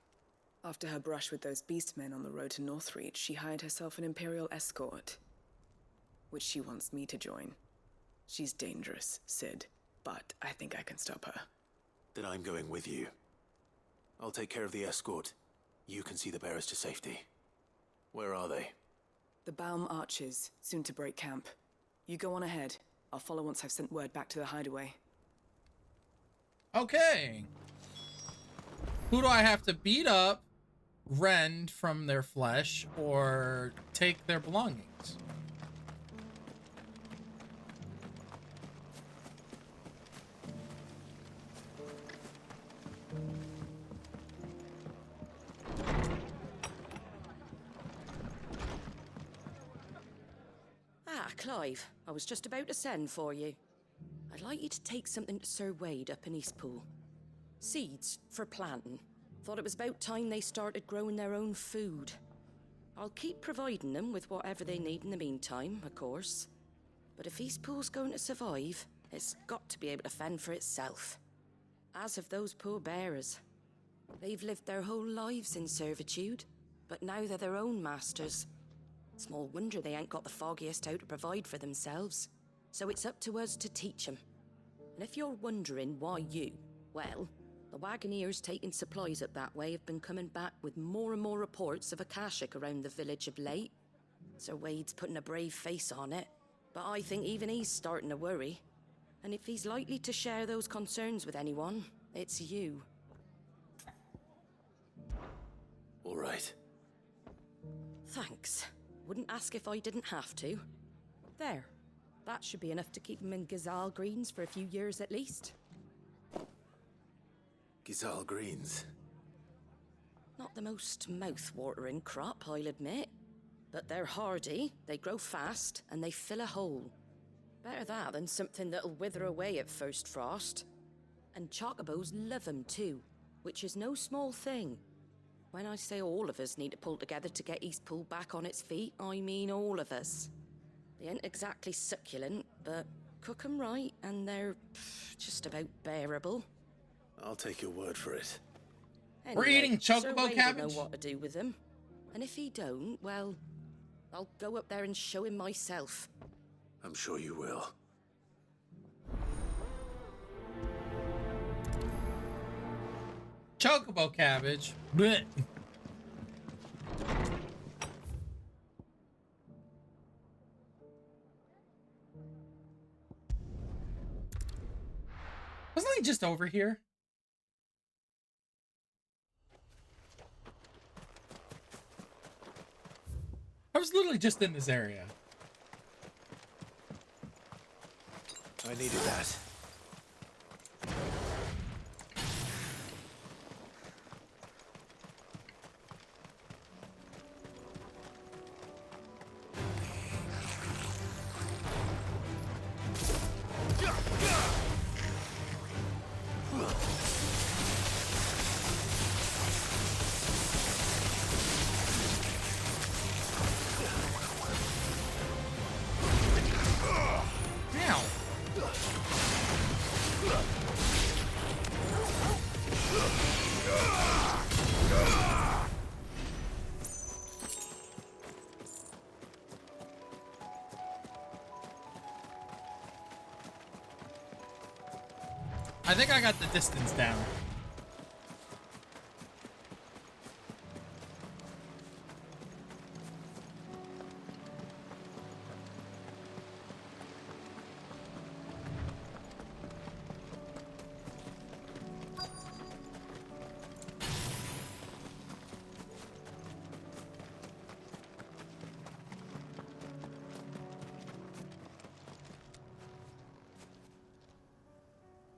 After her brush with those beastmen on the road to Northreach, she hired herself an Imperial escort, which she wants me to join. She's dangerous, Sid, but I think I can stop her. Then I'm going with you. I'll take care of the escort. You can see the bearers to safety. Where are they? The Baum Archers, soon to break camp. You go on ahead. I'll follow once I've sent word back to the hideaway. Okay. Who do I have to beat up, rend from their flesh, or take their belongings? Ah, Clive, I was just about to send for you. I'd like you to take something to Sir Wade up in Eastpool. Seeds for planting. Thought it was about time they started growing their own food. I'll keep providing them with whatever they need in the meantime, of course. But if Eastpool's going to survive, it's got to be able to fend for itself. As have those poor bearers. They've lived their whole lives in servitude, but now they're their own masters. Small wonder they ain't got the foggiest how to provide for themselves. So it's up to us to teach them. And if you're wondering why you, well, the Wagoneers taking supplies up that way have been coming back with more and more reports of Akashic around the village of late. Sir Wade's putting a brave face on it, but I think even he's starting to worry. And if he's likely to share those concerns with anyone, it's you. All right. Thanks. Wouldn't ask if I didn't have to. There. That should be enough to keep him in Gazal Greens for a few years at least. Gazal Greens. Not the most mouth-watering crop, I'll admit. But they're hardy, they grow fast, and they fill a hole. Better that than something that'll wither away at first frost. And chocobos love 'em too, which is no small thing. When I say all of us need to pull together to get Eastpool back on its feet, I mean all of us. They ain't exactly succulent, but cook 'em right, and they're just about bearable. I'll take your word for it. Anyway, We're eating Sir chocobo Wade cabbage? will know what to do with them. And if he don't, well, I'll go up there and show him myself. I'm sure you will. Chocobo cabbage. Blech. Wasn't he just over here? I was literally just in this area. I needed that. I think I got the distance down.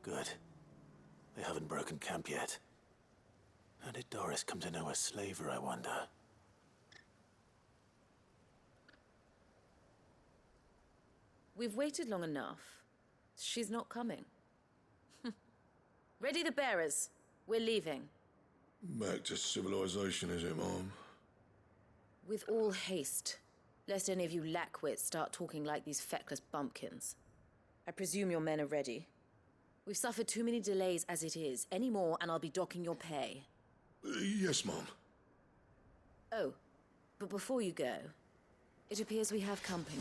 Good. They haven't broken camp yet. How did Doris come to know a slaver, I wonder? We've waited long enough. She's not coming. Ready the bearers. We're leaving. Back to civilization, is it, Mom? With all haste, lest any of you lackwits start talking like these feckless bumpkins. I presume your men are ready. We've suffered too many delays as it is. Any more, and I'll be docking your pay. Yes, Mom. Oh, but before you go, it appears we have company.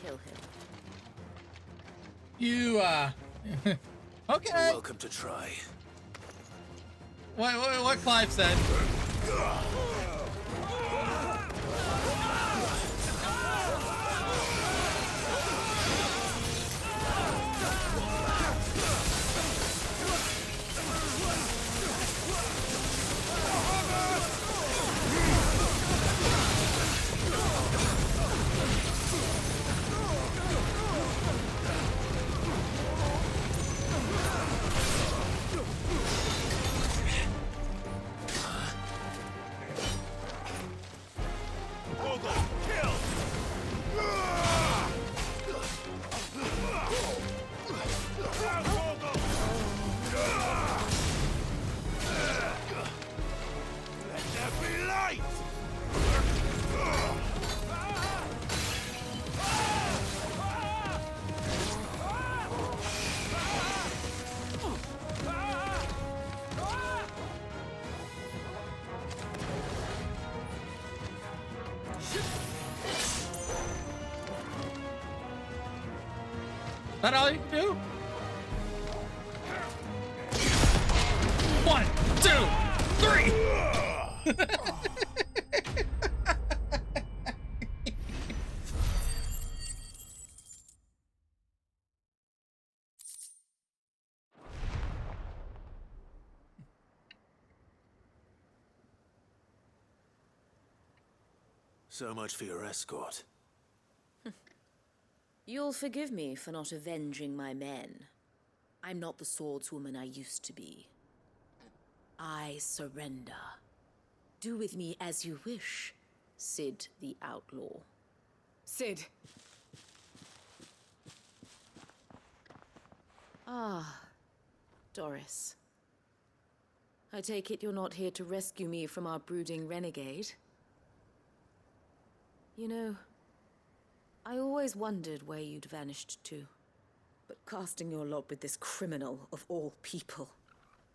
Kill him. You, okay. You're welcome to try. What Clive said. That all you can do? 1, 2, 3. So much for your escort. You'll forgive me for not avenging my men. I'm not the swordswoman I used to be. I surrender. Do with me as you wish, Sid the Outlaw. Sid! Ah, Doris. I take it you're not here to rescue me from our brooding renegade? You know, I always wondered where you'd vanished to. But casting your lot with this criminal of all people.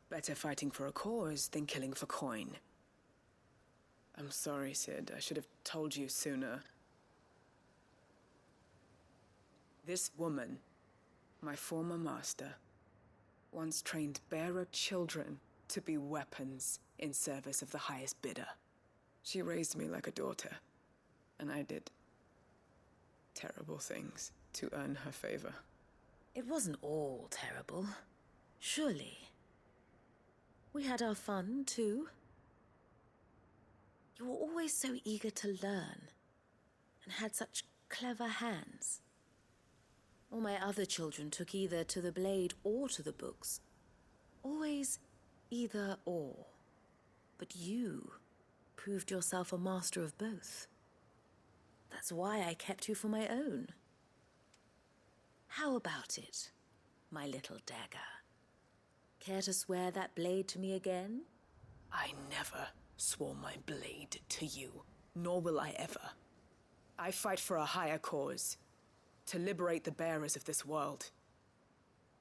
Better fighting for a cause than killing for coin. I'm sorry, Sid. I should have told you sooner. This woman, my former master, once trained bearer children to be weapons in service of the highest bidder. She raised me like a daughter, and I did terrible things to earn her favor. It wasn't all terrible, surely. We had our fun, too. You were always so eager to learn, and had such clever hands. All my other children took either to the blade or to the books. Always either or. But you proved yourself a master of both. That's why I kept you for my own. How about it, my little dagger? Care to swear that blade to me again? I never swore my blade to you, nor will I ever. I fight for a higher cause, to liberate the bearers of this world.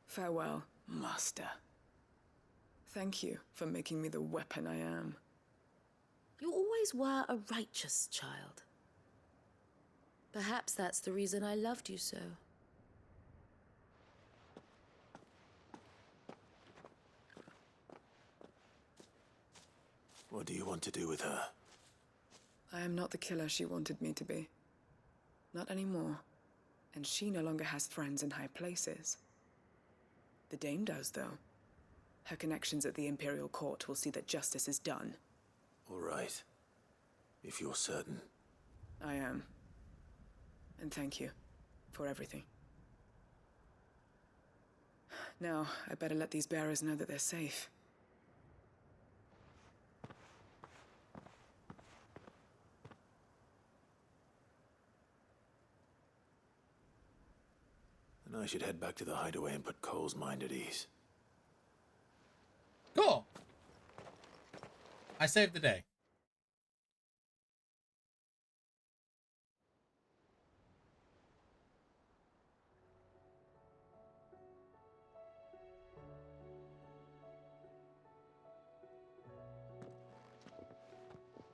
Farewell, Master. Thank you for making me the weapon I am. You always were a righteous child. Perhaps that's the reason I loved you so. What do you want to do with her? I am not the killer she wanted me to be. Not anymore. And she no longer has friends in high places. The Dame does, though. Her connections at the Imperial Court will see that justice is done. All right. If you're certain. I am. And thank you for everything. Now, I better let these bearers know that they're safe. I should head back to the hideaway and put Cole's mind at ease. Cool. I saved the day.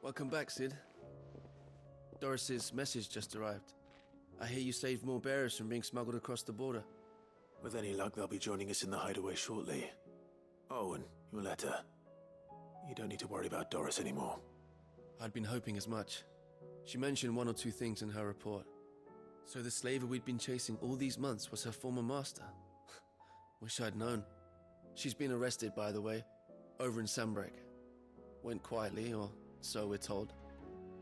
Welcome back, Sid. Doris's message just arrived. I hear you saved more bearers from being smuggled across the border. With any luck, they'll be joining us in the hideaway shortly. Oh, and your letter. You don't need to worry about Doris anymore. I'd been hoping as much. She mentioned one or two things in her report. So the slaver we'd been chasing all these months was her former master. Wish I'd known. She's been arrested, by the way, over in Sambrek. Went quietly, or so we're told.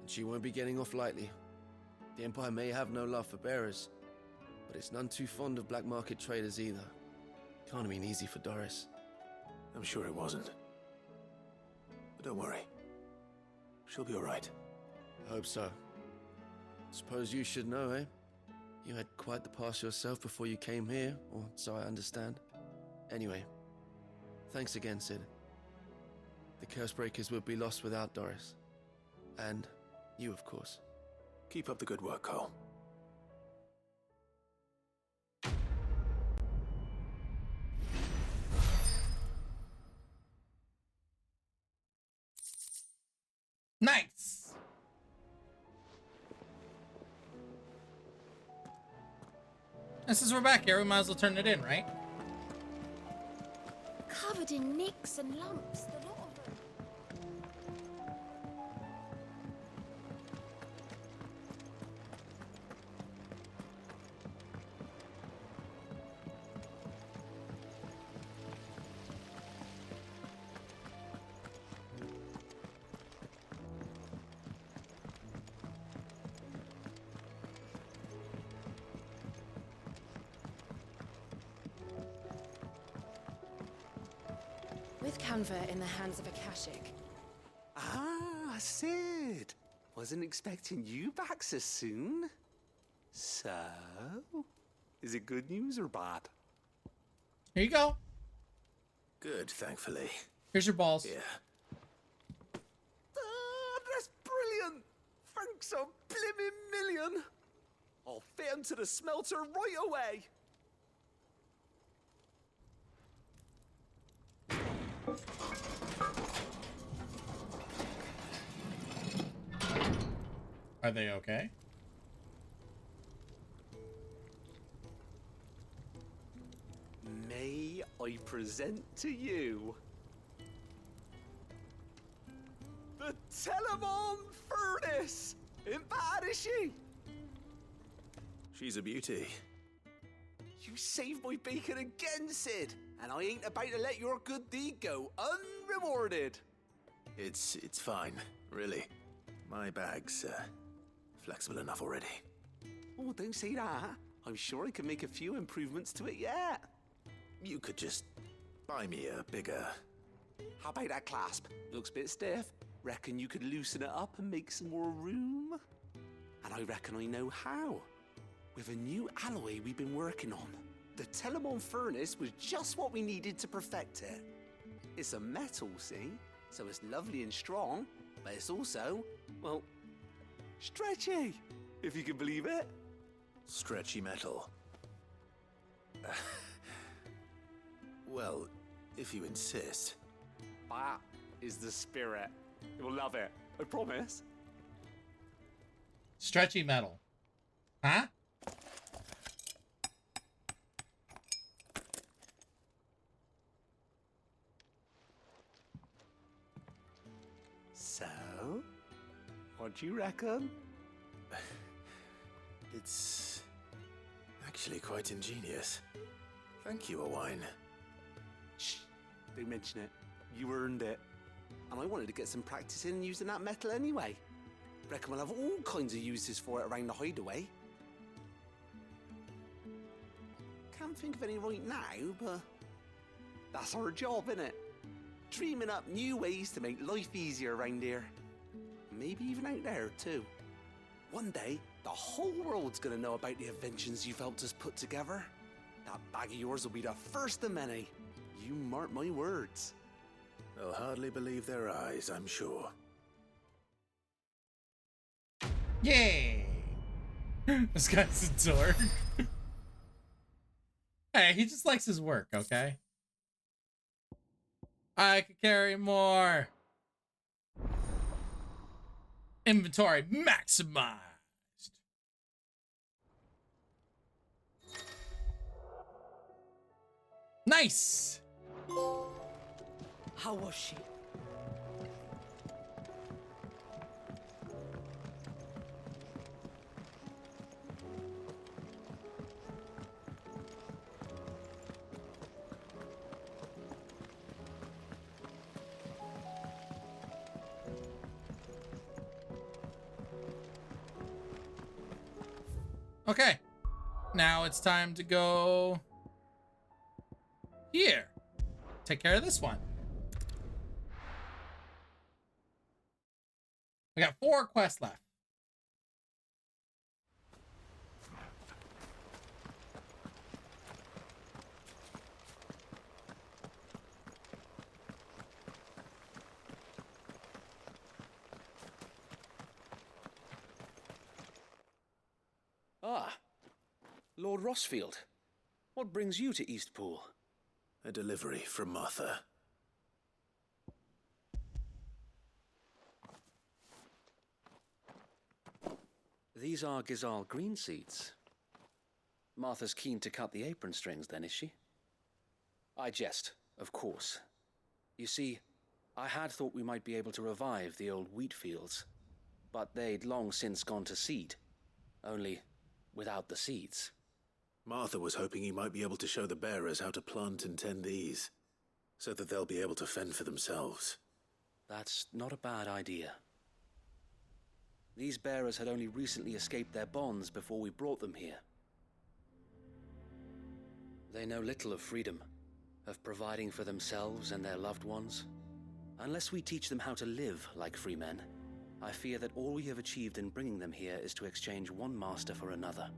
And she won't be getting off lightly. The Empire may have no love for bearers, but it's none too fond of black market traders either. Can't have been easy for Doris. I'm sure it wasn't. But don't worry. She'll be all right. I hope so. Suppose you should know, eh? You had quite the past yourself before you came here, or so I understand. Anyway, thanks again, Sid. The Cursebreakers would be lost without Doris. And you, of course. Keep up the good work, Cole. Nice! And since we're back here, we might as well turn it in, right? Covered in nicks and lumps, the lot of them. With Canva in the hands of Akashic. Ah, Sid. Wasn't expecting you back so soon. So, is it good news or bad? Here you go. Good, thankfully. Here's your balls. Yeah. Ah, that's brilliant. Thanks a blimmin' million. I'll fit 'em to the smelter right away. Are they okay? May I present to you the Telemon Furnace? Ain't bad, is she? She's a beauty. You saved my bacon again, Sid, and I ain't about to let your good deed go unrewarded. It's fine, really. My bag's flexible enough already. Oh, don't say that. I'm sure I can make a few improvements to it yet. You could just buy me a bigger... How about that clasp? Looks a bit stiff. Reckon you could loosen it up and make some more room? And I reckon I know how. With a new alloy we've been working on. The Telemon Furnace was just what we needed to perfect it. It's a metal, see? So it's lovely and strong, but it's also, well, stretchy, if you can believe it. Stretchy metal. Well, if you insist. That is the spirit. You'll love it, I promise. Stretchy metal. Huh? So, what do you reckon? It's actually quite ingenious. Thank you, Owain. Shh, don't mention it. You earned it. And I wanted to get some practice in using that metal anyway. Reckon we'll have all kinds of uses for it around the hideaway. Can't think of any right now, but that's our job, innit? Dreaming up new ways to make life easier around here. Maybe even out there, too. One day, the whole world's gonna know about the inventions you've helped us put together. That bag of yours will be the first of many. You mark my words. They'll hardly believe their eyes, I'm sure. Yay! This guy's a dork. Hey, he just likes his work, okay? I could carry more. Inventory maximized. Nice. How was she? Okay. Now it's time to go here. Take care of this one. We got 4 quests left. Ah, Lord Rossfield. What brings you to Eastpool? A delivery from Martha. These are Gizal green seeds. Martha's keen to cut the apron strings, then, is she? I jest, of course. You see, I had thought we might be able to revive the old wheat fields, but they'd long since gone to seed, only without the seeds. Martha was hoping he might be able to show the bearers how to plant and tend these, so that they'll be able to fend for themselves. That's not a bad idea. These bearers had only recently escaped their bonds before we brought them here. They know little of freedom, of providing for themselves and their loved ones. Unless we teach them how to live like free men, I fear that all we have achieved in bringing them here is to exchange one master for another.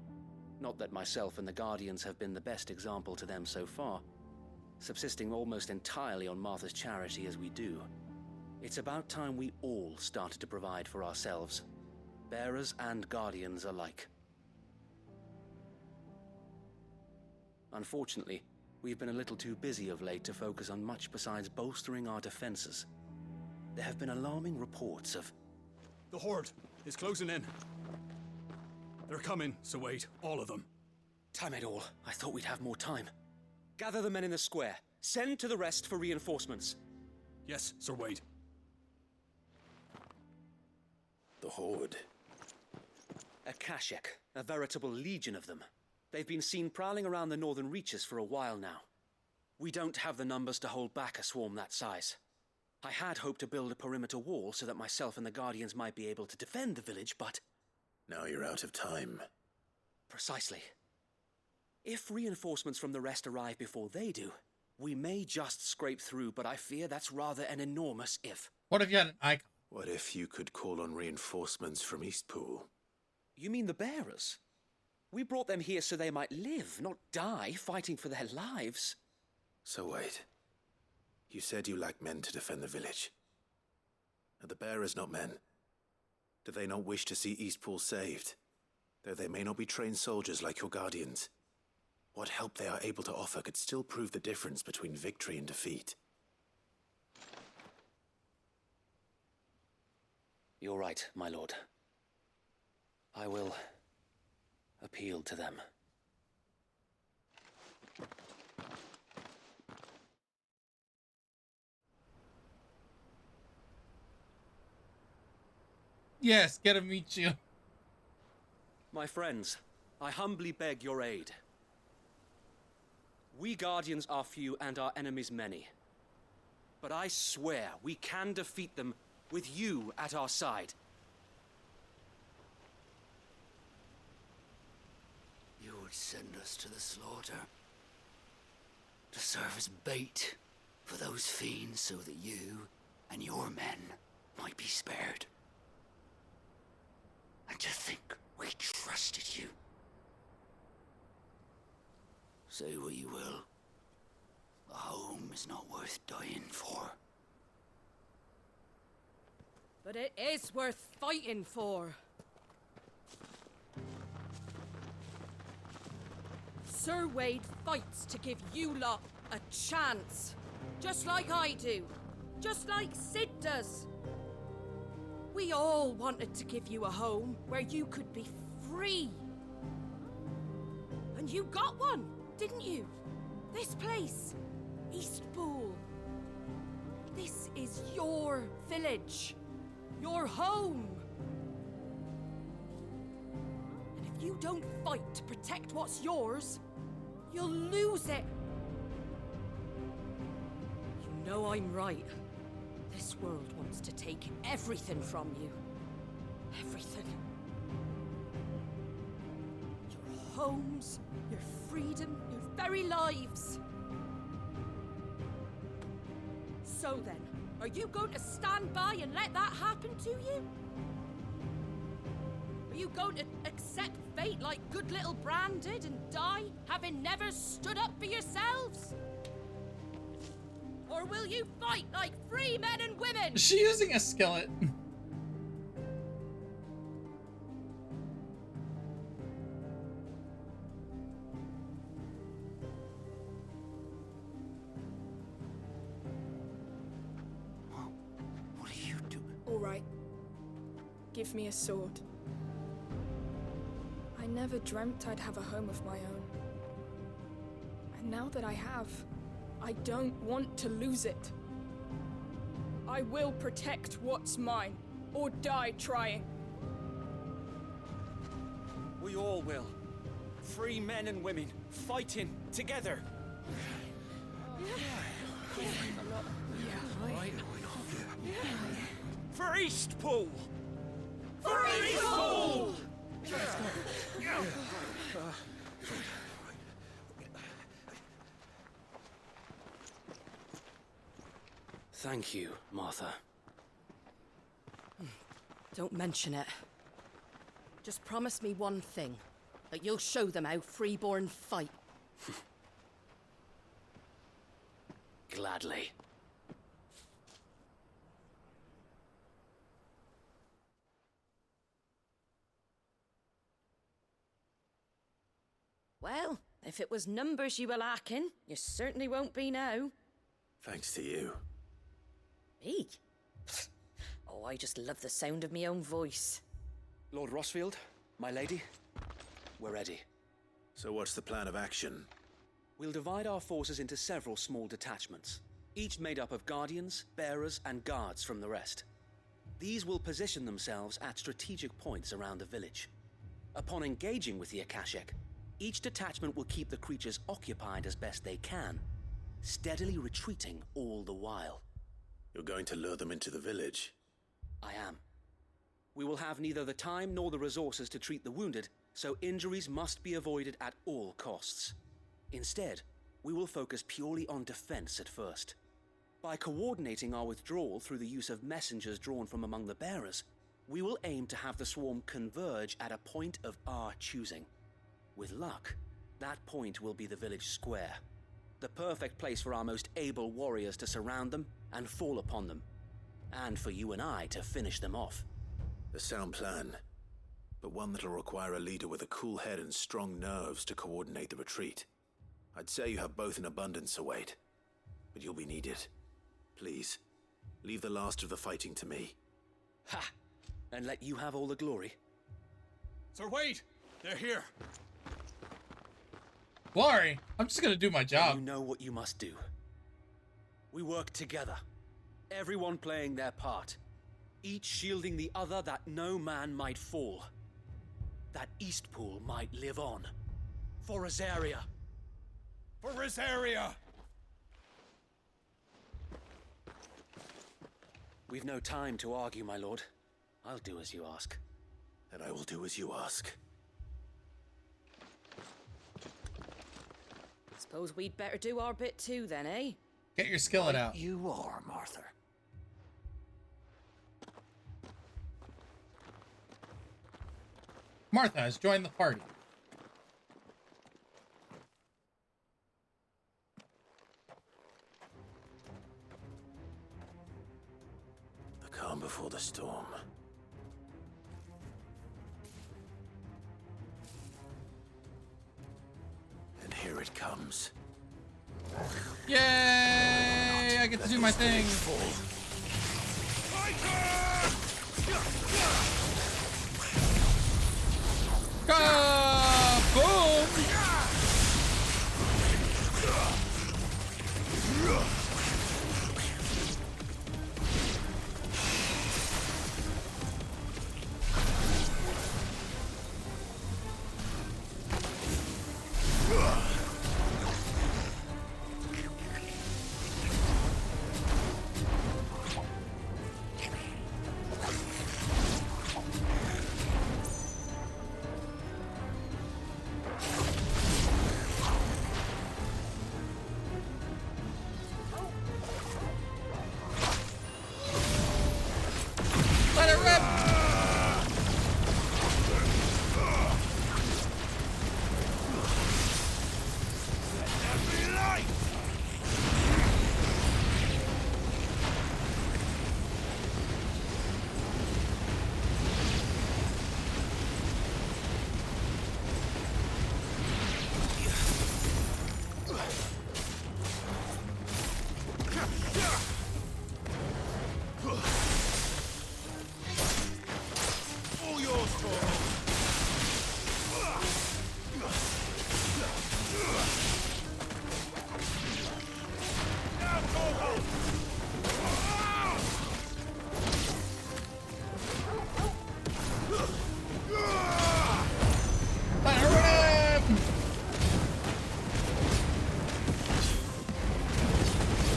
Not that myself and the Guardians have been the best example to them so far, subsisting almost entirely on Martha's charity as we do. It's about time we all started to provide for ourselves, bearers and Guardians alike. Unfortunately, we've been a little too busy of late to focus on much besides bolstering our defenses. There have been alarming reports of... The Horde is closing in. They're coming, so wait, all of them. Damn it all, I thought we'd have more time. Gather the men in the square. Send to the rest for reinforcements. Yes, Sir Wade. The Horde. A Kashek, a veritable legion of them. They've been seen prowling around the northern reaches for a while now. We don't have the numbers to hold back a swarm that size. I had hoped to build a perimeter wall so that myself and the Guardians might be able to defend the village, but... Now you're out of time. Precisely. If reinforcements from the rest arrive before they do, we may just scrape through, but I fear that's rather an enormous if. What if you had an icon? What if you could call on reinforcements from Eastpool? You mean the bearers? We brought them here so they might live, not die, fighting for their lives. So wait. You said you lacked men to defend the village. Are the bearers not men? Do they not wish to see Eastpool saved? Though they may not be trained soldiers like your Guardians. What help they are able to offer could still prove the difference between victory and defeat. You're right, my lord. I will appeal to them. Yes, get to meet you. My friends, I humbly beg your aid. We Guardians are few and our enemies many. But I swear we can defeat them with you at our side. You would send us to the slaughter, to serve as bait for those fiends so that you and your men might be spared. And to think we trusted you. Say what you will. A home is not worth dying for. But it is worth fighting for. Sir Wade fights to give you lot a chance. Just like I do. Just like Sid does. We all wanted to give you a home where you could be free. And you got one, didn't you? This place, Eastpool. This is your village. Your home. And if you don't fight to protect what's yours, you'll lose it. You know I'm right. This world wants to take everything from you. Everything. Your homes, your freedom, your very lives. So then, are you going to stand by and let that happen to you? Are you going to accept fate like good little Bran did and die, having never stood up for yourselves? Or will you fight like free men and women? Is she using a skillet? What are you doing? All right. Give me a sword. I never dreamt I'd have a home of my own. And now that I have, I don't want to lose it. I will protect what's mine, or die trying. We all will. Free men and women, fighting together. For Eastpool! For Eastpool! Thank you, Martha. Don't mention it. Just promise me one thing. That you'll show them how freeborn fight. Gladly. Well, if it was numbers you were lacking, you certainly won't be now. Thanks to you. Me? Oh, I just love the sound of my own voice. Lord Rossfield, my lady, we're ready. So what's the plan of action? We'll divide our forces into several small detachments, each made up of guardians, bearers, and guards from the rest. These will position themselves at strategic points around the village. Upon engaging with the Akashek, each detachment will keep the creatures occupied as best they can, steadily retreating all the while. You're going to lure them into the village? I am. We will have neither the time nor the resources to treat the wounded, so injuries must be avoided at all costs. Instead, we will focus purely on defense at first. By coordinating our withdrawal through the use of messengers drawn from among the bearers, we will aim to have the swarm converge at a point of our choosing. With luck, that point will be the village square, the perfect place for our most able warriors to surround them and fall upon them, and for you and I to finish them off. A sound plan, but one that'll require a leader with a cool head and strong nerves to coordinate the retreat. I'd say you have both in abundance, Sir Wade, but you'll be needed. Please, leave the last of the fighting to me. Ha! And let you have all the glory. Sir Wade, they're here. Glory, I'm just gonna do my job. You know what you must do. We work together, everyone playing their part, each shielding the other that no man might fall, that Eastpool might live on. For Rosaria. For Rosaria! We've no time to argue, my lord. I'll do as you ask. And I will do as you ask. Suppose we'd better do our bit too then, eh? Get your skillet out. You are, Martha. Martha has joined the party. before the storm. And here it comes. Yay! I get to do my thing. Boom! Let it rip! All yours, Torvald. Now, Torvald. Let her rip!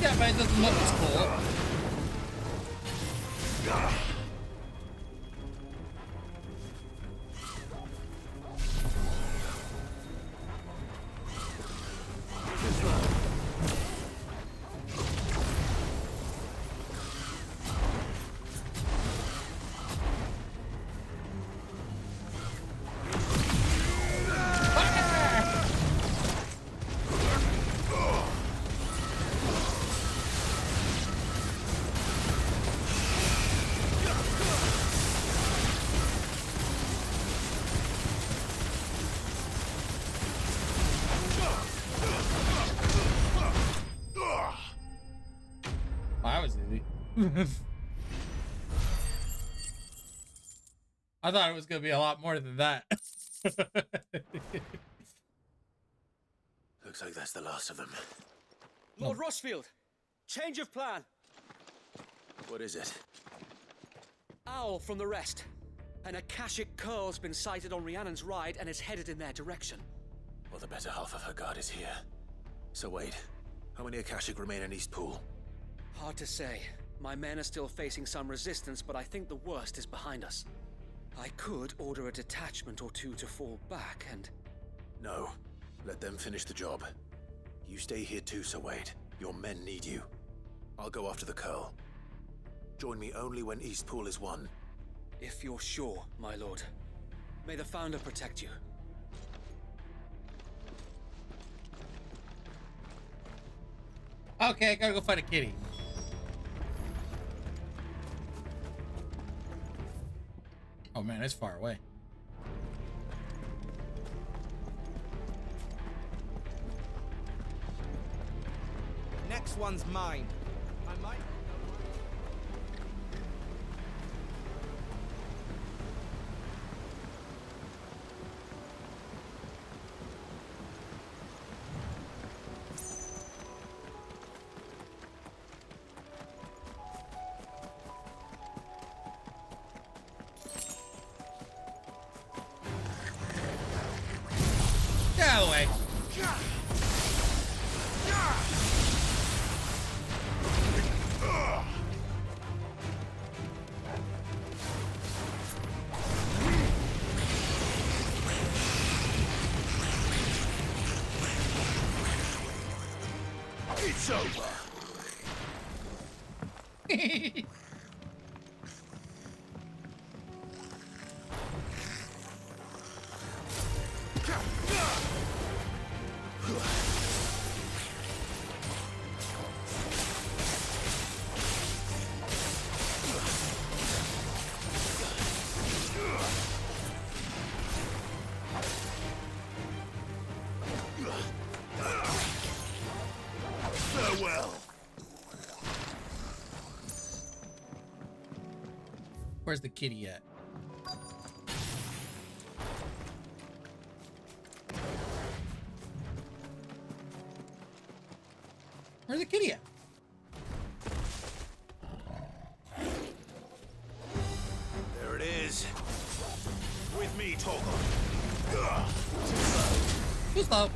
Yeah, but it doesn't look as cool. That was easy. I thought it was gonna be a lot more than that. Looks like that's the last of them. Lord Rossfield, change of plan. What is it? Owl from the rest. An Akashic curl's been sighted on Rhiannon's ride and is headed in their direction. Well, the better half of her guard is here. So wait, how many Akashic remain in East Pool? Hard to say. My men are still facing some resistance, but I think the worst is behind us. I could order a detachment or two to fall back and... No. Let them finish the job. You stay here too, Sir Wade. Your men need you. I'll go after the Curl. Join me only when East Pool is won. If you're sure, my lord. May the Founder protect you. Okay, I gotta go fight a kitty. Oh man, it's far away. Next one's mine. I might. Get out of the way. It's over. Where's the kitty at? Where's the kitty at? There it is. With me, Toggle. Too slow.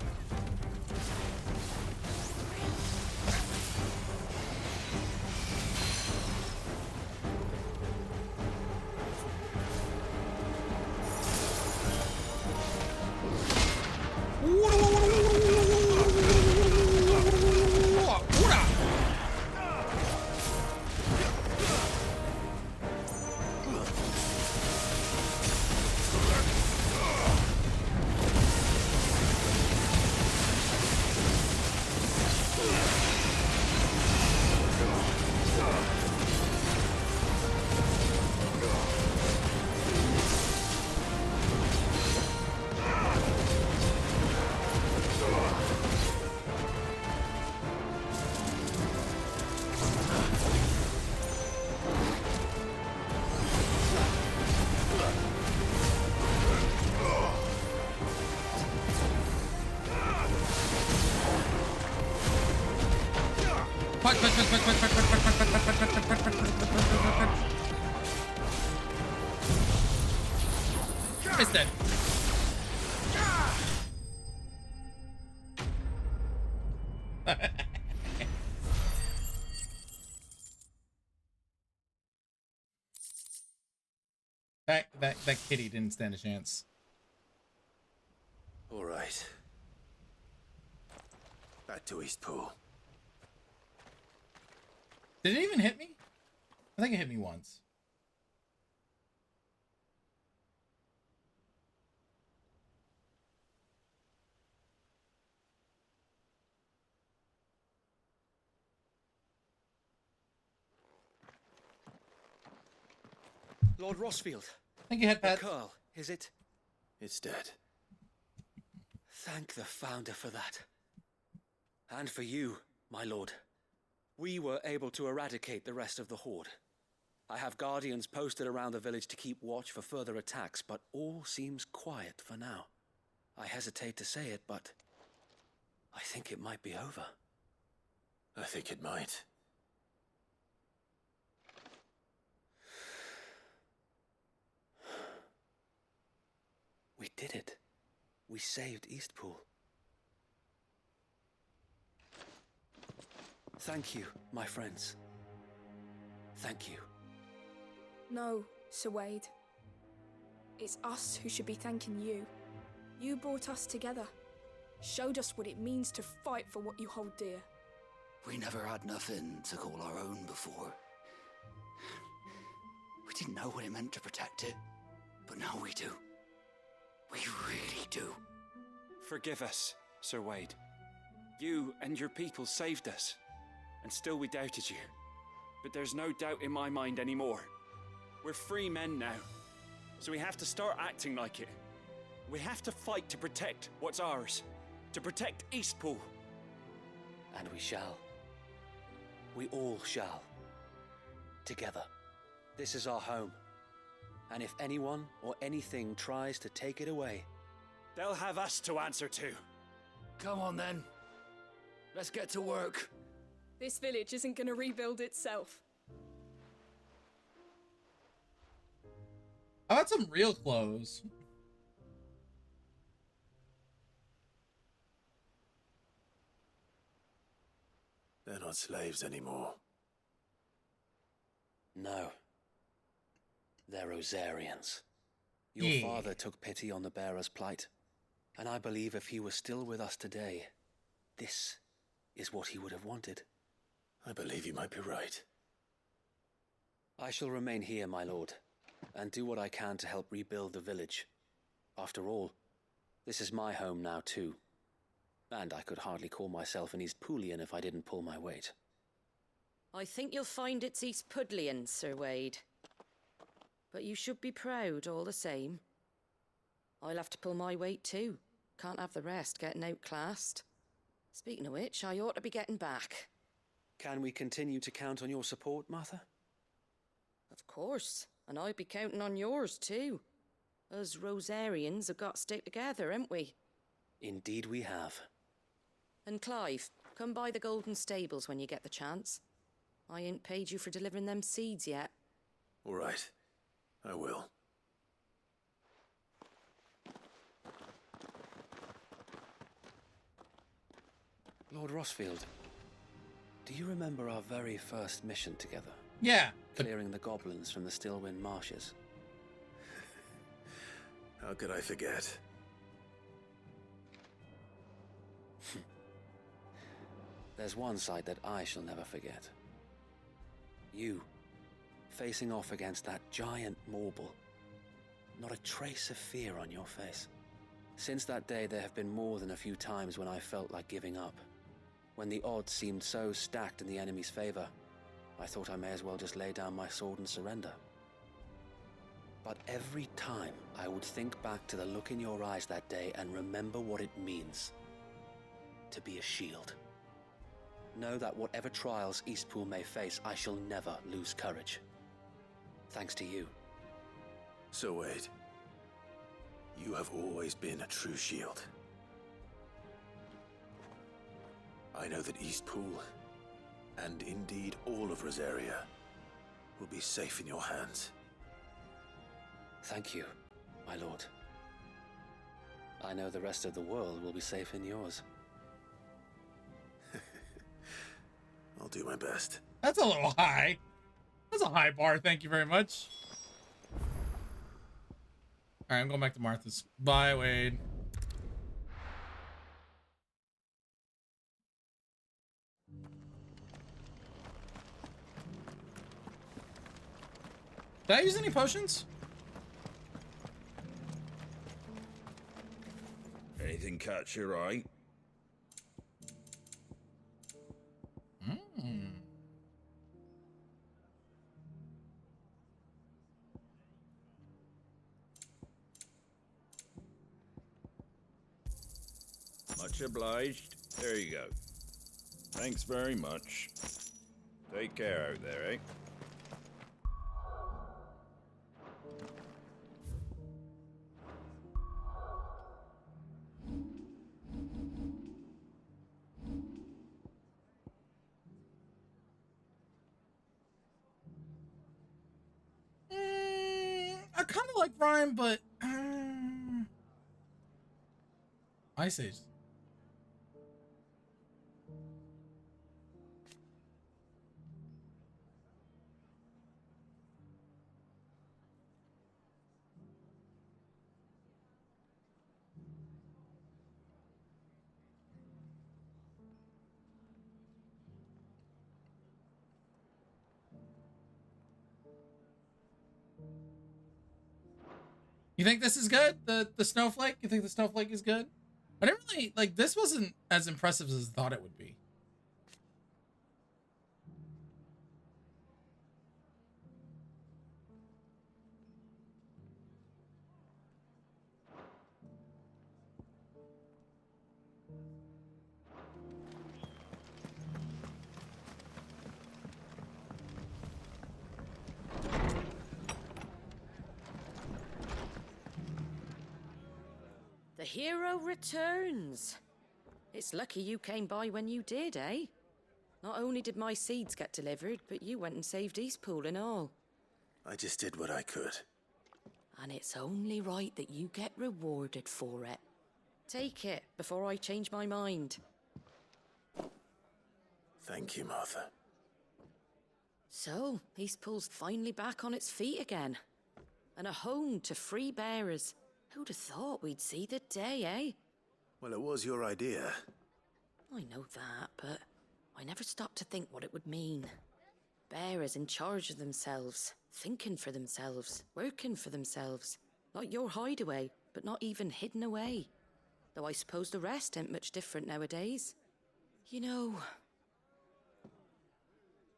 Missed it. That kitty didn't stand a chance. All right. Back to Eastpool. Did it even hit me? I think it hit me once. Lord Rossfield. Thank you, Headpad. Carl, is it? It's dead. Thank the Founder for that. And for you, my lord. We were able to eradicate the rest of the Horde. I have guardians posted around the village to keep watch for further attacks, but all seems quiet for now. I hesitate to say it, but I think it might be over. I think it might. We did it. We saved Eastpool. Thank you, my friends. Thank you. No, Sir Wade. It's us who should be thanking you. You brought us together. Showed us what it means to fight for what you hold dear. We never had nothing to call our own before. We didn't know what it meant to protect it, but now we do. We really do. Forgive us, Sir Wade. You and your people saved us, and still we doubted you. But there's no doubt in my mind anymore. We're free men now, so we have to start acting like it. We have to fight to protect what's ours, to protect Eastpool. And we shall. We all shall. Together. This is our home. And if anyone or anything tries to take it away, they'll have us to answer to. Come on then. Let's get to work. This village isn't gonna rebuild itself. I want some real clothes. They're not slaves anymore. no. They're Rosarians. Your father took pity on the bearer's plight, and I believe if he was still with us today, this is what he would have wanted. I believe you might be right. I shall remain here, my lord, and do what I can to help rebuild the village. After all, this is my home now too, and I could hardly call myself an Eastpoolian if I didn't pull my weight. I think you'll find it's Eastpudlian, Sir Wade. But you should be proud all the same. I'll have to pull my weight too. Can't have the rest getting outclassed. Speaking of which, I ought to be getting back. Can we continue to count on your support, Martha? Of course. And I'd be counting on yours, too. Us Rosarians have got to stick together, ain't we? Indeed we have. And Clive, come by the Golden Stables when you get the chance. I ain't paid you for delivering them seeds yet. All right. I will. Lord Rossfield, do you remember our very first mission together? Yeah. Clearing the goblins from the Stillwind marshes. How could I forget? There's one sight that I shall never forget. You, facing off against that giant Morble. Not a trace of fear on your face. Since that day, there have been more than a few times when I felt like giving up. When the odds seemed so stacked in the enemy's favor, I thought I may as well just lay down my sword and surrender. But every time, I would think back to the look in your eyes that day and remember what it means to be a shield. Know that whatever trials Eastpool may face, I shall never lose courage. Thanks to you. So Wade, you have always been a true shield. I know that Eastpool, and indeed all of Rosaria, will be safe in your hands. Thank you, my lord. I know the rest of the world will be safe in yours. I'll do my best. That's a little high. That's a high bar. Thank you very much. All right, I'm going back to Martha's. Bye, Wade. Did I use any potions? Anything catch your eye? Much obliged. There you go. Thanks very much. Take care out there, eh? I kind of like Rhyme, but Ice Age. You think this is good? The snowflake? You think the snowflake is good? I didn't really like this. Wasn't as impressive as I thought it would be. The hero returns. It's lucky you came by when you did, eh? Not only did my seeds get delivered, but you went and saved Eastpool and all. I just did what I could. And it's only right that you get rewarded for it. Take it before I change my mind. Thank you, Martha. So, Eastpool's finally back on its feet again. And a home to free bearers. Who'd have thought we'd see the day, eh? Well, it was your idea. I know that, but I never stopped to think what it would mean. Bearers in charge of themselves, thinking for themselves, working for themselves. Like your hideaway, but not even hidden away. Though I suppose the rest ain't much different nowadays. You know,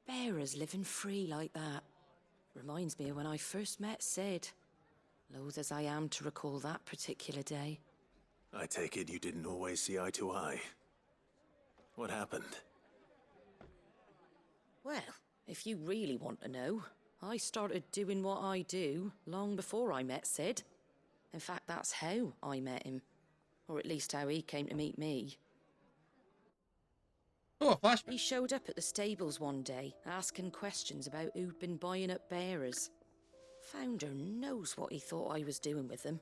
bearers living free like that reminds me of when I first met Sid. Loath as I am to recall that particular day. I take it you didn't always see eye to eye. What happened? Well, if you really want to know, I started doing what I do long before I met Sid. In fact, that's how I met him. Or at least how he came to meet me. Oh, a flashback. He showed up at the stables one day, asking questions about who'd been buying up bearers. Founder knows what he thought I was doing with them.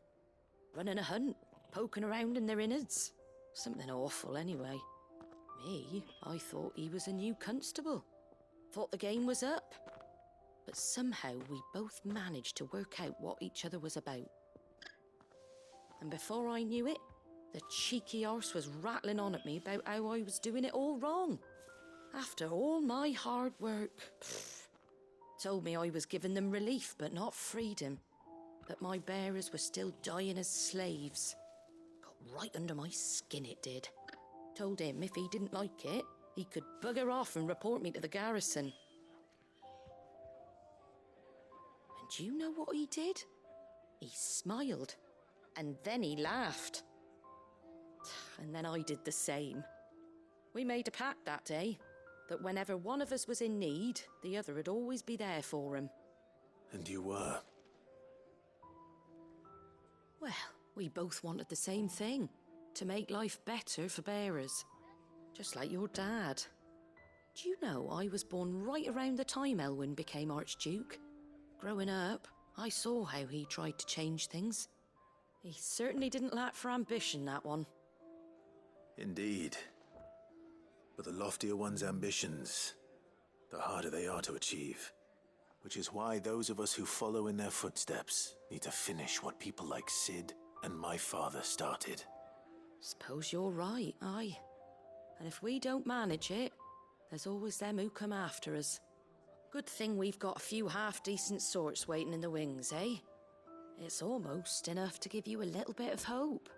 Running a hunt, poking around in their innards. Something awful, anyway. Me, I thought he was a new constable. Thought the game was up. But somehow we both managed to work out what each other was about. And before I knew it, the cheeky arse was rattling on at me about how I was doing it all wrong. After all my hard work. Told me I was giving them relief, but not freedom. That my bearers were still dying as slaves. Got right under my skin, it did. Told him if he didn't like it, he could bugger off and report me to the garrison. And do you know what he did? He smiled. And then he laughed. And then I did the same. We made a pact that day, that whenever one of us was in need, the other would always be there for him. And you were? Well, we both wanted the same thing. To make life better for bearers. Just like your dad. Do you know I was born right around the time Elwyn became Archduke? Growing up, I saw how he tried to change things. He certainly didn't lack for ambition, that one. Indeed. But the loftier one's ambitions, the harder they are to achieve. Which is why those of us who follow in their footsteps need to finish what people like Sid and my father started. Suppose you're right, aye. And if we don't manage it, there's always them who come after us. Good thing we've got a few half-decent sorts waiting in the wings, eh? It's almost enough to give you a little bit of hope.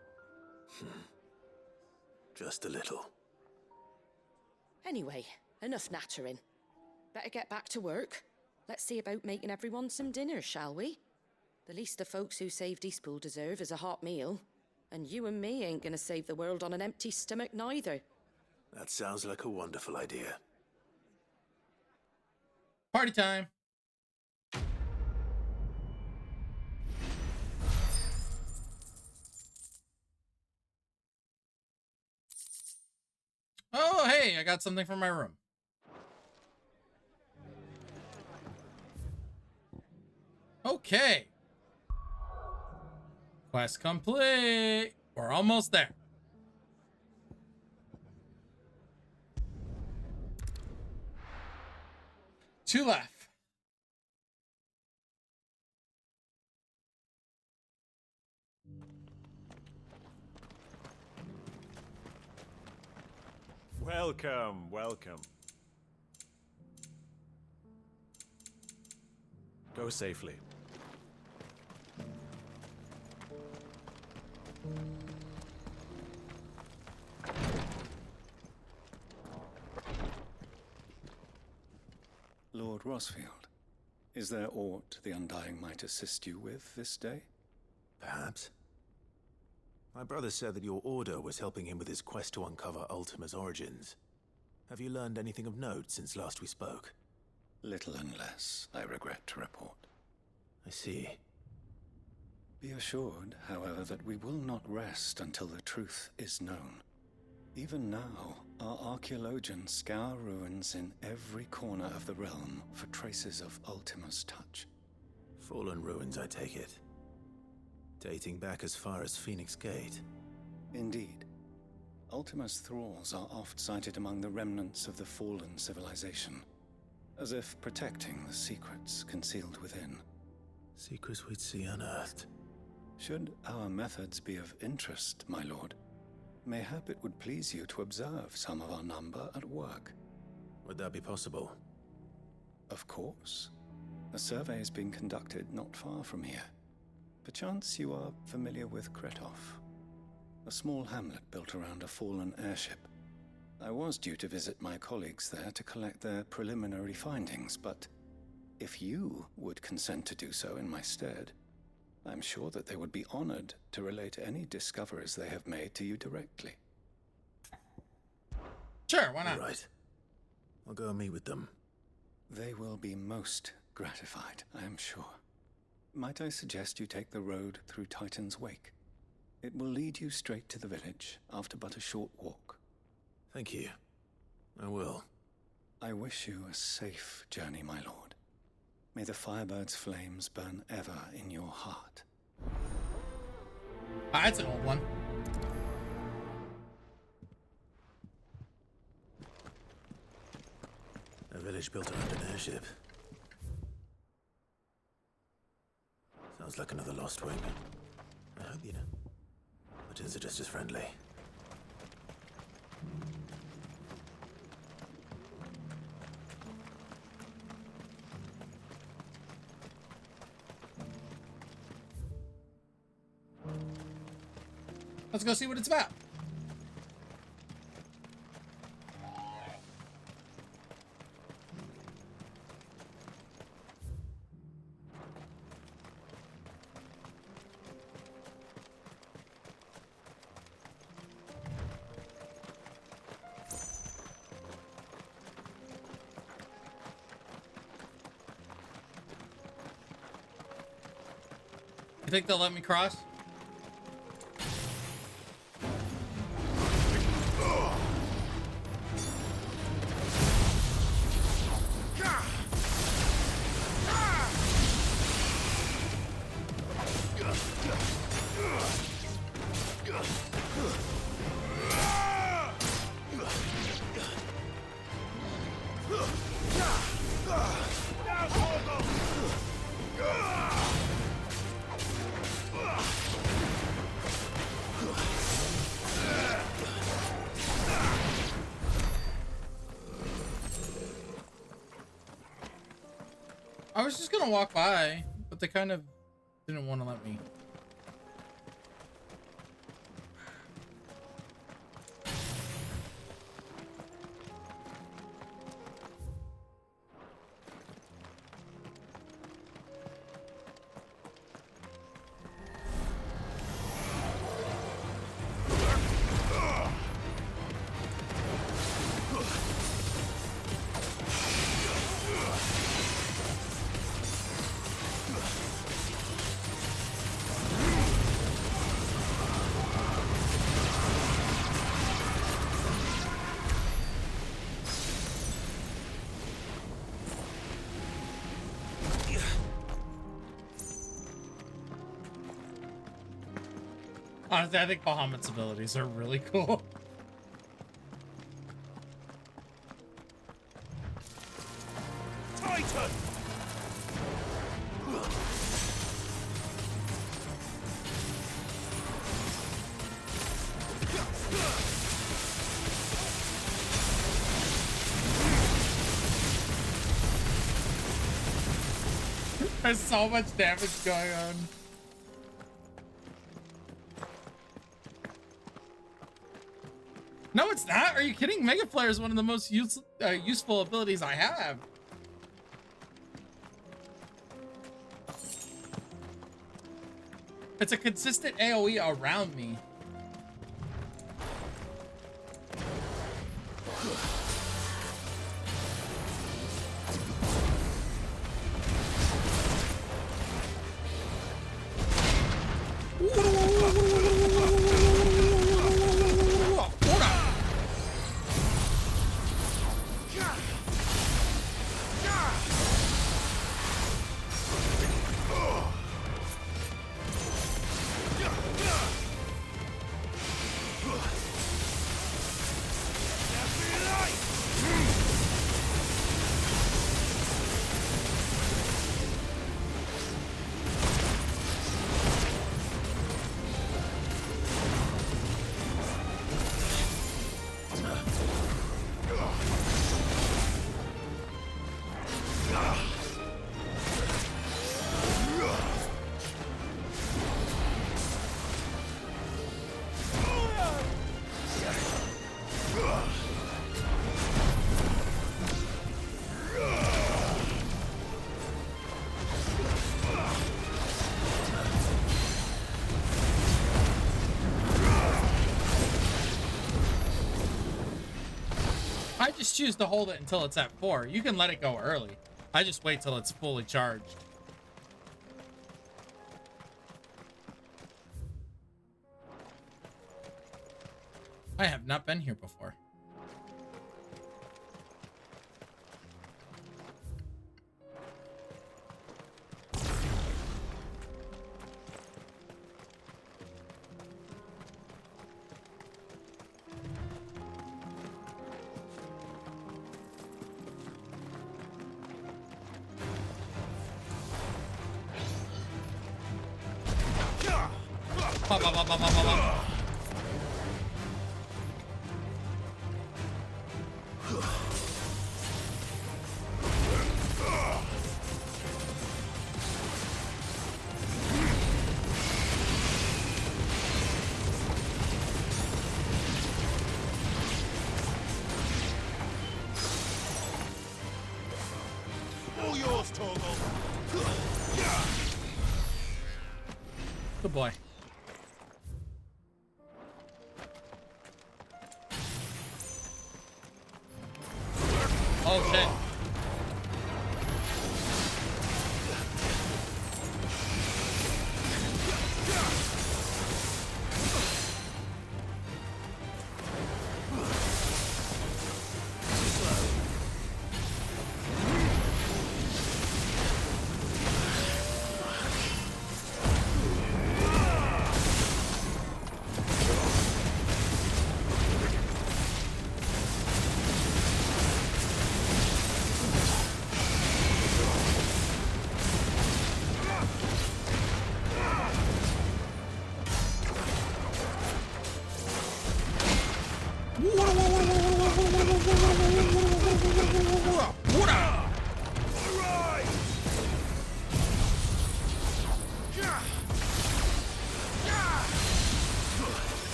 Just a little. Anyway, enough nattering. Better get back to work. Let's see about making everyone some dinner, shall we? The least the folks who saved Eastpool deserve is a hot meal. And you and me ain't gonna save the world on an empty stomach neither. That sounds like a wonderful idea. Party time. Oh, hey, I got something from my room. Okay. Quest complete. We're almost there. Two left. Welcome, welcome. Go safely. Lord Rosfield, is there aught the Undying might assist you with this day? Perhaps. My brother said that your order was helping him with his quest to uncover Ultima's origins. Have you learned anything of note since last we spoke? Little and less, I regret to report. I see. Be assured, however, that we will not rest until the truth is known. Even now, our archaeologians scour ruins in every corner of the realm for traces of Ultima's touch. Fallen ruins, I take it. Dating back as far as Phoenix Gate. Indeed. Ultima's thralls are oft sighted among the remnants of the fallen civilization, as if protecting the secrets concealed within. Secrets we'd see unearthed. Should our methods be of interest, my lord, mayhap it would please you to observe some of our number at work. Would that be possible? Of course. A survey is being conducted not far from here. Perchance you are familiar with Kretov, a small hamlet built around a fallen airship. I was due to visit my colleagues there to collect their preliminary findings, but if you would consent to do so in my stead, I'm sure that they would be honored to relate any discoveries they have made to you directly. Sure, why not? All right. I'll go and meet with them. They will be most gratified, I am sure. Might I suggest you take the road through Titan's Wake? It will lead you straight to the village after but a short walk. Thank you. I will. I wish you a safe journey, my lord. May the Firebird's flames burn ever in your heart. That's an old one. A village built around an airship. Sounds like another lost wing. I hope you know. But is it just as friendly? Let's go see what it's about. You think they'll let me cross? I was just gonna walk by, but they kind of didn't want to let me. Honestly, I think Bahamut's abilities are really cool. Titan! There's so much damage going on. No, it's not. Are you kidding? Mega Flare is one of the most useful abilities I have. It's a consistent AoE around me. I just choose to hold it until it's at 4. You can let it go early. I just wait till it's fully charged. I have not been here before. Pop, pop, pop, pop, pop, pop. All yours, Torgal. Good boy. Oh shit.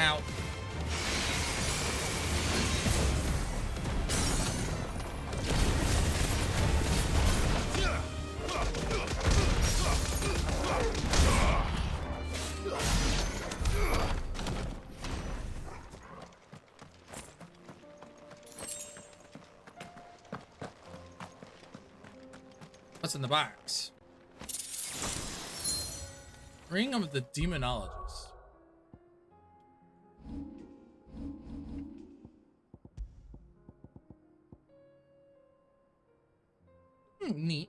Ow. What's in the box? Ring of the Demonologist. Neat.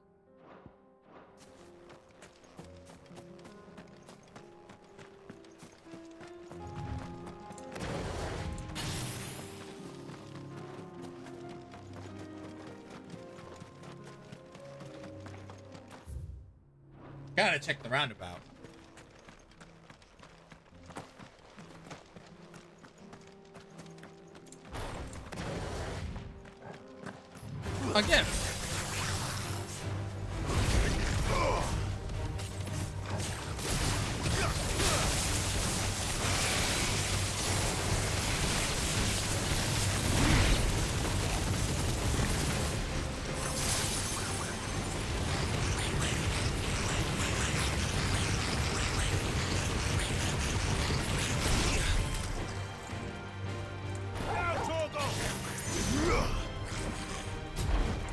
Gotta check the roundabout. Again.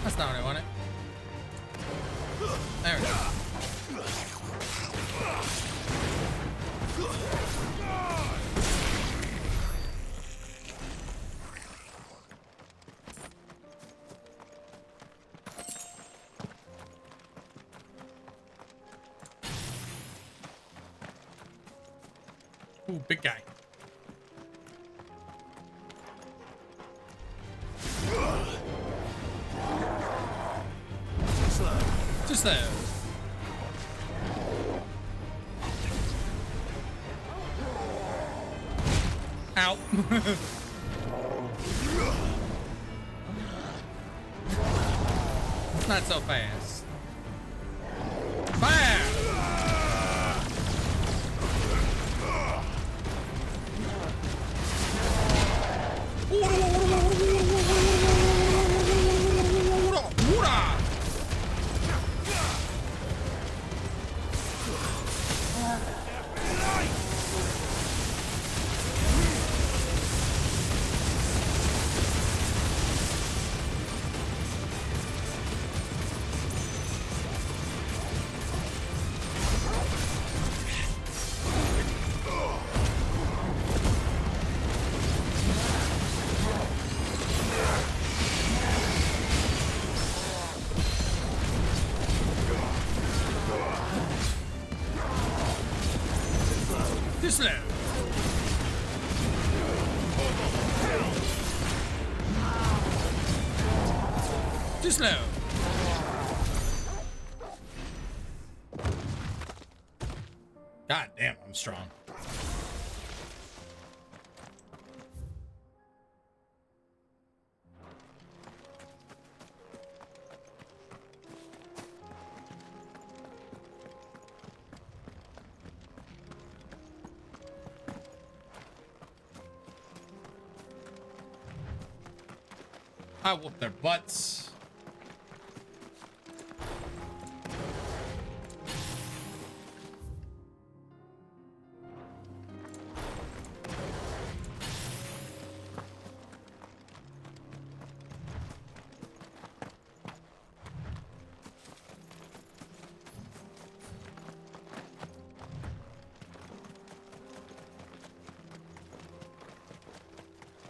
That's not what I wanted. There we go. Ooh, big guy. Just there. Ow. Not so fast. Fire! slow. Too slow. God damn, I'm strong. I whoop their butts.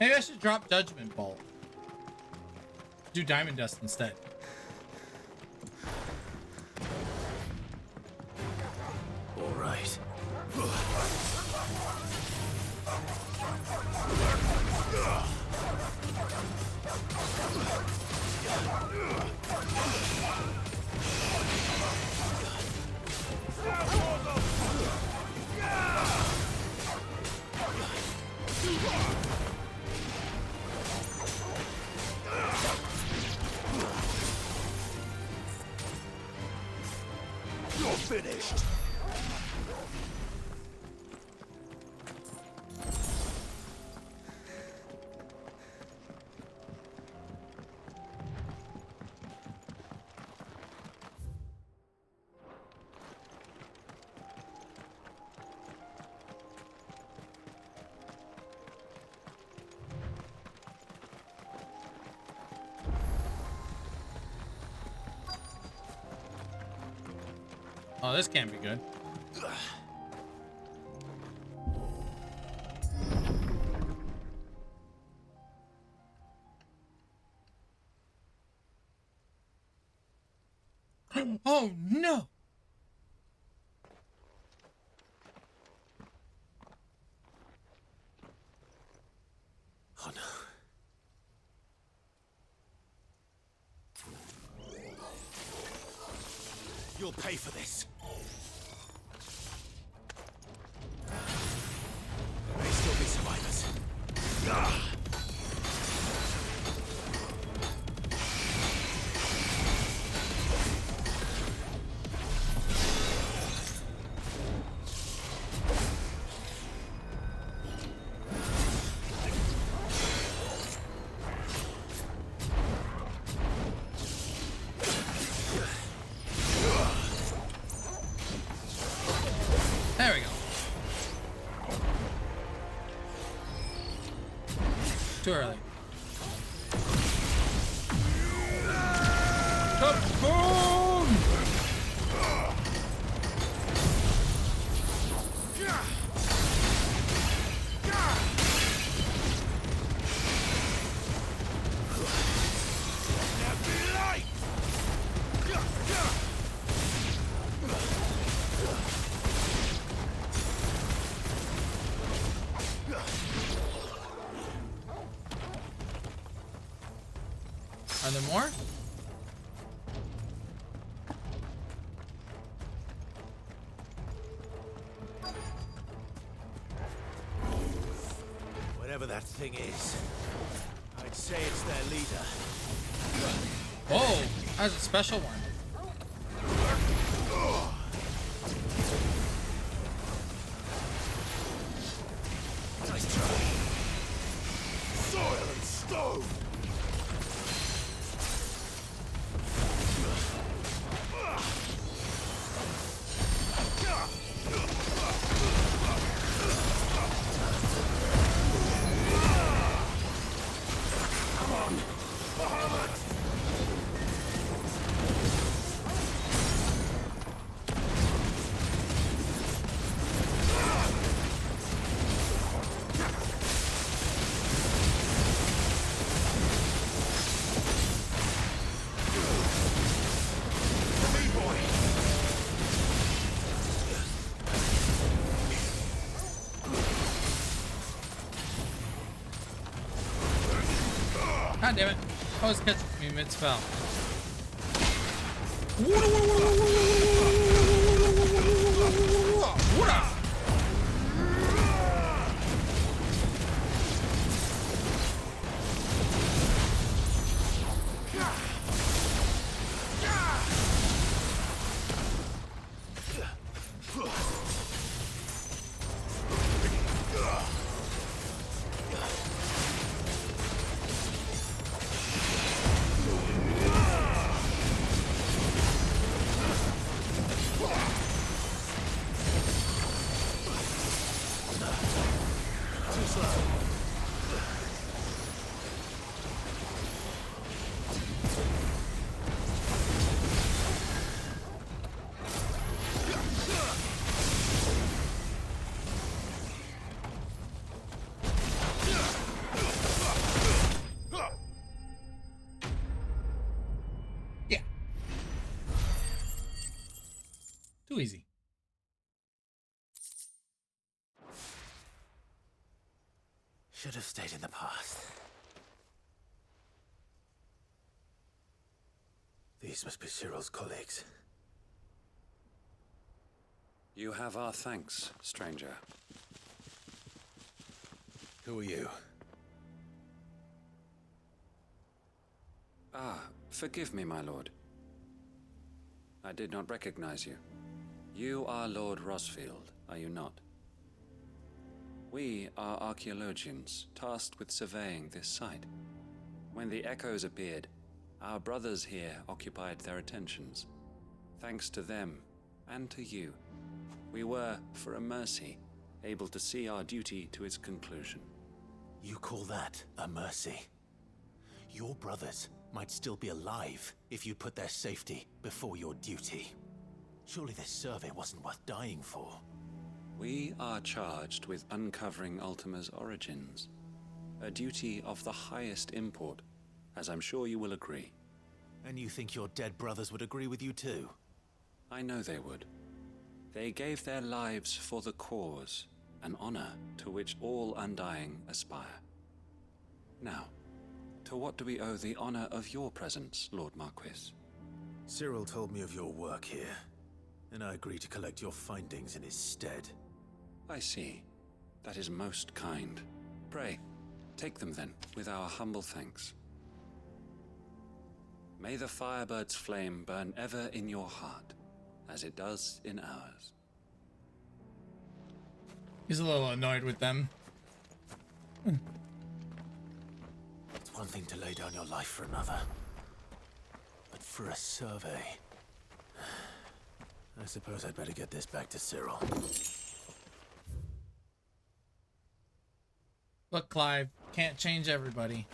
Maybe I should drop Judgment Bolt. Do Diamond Dust instead. All right. You're finished. Oh, this can't be good. Oh no! Oh no. You'll pay for this. There may still be survivors. There we go. Too early. Kaboom! Are there more? Whatever that thing is, I'd say it's their leader. Whoa, that's a special one. Nice try. Soil and stone. Come on, Muhammad. God damn it. Always catches me mid-spell. Too easy. Should have stayed in the past. These must be Cyril's colleagues. You have our thanks, stranger. Who are you? Ah, forgive me, my lord. I did not recognize you. You are Lord Rosfield, are you not? We are archaeologians, tasked with surveying this site. When the echoes appeared, our brothers here occupied their attentions. Thanks to them, and to you, we were, for a mercy, able to see our duty to its conclusion. You call that a mercy? Your brothers might still be alive if you put their safety before your duty. Surely this survey wasn't worth dying for. We are charged with uncovering Ultima's origins, a duty of the highest import, as I'm sure you will agree. And you think your dead brothers would agree with you too? I know they would. They gave their lives for the cause, an honor to which all Undying aspire. Now, to what do we owe the honor of your presence, Lord Marquis? Cyril told me of your work here, and I agreed to collect your findings in his stead. I see. That is most kind. Pray, take them then, with our humble thanks. May the Firebird's flame burn ever in your heart, as it does in ours. He's a little annoyed with them. It's one thing to lay down your life for another, but for a survey... I suppose I'd better get this back to Cyril. Look, Clive, can't change everybody.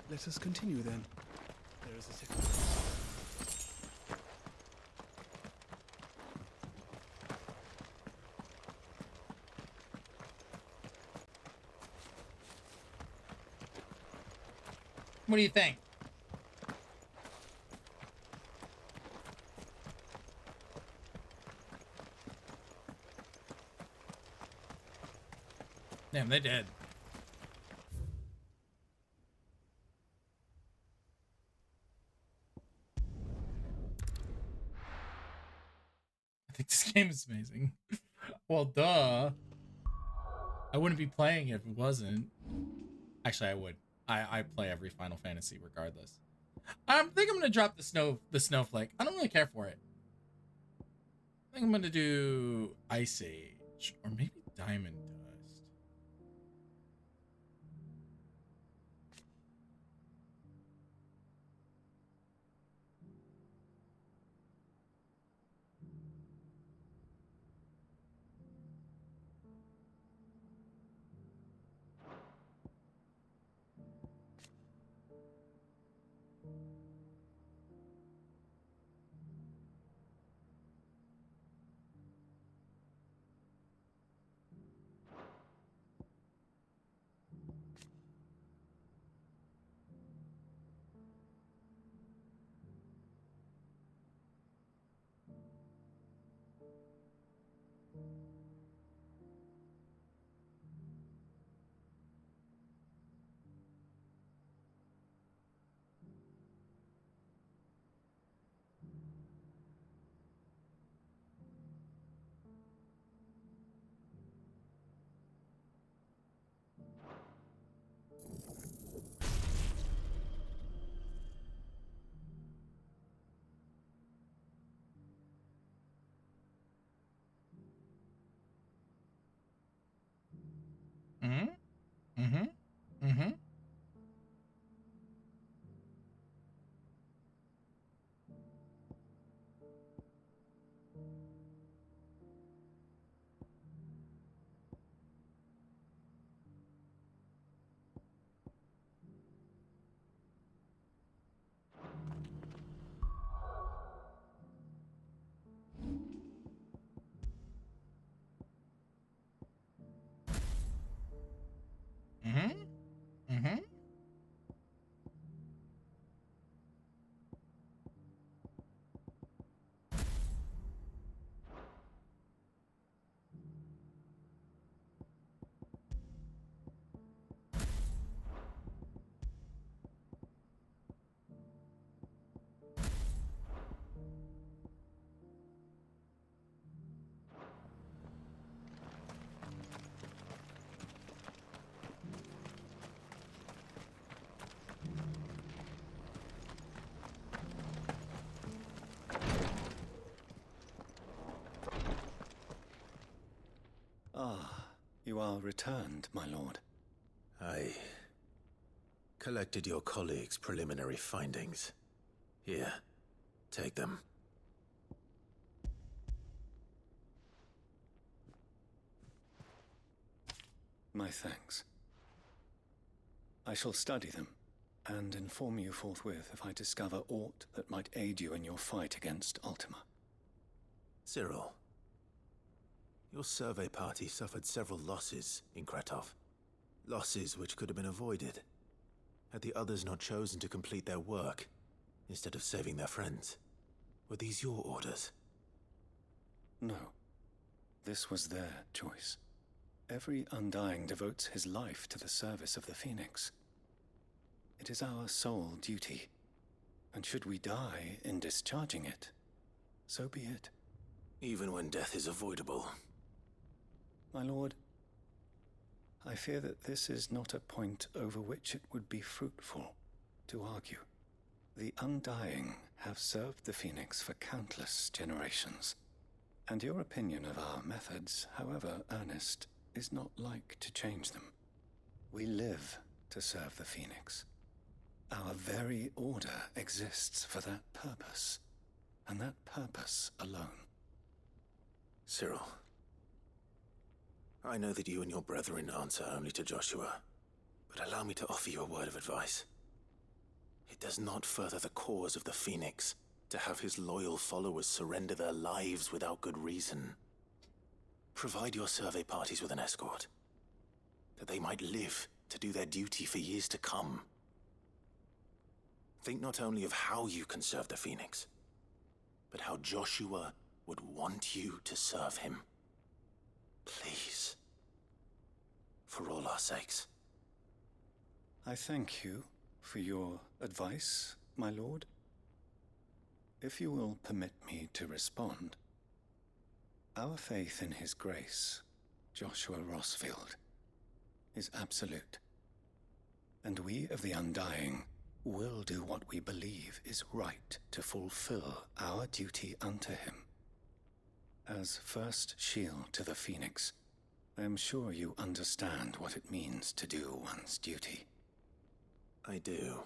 Let us continue then. There is a second. What do you think? Damn, they did. I think this game is amazing. Well, duh. I wouldn't be playing it if it wasn't. Actually, I would. I play every Final Fantasy regardless. I think I'm gonna drop the snowflake. I don't really care for it. I think I'm gonna do Ice Age or maybe Diamond Dust. You are returned, my lord. I collected your colleagues' preliminary findings. Here, take them. My thanks. I shall study them, and inform you forthwith if I discover aught that might aid you in your fight against Ultima. Cyril, your survey party suffered several losses in Kretov. Losses which could have been avoided, had the others not chosen to complete their work, instead of saving their friends. Were these your orders? No. This was their choice. Every Undying devotes his life to the service of the Phoenix. It is our sole duty, and should we die in discharging it, so be it. Even when death is avoidable. My lord, I fear that this is not a point over which it would be fruitful to argue. The Undying have served the Phoenix for countless generations, and your opinion of our methods, however earnest, is not like to change them. We live to serve the Phoenix. Our very order exists for that purpose, and that purpose alone. Cyril, I know that you and your brethren answer only to Joshua, but allow me to offer you a word of advice. It does not further the cause of the Phoenix to have his loyal followers surrender their lives without good reason. Provide your survey parties with an escort, that they might live to do their duty for years to come. Think not only of how you can serve the Phoenix, but how Joshua would want you to serve him. Please. For all our sakes. I thank you for your advice, my lord. If you will permit me to respond, our faith in his grace, Joshua Rossfield, is absolute. And we of the Undying will do what we believe is right to fulfill our duty unto him. As first shield to the Phoenix, I am sure you understand what it means to do one's duty. I do.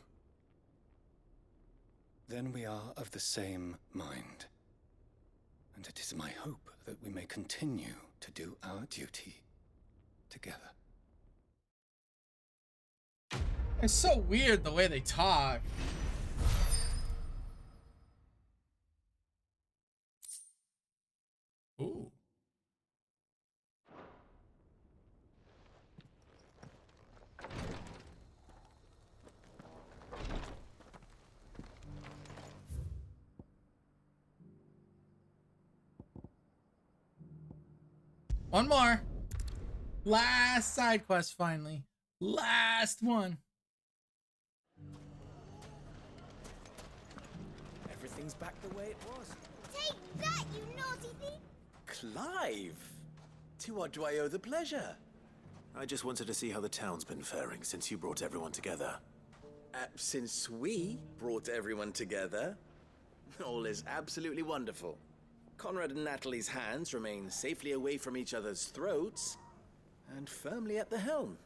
Then we are of the same mind. And it is my hope that we may continue to do our duty together. It's so weird the way they talk. Ooh. One more. Last side quest finally. Last one. Everything's back the way it was. Take that, you naughty thief! Clive! To what do I owe the pleasure? I just wanted to see how the town's been faring since you brought everyone together. Since we brought everyone together, all is absolutely wonderful. Conrad and Natalie's hands remain safely away from each other's throats and firmly at the helm.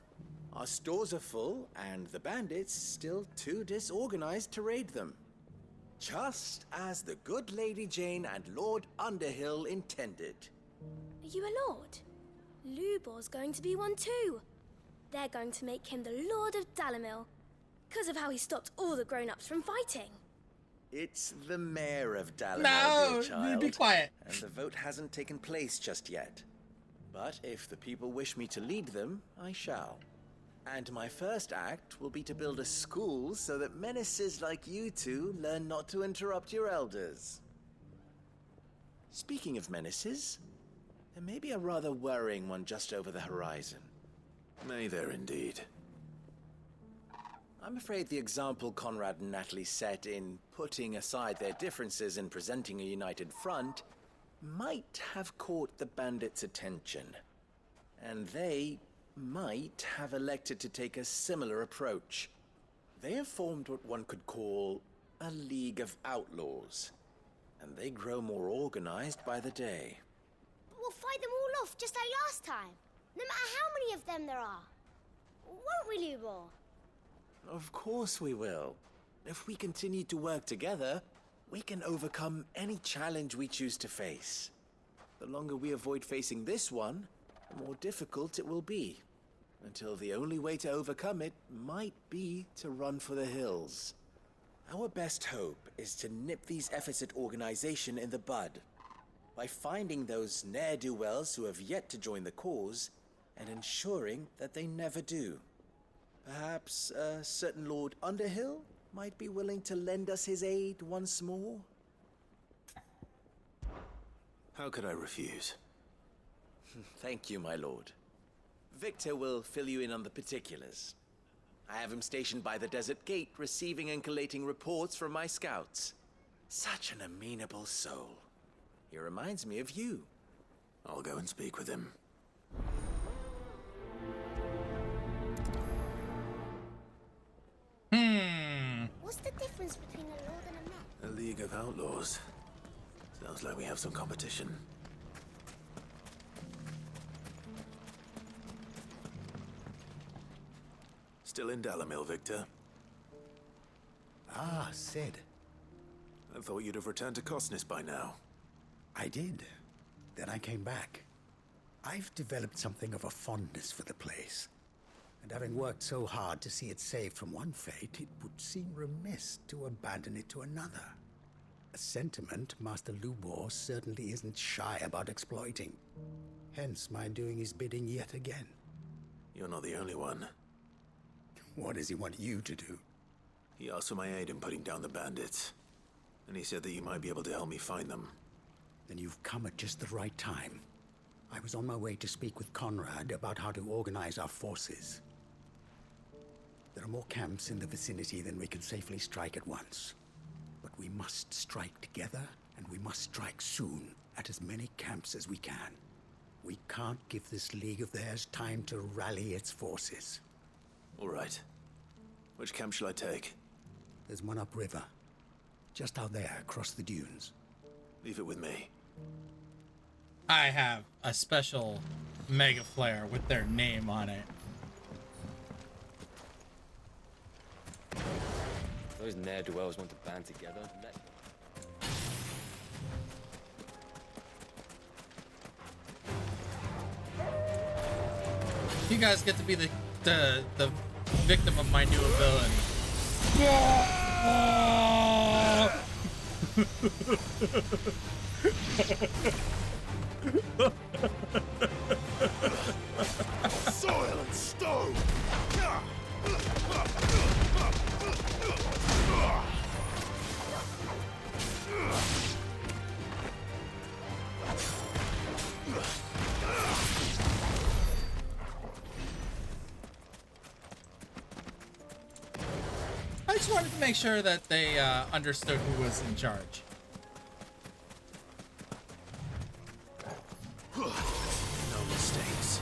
Our stores are full, and the bandits still too disorganized to raid them. Just as the good Lady Jane and Lord Underhill intended. Are you a lord? Lubor's going to be one too. They're going to make him the Lord of Dalamil, because of how he stopped all the grown-ups from fighting. It's the mayor of Dalamil, No, dear child. be quiet. And the vote hasn't taken place just yet. But if the people wish me to lead them, I shall. And my first act will be to build a school so that menaces like you two learn not to interrupt your elders. Speaking of menaces, there may be a rather worrying one just over the horizon. May there indeed. I'm afraid the example Conrad and Natalie set in putting aside their differences and presenting a united front might have caught the bandits' attention. And they might have elected to take a similar approach. They have formed what one could call a League of Outlaws, and they grow more organized by the day. But we'll fight them all off just like last time. No matter how many of them there are. Won't we, Lubor? Of course we will. If we continue to work together, we can overcome any challenge we choose to face. The longer we avoid facing this one, the more difficult it will be. Until the only way to overcome it might be to run for the hills. Our best hope is to nip these efforts at organization in the bud. By finding those ne'er-do-wells who have yet to join the cause, and ensuring that they never do. Perhaps a certain Lord Underhill might be willing to lend us his aid once more? How could I refuse? Thank you, my lord. Victor will fill you in on the particulars. I have him stationed by the desert gate, receiving and collating reports from my scouts. Such an amenable soul. He reminds me of you. I'll go and speak with him. What's the difference between a lord and a man? A League of Outlaws. Sounds like we have some competition. Still in Dalamil, Victor? Ah, Sid. I thought you'd have returned to Cosnis by now. I did. Then I came back. I've developed something of a fondness for the place. And having worked so hard to see it saved from one fate, it would seem remiss to abandon it to another. A sentiment Master Lubor certainly isn't shy about exploiting. Hence my doing his bidding yet again. You're not the only one. What does he want you to do? He asked for my aid in putting down the bandits. And he said that you might be able to help me find them. Then you've come at just the right time. I was on my way to speak with Conrad about how to organize our forces. There are more camps in the vicinity than we can safely strike at once. But we must strike together, and we must strike soon at as many camps as we can. We can't give this league of theirs time to rally its forces. All right. Which camp shall I take? There's one upriver. Just out there, across the dunes. Leave it with me. I have a special mega flare with their name on it. Those ne'er-do-wells want to band together. You guys get to be the victim of my new ability. Soil and stone! I just wanted to make sure that they understood who was in charge. No mistakes.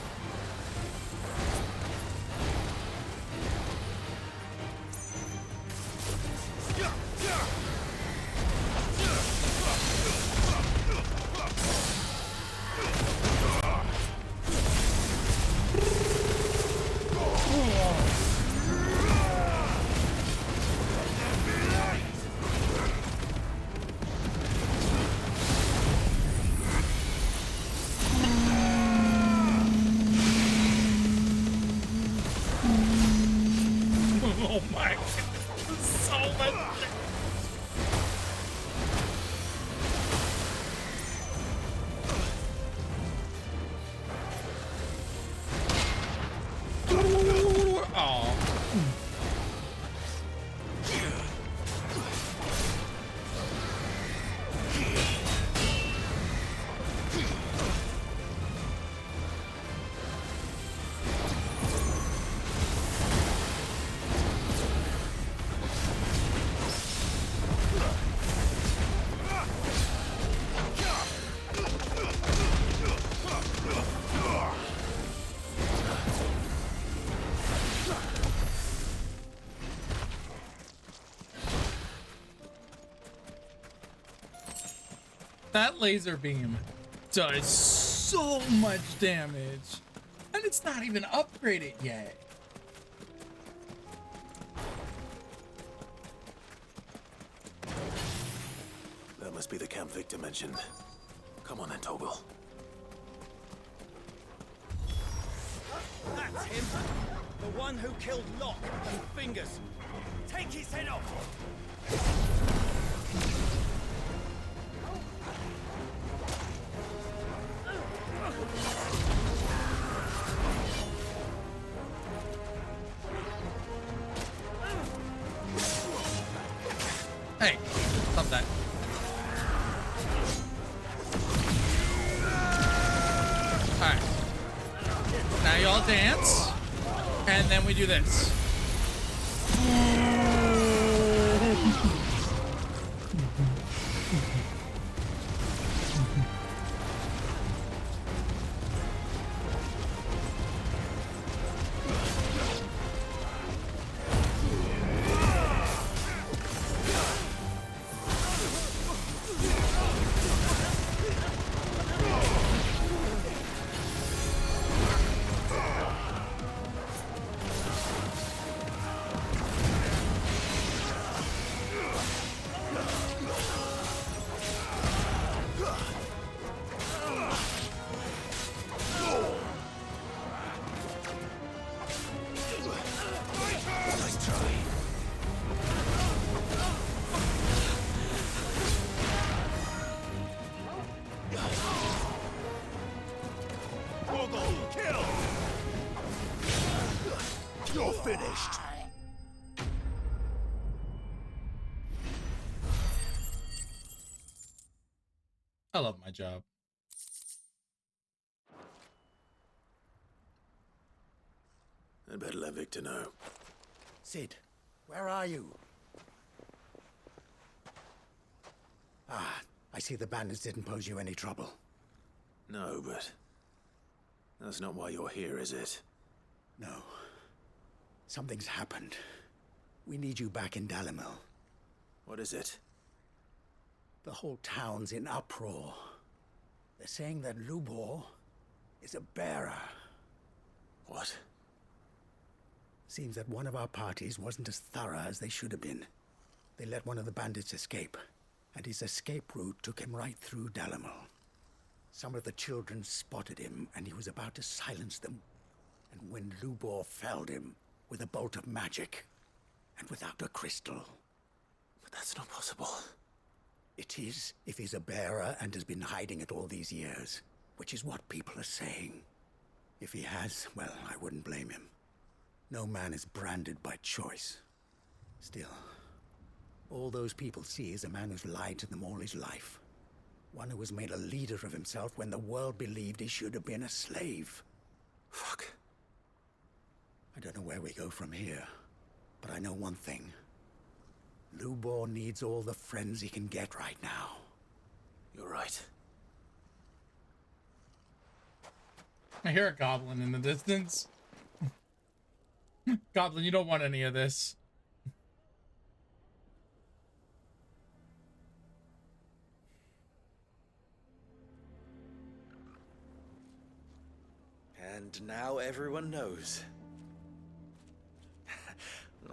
Oh my goodness, so much. Oh. That laser beam does so much damage. And And it's not even upgraded yet. That must be the camp Victor mentioned. Come on then, Toggle. That's him! The one who killed Locke and Fingers! Take his head off! Hey, stop that. Alright. Now y'all dance. And then we do this. You're finished. I love my job. I'd better let Victor know. Sid, where are you? Ah, I see the bandits didn't pose you any trouble. No, but that's not why you're here, is it? No. Something's happened. We need you back in Dalimil. What is it? The whole town's in uproar. They're saying that Lubor is a bearer. What? Seems that one of our parties wasn't as thorough as they should have been. They let one of the bandits escape, and his escape route took him right through Dalimil. Some of the children spotted him, and he was about to silence them. And when Lubor felled him with a bolt of magic, and without a crystal. But that's not possible. It is, if he's a bearer and has been hiding it all these years, which is what people are saying. If he has, well, I wouldn't blame him. No man is branded by choice. Still, all those people see is a man who's lied to them all his life. One who was made a leader of himself when the world believed he should have been a slave. Fuck. I don't know where we go from here, but I know one thing. Lubor needs all the friends he can get right now. You're right. I hear a goblin in the distance. Goblin, you don't want any of this. And now everyone knows.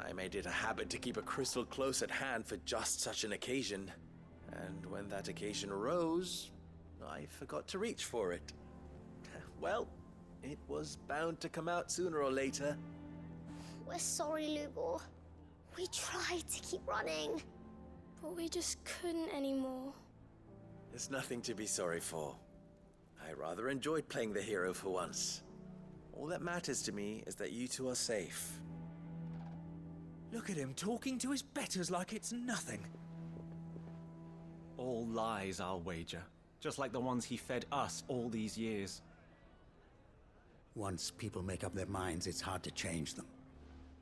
I made it a habit to keep a crystal close at hand for just such an occasion. And when that occasion arose, I forgot to reach for it. Well, it was bound to come out sooner or later. We're sorry, Lubor. We tried to keep running, but we just couldn't anymore. There's nothing to be sorry for. I rather enjoyed playing the hero for once. All that matters to me is that you two are safe. Look at him talking to his betters like it's nothing. All lies, I'll wager. Just like the ones he fed us all these years. Once people make up their minds, it's hard to change them.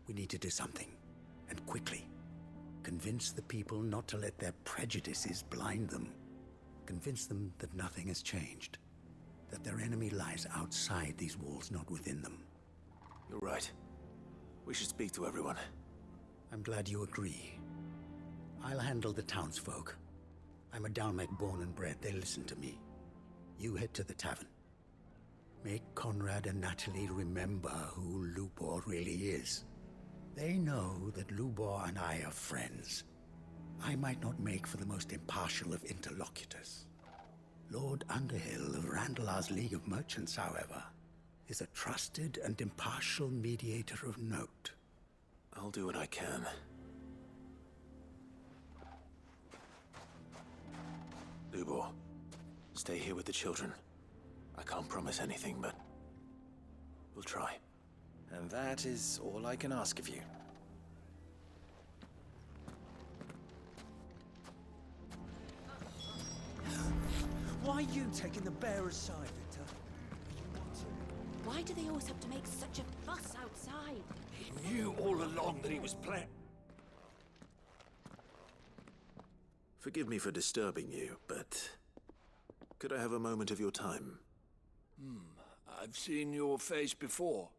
We need to do something, and quickly. Convince the people not to let their prejudices blind them. Convince them that nothing has changed. That their enemy lies outside these walls, not within them. You're right. We should speak to everyone. I'm glad you agree. I'll handle the townsfolk. I'm a Dalmek born and bred. They listen to me. You head to the tavern. Make Conrad and Natalie remember who Lubor really is. They know that Lubor and I are friends. I might not make for the most impartial of interlocutors. Lord Underhill of Randalar's League of Merchants, however, is a trusted and impartial mediator of note. I'll do what I can. Lubor, stay here with the children. I can't promise anything, but we'll try. And that is all I can ask of you. Why are you taking the bearer's side, Victor? Why do they always have to make such a fuss outside? He knew all along that he was playing. Forgive me for disturbing you, but could I have a moment of your time? I've seen your face before.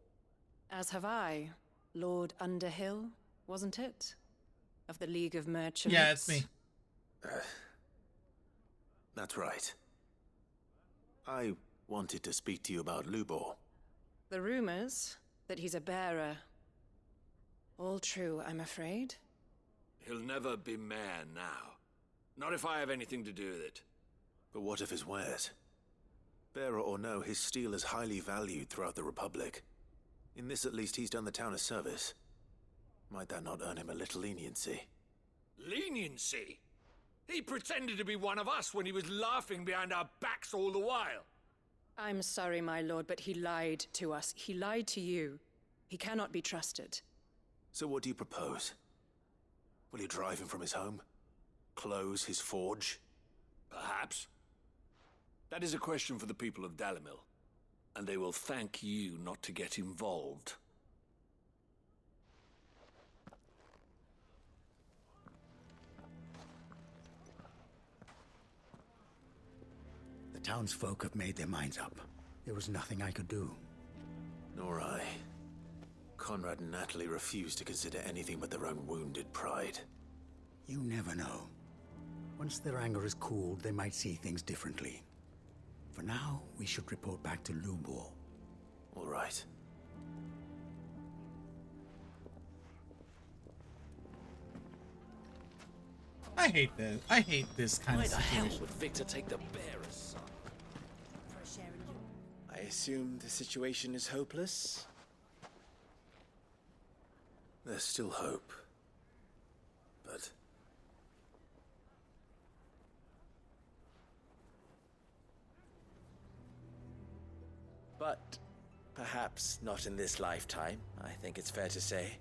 As have I. Lord Underhill, wasn't it? Of the League of Merchants? Yeah, it's me. That's right. I wanted to speak to you about Lubor. The rumors that he's a bearer. All true, I'm afraid. He'll never be mayor now. Not if I have anything to do with it. But what of his wares? Bearer or no, his steel is highly valued throughout the Republic. In this at least, he's done the town a service. Might that not earn him a little leniency? Leniency? He pretended to be one of us when he was laughing behind our backs all the while. I'm sorry, my lord, but he lied to us. He lied to you. He cannot be trusted. So what do you propose? Will you drive him from his home? Close his forge? Perhaps. That is a question for the people of Dalimil, and they will thank you not to get involved. The townsfolk have made their minds up. There was nothing I could do. Nor I. Conrad and Natalie refused to consider anything but their own wounded pride. You never know. Once their anger is cooled, they might see things differently. For now, we should report back to Lubor. All right. I hate this. I hate this kind Why of the hell situation. would Victor take the bearer's side? I assume the situation is hopeless? There's still hope. But But perhaps not in this lifetime, I think it's fair to say.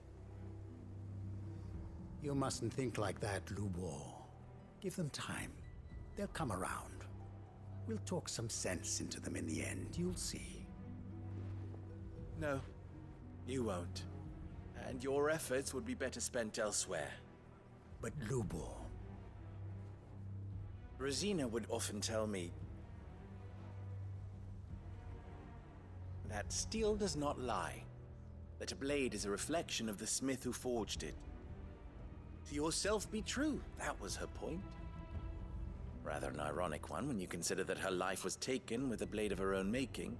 You mustn't think like that, Lubor. Give them time. They'll come around. We'll talk some sense into them in the end, you'll see. No, you won't. And your efforts would be better spent elsewhere. But Lubor... Rosina would often tell me that steel does not lie, that a blade is a reflection of the smith who forged it. To yourself be true, that was her point. Rather an ironic one when you consider that her life was taken with a blade of her own making.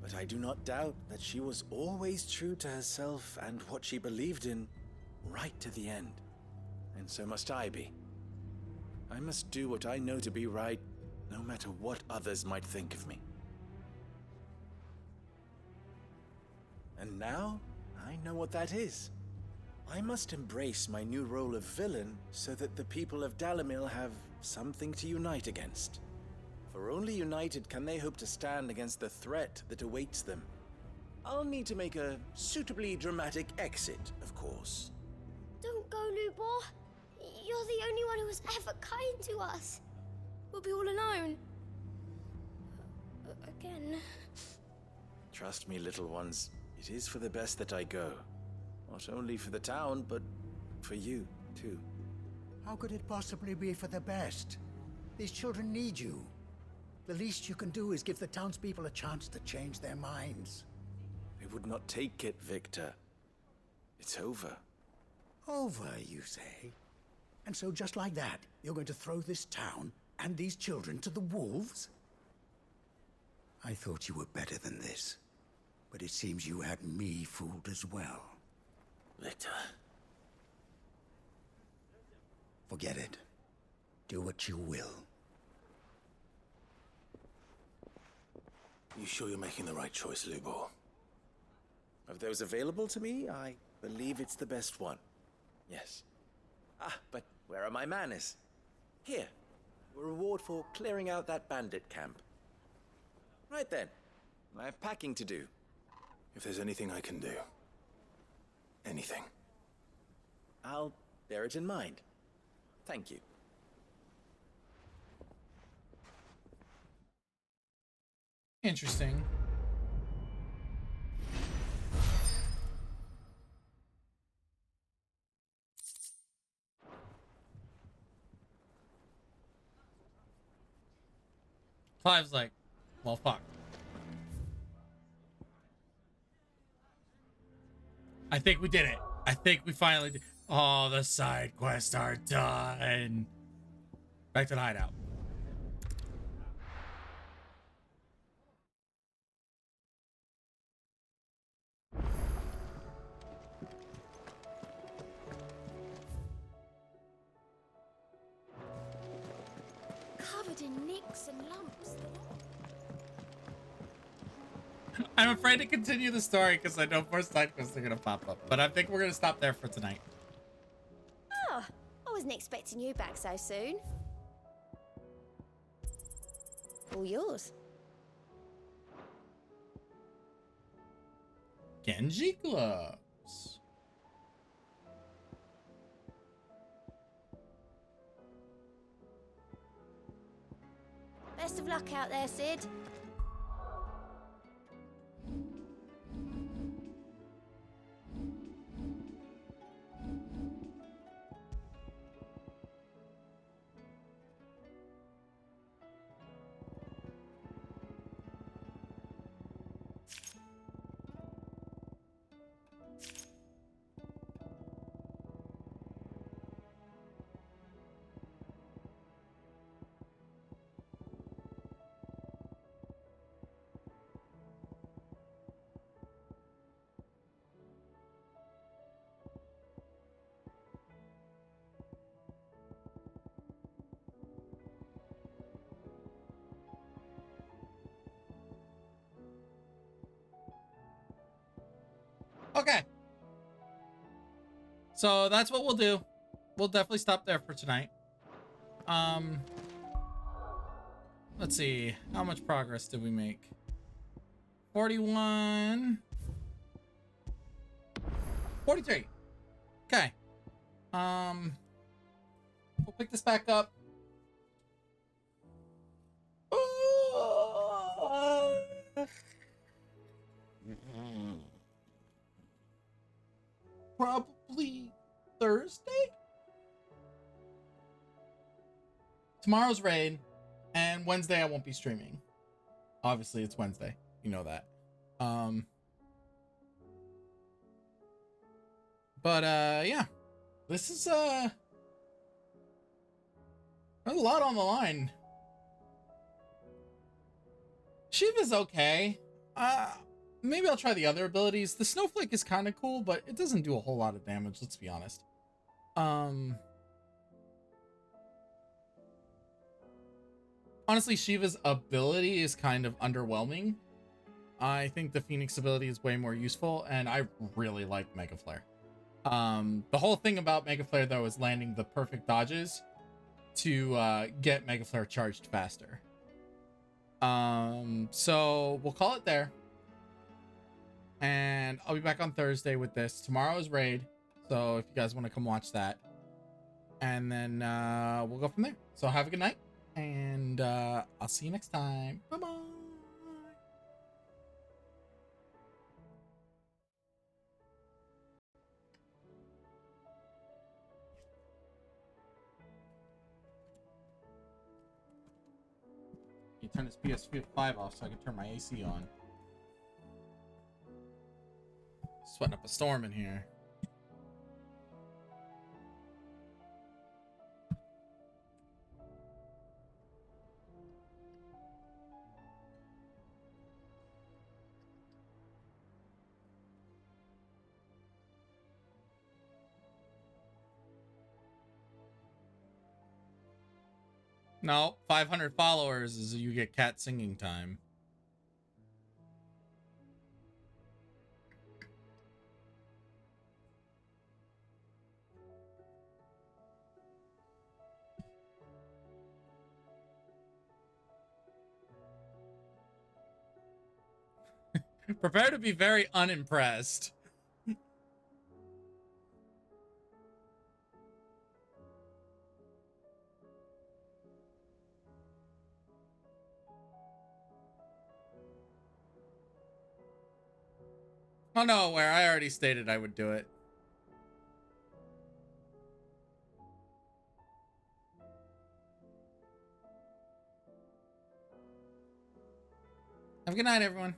But I do not doubt that she was always true to herself and what she believed in, right to the end. And so must I be. I must do what I know to be right, no matter what others might think of me. And now, I know what that is. I must embrace my new role of villain so that the people of Dalimil have something to unite against. For only united can they hope to stand against the threat that awaits them. I'll need to make a suitably dramatic exit, of course. Don't go, Lubor. You're the only one who was ever kind to us. We'll be all alone. Again. Trust me, little ones, it is for the best that I go. Not only for the town, but for you, too. How could it possibly be for the best? These children need you. The least you can do is give the townspeople a chance to change their minds. They would not take it, Victor. It's over. Over, you say? And so just like that, you're going to throw this town and these children to the wolves? I thought you were better than this. But it seems you had me fooled as well. Victor. Forget it. Do what you will. You sure you're making the right choice, Lubor? Of those available to me, I believe it's the best one. Yes. Ah, but where are my manners? Here. A reward for clearing out that bandit camp. Right then. I have packing to do. If there's anything I can do. Anything. I'll bear it in mind. Thank you. Interesting. Clive's like, well, fuck. I think we did it. I think we finally did. All the side quests are done. Back to the hideout. Covered in nicks and lumps. I'm afraid to continue the story because I know more side quests are going to pop up. But I think we're going to stop there for tonight. Oh, I wasn't expecting you back so soon. All yours. Genji gloves. Best of luck out there, Sid. Okay. So that's what we'll do. We'll definitely stop there for tonight. Let's see. How much progress did we make? 41. 43. Okay. We'll pick this back up. Probably Thursday? Tomorrow's raid, and Wednesday I won't be streaming. Obviously, it's Wednesday. You know that. Yeah. This is, there's a lot on the line. Shiva's okay. Maybe I'll try the other abilities. The snowflake is kind of cool, but it doesn't do a whole lot of damage, let's be honest. Honestly, Shiva's ability is kind of underwhelming. I think the Phoenix ability is way more useful, and I really like Mega Flare. The whole thing about Mega Flare, though, is landing the perfect dodges to get Mega Flare charged faster. So we'll call it there. And I'll be back on Thursday with this. Tomorrow's raid, so if you guys want to come watch that. And then we'll go from there. So have a good night, and I'll see you next time. Bye-bye. You turn this PS5 off so I can turn my AC on. Sweating up a storm in here. No, 500 followers is you get cat singing time. Prepare to be very unimpressed. Oh no, where I already stated I would do it. Have a good night, everyone.